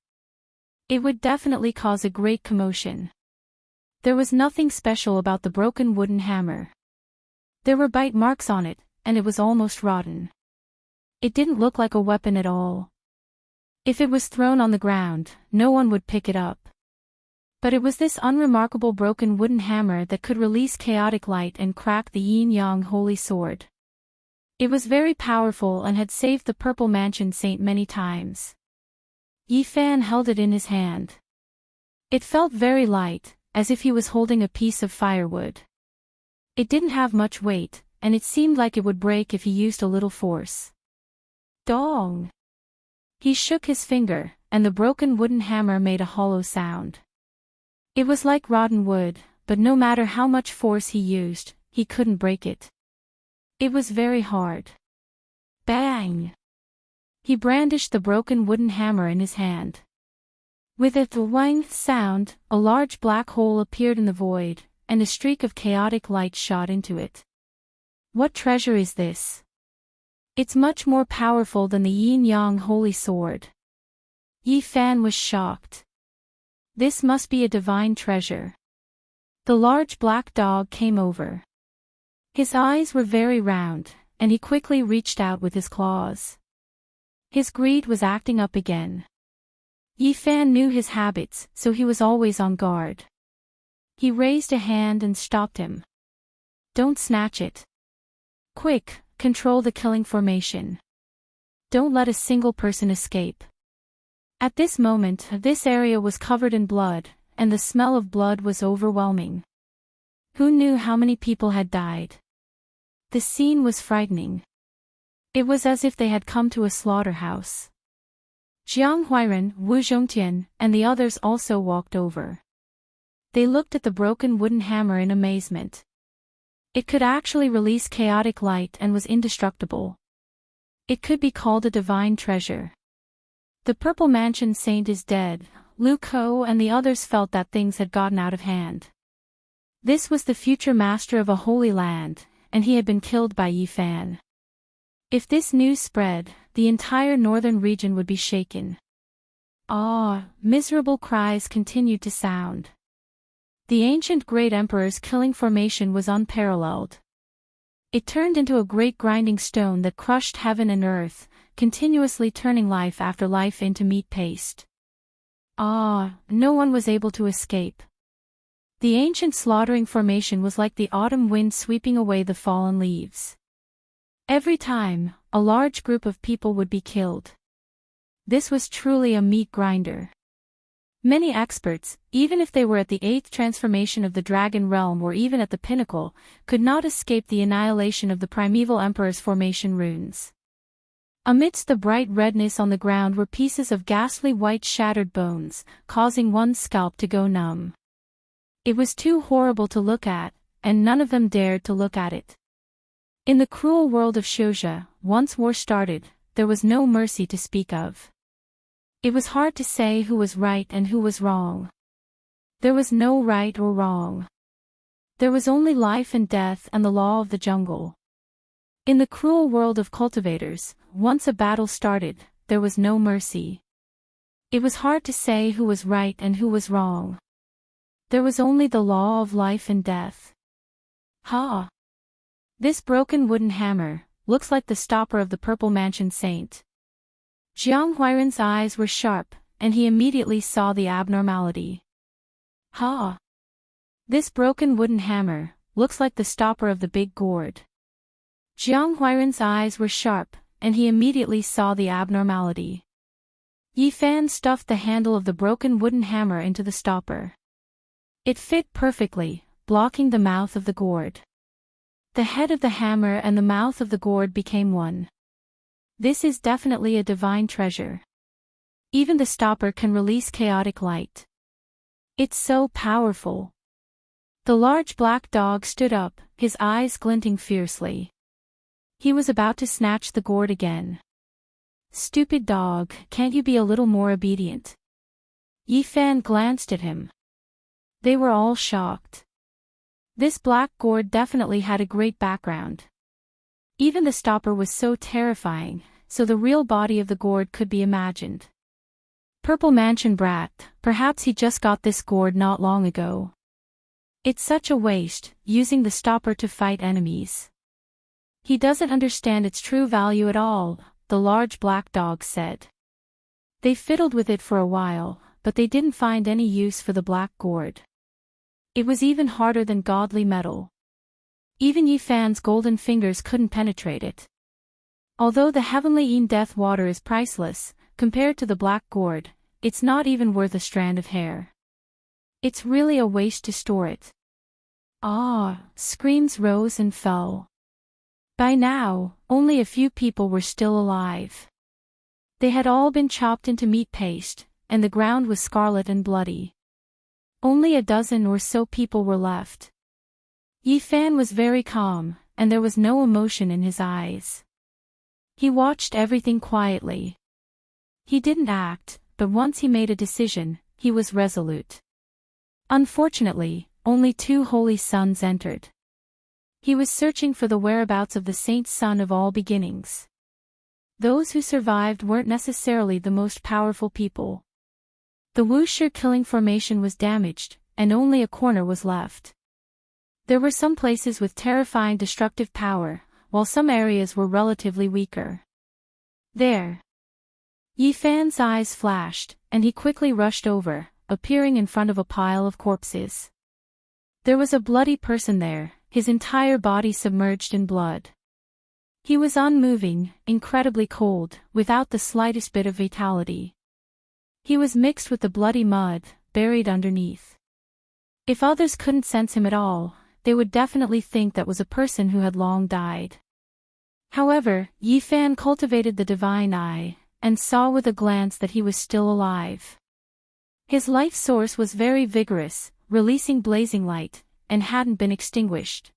S1: It would definitely cause a great commotion. There was nothing special about the broken wooden hammer. There were bite marks on it, and it was almost rotten. It didn't look like a weapon at all. If it was thrown on the ground, no one would pick it up. But it was this unremarkable broken wooden hammer that could release chaotic light and crack the yin-yang holy sword. It was very powerful and had saved the Purple Mansion Saint many times. Yifan held it in his hand. It felt very light, as if he was holding a piece of firewood. It didn't have much weight, and it seemed like it would break if he used a little force. Dong! He shook his finger, and the broken wooden hammer made a hollow sound. It was like rotten wood, but no matter how much force he used, he couldn't break it. It was very hard. Bang! He brandished the broken wooden hammer in his hand. With a thwang sound, a large black hole appeared in the void, and a streak of chaotic light shot into it. What treasure is this? It's much more powerful than the yin-yang holy sword. Yi Fan was shocked. This must be a divine treasure. The large black dog came over. His eyes were very round, and he quickly reached out with his claws. His greed was acting up again. Yi Fan knew his habits, so he was always on guard. He raised a hand and stopped him. Don't snatch it. Quick, control the killing formation. Don't let a single person escape. At this moment, this area was covered in blood, and the smell of blood was overwhelming. Who knew how many people had died? The scene was frightening. It was as if they had come to a slaughterhouse. Jiang Huiran, Wu Zhongtian, and the others also walked over. They looked at the broken wooden hammer in amazement. It could actually release chaotic light and was indestructible. It could be called a divine treasure. The Purple Mansion Saint is dead. Lu Ko and the others felt that things had gotten out of hand. This was the future master of a holy land, and he had been killed by Yi Fan. If this news spread, the entire northern region would be shaken. Miserable cries continued to sound. The ancient great emperor's killing formation was unparalleled. It turned into a great grinding stone that crushed heaven and earth, continuously turning life after life into meat paste. No one was able to escape. The ancient slaughtering formation was like the autumn wind sweeping away the fallen leaves. Every time, a large group of people would be killed. This was truly a meat grinder. Many experts, even if they were at the 8th transformation of the dragon realm or even at the pinnacle, could not escape the annihilation of the primeval emperor's formation runes. Amidst the bright redness on the ground were pieces of ghastly white shattered bones, causing one's scalp to go numb. It was too horrible to look at, and none of them dared to look at it. In the cruel world of Shouja, once war started, there was no mercy to speak of. It was hard to say who was right and who was wrong. There was no right or wrong. There was only life and death and the law of the jungle. In the cruel world of cultivators, once a battle started, there was no mercy. It was hard to say who was right and who was wrong. There was only the law of life and death. This broken wooden hammer looks like the stopper of the Purple Mansion Saint. Jiang Huiran's eyes were sharp, and he immediately saw the abnormality. This broken wooden hammer looks like the stopper of the big gourd. Jiang Huiran's eyes were sharp, and he immediately saw the abnormality. Yi Fan stuffed the handle of the broken wooden hammer into the stopper. It fit perfectly, blocking the mouth of the gourd. The head of the hammer and the mouth of the gourd became one. This is definitely a divine treasure. Even the stopper can release chaotic light. It's so powerful. The large black dog stood up, his eyes glinting fiercely. He was about to snatch the gourd again. Stupid dog, can't you be a little more obedient? Yi Fan glanced at him. They were all shocked. This black gourd definitely had a great background. Even the stopper was so terrifying, so the real body of the gourd could be imagined. Purple Mansion brat, perhaps he just got this gourd not long ago. It's such a waste, using the stopper to fight enemies. He doesn't understand its true value at all, the large black dog said. They fiddled with it for a while, but they didn't find any use for the black gourd. It was even harder than godly metal. Even Yi Fan's golden fingers couldn't penetrate it. Although the heavenly Yin death water is priceless, compared to the black gourd, it's not even worth a strand of hair. It's really a waste to store it. Ah, screams rose and fell. By now, only a few people were still alive. They had all been chopped into meat paste, and the ground was scarlet and bloody. Only a dozen or so people were left. Yi Fan was very calm, and there was no emotion in his eyes. He watched everything quietly. He didn't act, but once he made a decision, he was resolute. Unfortunately, only 2 holy sons entered. He was searching for the whereabouts of the saint son of all beginnings. Those who survived weren't necessarily the most powerful people. The Wuxia killing formation was damaged, and only a corner was left. There were some places with terrifying destructive power, while some areas were relatively weaker. There. Yi Fan's eyes flashed, and he quickly rushed over, appearing in front of a pile of corpses. There was a bloody person there, his entire body submerged in blood. He was unmoving, incredibly cold, without the slightest bit of vitality. He was mixed with the bloody mud, buried underneath. If others couldn't sense him at all, they would definitely think that was a person who had long died. However, Yi Fan cultivated the divine eye, and saw with a glance that he was still alive. His life source was very vigorous, releasing blazing light, and hadn't been extinguished.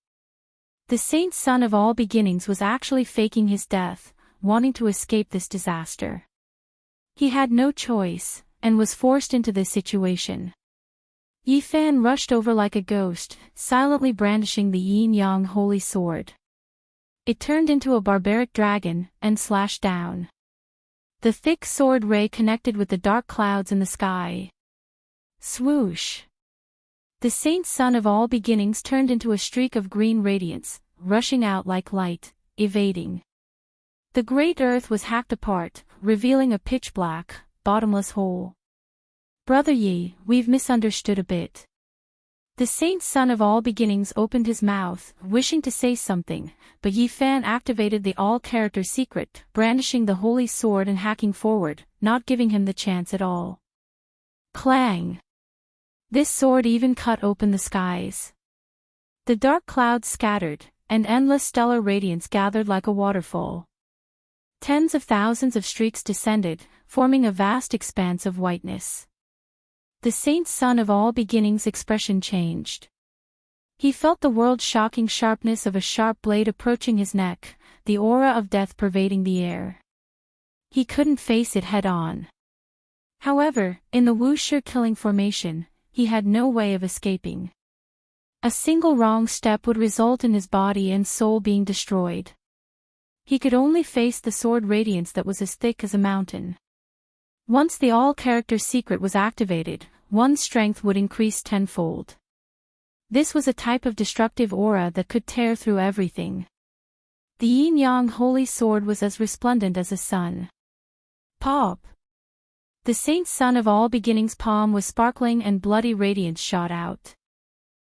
S1: The saint son of all beginnings was actually faking his death, wanting to escape this disaster. He had no choice, and was forced into this situation. Yi Fan rushed over like a ghost, silently brandishing the yin-yang holy sword. It turned into a barbaric dragon, and slashed down. The thick sword ray connected with the dark clouds in the sky. Swoosh! The saint son of all beginnings turned into a streak of green radiance, rushing out like light, evading. The great earth was hacked apart, revealing a pitch-black, bottomless hole. Brother Yi, we've misunderstood a bit. The saint son of all beginnings opened his mouth, wishing to say something, but Yi Fan activated the all-character secret, brandishing the holy sword and hacking forward, not giving him the chance at all. Clang! This sword even cut open the skies. The dark clouds scattered, and endless stellar radiance gathered like a waterfall. Tens of thousands of streaks descended, forming a vast expanse of whiteness. The saint son of all beginnings' expression changed. He felt the world-shocking sharpness of a sharp blade approaching his neck, the aura of death pervading the air. He couldn't face it head-on. However, in the Wuxia killing formation, he had no way of escaping. A single wrong step would result in his body and soul being destroyed. He could only face the sword radiance that was as thick as a mountain. Once the all-character secret was activated, one's strength would increase tenfold. This was a type of destructive aura that could tear through everything. The yin-yang holy sword was as resplendent as a sun. Pop! The saint son of all beginnings' palm was sparkling and bloody radiance shot out.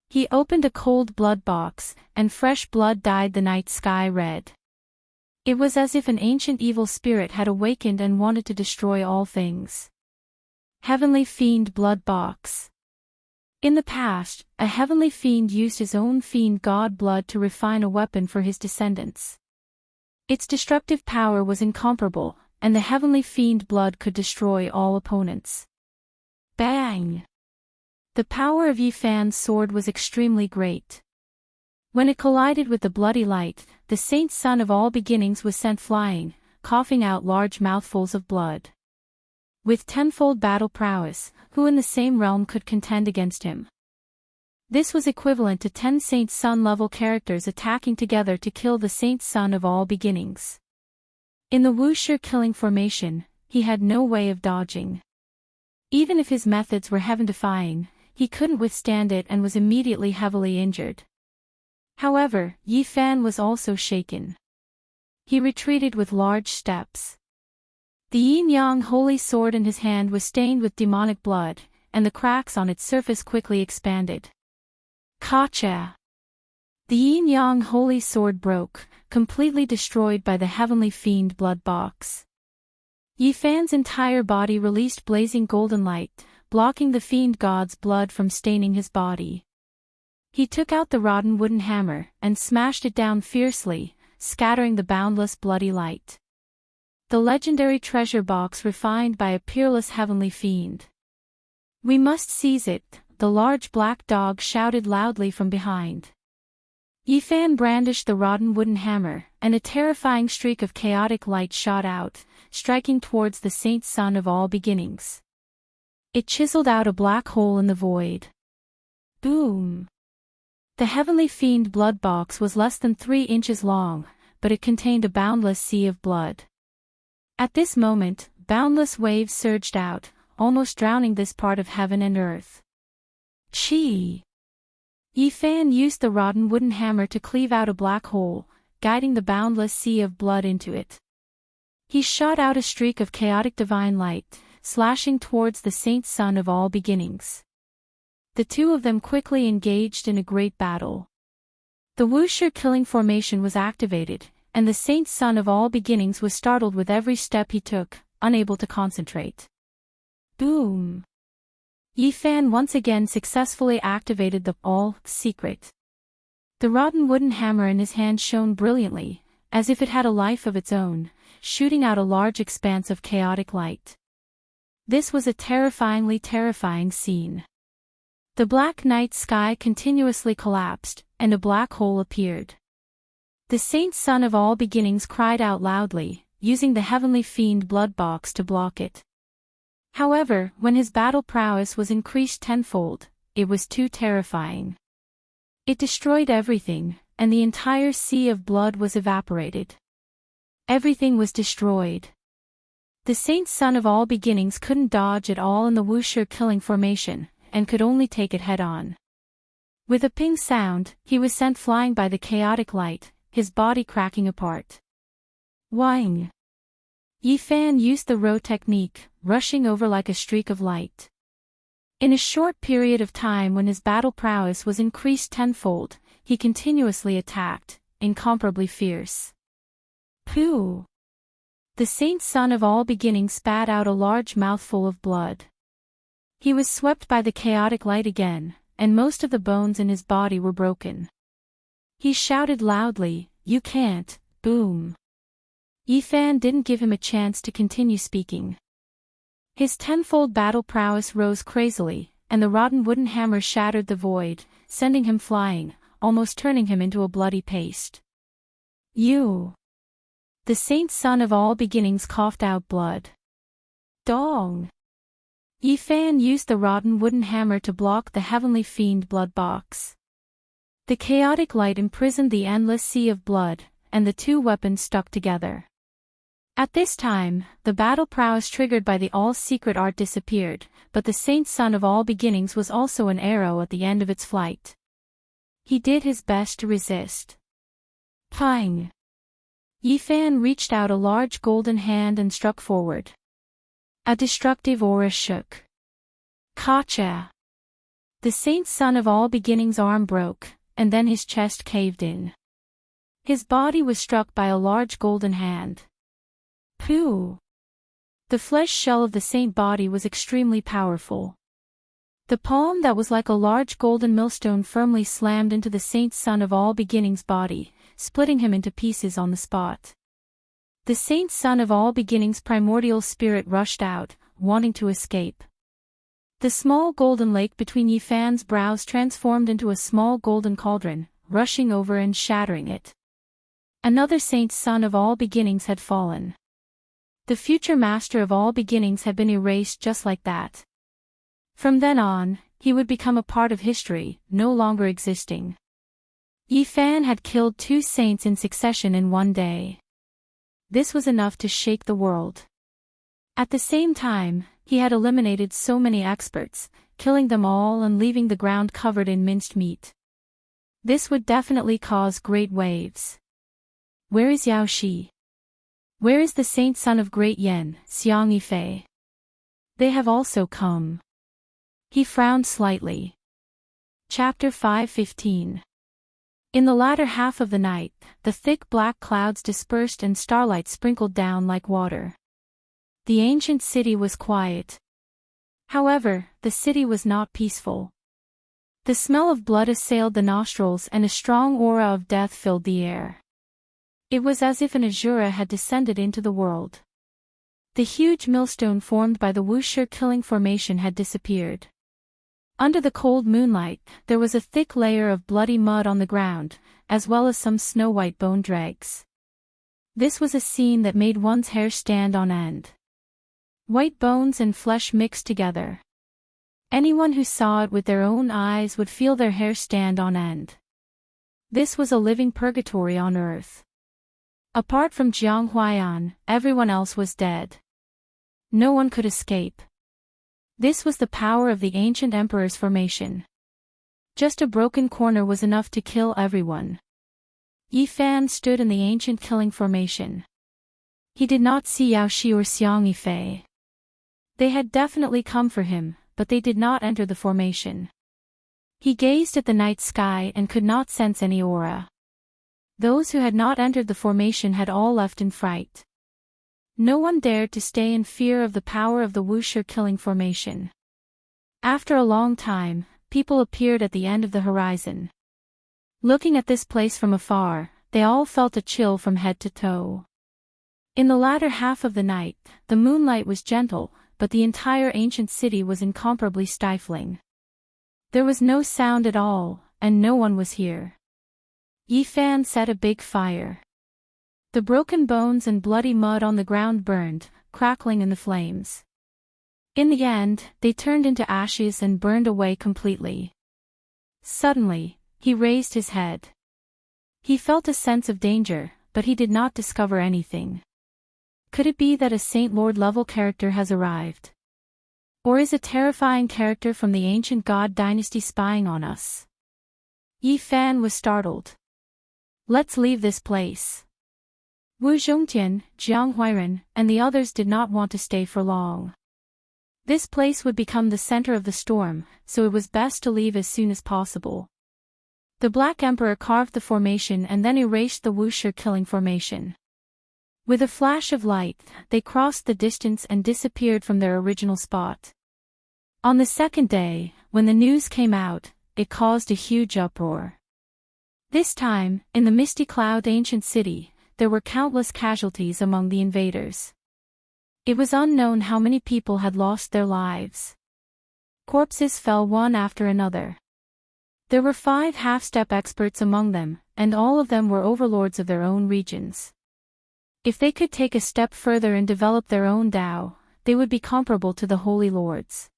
S1: He opened a cold blood box, and fresh blood dyed the night sky red. It was as if an ancient evil spirit had awakened and wanted to destroy all things. Heavenly Fiend Blood Box. In the past, a heavenly fiend used his own fiend god blood to refine a weapon for his descendants. Its destructive power was incomparable, and the heavenly fiend blood could destroy all opponents. Bang! The power of Yi Fan's sword was extremely great. When it collided with the bloody light, the saint son of all beginnings was sent flying, coughing out large mouthfuls of blood. With tenfold battle prowess, who in the same realm could contend against him? This was equivalent to 10 saint son level characters attacking together to kill the saint son of all beginnings. In the Wuxia killing formation, he had no way of dodging. Even if his methods were heaven-defying, he couldn't withstand it and was immediately heavily injured. However, Yi Fan was also shaken. He retreated with large steps. The yin-yang holy sword in his hand was stained with demonic blood, and the cracks on its surface quickly expanded. Kacha! The yin-yang holy sword broke, completely destroyed by the heavenly fiend blood box. Yi Fan's entire body released blazing golden light, blocking the fiend god's blood from staining his body. He took out the rotten wooden hammer and smashed it down fiercely, scattering the boundless bloody light. The legendary treasure box refined by a peerless heavenly fiend. "We must seize it," the large black dog shouted loudly from behind. Yifan brandished the rotten wooden hammer, and a terrifying streak of chaotic light shot out, striking towards the saint son of all beginnings. It chiseled out a black hole in the void. Boom! The heavenly fiend blood box was less than 3 inches long, but it contained a boundless sea of blood. At this moment, boundless waves surged out, almost drowning this part of heaven and earth. Chi! Yifan used the rotten wooden hammer to cleave out a black hole, guiding the boundless sea of blood into it. He shot out a streak of chaotic divine light, slashing towards the saint son of all beginnings. The two of them quickly engaged in a great battle. The Wuxia killing formation was activated, and the saint son of all beginnings was startled with every step he took, unable to concentrate. Boom! Yifan once again successfully activated the all-secret. The rotten wooden hammer in his hand shone brilliantly, as if it had a life of its own, shooting out a large expanse of chaotic light. This was a terrifying scene. The black night sky continuously collapsed, and a black hole appeared. The saint son of all beginnings cried out loudly, using the heavenly fiend blood box to block it. However, when his battle prowess was increased tenfold, it was too terrifying. It destroyed everything, and the entire sea of blood was evaporated. Everything was destroyed. The saint son of all beginnings couldn't dodge at all in the Wuxia killing formation, and could only take it head-on. With a ping sound, he was sent flying by the chaotic light, his body cracking apart. Wang! Yifan used the row technique, rushing over like a streak of light. In a short period of time when his battle prowess was increased tenfold, he continuously attacked, incomparably fierce. Pooh! The saint son of all beginnings spat out a large mouthful of blood. He was swept by the chaotic light again, and most of the bones in his body were broken. He shouted loudly, "You can't!" Boom! Yifan didn't give him a chance to continue speaking. His tenfold battle prowess rose crazily, and the rotten wooden hammer shattered the void, sending him flying, almost turning him into a bloody paste. You! The saint son of all beginnings coughed out blood. Dong! Yifan used the rotten wooden hammer to block the heavenly fiend blood box. The chaotic light imprisoned the endless sea of blood, and the two weapons stuck together. At this time, the battle prowess triggered by the all-secret art disappeared, but the saint son of all beginnings was also an arrow at the end of its flight. He did his best to resist. Pang! Yifan reached out a large golden hand and struck forward. A destructive aura shook. Kacha! The saint son of all beginnings' arm broke, and then his chest caved in. His body was struck by a large golden hand. Pooh! The flesh shell of the saint body was extremely powerful. The palm that was like a large golden millstone firmly slammed into the saint son of all beginnings' body, splitting him into pieces on the spot. The saint son of all beginnings' primordial spirit rushed out, wanting to escape. The small golden lake between Yifan's brows transformed into a small golden cauldron, rushing over and shattering it. Another saint son of all beginnings had fallen. The future master of all beginnings had been erased just like that. From then on, he would become a part of history, no longer existing. Yifan had killed 2 saints in succession in one day. This was enough to shake the world. At the same time, he had eliminated so many experts, killing them all and leaving the ground covered in minced meat. This would definitely cause great waves. Where is Yao Shi? Where is the saint son of Great Yen, Xiang Yifei? They have also come. He frowned slightly. Chapter 5:15. In the latter half of the night, the thick black clouds dispersed and starlight sprinkled down like water. The ancient city was quiet. However, the city was not peaceful. The smell of blood assailed the nostrils and a strong aura of death filled the air. It was as if an Azura had descended into the world. The huge millstone formed by the Wuxia killing formation had disappeared. Under the cold moonlight, there was a thick layer of bloody mud on the ground, as well as some snow-white bone dregs. This was a scene that made one's hair stand on end. White bones and flesh mixed together. Anyone who saw it with their own eyes would feel their hair stand on end. This was a living purgatory on earth. Apart from Jiang Huaiyan, everyone else was dead. No one could escape. This was the power of the ancient emperor's formation. Just a broken corner was enough to kill everyone. Yi Fan stood in the ancient killing formation. He did not see Yao Shi or Xiang Yifei. They had definitely come for him, but they did not enter the formation. He gazed at the night sky and could not sense any aura. Those who had not entered the formation had all left in fright. No one dared to stay in fear of the power of the Wuxia killing formation. After a long time, people appeared at the end of the horizon. Looking at this place from afar, they all felt a chill from head to toe. In the latter half of the night, the moonlight was gentle, but the entire ancient city was incomparably stifling. There was no sound at all, and no one was here. Yi Fan set a big fire. The broken bones and bloody mud on the ground burned, crackling in the flames. In the end, they turned into ashes and burned away completely. Suddenly, he raised his head. He felt a sense of danger, but he did not discover anything. Could it be that a Saint Lord level character has arrived? Or is a terrifying character from the ancient god dynasty spying on us? Yi Fan was startled. Let's leave this place. Wu Zhongtian, Jiang Huairan, and the others did not want to stay for long. This place would become the center of the storm, so it was best to leave as soon as possible. The Black Emperor carved the formation and then erased the Wuxia killing formation. With a flash of light, they crossed the distance and disappeared from their original spot. On the second day, when the news came out, it caused a huge uproar. This time, in the Misty Cloud ancient city, there were countless casualties among the invaders. It was unknown how many people had lost their lives. Corpses fell one after another. There were 5 half-step experts among them, and all of them were overlords of their own regions. If they could take a step further and develop their own Dao, they would be comparable to the Holy Lords.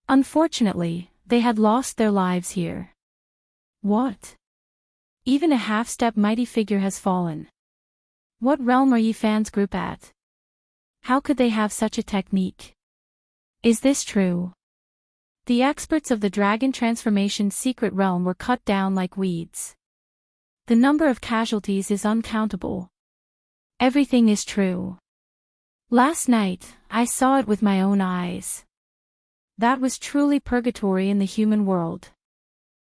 S1: Unfortunately, they had lost their lives here. What? Even a half-step mighty figure has fallen. What realm are Yi Fan's group at? How could they have such a technique? Is this true? The experts of the Dragon Transformation secret realm were cut down like weeds. The number of casualties is uncountable. Everything is true. Last night, I saw it with my own eyes. That was truly purgatory in the human world.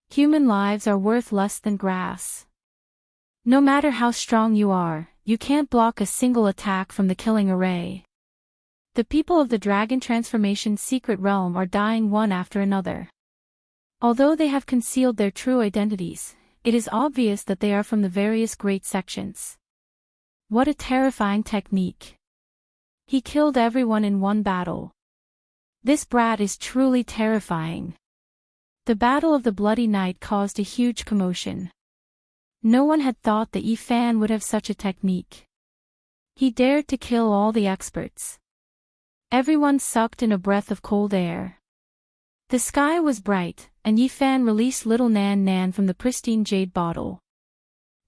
S1: Human lives are worth less than grass. No matter how strong you are, you can't block a single attack from the killing array. The people of the Dragon Transformation secret realm are dying one after another. Although they have concealed their true identities, it is obvious that they are from the various great sections. What a terrifying technique. He killed everyone in one battle. This brat is truly terrifying. The Battle of the Bloody Night caused a huge commotion. No one had thought that Yi Fan would have such a technique. He dared to kill all the experts. Everyone sucked in a breath of cold air. The sky was bright, and Yi Fan released little Nan Nan from the pristine jade bottle.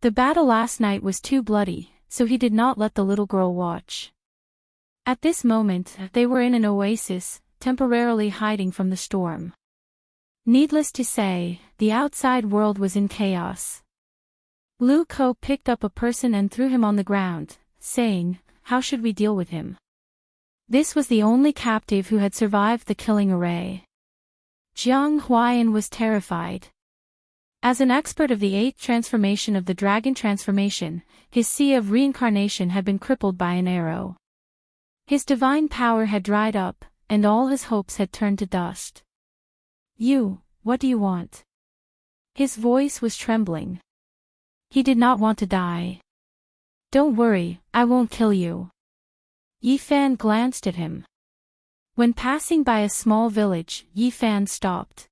S1: The battle last night was too bloody, so he did not let the little girl watch. At this moment, they were in an oasis, temporarily hiding from the storm. Needless to say, the outside world was in chaos. Lu Ko picked up a person and threw him on the ground, saying, "How should we deal with him?" This was the only captive who had survived the killing array. Jiang Huaiyan was terrified. As an expert of the 8th transformation of the Dragon Transformation, his sea of reincarnation had been crippled by an arrow. His divine power had dried up, and all his hopes had turned to dust. What do you want? His voice was trembling. He did not want to die. Don't worry, I won't kill you. Yifan glanced at him. When passing by a small village, Yifan stopped.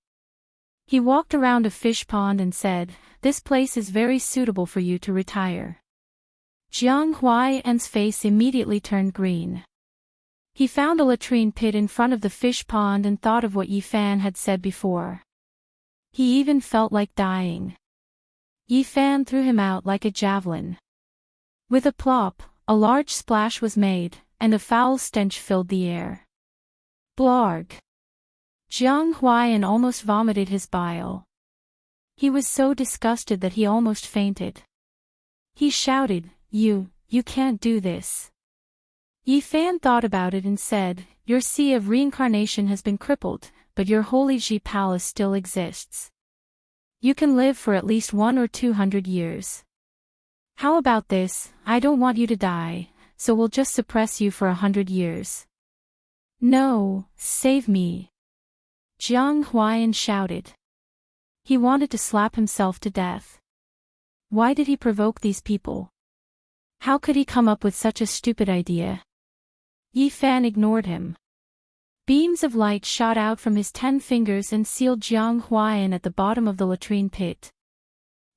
S1: He walked around a fish pond and said, "This place is very suitable for you to retire." Jiang Huaiyan's face immediately turned green. He found a latrine pit in front of the fish pond and thought of what Yifan had said before. He even felt like dying. Yifan threw him out like a javelin. With a plop, a large splash was made, and a foul stench filled the air. Blarg! Jiang Huaiyan almost vomited his bile. He was so disgusted that he almost fainted. He shouted, You can't do this." Yifan thought about it and said, "Your sea of reincarnation has been crippled, but your holy Ji palace still exists. You can live for at least 100 or 200 years. How about this? I don't want you to die, so we'll just suppress you for 100 years. No, save me." Jiang Huaiyan shouted. He wanted to slap himself to death. Why did he provoke these people? How could he come up with such a stupid idea? Yifan ignored him. Beams of light shot out from his 10 fingers and sealed Jiang Huaiyan at the bottom of the latrine pit.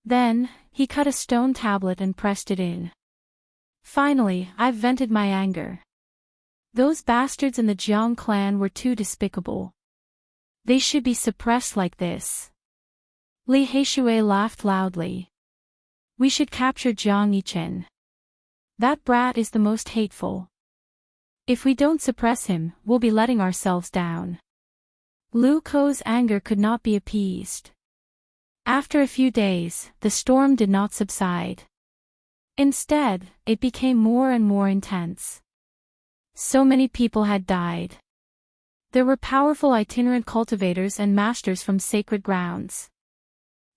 S1: Then, he cut a stone tablet and pressed it in. "Finally, I've vented my anger. Those bastards in the Jiang clan were too despicable. They should be suppressed like this." Li Heishui laughed loudly. "We should capture Jiang Yichen. That brat is the most hateful. If we don't suppress him, we'll be letting ourselves down." Lu Ko's anger could not be appeased. After a few days, the storm did not subside. Instead, it became more and more intense. So many people had died. There were powerful itinerant cultivators and masters from sacred grounds.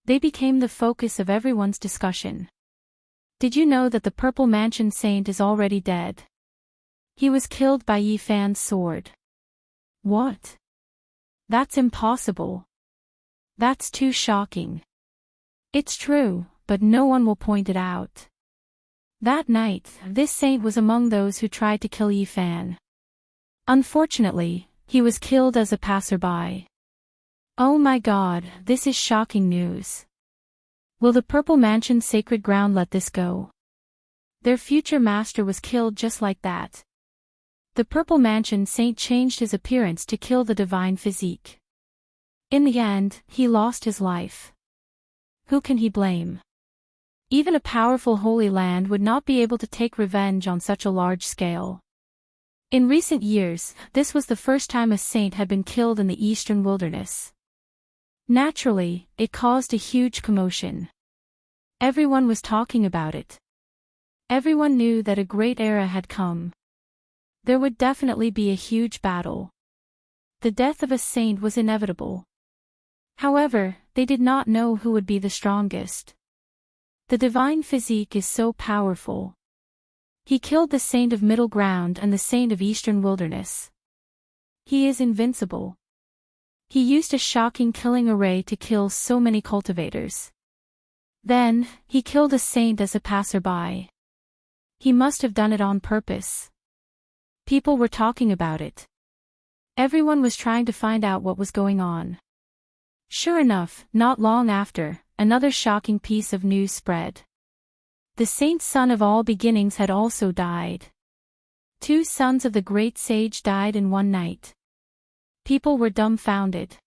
S1: They became the focus of everyone's discussion. Did you know that the Purple Mansion Saint is already dead? He was killed by Yifan's sword. What? That's impossible. That's too shocking. It's true, but no one will point it out. That night, this saint was among those who tried to kill Yifan. Unfortunately, he was killed as a passerby. Oh my God, this is shocking news. Will the Purple Mansion Sacred Ground let this go? Their future master was killed just like that. The Purple Mansion Saint changed his appearance to kill the divine physique. In the end, he lost his life. Who can he blame? Even a powerful Holy Land would not be able to take revenge on such a large scale. In recent years, this was the first time a saint had been killed in the eastern wilderness. Naturally, it caused a huge commotion. Everyone was talking about it. Everyone knew that a great era had come. There would definitely be a huge battle. The death of a saint was inevitable. However, they did not know who would be the strongest. The divine physique is so powerful. He killed the saint of Middle Ground and the saint of Eastern Wilderness. He is invincible. He used a shocking killing array to kill so many cultivators. Then, he killed a saint as a passerby. He must have done it on purpose. People were talking about it. Everyone was trying to find out what was going on. Sure enough, not long after, another shocking piece of news spread. The saint's son of all beginnings had also died. 2 sons of the great sage died in one night. People were dumbfounded.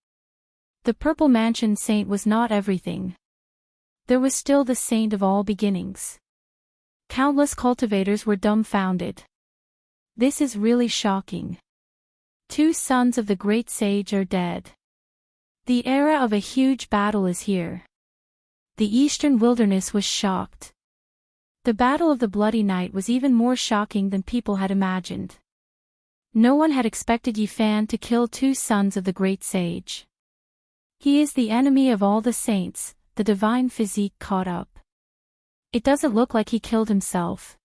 S1: The Purple Mansion Saint was not everything. There was still the saint of all beginnings. Countless cultivators were dumbfounded. This is really shocking. 2 sons of the great sage are dead. The era of a huge battle is here. The eastern wilderness was shocked. The Battle of the Bloody Night was even more shocking than people had imagined. No one had expected Yifan to kill 2 sons of the great sage. He is the enemy of all the saints, the divine physique caught up. It doesn't look like he killed himself.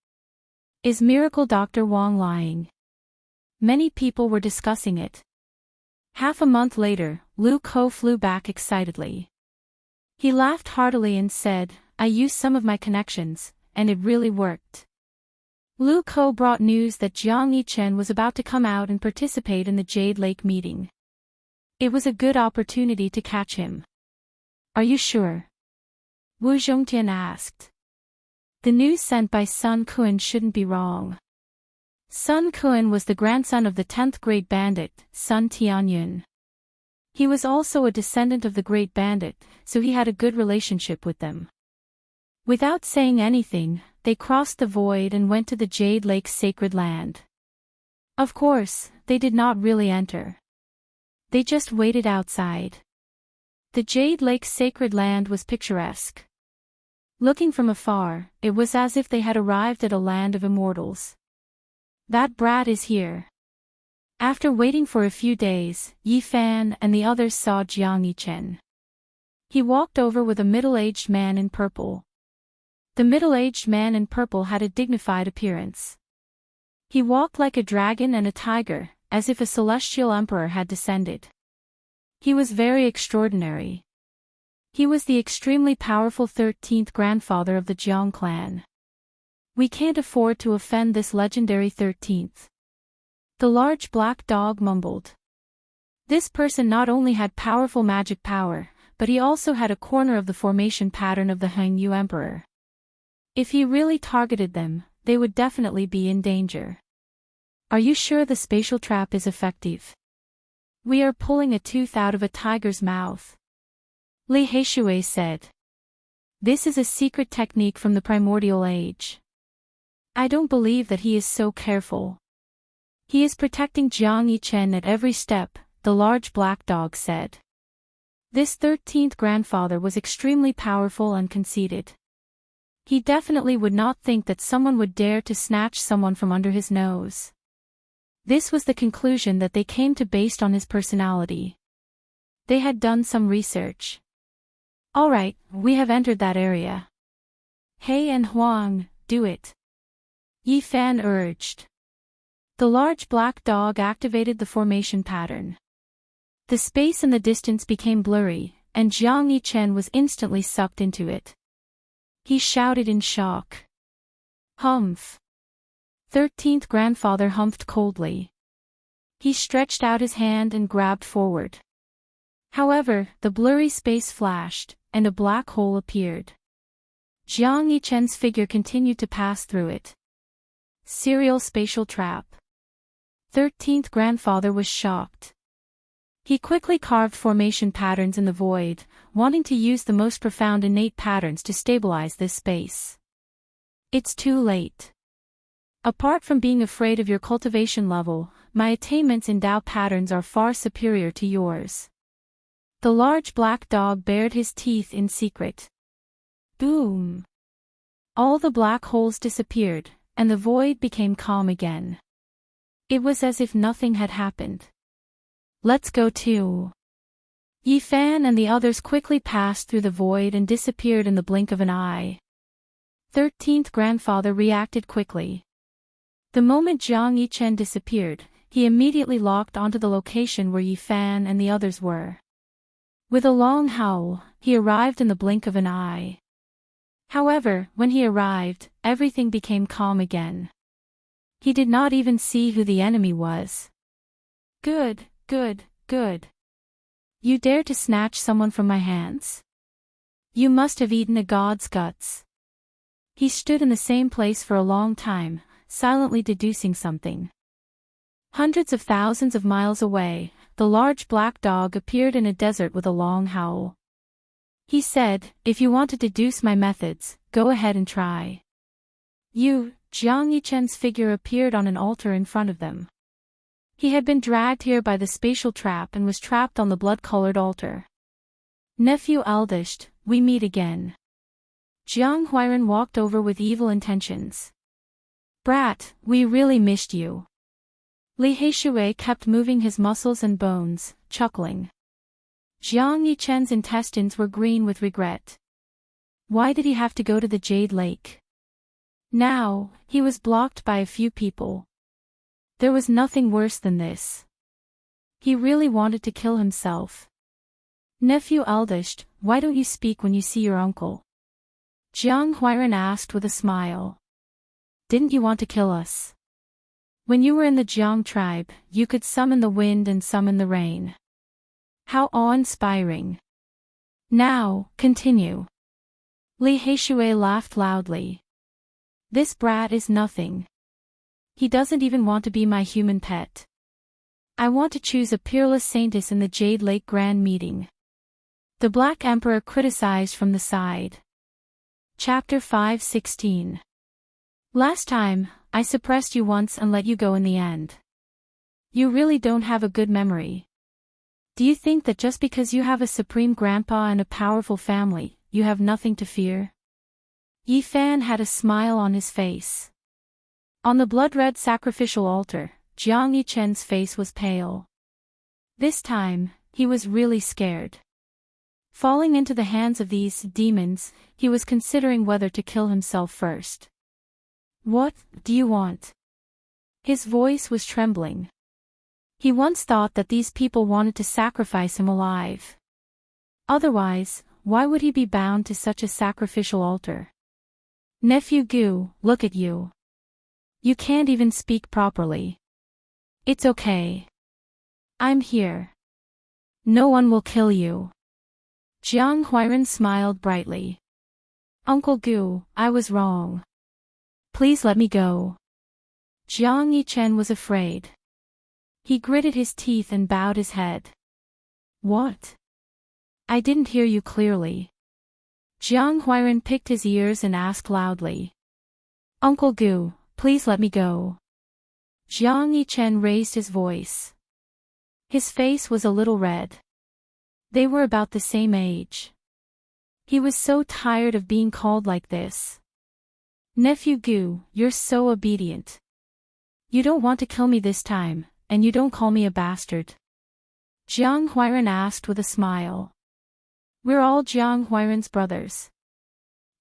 S1: Is Miracle Dr. Wang lying? Many people were discussing it. Half a month later, Lu Ko flew back excitedly. He laughed heartily and said, "I used some of my connections, and it really worked." Lu Ko brought news that Jiang Yichen was about to come out and participate in the Jade Lake meeting. It was a good opportunity to catch him. "Are you sure?" Wu Zhongtian asked. "The news sent by Sun Kun shouldn't be wrong." Sun Kun was the grandson of the 10th Great Bandit, Sun Tianyun. He was also a descendant of the Great Bandit, so he had a good relationship with them. Without saying anything, they crossed the void and went to the Jade Lake's sacred land. Of course, they did not really enter. They just waited outside. The Jade Lake's sacred land was picturesque. Looking from afar, it was as if they had arrived at a land of immortals. "That brat is here." After waiting for a few days, Yi Fan and the others saw Jiang Yichen. He walked over with a middle-aged man in purple. The middle-aged man in purple had a dignified appearance. He walked like a dragon and a tiger, as if a celestial emperor had descended. He was very extraordinary. He was the extremely powerful 13th grandfather of the Jiang clan. "We can't afford to offend this legendary 13th. The large black dog mumbled. This person not only had powerful magic power, but he also had a corner of the formation pattern of the Hangyu Emperor. If he really targeted them, they would definitely be in danger. "Are you sure the spatial trap is effective?" "We are pulling a tooth out of a tiger's mouth," Li Heishui said. "This is a secret technique from the primordial age. I don't believe that he is so careful. He is protecting Jiang Yichen at every step," the large black dog said. This 13th grandfather was extremely powerful and conceited. He definitely would not think that someone would dare to snatch someone from under his nose. This was the conclusion that they came to based on his personality. They had done some research. "All right, we have entered that area. He and Huang, do it," Yi Fan urged. The large black dog activated the formation pattern. The space and the distance became blurry, and Jiang Yichen was instantly sucked into it. He shouted in shock. "Humph!" 13th grandfather humphed coldly. He stretched out his hand and grabbed forward. However, the blurry space flashed, and a black hole appeared. Jiang Yichen's figure continued to pass through it. Serial spatial trap. 13th grandfather was shocked. He quickly carved formation patterns in the void, wanting to use the most profound innate patterns to stabilize this space. "It's too late. Apart from being afraid of your cultivation level, my attainments in Tao patterns are far superior to yours." The large black dog bared his teeth in secret. Boom! All the black holes disappeared, and the void became calm again. It was as if nothing had happened. "Let's go too." Yi Fan and the others quickly passed through the void and disappeared in the blink of an eye. 13th grandfather reacted quickly. The moment Jiang Yichen disappeared, he immediately locked onto the location where Yi Fan and the others were. With a long howl, he arrived in the blink of an eye. However, when he arrived, everything became calm again. He did not even see who the enemy was. Good, good, good. You dare to snatch someone from my hands? You must have eaten a god's guts." He stood in the same place for a long time, silently deducing something. Hundreds of thousands of miles away, the large black dog appeared in a desert with a long howl. He said, "If you want to deduce my methods, go ahead and try." Jiang Yichen's figure appeared on an altar in front of them. He had been dragged here by the spatial trap and was trapped on the blood-colored altar. "Nephew eldest, we meet again." Jiang Huiran walked over with evil intentions. "Brat, we really missed you." Li Heishui kept moving his muscles and bones, chuckling. Jiang Yichen's intestines were green with regret. Why did he have to go to the Jade Lake? Now, he was blocked by a few people. There was nothing worse than this. He really wanted to kill himself. Nephew eldest, why don't you speak when you see your uncle? Jiang Huairan asked with a smile. Didn't you want to kill us? When you were in the Jiang tribe, you could summon the wind and summon the rain. How awe-inspiring. Now, continue. Li Heishui laughed loudly. This brat is nothing. He doesn't even want to be my human pet. I want to choose a peerless saintess in the Jade Lake Grand Meeting. The Black Emperor criticized from the side. Chapter 5:16. Last time, I suppressed you once and let you go in the end. You really don't have a good memory. Do you think that just because you have a supreme grandpa and a powerful family, you have nothing to fear? Yi Fan had a smile on his face. On the blood-red sacrificial altar, Jiang Yichen's face was pale. This time, he was really scared. Falling into the hands of these demons, he was considering whether to kill himself first. What do you want? His voice was trembling. He once thought that these people wanted to sacrifice him alive. Otherwise, why would he be bound to such a sacrificial altar? Nephew Gu, look at you. You can't even speak properly. It's okay. I'm here. No one will kill you. Jiang Huairan smiled brightly. Uncle Gu, I was wrong. Please let me go. Jiang Yichen was afraid. He gritted his teeth and bowed his head. What? I didn't hear you clearly. Jiang Huairan picked his ears and asked loudly. Uncle Gu, please let me go. Jiang Yichen raised his voice. His face was a little red. They were about the same age. He was so tired of being called like this. Nephew Gu, you're so obedient. You don't want to kill me this time, and you don't call me a bastard. Jiang Huairan asked with a smile. We're all Jiang Huairan's brothers.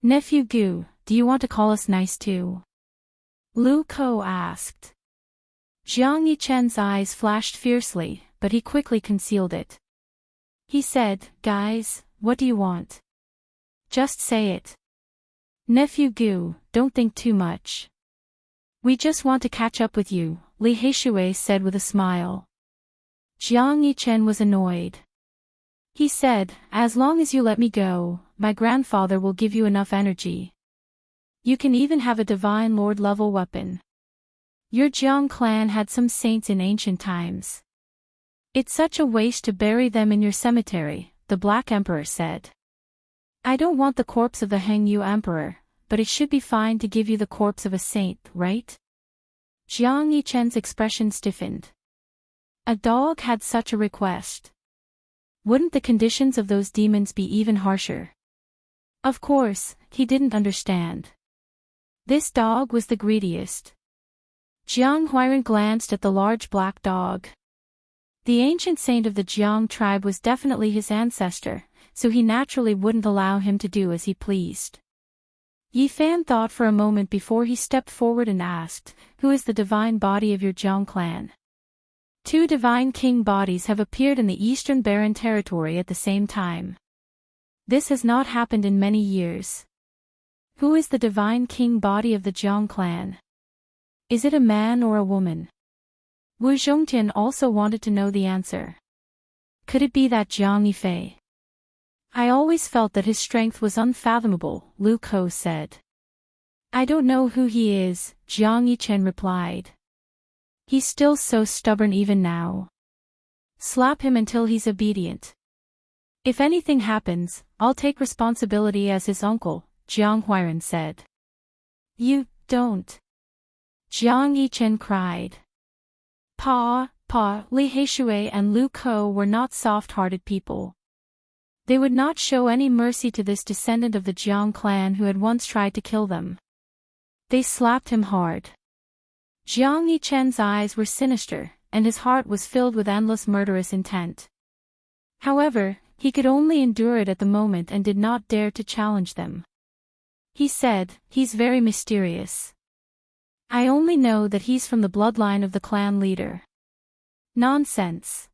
S1: Nephew Gu, do you want to call us nice too? Lu Ko asked. Jiang Yichen's eyes flashed fiercely, but he quickly concealed it. He said, Guys, what do you want? Just say it. Nephew Gu, don't think too much. We just want to catch up with you, Li Heishui said with a smile. Jiang Yichen was annoyed. He said, As long as you let me go, my grandfather will give you enough energy. You can even have a divine lord level weapon. Your Jiang clan had some saints in ancient times. It's such a waste to bury them in your cemetery, the Black Emperor said. I don't want the corpse of the Hengyu Emperor, but it should be fine to give you the corpse of a saint, right? Jiang Yichen's expression stiffened. A dog had such a request. Wouldn't the conditions of those demons be even harsher? Of course, he didn't understand. This dog was the greediest. Jiang Huairan glanced at the large black dog. The ancient saint of the Jiang tribe was definitely his ancestor, so he naturally wouldn't allow him to do as he pleased. Yi Fan thought for a moment before he stepped forward and asked, Who is the divine body of your Jiang clan? 2 divine king bodies have appeared in the Eastern Barren Territory at the same time. This has not happened in many years. Who is the divine king body of the Jiang clan? Is it a man or a woman? Wu Zhongtian also wanted to know the answer. Could it be that Jiang Yifei? I always felt that his strength was unfathomable, Lu Ko said. I don't know who he is, Jiang Yichen replied. He's still so stubborn even now. Slap him until he's obedient. If anything happens, I'll take responsibility as his uncle, Jiang Huairan said. You don't. Jiang Yichen cried. Pa, Li Heishui and Lu Ko were not soft-hearted people. They would not show any mercy to this descendant of the Jiang clan who had once tried to kill them. They slapped him hard. Jiang Yichen's eyes were sinister, and his heart was filled with endless murderous intent. However, he could only endure it at the moment and did not dare to challenge them. He said, He's very mysterious. I only know that he's from the bloodline of the clan leader. Nonsense.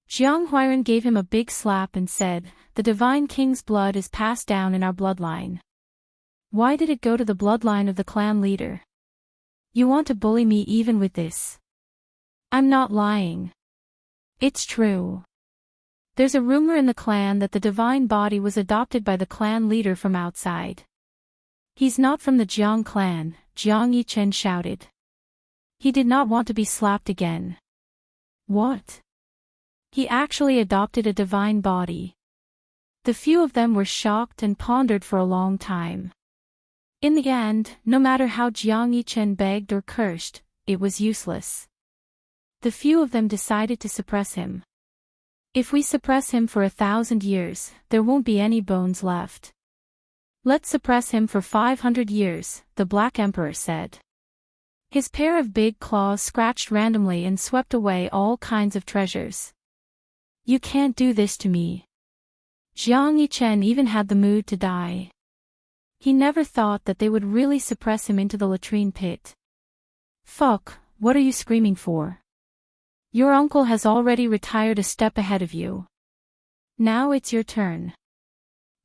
S1: Jiang Huiran gave him a big slap and said, the Divine King's blood is passed down in our bloodline. Why did it go to the bloodline of the clan leader? You want to bully me even with this? I'm not lying. It's true. There's a rumor in the clan that the divine body was adopted by the clan leader from outside. He's not from the Jiang clan, Jiang Yichen shouted. He did not want to be slapped again. What? He actually adopted a divine body. The few of them were shocked and pondered for a long time. In the end, no matter how Jiang Yichen begged or cursed, it was useless. The few of them decided to suppress him. If we suppress him for 1,000 years, there won't be any bones left. Let's suppress him for 500 years, the Black Emperor said. His pair of big claws scratched randomly and swept away all kinds of treasures. You can't do this to me. Jiang Yichen even had the mood to die. He never thought that they would really suppress him into the latrine pit. Fuck, what are you screaming for? Your uncle has already retired a step ahead of you. Now it's your turn.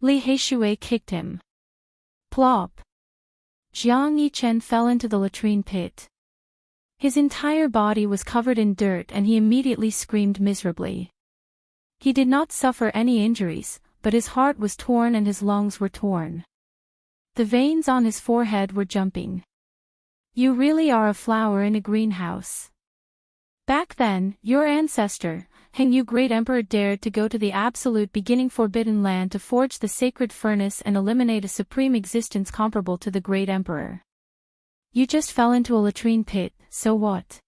S1: Li Heishui kicked him. Plop. Jiang Yichen fell into the latrine pit. His entire body was covered in dirt and he immediately screamed miserably. He did not suffer any injuries, but his heart was torn and his lungs were torn. The veins on his forehead were jumping. You really are a flower in a greenhouse. Back then, your ancestor, Heng Yu Great Emperor dared to go to the absolute beginning Forbidden Land to forge the sacred furnace and eliminate a supreme existence comparable to the Great Emperor. You just fell into a latrine pit, so what?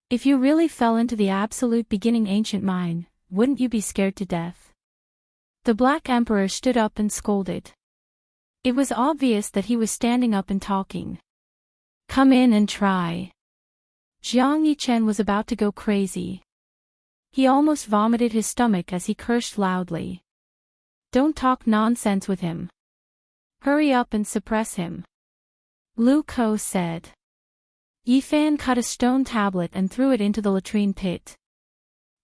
S1: If you really fell into the absolute beginning ancient mine, wouldn't you be scared to death? The Black Emperor stood up and scolded. It was obvious that he was standing up and talking. Come in and try. Jiang Yichen was about to go crazy. He almost vomited his stomach as he cursed loudly. Don't talk nonsense with him. Hurry up and suppress him. Lu Ko said. Yi Fan cut a stone tablet and threw it into the latrine pit.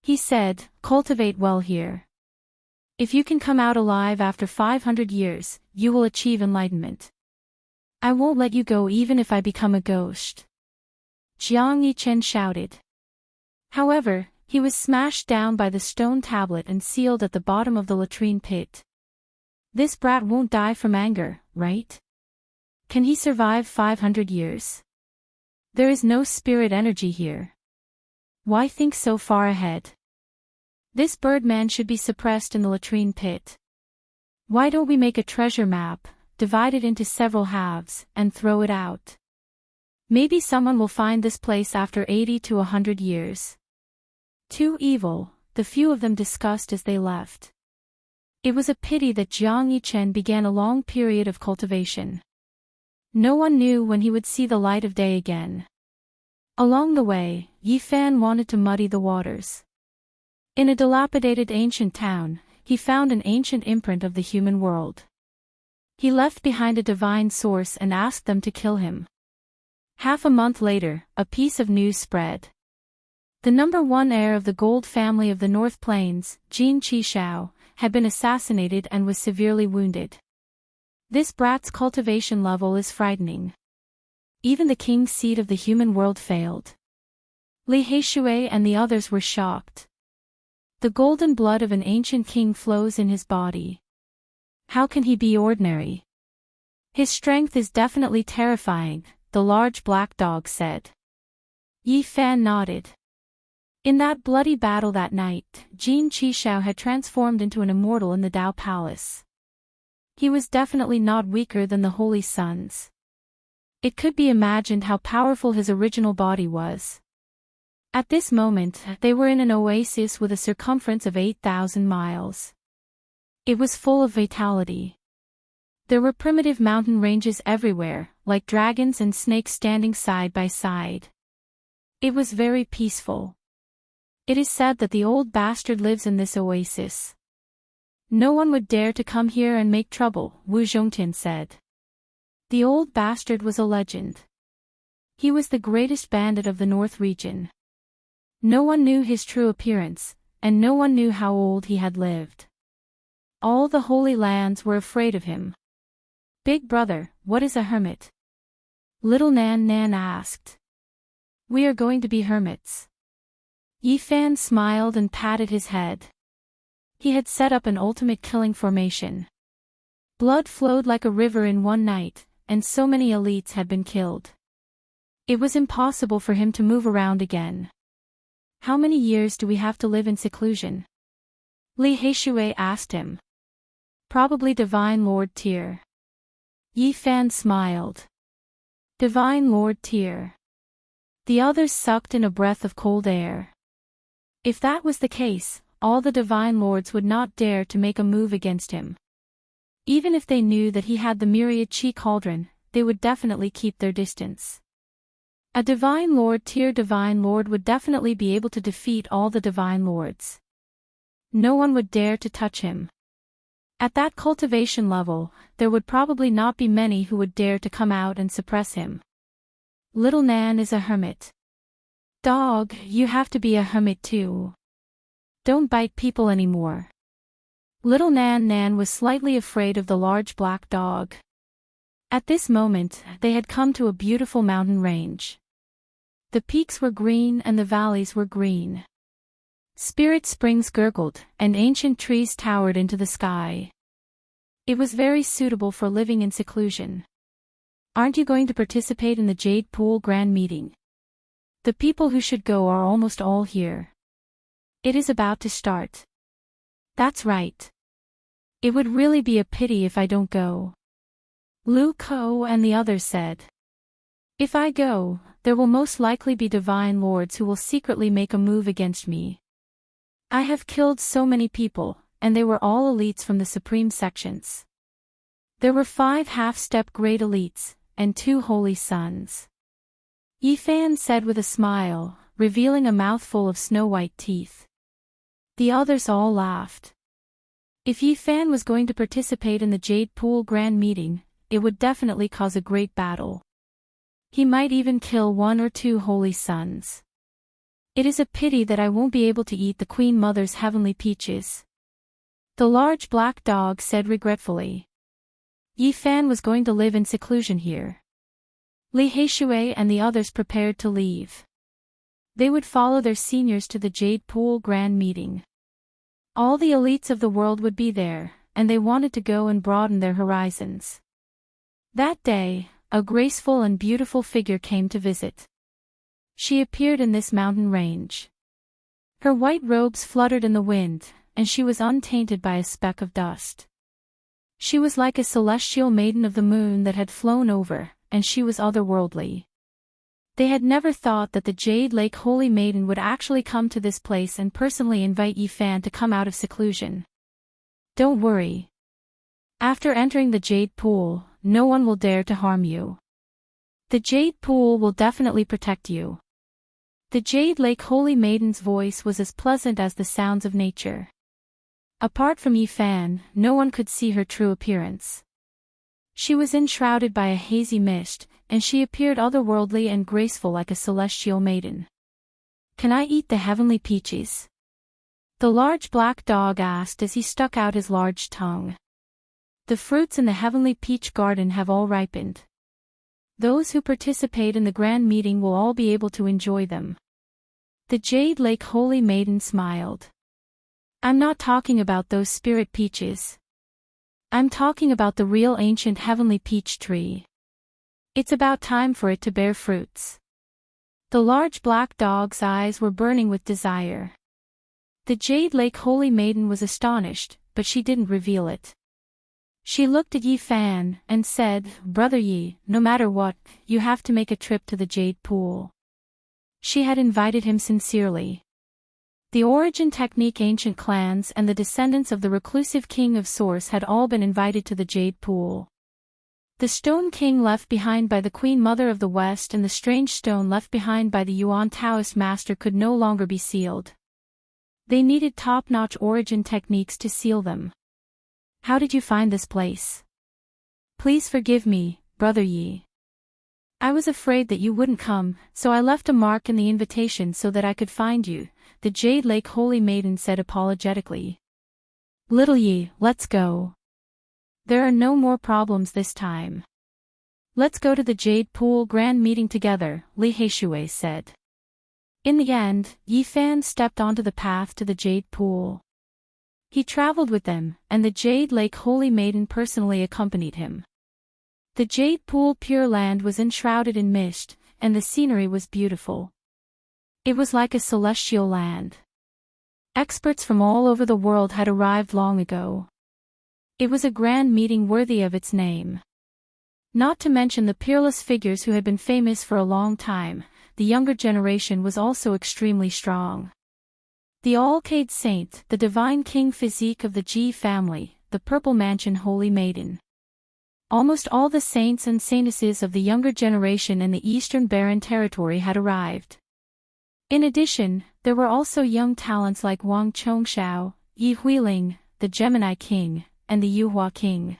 S1: He said, cultivate well here. If you can come out alive after 500 years, you will achieve enlightenment. I won't let you go even if I become a ghost. Jiang Yichen shouted. However, he was smashed down by the stone tablet and sealed at the bottom of the latrine pit. This brat won't die from anger, right? Can he survive 500 years? There is no spirit energy here. Why think so far ahead? This birdman should be suppressed in the latrine pit. Why don't we make a treasure map, divide it into several halves, and throw it out? Maybe someone will find this place after 80 to 100 years. Too evil, the few of them discussed as they left. It was a pity that Jiang Yichen began a long period of cultivation. No one knew when he would see the light of day again. Along the way, Yi Fan wanted to muddy the waters. In a dilapidated ancient town, he found an ancient imprint of the human world. He left behind a divine source and asked them to kill him. Half a month later, a piece of news spread. The number one heir of the gold family of the North Plains, Jin Qishao, had been assassinated and was severely wounded. This brat's cultivation level is frightening. Even the king's seed of the human world failed. Li Heishui and the others were shocked. The golden blood of an ancient king flows in his body. How can he be ordinary? His strength is definitely terrifying, the large black dog said. Yi Fan nodded. In that bloody battle that night, Jin Qishao had transformed into an immortal in the Dao Palace. He was definitely not weaker than the Holy Sons. It could be imagined how powerful his original body was. At this moment, they were in an oasis with a circumference of 8,000 miles. It was full of vitality. There were primitive mountain ranges everywhere, like dragons and snakes standing side by side. It was very peaceful. It is said that the old bastard lives in this oasis. No one would dare to come here and make trouble, Wu Zhongtian said. The old bastard was a legend. He was the greatest bandit of the North region. No one knew his true appearance, and no one knew how old he had lived. All the Holy Lands were afraid of him. "Big brother, what is a hermit?" Little Nan asked. "We are going to be hermits." Yifan smiled and patted his head. He had set up an ultimate killing formation. Blood flowed like a river in one night, and so many elites had been killed. It was impossible for him to move around again. "How many years do we have to live in seclusion?" Li Heishui asked him. "Probably Divine Lord tier." Yifan smiled. Divine Lord tier. The others sucked in a breath of cold air. If that was the case, all the Divine Lords would not dare to make a move against him. Even if they knew that he had the myriad chi cauldron, they would definitely keep their distance. A Divine Lord tier Divine Lord would definitely be able to defeat all the Divine Lords. No one would dare to touch him. At that cultivation level, there would probably not be many who would dare to come out and suppress him. Little Nan is a hermit. Dog, you have to be a hermit too. Don't bite people anymore. Little Nan was slightly afraid of the large black dog. At this moment, they had come to a beautiful mountain range. The peaks were green and the valleys were green. Spirit springs gurgled, and ancient trees towered into the sky. It was very suitable for living in seclusion. "Aren't you going to participate in the Jade Pool Grand Meeting?" "The people who should go are almost all here. It is about to start." "That's right. It would really be a pity if I don't go," Lu Ko and the others said. "If I go, there will most likely be Divine Lords who will secretly make a move against me. I have killed so many people, and they were all elites from the Supreme Sections. There were 5 half-step grade elites, and 2 holy sons." Yifan said with a smile, revealing a mouthful of snow-white teeth. The others all laughed. If Yifan was going to participate in the Jade Pool Grand Meeting, it would definitely cause a great battle. He might even kill 1 or 2 holy sons. "It is a pity that I won't be able to eat the Queen Mother's heavenly peaches," the large black dog said regretfully. Yifan was going to live in seclusion here. Li Heishui and the others prepared to leave. They would follow their seniors to the Jade Pool Grand Meeting. All the elites of the world would be there, and they wanted to go and broaden their horizons. That day, a graceful and beautiful figure came to visit. She appeared in this mountain range. Her white robes fluttered in the wind, and she was untainted by a speck of dust. She was like a celestial maiden of the moon that had flown over, and she was otherworldly. They had never thought that the Jade Lake Holy Maiden would actually come to this place and personally invite Yifan to come out of seclusion. "Don't worry. After entering the Jade Pool, no one will dare to harm you. The Jade Pool will definitely protect you." The Jade Lake Holy Maiden's voice was as pleasant as the sounds of nature. Apart from Yifan, no one could see her true appearance. She was enshrouded by a hazy mist, and she appeared otherworldly and graceful like a celestial maiden. "Can I eat the heavenly peaches?" the large black dog asked as he stuck out his large tongue. "The fruits in the heavenly peach garden have all ripened. Those who participate in the grand meeting will all be able to enjoy them." The Jade Lake Holy Maiden smiled. "I'm not talking about those spirit peaches. I'm talking about the real ancient heavenly peach tree. It's about time for it to bear fruits." The large black dog's eyes were burning with desire. The Jade Lake Holy Maiden was astonished, but she didn't reveal it. She looked at Yifan and said, "Brother Yi, no matter what, you have to make a trip to the Jade Pool." She had invited him sincerely. The origin technique ancient clans and the descendants of the reclusive king of Source had all been invited to the Jade Pool. The stone king left behind by the Queen Mother of the West and the strange stone left behind by the Yuan Taoist master could no longer be sealed. They needed top-notch origin techniques to seal them. "How did you find this place?" "Please forgive me, Brother Yi. I was afraid that you wouldn't come, so I left a mark in the invitation so that I could find you, the Jade Lake Holy Maiden said apologetically. Little Yi, let's go. There are no more problems this time. Let's go to the Jade Pool Grand Meeting together, Li Heishui said. In the end, Yi Fan stepped onto the path to the Jade Pool. He traveled with them, and the Jade Lake Holy Maiden personally accompanied him. The Jade Pool Pure Land was enshrouded in mist, and the scenery was beautiful. It was like a celestial land. Experts from all over the world had arrived long ago. It was a grand meeting worthy of its name. Not to mention the peerless figures who had been famous for a long time, the younger generation was also extremely strong. The Alcade Saint, the divine king physique of the Ji family, the Purple Mansion Holy Maiden. Almost all the saints and saintesses of the younger generation in the Eastern Barren Territory had arrived. In addition, there were also young talents like Wang Chongshao, Yi Huiling, the Gemini King, and the Yuhua King.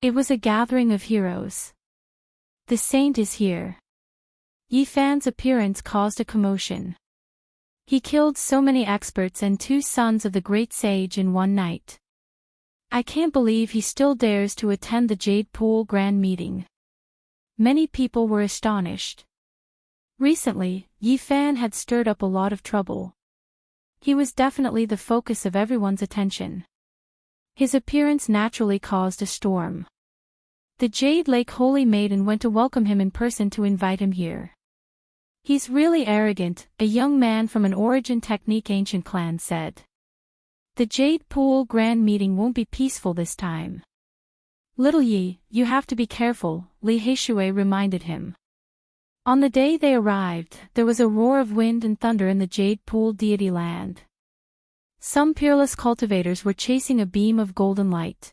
S1: It was a gathering of heroes. The saint is here. Yi Fan's appearance caused a commotion. He killed so many experts and 2 sons of the great sage in one night. I can't believe he still dares to attend the Jade Pool Grand Meeting. Many people were astonished. Recently, Yi Fan had stirred up a lot of trouble. He was definitely the focus of everyone's attention. His appearance naturally caused a storm. The Jade Lake Holy Maiden went to welcome him in person to invite him here. He's really arrogant, a young man from an Origin Technique ancient clan said. The Jade Pool Grand Meeting won't be peaceful this time. Little Yi, you have to be careful, Li Heishui reminded him. On the day they arrived, there was a roar of wind and thunder in the Jade Pool deity land. Some peerless cultivators were chasing a beam of golden light.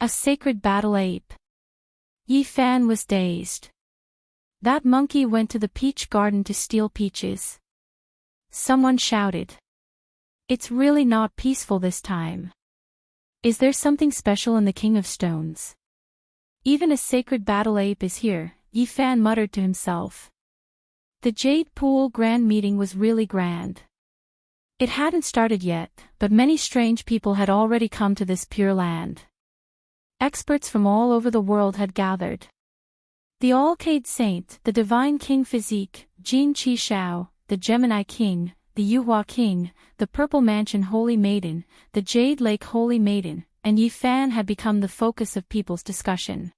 S1: A sacred battle ape. Yi Fan was dazed. That monkey went to the peach garden to steal peaches. Someone shouted. It's really not peaceful this time. Is there something special in the King of Stones? Even a sacred battle ape is here, Yi Fan muttered to himself. The Jade Pool Grand Meeting was really grand. It hadn't started yet, but many strange people had already come to this pure land. Experts from all over the world had gathered. The Alcade Saint, the Divine King Physique, Jin Qi Shao, the Gemini King, the Yuhua King, the Purple Mansion Holy Maiden, the Jade Lake Holy Maiden, and Yi Fan had become the focus of people's discussion.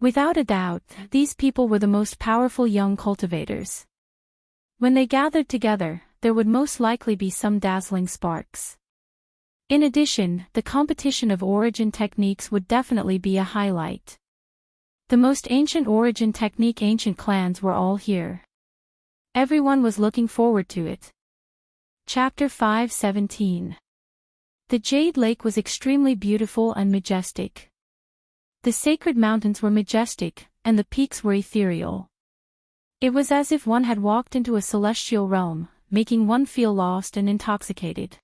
S1: Without a doubt, these people were the most powerful young cultivators. When they gathered together, there would most likely be some dazzling sparks. In addition, the competition of Origin techniques would definitely be a highlight. The most ancient Origin technique ancient clans were all here. Everyone was looking forward to it. Chapter 5:17. The Jade Lake was extremely beautiful and majestic. The sacred mountains were majestic, and the peaks were ethereal. It was as if one had walked into a celestial realm, making one feel lost and intoxicated.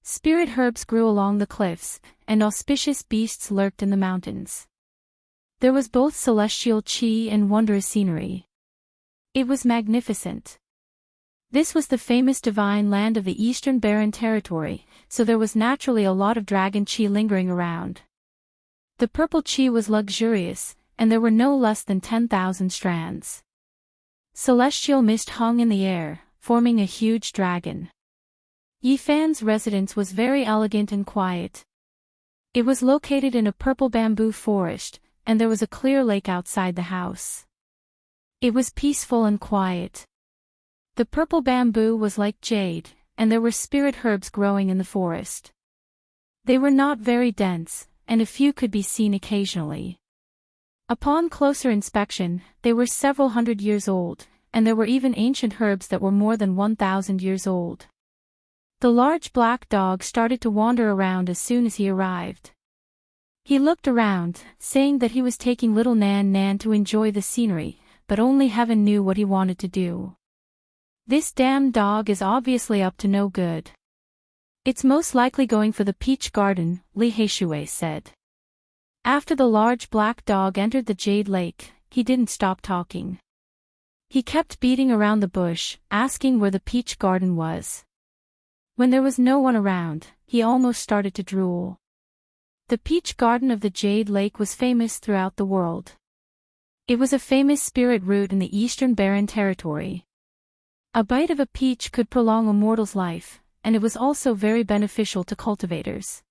S1: Spirit herbs grew along the cliffs, and auspicious beasts lurked in the mountains. There was both celestial qi and wondrous scenery. It was magnificent. This was the famous divine land of the Eastern Barren Territory, so there was naturally a lot of dragon qi lingering around. The purple qi was luxurious, and there were no less than 10,000 strands. Celestial mist hung in the air, forming a huge dragon. Yi Fan's residence was very elegant and quiet. It was located in a purple bamboo forest, and there was a clear lake outside the house. It was peaceful and quiet. The purple bamboo was like jade, and there were spirit herbs growing in the forest. They were not very dense, and a few could be seen occasionally. Upon closer inspection, they were several hundred years old, and there were even ancient herbs that were more than 1,000 years old. The large black dog started to wander around as soon as he arrived. He looked around, saying that he was taking little Nan Nan to enjoy the scenery, but only heaven knew what he wanted to do. This damn dog is obviously up to no good. It's most likely going for the peach garden, Li Heishui said. After the large black dog entered the Jade Lake, he didn't stop talking. He kept beating around the bush, asking where the peach garden was. When there was no one around, he almost started to drool. The peach garden of the Jade Lake was famous throughout the world. It was a famous spirit root in the Eastern Barren Territory. A bite of a peach could prolong a mortal's life, and it was also very beneficial to cultivators.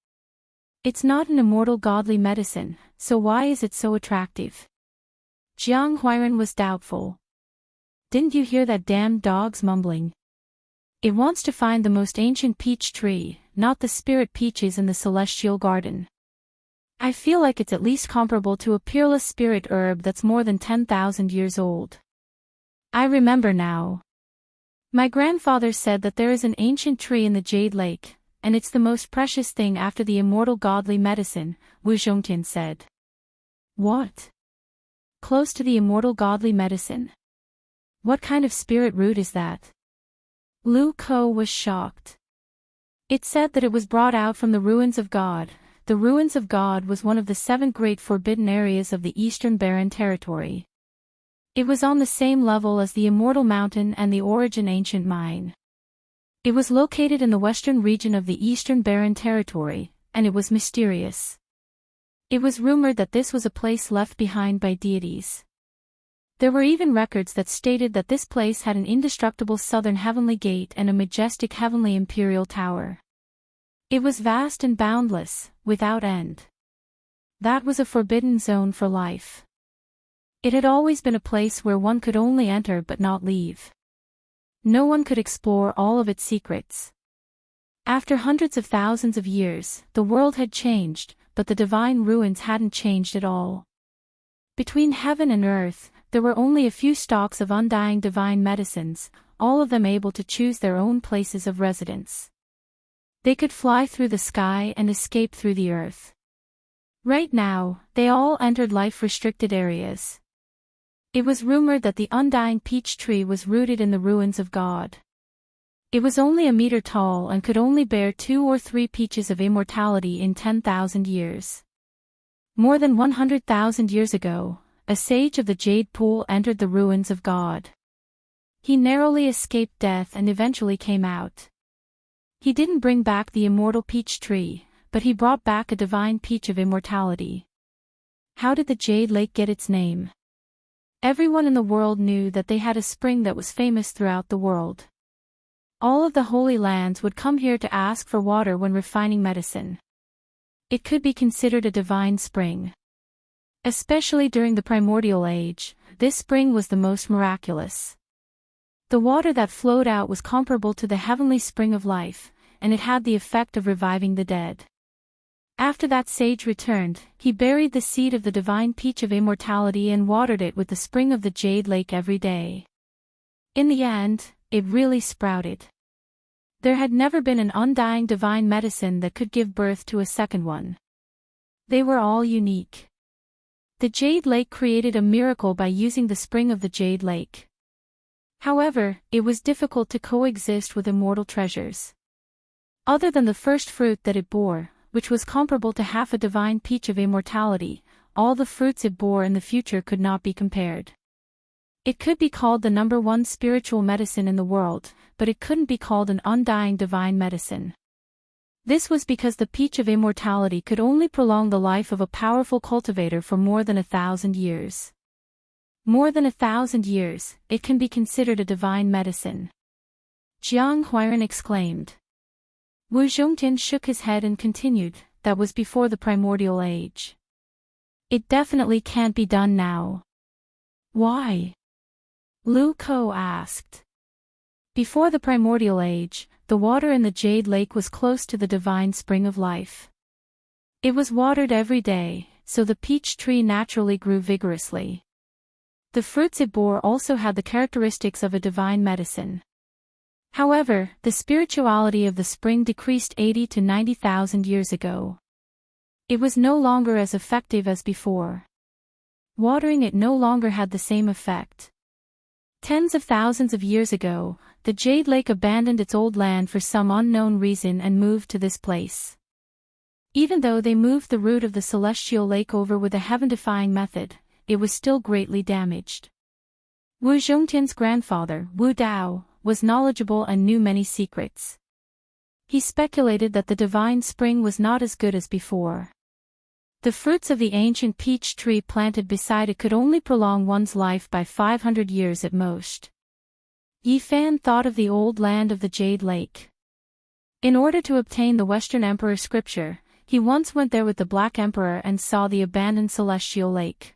S1: It's not an immortal godly medicine, so why is it so attractive? Jiang Huairan was doubtful. Didn't you hear that damn dog's mumbling? It wants to find the most ancient peach tree, not the spirit peaches in the celestial garden. I feel like it's at least comparable to a peerless spirit herb that's more than 10,000 years old. I remember now. My grandfather said that there is an ancient tree in the Jade Lake, and it's the most precious thing after the immortal godly medicine, Wu Zhongtian said. What? Close to the immortal godly medicine? What kind of spirit root is that? Lu Ko was shocked. It said that it was brought out from the ruins of God. The ruins of God was one of the 7 great forbidden areas of the Eastern Barren Territory. It was on the same level as the Immortal Mountain and the Origin Ancient Mine. It was located in the western region of the Eastern Barren Territory, and it was mysterious. It was rumored that this was a place left behind by deities. There were even records that stated that this place had an indestructible southern heavenly gate and a majestic heavenly imperial tower. It was vast and boundless, without end. That was a forbidden zone for life. It had always been a place where one could only enter but not leave. No one could explore all of its secrets. After hundreds of thousands of years, the world had changed, but the divine ruins hadn't changed at all. Between heaven and earth, there were only a few stalks of undying divine medicines, all of them able to choose their own places of residence. They could fly through the sky and escape through the earth. Right now, they all entered life-restricted areas. It was rumored that the undying peach tree was rooted in the ruins of God. It was only a meter tall and could only bear 2 or 3 peaches of immortality in 10,000 years. More than 100,000 years ago, a sage of the Jade Pool entered the ruins of God. He narrowly escaped death and eventually came out. He didn't bring back the immortal peach tree, but he brought back a divine peach of immortality. How did the Jade Lake get its name? Everyone in the world knew that they had a spring that was famous throughout the world. All of the Holy Lands would come here to ask for water when refining medicine. It could be considered a divine spring. Especially during the primordial age, this spring was the most miraculous. The water that flowed out was comparable to the heavenly spring of life, and it had the effect of reviving the dead. After that sage returned, he buried the seed of the divine peach of immortality and watered it with the spring of the Jade Lake every day. In the end, it really sprouted. There had never been an undying divine medicine that could give birth to a second one. They were all unique. The Jade Lake created a miracle by using the spring of the Jade Lake. However, it was difficult to coexist with immortal treasures. Other than the first fruit that it bore, which was comparable to half a divine peach of immortality, all the fruits it bore in the future could not be compared. It could be called the number 1 spiritual medicine in the world, but it couldn't be called an undying divine medicine. This was because the peach of immortality could only prolong the life of a powerful cultivator for more than 1,000 years. More than 1,000 years, it can be considered a divine medicine. Jiang Huairan exclaimed. Wu Zhongtian shook his head and continued, that was before the primordial age. It definitely can't be done now. Why? Lu Ko asked. Before the primordial age, the water in the Jade Lake was close to the divine spring of life. It was watered every day, so the peach tree naturally grew vigorously. The fruits it bore also had the characteristics of a divine medicine. However, the spirituality of the spring decreased 80 to 90,000 years ago. It was no longer as effective as before. Watering it no longer had the same effect. Tens of thousands of years ago, the Jade Lake abandoned its old land for some unknown reason and moved to this place. Even though they moved the root of the celestial lake over with a heaven-defying method, it was still greatly damaged. Wu Zhongtian's grandfather, Wu Dao, was knowledgeable and knew many secrets. He speculated that the divine spring was not as good as before. The fruits of the ancient peach tree planted beside it could only prolong one's life by 500 years at most. Yi Fan thought of the old land of the Jade Lake. In order to obtain the Western Emperor's scripture, he once went there with the Black Emperor and saw the abandoned celestial lake.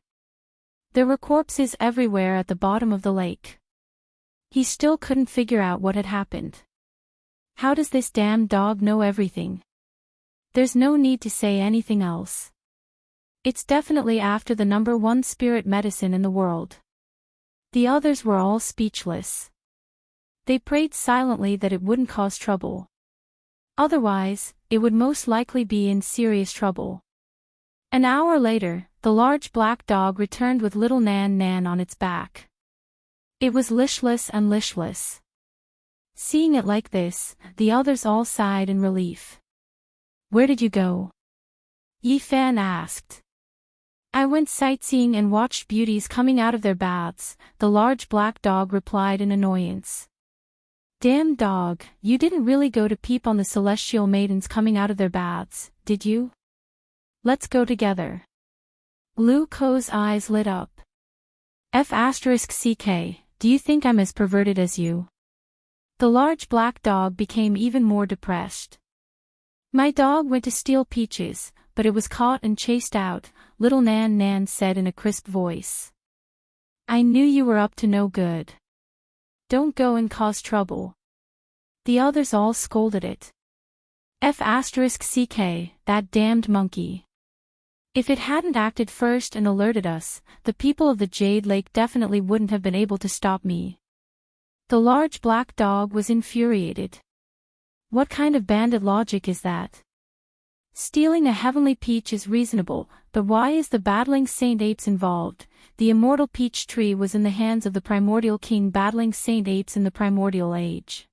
S1: There were corpses everywhere at the bottom of the lake. He still couldn't figure out what had happened. How does this damned dog know everything? There's no need to say anything else. It's definitely after the #1 spirit medicine in the world. The others were all speechless. They prayed silently that it wouldn't cause trouble. Otherwise, it would most likely be in serious trouble. An hour later, the large black dog returned with little Nan Nan on its back. It was lishless and lishless. Seeing it like this, the others all sighed in relief. "Where did you go?" Yi Fan asked. "I went sightseeing and watched beauties coming out of their baths," the large black dog replied in annoyance. "Damn dog, you didn't really go to peep on the celestial maidens coming out of their baths, did you? Let's go together." Lu Ko's eyes lit up. F***ck, do you think I'm as perverted as you? The large black dog became even more depressed. "My dog went to steal peaches, but it was caught and chased out," little Nan Nan said in a crisp voice. "I knew you were up to no good. Don't go and cause trouble." The others all scolded it. F***ck, that damned monkey. If it hadn't acted first and alerted us, the people of the Jade Lake definitely wouldn't have been able to stop me. The large black dog was infuriated. What kind of bandit logic is that? Stealing a heavenly peach is reasonable, but why is the battling Saint Apes involved? The immortal peach tree was in the hands of the primordial king battling Saint Apes in the primordial age.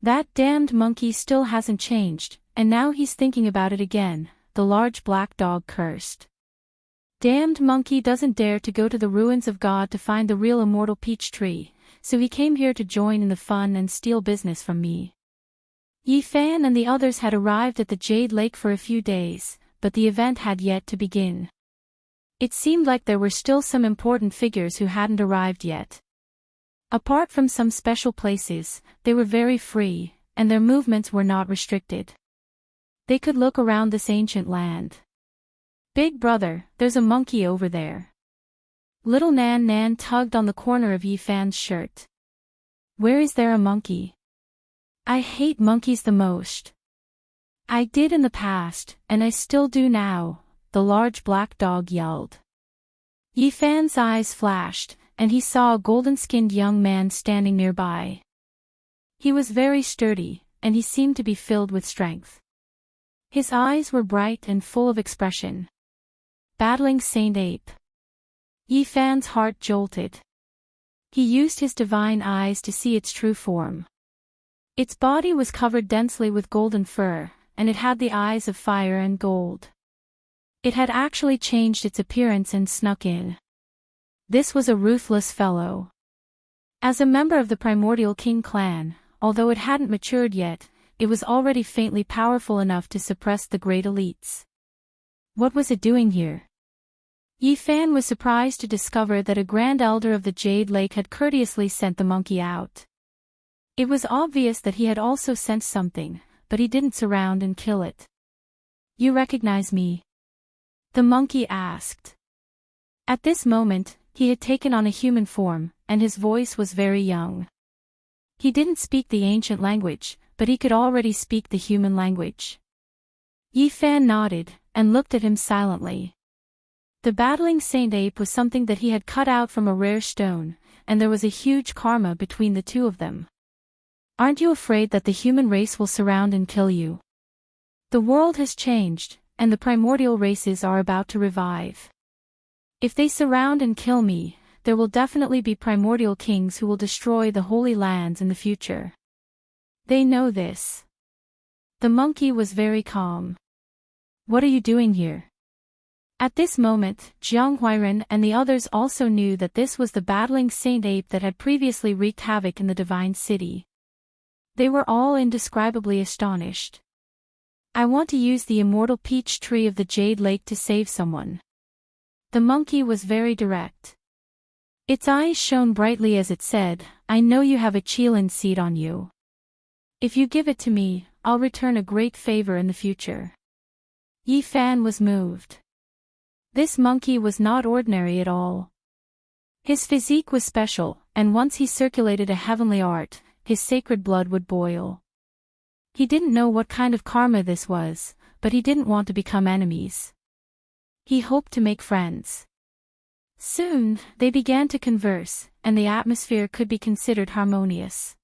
S1: That damned monkey still hasn't changed, and now he's thinking about it again, the large black dog cursed. Damned monkey doesn't dare to go to the ruins of God to find the real immortal peach tree, so he came here to join in the fun and steal business from me. Yi Fan and the others had arrived at the Jade Lake for a few days, but the event had yet to begin. It seemed like there were still some important figures who hadn't arrived yet. Apart from some special places, they were very free, and their movements were not restricted. They could look around this ancient land. "Big brother, there's a monkey over there." Little Nan Nan tugged on the corner of Yi Fan's shirt. "Where is there a monkey? I hate monkeys the most." "I did in the past, and I still do now," the large black dog yelled. Yi Fan's eyes flashed, and he saw a golden-skinned young man standing nearby. He was very sturdy, and he seemed to be filled with strength. His eyes were bright and full of expression. Battling Saint Ape. Yi Fan's heart jolted. He used his divine eyes to see its true form. Its body was covered densely with golden fur, and it had the eyes of fire and gold. It had actually changed its appearance and snuck in. This was a ruthless fellow. As a member of the Primordial King clan, although it hadn't matured yet, it was already faintly powerful enough to suppress the great elites. What was it doing here? Yi Fan was surprised to discover that a Grand Elder of the Jade Lake had courteously sent the monkey out. It was obvious that he had also sensed something, but he didn't surround and kill it. "You recognize me?" the monkey asked. At this moment, he had taken on a human form, and his voice was very young. He didn't speak the ancient language, but he could already speak the human language. Yi Fan nodded, and looked at him silently. The battling Saint Ape was something that he had cut out from a rare stone, and there was a huge karma between the two of them. "Aren't you afraid that the human race will surround and kill you? The world has changed, and the primordial races are about to revive. If they surround and kill me, there will definitely be primordial kings who will destroy the holy lands in the future. They know this." The monkey was very calm. "What are you doing here?" At this moment, Jiang Huairen and the others also knew that this was the battling saint ape that had previously wreaked havoc in the divine city. They were all indescribably astonished. I want to use the immortal peach tree of the Jade Lake to save someone. The monkey was very direct. Its eyes shone brightly as it said, I know you have a qilin seed on you. If you give it to me, I'll return a great favor in the future. Yi Fan was moved. This monkey was not ordinary at all. His physique was special, and once he circulated a heavenly art, his sacred blood would boil. He didn't know what kind of karma this was, but he didn't want to become enemies. He hoped to make friends. Soon, they began to converse, and the atmosphere could be considered harmonious.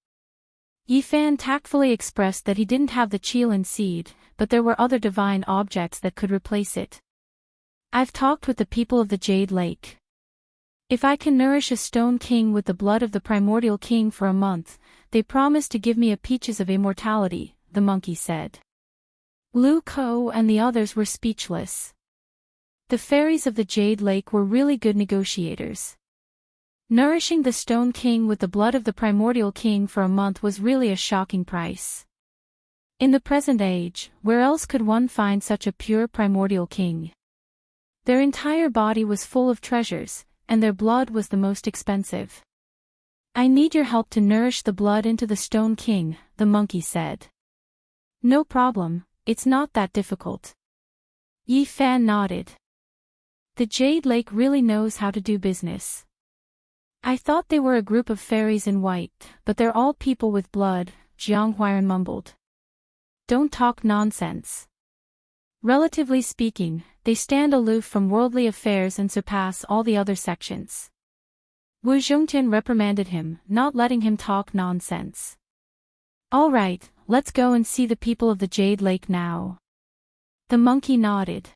S1: Yi Fan tactfully expressed that he didn't have the qilin seed, but there were other divine objects that could replace it. I've talked with the people of the Jade Lake. If I can nourish a stone king with the blood of the primordial king for a month, they promise to give me a peaches of immortality, the monkey said. Lu Ko and the others were speechless. The fairies of the Jade Lake were really good negotiators. Nourishing the Stone King with the blood of the primordial king for a month was really a shocking price. In the present age, where else could one find such a pure primordial king? Their entire body was full of treasures, and their blood was the most expensive. I need your help to nourish the blood into the Stone King, the monkey said. No problem, it's not that difficult. Yi Fan nodded. The Jade Lake really knows how to do business. I thought they were a group of fairies in white, but they're all people with blood, Jiang Huairen mumbled. Don't talk nonsense. Relatively speaking, they stand aloof from worldly affairs and surpass all the other sections. Wu Zhongtian reprimanded him, not letting him talk nonsense. All right, let's go and see the people of the Jade Lake now. The monkey nodded.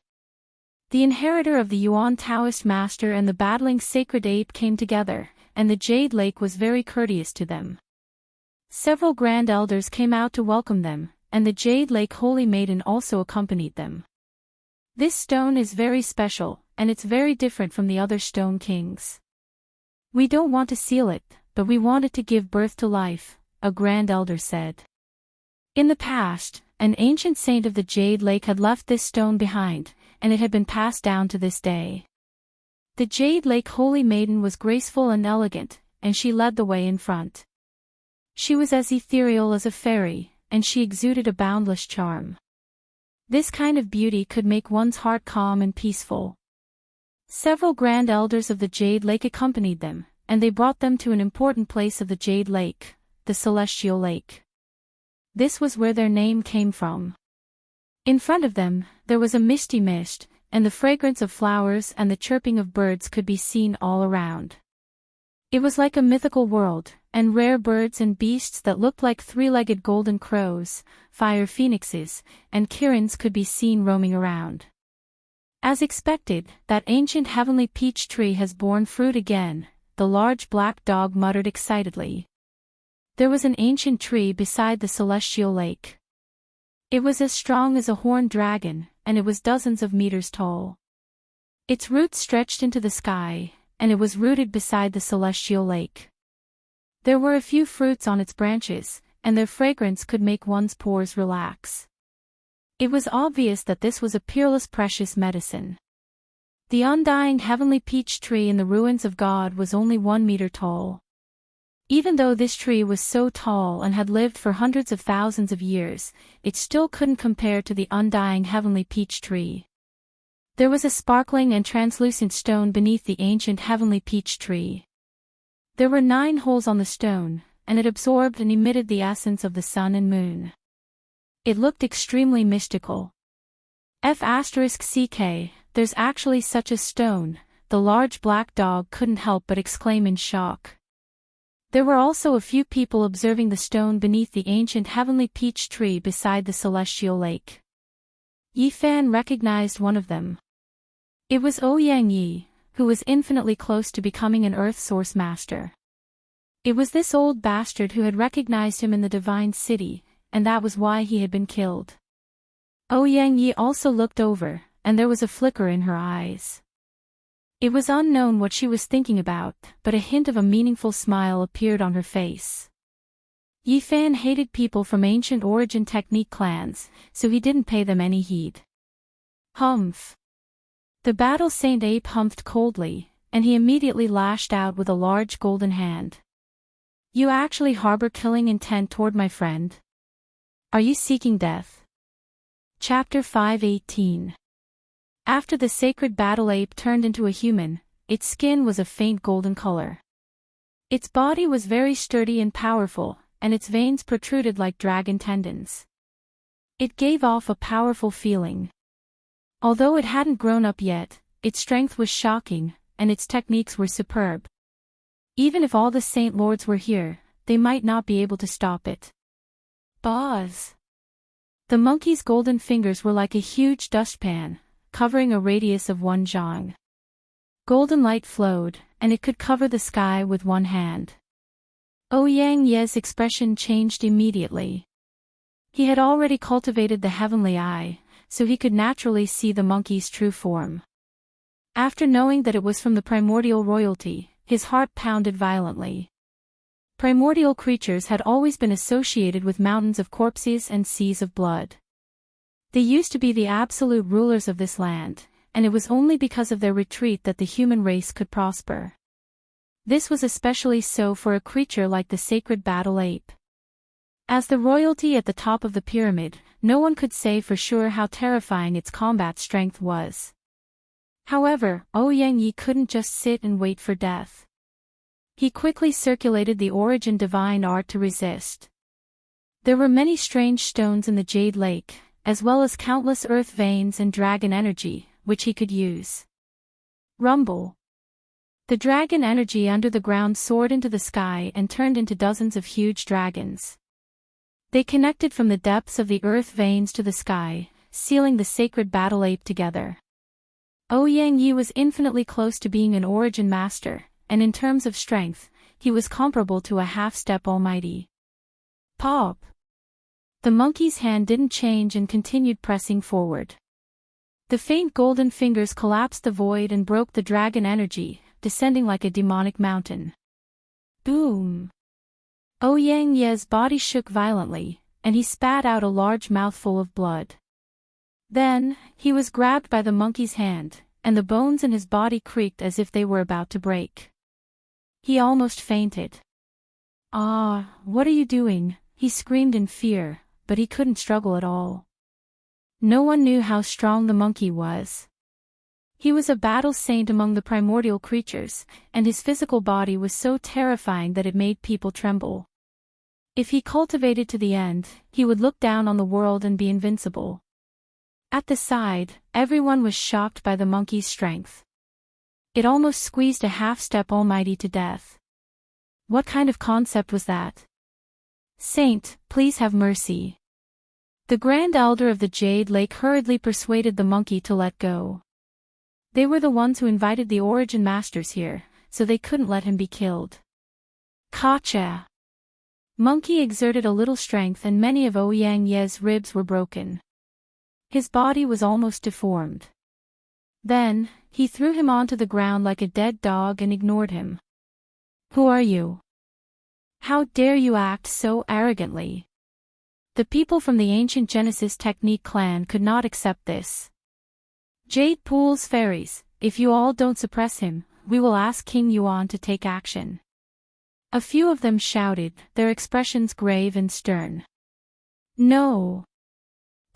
S1: The inheritor of the Yuan Taoist master and the battling sacred ape came together, and the Jade Lake was very courteous to them. Several grand elders came out to welcome them, and the Jade Lake Holy Maiden also accompanied them. This stone is very special, and it's very different from the other stone kings. We don't want to seal it, but we want it to give birth to life, a grand elder said. In the past, an ancient saint of the Jade Lake had left this stone behind, and it had been passed down to this day. The Jade Lake Holy Maiden was graceful and elegant, and she led the way in front. She was as ethereal as a fairy, and she exuded a boundless charm. This kind of beauty could make one's heart calm and peaceful. Several grand elders of the Jade Lake accompanied them, and they brought them to an important place of the Jade Lake, the Celestial Lake. This was where their name came from. In front of them, there was a misty mist, and the fragrance of flowers and the chirping of birds could be seen all around. It was like a mythical world, and rare birds and beasts that looked like three-legged golden crows, fire phoenixes, and kirins could be seen roaming around. As expected, that ancient heavenly peach tree has borne fruit again, the large black dog muttered excitedly. There was an ancient tree beside the Celestial Lake. It was as strong as a horned dragon, and it was dozens of meters tall. Its roots stretched into the sky, and it was rooted beside the Celestial Lake. There were a few fruits on its branches, and their fragrance could make one's pores relax. It was obvious that this was a peerless precious medicine. The undying heavenly peach tree in the ruins of God was only 1 meter tall. Even though this tree was so tall and had lived for hundreds of thousands of years, it still couldn't compare to the undying heavenly peach tree. There was a sparkling and translucent stone beneath the ancient heavenly peach tree. There were 9 holes on the stone, and it absorbed and emitted the essence of the sun and moon. It looked extremely mystical. F*CK, there's actually such a stone, the large black dog couldn't help but exclaim in shock. There were also a few people observing the stone beneath the ancient heavenly peach tree beside the Celestial Lake. Yi Fan recognized one of them. It was Ouyang Yi, who was infinitely close to becoming an Earth Source Master. It was this old bastard who had recognized him in the Divine City, and that was why he had been killed. Ouyang Yi also looked over, and there was a flicker in her eyes. It was unknown what she was thinking about, but a hint of a meaningful smile appeared on her face. Yi Fan hated people from ancient origin technique clans, so he didn't pay them any heed. Humph. The battle Saint Ape humphed coldly, and he immediately lashed out with a large golden hand. You actually harbor killing intent toward my friend? Are you seeking death? Chapter 5:18. After the sacred battle ape turned into a human, its skin was a faint golden color. Its body was very sturdy and powerful, and its veins protruded like dragon tendons. It gave off a powerful feeling. Although it hadn't grown up yet, its strength was shocking, and its techniques were superb. Even if all the Saint Lords were here, they might not be able to stop it. Buzz! The monkey's golden fingers were like a huge dustpan, covering a radius of 1 zhang. Golden light flowed, and it could cover the sky with one hand. Ouyang Ye's expression changed immediately. He had already cultivated the heavenly eye, so he could naturally see the monkey's true form. After knowing that it was from the primordial royalty, his heart pounded violently. Primordial creatures had always been associated with mountains of corpses and seas of blood. They used to be the absolute rulers of this land, and it was only because of their retreat that the human race could prosper. This was especially so for a creature like the sacred battle ape. As the royalty at the top of the pyramid, no one could say for sure how terrifying its combat strength was. However, Ouyang Yi couldn't just sit and wait for death. He quickly circulated the origin divine art to resist. There were many strange stones in the Jade Lake, as well as countless earth veins and dragon energy, which he could use. Rumble. The dragon energy under the ground soared into the sky and turned into dozens of huge dragons. They connected from the depths of the earth veins to the sky, sealing the sacred battle ape together. Ouyang Yi was infinitely close to being an origin master, and in terms of strength, he was comparable to a half-step almighty. Pop! The monkey's hand didn't change and continued pressing forward. The faint golden fingers collapsed the void and broke the dragon energy, descending like a demonic mountain. Boom! Ouyang Ye's body shook violently, and he spat out a large mouthful of blood. Then, he was grabbed by the monkey's hand, and the bones in his body creaked as if they were about to break. He almost fainted. "Ah, what are you doing?" he screamed in fear, but he couldn't struggle at all. No one knew how strong the monkey was. He was a battle saint among the primordial creatures, and his physical body was so terrifying that it made people tremble. If he cultivated to the end, he would look down on the world and be invincible. At the side, everyone was shocked by the monkey's strength. It almost squeezed a half-step almighty to death. What kind of concept was that? "Saint, please have mercy." The Grand Elder of the Jade Lake hurriedly persuaded the monkey to let go. They were the ones who invited the origin masters here, so they couldn't let him be killed. Gotcha! Monkey exerted a little strength and many of Ouyang Ye's ribs were broken. His body was almost deformed. Then, he threw him onto the ground like a dead dog and ignored him. "Who are you? How dare you act so arrogantly?" The people from the ancient Genesis Technique clan could not accept this. "Jade Pool's fairies, if you all don't suppress him, we will ask King Yuan to take action." A few of them shouted, their expressions grave and stern. "No!"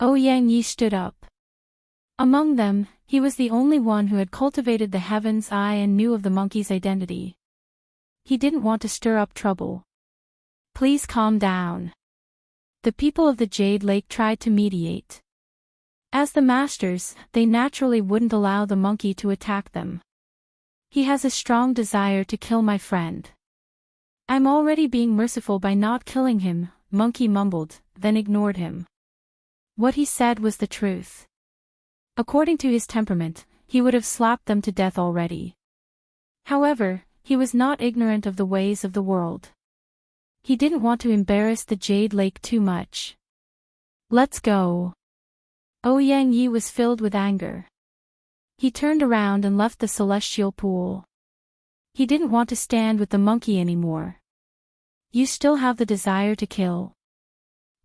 S1: Ouyang Yi stood up. Among them, he was the only one who had cultivated the heaven's eye and knew of the monkey's identity. He didn't want to stir up trouble. "Please calm down." The people of the Jade Lake tried to mediate. As the masters, they naturally wouldn't allow the monkey to attack them. "He has a strong desire to kill my friend. I'm already being merciful by not killing him," Monkey mumbled, then ignored him. What he said was the truth. According to his temperament, he would have slapped them to death already. However, he was not ignorant of the ways of the world. He didn't want to embarrass the Jade Lake too much. "Let's go." Ouyang Yi was filled with anger. He turned around and left the celestial pool. He didn't want to stand with the monkey anymore. You still have the desire to kill.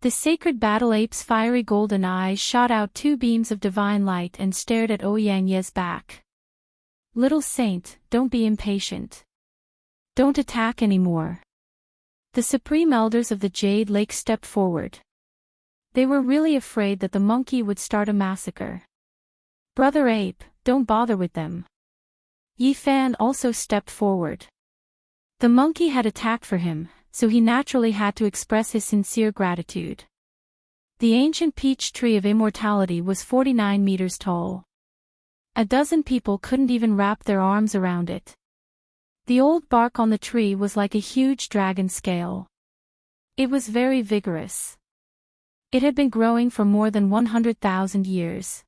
S1: The sacred battle ape's fiery golden eyes shot out two beams of divine light and stared at Ouyang Ye's back. Little saint, don't be impatient. Don't attack anymore. The supreme elders of the Jade Lake stepped forward. They were really afraid that the monkey would start a massacre. Brother Ape, don't bother with them. Yi Fan also stepped forward. The monkey had attacked for him, so he naturally had to express his sincere gratitude. The ancient peach tree of immortality was 49 meters tall. A dozen people couldn't even wrap their arms around it. The old bark on the tree was like a huge dragon scale. It was very vigorous. It had been growing for more than 100,000 years.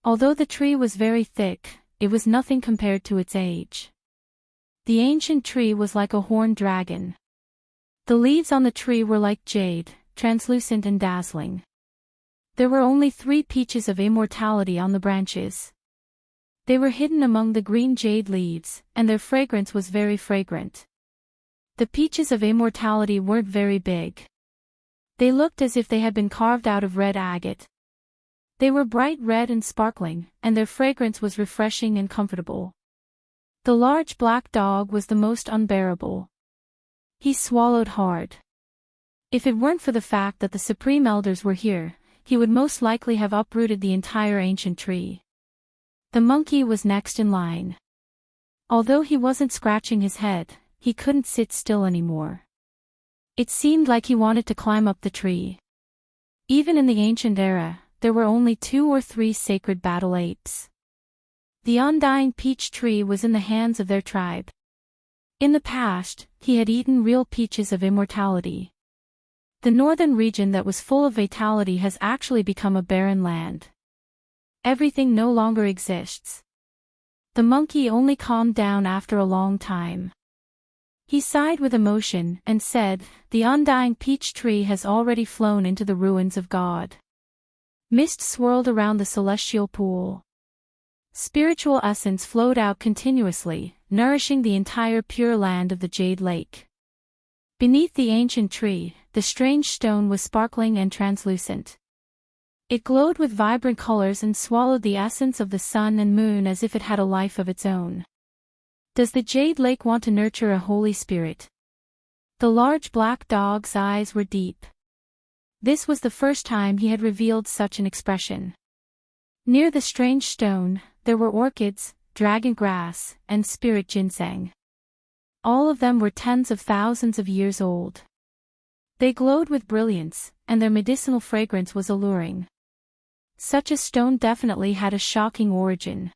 S1: Although the tree was very thick, it was nothing compared to its age. The ancient tree was like a horned dragon. The leaves on the tree were like jade, translucent and dazzling. There were only 3 peaches of immortality on the branches. They were hidden among the green jade leaves, and their fragrance was very fragrant. The peaches of immortality weren't very big. They looked as if they had been carved out of red agate. They were bright red and sparkling, and their fragrance was refreshing and comfortable. The large black dog was the most unbearable. He swallowed hard. If it weren't for the fact that the supreme elders were here, he would most likely have uprooted the entire ancient tree. The monkey was next in line. Although he wasn't scratching his head, he couldn't sit still anymore. It seemed like he wanted to climb up the tree. Even in the ancient era, there were only 2 or 3 sacred battle apes. The undying peach tree was in the hands of their tribe. In the past, he had eaten real peaches of immortality. The northern region that was full of vitality has actually become a barren land. Everything no longer exists. The monkey only calmed down after a long time. He sighed with emotion and said, "The undying peach tree has already flown into the ruins of God." Mist swirled around the celestial pool. Spiritual essence flowed out continuously, nourishing the entire pure land of the Jade Lake. Beneath the ancient tree, the strange stone was sparkling and translucent. It glowed with vibrant colors and swallowed the essence of the sun and moon as if it had a life of its own. Does the Jade Lake want to nurture a holy spirit? The large black dog's eyes were deep. This was the first time he had revealed such an expression. Near the strange stone, there were orchids, dragon grass, and spirit ginseng. All of them were tens of thousands of years old. They glowed with brilliance, and their medicinal fragrance was alluring. Such a stone definitely had a shocking origin.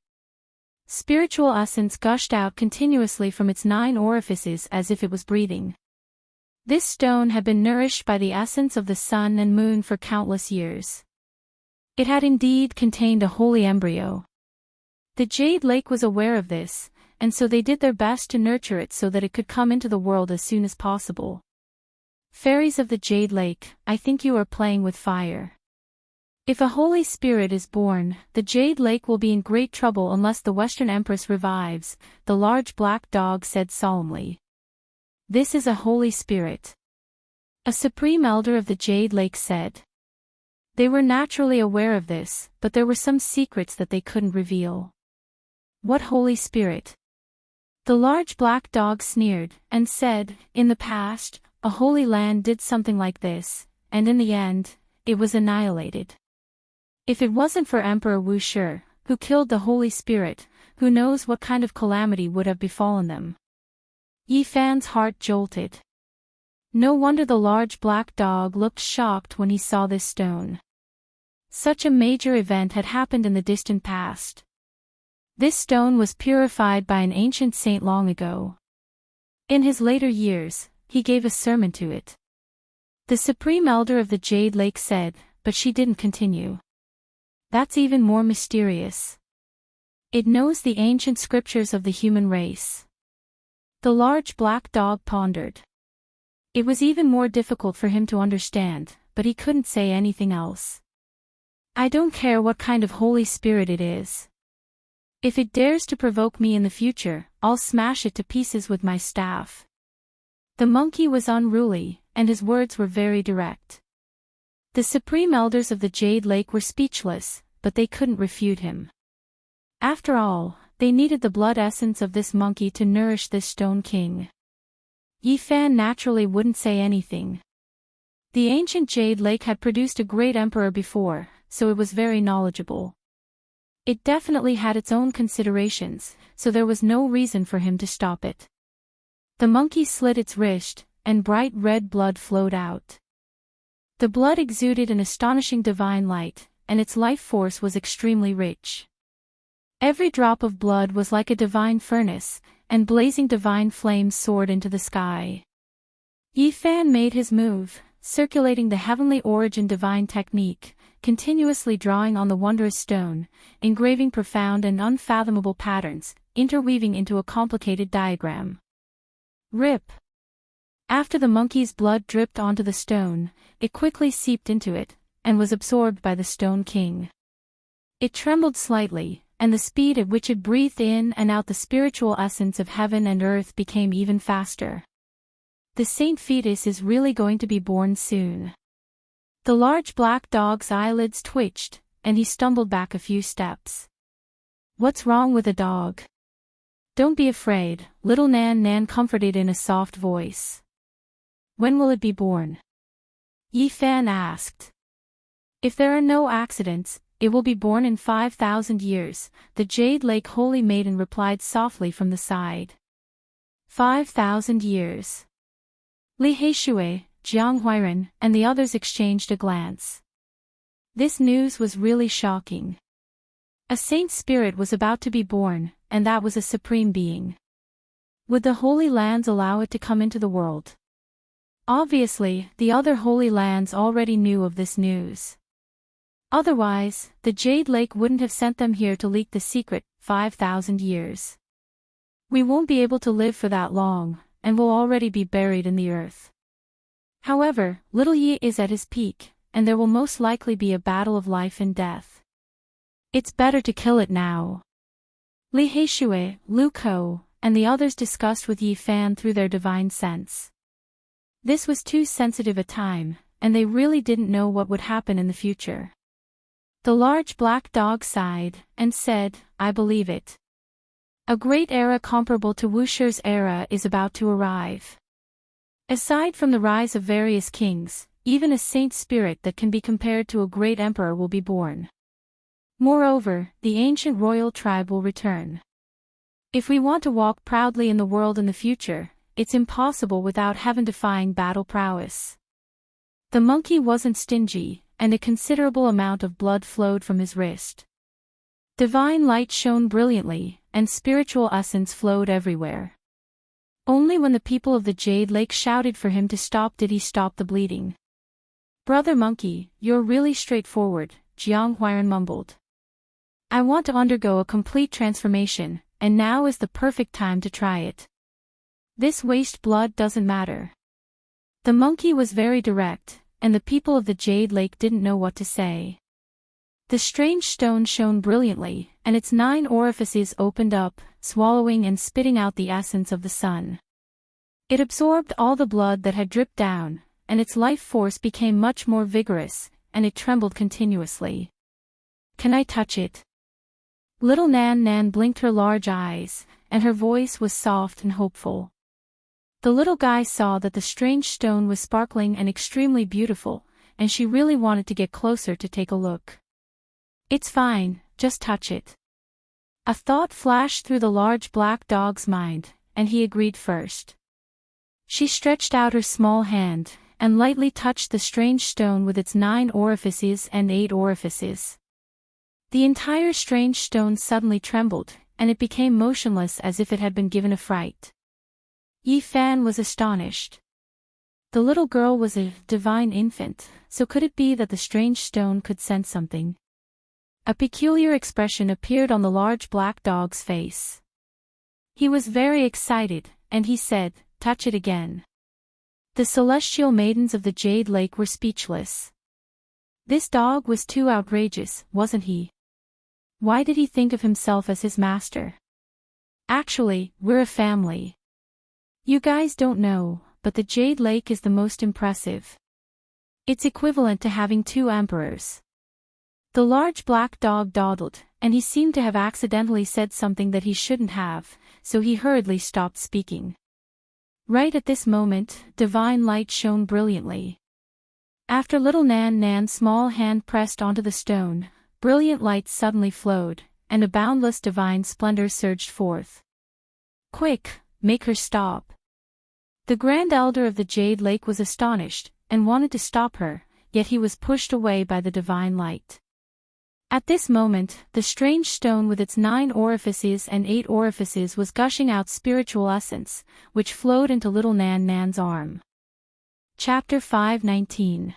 S1: Spiritual essence gushed out continuously from its 9 orifices as if it was breathing. This stone had been nourished by the essence of the sun and moon for countless years. It had indeed contained a holy embryo. The Jade Lake was aware of this, and so they did their best to nurture it so that it could come into the world as soon as possible. Fairies of the Jade Lake, I think you are playing with fire. If a holy spirit is born, the Jade Lake will be in great trouble unless the Western Empress revives, the large black dog said solemnly. This is a holy spirit. A supreme elder of the Jade Lake said. They were naturally aware of this, but there were some secrets that they couldn't reveal. What holy spirit? The large black dog sneered, and said, in the past, a holy land did something like this, and in the end, it was annihilated. If it wasn't for Emperor Wu Shi, who killed the Holy Spirit, who knows what kind of calamity would have befallen them. Yi Fan's heart jolted. No wonder the large black dog looked shocked when he saw this stone. Such a major event had happened in the distant past. This stone was purified by an ancient saint long ago. In his later years, he gave a sermon to it. The supreme elder of the Jade Lake said, but she didn't continue. That's even more mysterious. It knows the ancient scriptures of the human race. The large black dog pondered. It was even more difficult for him to understand, but he couldn't say anything else. I don't care what kind of Holy Spirit it is. If it dares to provoke me in the future, I'll smash it to pieces with my staff. The monkey was unruly, and his words were very direct. The supreme elders of the Jade Lake were speechless, but they couldn't refute him. After all, they needed the blood essence of this monkey to nourish this stone king. Yi Fan naturally wouldn't say anything. The ancient Jade Lake had produced a great emperor before, so it was very knowledgeable. It definitely had its own considerations, so there was no reason for him to stop it. The monkey slit its wrist, and bright red blood flowed out. The blood exuded an astonishing divine light, and its life force was extremely rich. Every drop of blood was like a divine furnace, and blazing divine flames soared into the sky. Yi Fan made his move, circulating the heavenly origin divine technique, continuously drawing on the wondrous stone, engraving profound and unfathomable patterns, interweaving into a complicated diagram. Rip! After the monkey's blood dripped onto the stone, it quickly seeped into it, and was absorbed by the Stone King. It trembled slightly, and the speed at which it breathed in and out the spiritual essence of heaven and earth became even faster. The saint fetus is really going to be born soon. The large black dog's eyelids twitched, and he stumbled back a few steps. What's wrong with a dog? Don't be afraid, little Nan Nan comforted in a soft voice. When will it be born? Yi Fan asked. If there are no accidents, it will be born in 5,000 years, the Jade Lake Holy Maiden replied softly from the side. 5,000 years. Li Heishui, Jiang Huiren, and the others exchanged a glance. This news was really shocking. A saint spirit was about to be born, and that was a supreme being. Would the Holy Lands allow it to come into the world? Obviously, the other Holy Lands already knew of this news. Otherwise, the Jade Lake wouldn't have sent them here to leak the secret. 5,000 years. We won't be able to live for that long, and will already be buried in the earth. However, little Yi is at his peak, and there will most likely be a battle of life and death. It's better to kill it now. Li Heishui, Lu Ko, and the others discussed with Yi Fan through their divine sense. This was too sensitive a time, and they really didn't know what would happen in the future. The large black dog sighed, and said, I believe it. A great era comparable to Wusher's era is about to arrive. Aside from the rise of various kings, even a saint spirit that can be compared to a great emperor will be born. Moreover, the ancient royal tribe will return. If we want to walk proudly in the world in the future, it's impossible without heaven-defying battle prowess. The monkey wasn't stingy, and a considerable amount of blood flowed from his wrist. Divine light shone brilliantly, and spiritual essence flowed everywhere. Only when the people of the Jade Lake shouted for him to stop did he stop the bleeding. Brother Monkey, you're really straightforward, Jiang Huiren mumbled. I want to undergo a complete transformation, and now is the perfect time to try it. This waste blood doesn't matter. The monkey was very direct, and the people of the Jade Lake didn't know what to say. The strange stone shone brilliantly, and its 9 orifices opened up, swallowing and spitting out the essence of the sun. It absorbed all the blood that had dripped down, and its life force became much more vigorous, and it trembled continuously. Can I touch it? Little Nan Nan blinked her large eyes, and her voice was soft and hopeful. The little guy saw that the strange stone was sparkling and extremely beautiful, and she really wanted to get closer to take a look. It's fine, just touch it. A thought flashed through the large black dog's mind, and he agreed first. She stretched out her small hand, and lightly touched the strange stone with its 9 orifices and 8 orifices. The entire strange stone suddenly trembled, and it became motionless as if it had been given a fright. Yi Fan was astonished. The little girl was a divine infant, so could it be that the strange stone could sense something? A peculiar expression appeared on the large black dog's face. He was very excited, and he said, touch it again. The celestial maidens of the Jade Lake were speechless. This dog was too outrageous, wasn't he? Why did he think of himself as his master? Actually, we're a family. You guys don't know, but the Jade Lake is the most impressive. It's equivalent to having two emperors. The large black dog dawdled, and he seemed to have accidentally said something that he shouldn't have, so he hurriedly stopped speaking. Right at this moment, divine light shone brilliantly. After little Nan Nan's small hand pressed onto the stone, brilliant light suddenly flowed, and a boundless divine splendor surged forth. Quick, make her stop. The Grand Elder of the Jade Lake was astonished, and wanted to stop her, yet he was pushed away by the divine light. At this moment, the strange stone with its 9 orifices and 8 orifices was gushing out spiritual essence, which flowed into little Nan Nan's arm. Chapter 5:19.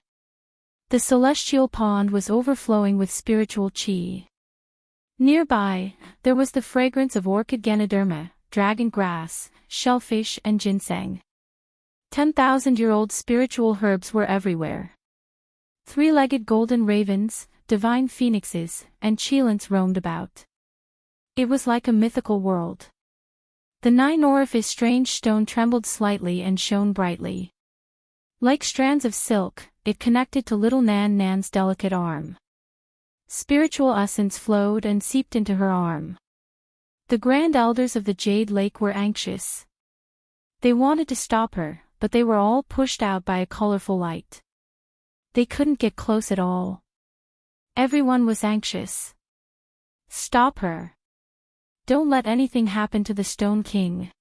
S1: The celestial pond was overflowing with spiritual chi. Nearby, there was the fragrance of orchid ganoderma, dragon grass, shellfish and ginseng. 10,000-year-old spiritual herbs were everywhere. 3-legged golden ravens, divine phoenixes, and cheilants roamed about. It was like a mythical world. The 9-orifice strange stone trembled slightly and shone brightly. Like strands of silk, it connected to little Nan Nan's delicate arm. Spiritual essence flowed and seeped into her arm. The Grand Elders of the Jade Lake were anxious. They wanted to stop her, but they were all pushed out by a colorful light. They couldn't get close at all. Everyone was anxious. Stop her. Don't let anything happen to the Stone King.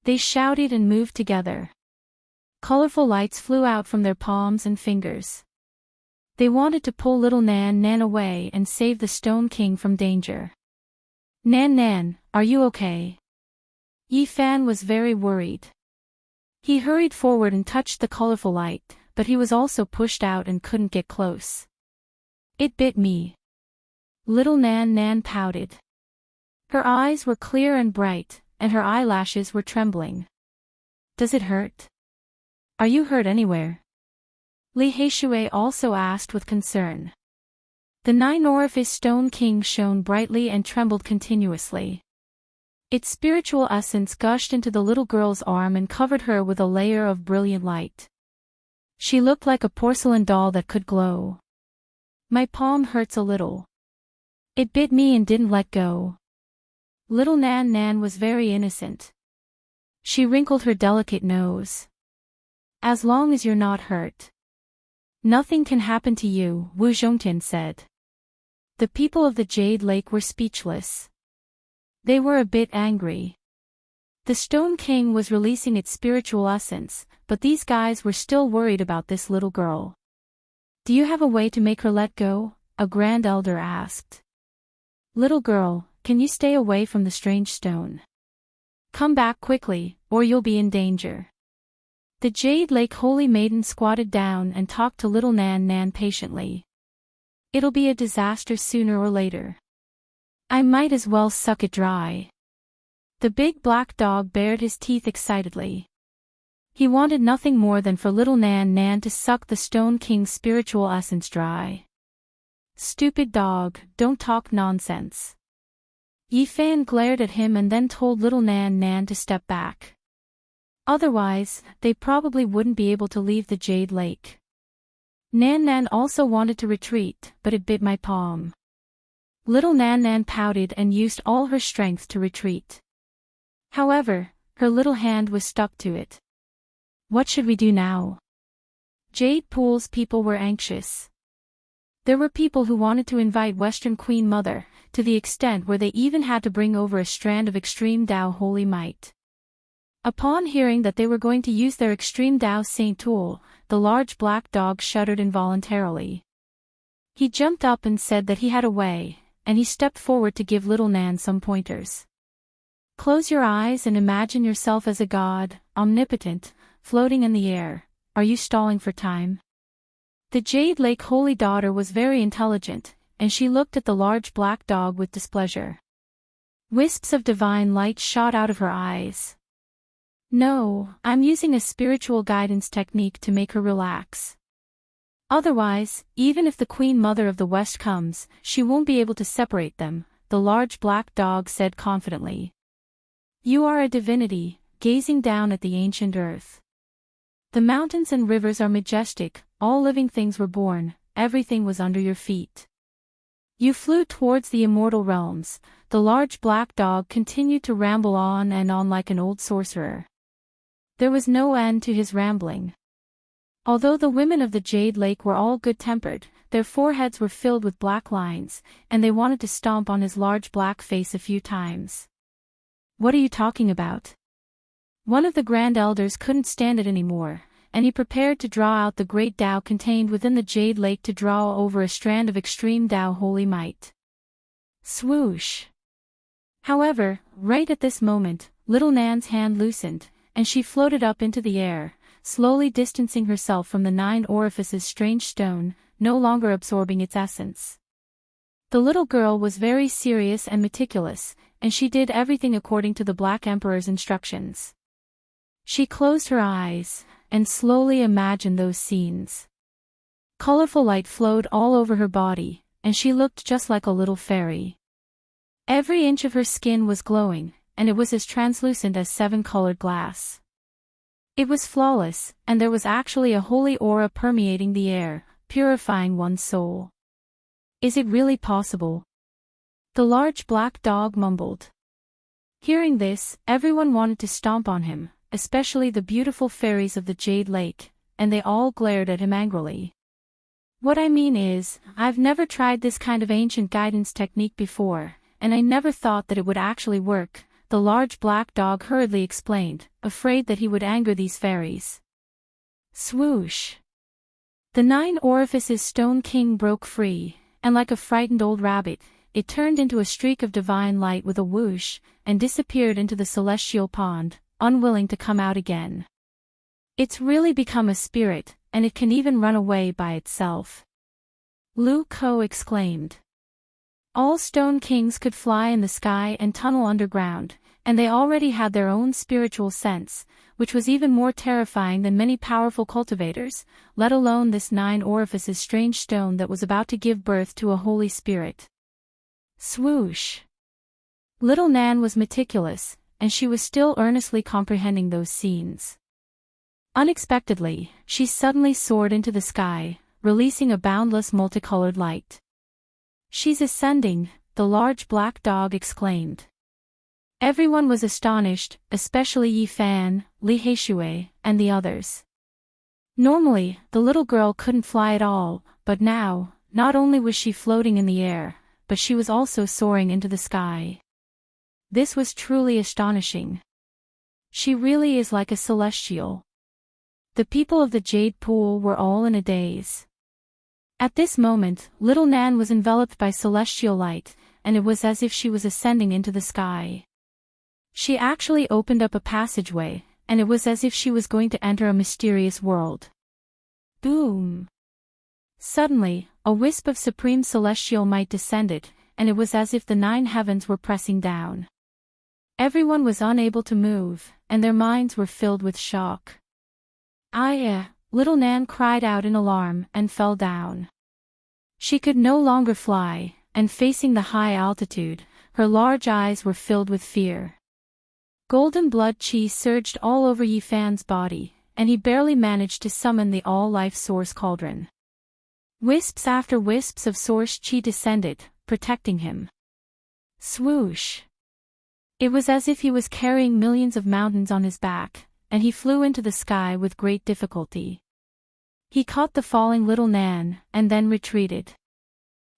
S1: They shouted and moved together. Colorful lights flew out from their palms and fingers. They wanted to pull little Nan Nan away and save the Stone King from danger. Nan Nan, are you okay? Yi Fan was very worried. He hurried forward and touched the colorful light, but he was also pushed out and couldn't get close. It bit me. Little Nan Nan pouted. Her eyes were clear and bright, and her eyelashes were trembling. Does it hurt? Are you hurt anywhere? Li Heishui also asked with concern. The 9-orifice Stone King shone brightly and trembled continuously. Its spiritual essence gushed into the little girl's arm and covered her with a layer of brilliant light. She looked like a porcelain doll that could glow. My palm hurts a little. It bit me and didn't let go. Little Nan Nan was very innocent. She wrinkled her delicate nose. As long as you're not hurt. Nothing can happen to you, Wu Zhongtian said. The people of the Jade Lake were speechless. They were a bit angry. The Stone King was releasing its spiritual essence, but these guys were still worried about this little girl. Do you have a way to make her let go? A Grand Elder asked. Little girl, can you stay away from the strange stone? Come back quickly, or you'll be in danger. The Jade Lake Holy Maiden squatted down and talked to little Nan Nan patiently. It'll be a disaster sooner or later. I might as well suck it dry. The big black dog bared his teeth excitedly. He wanted nothing more than for little Nan Nan to suck the Stone King's spiritual essence dry. Stupid dog, don't talk nonsense. Yi Fan glared at him and then told little Nan Nan to step back. Otherwise, they probably wouldn't be able to leave the Jade Lake. Nan Nan also wanted to retreat, but it bit my palm. Little Nan Nan pouted and used all her strength to retreat. However, her little hand was stuck to it. What should we do now? Jade Pool's people were anxious. There were people who wanted to invite Western Queen Mother, to the extent where they even had to bring over a strand of extreme Dao holy might. Upon hearing that they were going to use their extreme Dao Saint tool, the large black dog shuddered involuntarily. He jumped up and said that he had a way, and he stepped forward to give little Nan some pointers. Close your eyes and imagine yourself as a god, omnipotent, floating in the air. Are you stalling for time? The Jade Lake Holy Daughter was very intelligent, and she looked at the large black dog with displeasure. Wisps of divine light shot out of her eyes. No, I'm using a spiritual guidance technique to make her relax. Otherwise, even if the Queen Mother of the West comes, she won't be able to separate them, the large black dog said confidently. You are a divinity, gazing down at the ancient earth. The mountains and rivers are majestic, all living things were born, everything was under your feet. You flew towards the immortal realms, the large black dog continued to ramble on and on like an old sorcerer. There was no end to his rambling. Although the women of the Jade Lake were all good-tempered, their foreheads were filled with black lines, and they wanted to stomp on his large black face a few times. What are you talking about? One of the Grand Elders couldn't stand it anymore, and he prepared to draw out the great Tao contained within the Jade Lake to draw over a strand of extreme Tao holy might. Swoosh! However, right at this moment, little Nan's hand loosened, and she floated up into the air, slowly distancing herself from the 9 orifices strange stone, no longer absorbing its essence. The little girl was very serious and meticulous, and she did everything according to the Black Emperor's instructions. She closed her eyes, and slowly imagined those scenes. Colorful light flowed all over her body, and she looked just like a little fairy. Every inch of her skin was glowing, and it was as translucent as 7-colored glass. It was flawless, and there was actually a holy aura permeating the air, purifying one's soul. Is it really possible? The large black dog mumbled. Hearing this, everyone wanted to stomp on him, especially the beautiful fairies of the Jade Lake, and they all glared at him angrily. What I mean is, I've never tried this kind of ancient guidance technique before, and I never thought that it would actually work, the large black dog hurriedly explained, afraid that he would anger these fairies. Swoosh! The 9 orifices Stone King broke free, and like a frightened old rabbit, it turned into a streak of divine light with a whoosh, and disappeared into the celestial pond, unwilling to come out again. It's really become a spirit, and it can even run away by itself. Lu Ko exclaimed. All Stone Kings could fly in the sky and tunnel underground, and they already had their own spiritual sense, which was even more terrifying than many powerful cultivators, let alone this 9 orifices strange stone that was about to give birth to a holy spirit. Swoosh! Little Nan was meticulous, and she was still earnestly comprehending those scenes. Unexpectedly, she suddenly soared into the sky, releasing a boundless multicolored light. She's ascending, the large black dog exclaimed. Everyone was astonished, especially Yi Fan, Li Heishui, and the others. Normally, the little girl couldn't fly at all, but now, not only was she floating in the air, but she was also soaring into the sky. This was truly astonishing. She really is like a celestial. The people of the Jade Pool were all in a daze. At this moment, little Nan was enveloped by celestial light, and it was as if she was ascending into the sky. She actually opened up a passageway, and it was as if she was going to enter a mysterious world. Boom! Suddenly, a wisp of supreme celestial might descended, and it was as if the 9 heavens were pressing down. Everyone was unable to move, and their minds were filled with shock. Little Nan cried out in alarm and fell down. She could no longer fly, and facing the high altitude, her large eyes were filled with fear. Golden blood chi surged all over Yi Fan's body, and he barely managed to summon the all-life source cauldron. Wisps after wisps of source chi descended, protecting him. Swoosh! It was as if he was carrying millions of mountains on his back, and he flew into the sky with great difficulty. He caught the falling little Nan, and then retreated.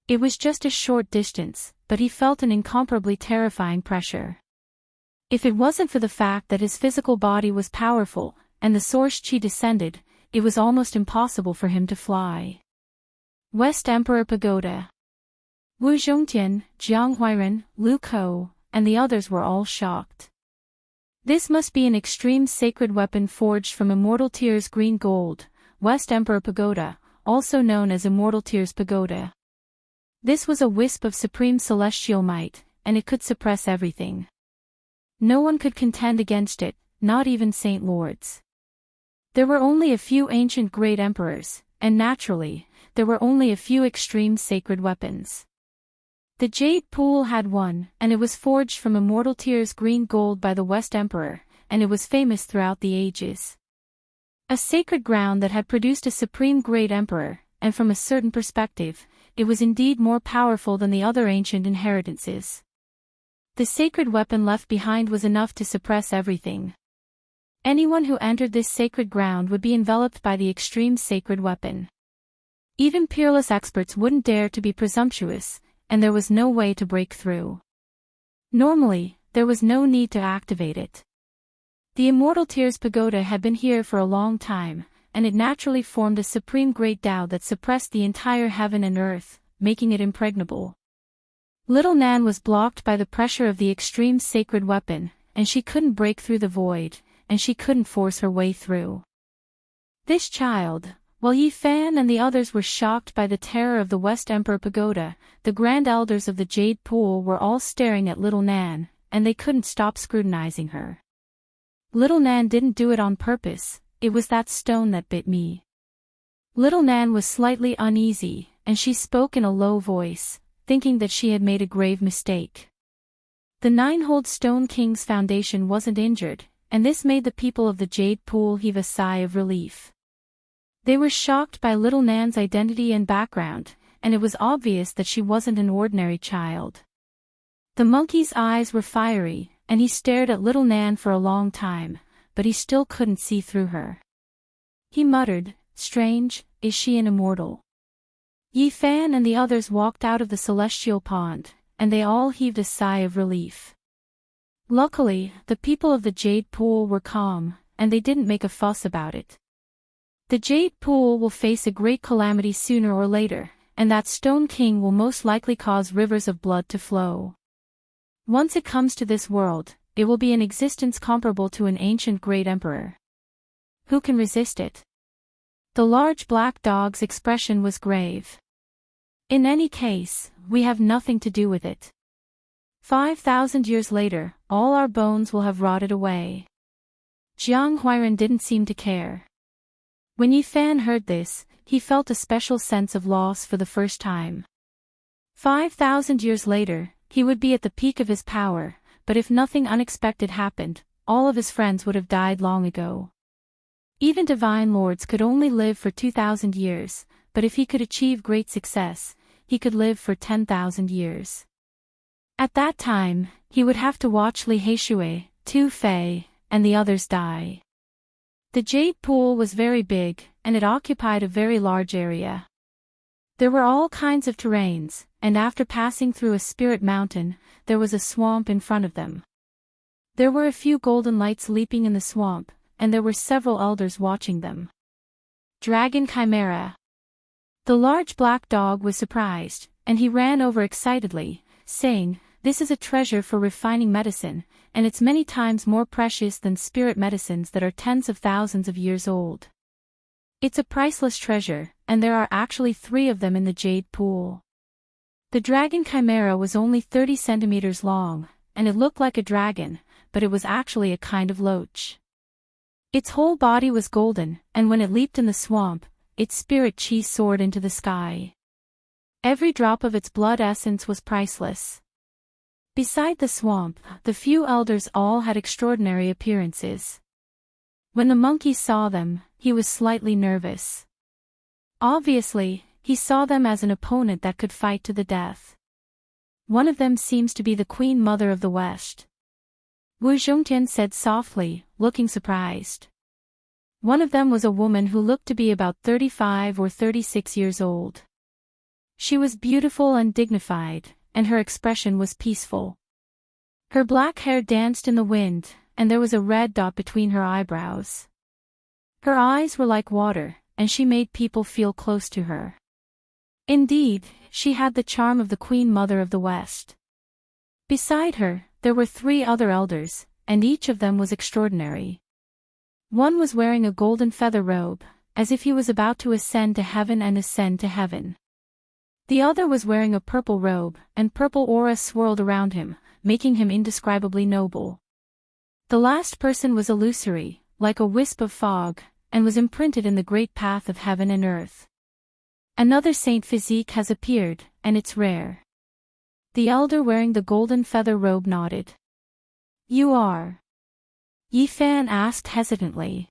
S1: It was just a short distance, but he felt an incomparably terrifying pressure. If it wasn't for the fact that his physical body was powerful, and the source chi descended, it was almost impossible for him to fly. West Emperor Pagoda. Wu Zhongtian, Jiang Huairen, Lu Ko, and the others were all shocked. This must be an extreme sacred weapon forged from Immortal Tear's green gold, West Emperor Pagoda, also known as Immortal Tear's Pagoda. This was a wisp of supreme celestial might, and it could suppress everything. No one could contend against it, not even Saint Lords. There were only a few ancient great emperors, and naturally, there were only a few extreme sacred weapons. The Jade Pool had one, and it was forged from immortal tears green gold by the West Emperor, and it was famous throughout the ages. A sacred ground that had produced a supreme great emperor, and from a certain perspective, it was indeed more powerful than the other ancient inheritances. The sacred weapon left behind was enough to suppress everything. Anyone who entered this sacred ground would be enveloped by the extreme sacred weapon. Even peerless experts wouldn't dare to be presumptuous, and there was no way to break through. Normally, there was no need to activate it. The Immortal Tears Pagoda had been here for a long time, and it naturally formed a supreme great Tao that suppressed the entire heaven and earth, making it impregnable. Little Nan was blocked by the pressure of the extreme sacred weapon, and she couldn't break through the void, and she couldn't force her way through. This child, while Yi Fan and the others were shocked by the terror of the West Emperor Pagoda, the Grand Elders of the Jade Pool were all staring at Little Nan, and they couldn't stop scrutinizing her. Little Nan didn't do it on purpose, it was that stone that bit me. Little Nan was slightly uneasy, and she spoke in a low voice, thinking that she had made a grave mistake. The Nine-Hold Stone King's foundation wasn't injured, and this made the people of the Jade Pool heave a sigh of relief. They were shocked by Little Nan's identity and background, and it was obvious that she wasn't an ordinary child. The monkey's eyes were fiery, and he stared at Little Nan for a long time, but he still couldn't see through her. He muttered, "Strange, is she an immortal?" Yi Fan and the others walked out of the celestial pond, and they all heaved a sigh of relief. Luckily, the people of the Jade Pool were calm, and they didn't make a fuss about it. The Jade Pool will face a great calamity sooner or later, and that Stone King will most likely cause rivers of blood to flow. Once it comes to this world, it will be an existence comparable to an ancient great emperor. Who can resist it? The large black dog's expression was grave. In any case, we have nothing to do with it. 5,000 years later, all our bones will have rotted away. Jiang Huairan didn't seem to care. When Yi Fan heard this, he felt a special sense of loss for the first time. 5,000 years later, he would be at the peak of his power, but if nothing unexpected happened, all of his friends would have died long ago. Even divine lords could only live for 2,000 years, but if he could achieve great success, he could live for 10,000 years. At that time, he would have to watch Li Heishui, Tu Fei, and the others die. The Jade Pool was very big, and it occupied a very large area. There were all kinds of terrains, and after passing through a spirit mountain, there was a swamp in front of them. There were a few golden lights leaping in the swamp, and there were several elders watching them. Dragon Chimera. The large black dog was surprised, and he ran over excitedly, saying, "This is a treasure for refining medicine, and it's many times more precious than spirit medicines that are tens of thousands of years old. It's a priceless treasure, and there are actually 3 of them in the Jade Pool." The dragon chimera was only 30 centimeters long, and it looked like a dragon, but it was actually a kind of loach. Its whole body was golden, and when it leaped in the swamp, its spirit chi soared into the sky. Every drop of its blood essence was priceless. Beside the swamp, the few elders all had extraordinary appearances. When the monkey saw them, he was slightly nervous. Obviously, he saw them as an opponent that could fight to the death. One of them seems to be the Queen Mother of the West. Wu Zhongtian said softly, looking surprised. One of them was a woman who looked to be about 35 or 36 years old. She was beautiful and dignified, and her expression was peaceful. Her black hair danced in the wind, and there was a red dot between her eyebrows. Her eyes were like water, and she made people feel close to her. Indeed, she had the charm of the Queen Mother of the West. Beside her, there were 3 other elders, and each of them was extraordinary. One was wearing a golden feather robe, as if he was about to ascend to heaven and ascend to heaven. The other was wearing a purple robe, and purple aura swirled around him, making him indescribably noble. The last person was illusory, like a wisp of fog, and was imprinted in the great path of heaven and earth. Another saint physique has appeared, and it's rare. The elder wearing the golden feather robe nodded. You are? Yi Fan asked hesitantly.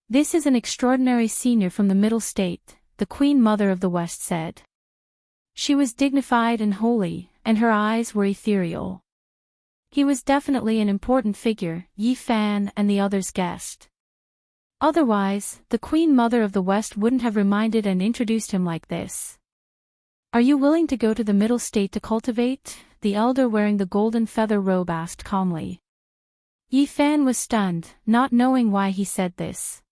S1: This is an extraordinary senior from the Middle State, the Queen Mother of the West said. She was dignified and holy, and her eyes were ethereal. He was definitely an important figure, Yi Fan and the others guessed. Otherwise, the Queen Mother of the West wouldn't have reminded and introduced him like this. Are you willing to go to the Middle State to cultivate? The elder wearing the golden feather robe asked calmly. Yi Fan was stunned, not knowing why he said this.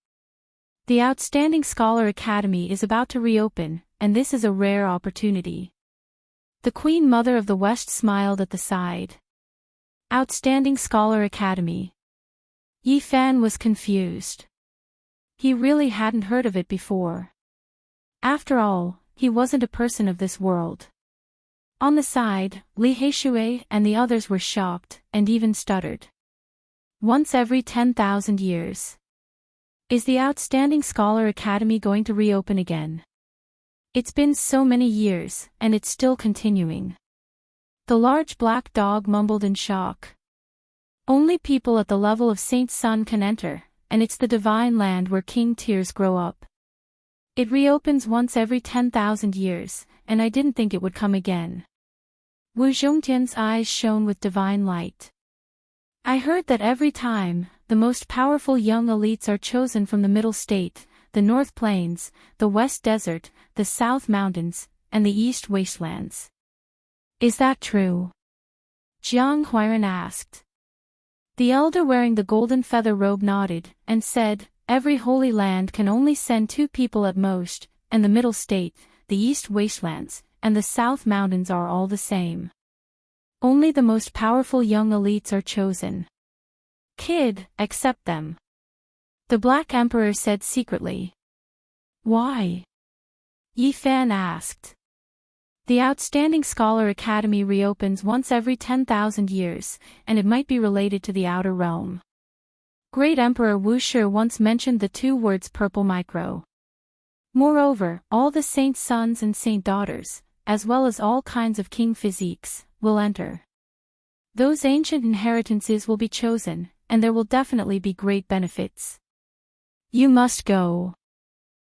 S1: The Outstanding Scholar Academy is about to reopen, and this is a rare opportunity. The Queen Mother of the West smiled at the side. Outstanding Scholar Academy. Yi Fan was confused. He really hadn't heard of it before. After all, he wasn't a person of this world. On the side, Li Heishui and the others were shocked, and even stuttered. Once every 10,000 years. Is the Outstanding Scholar Academy going to reopen again? It's been so many years, and it's still continuing. The large black dog mumbled in shock. Only people at the level of Saint Sun can enter, and it's the divine land where king tears grow up. It reopens once every 10,000 years, and I didn't think it would come again. Wu Zhongtian's eyes shone with divine light. I heard that every time, the most powerful young elites are chosen from the Middle State, the North Plains, the West Desert, the South Mountains, and the East Wastelands. Is that true? Jiang Huiran asked. The elder wearing the golden feather robe nodded, and said, every holy land can only send 2 people at most, and the Middle State, the East Wastelands, and the South Mountains are all the same. Only the most powerful young elites are chosen. Kid, accept them. The Black Emperor said secretly. Why? Yi Fan asked. The Outstanding Scholar Academy reopens once every 10,000 years, and it might be related to the Outer Realm. Great Emperor Wu Shi once mentioned the 2 words purple micro. Moreover, all the saint sons and saint daughters, as well as all kinds of king physiques, will enter. Those ancient inheritances will be chosen, and there will definitely be great benefits. You must go.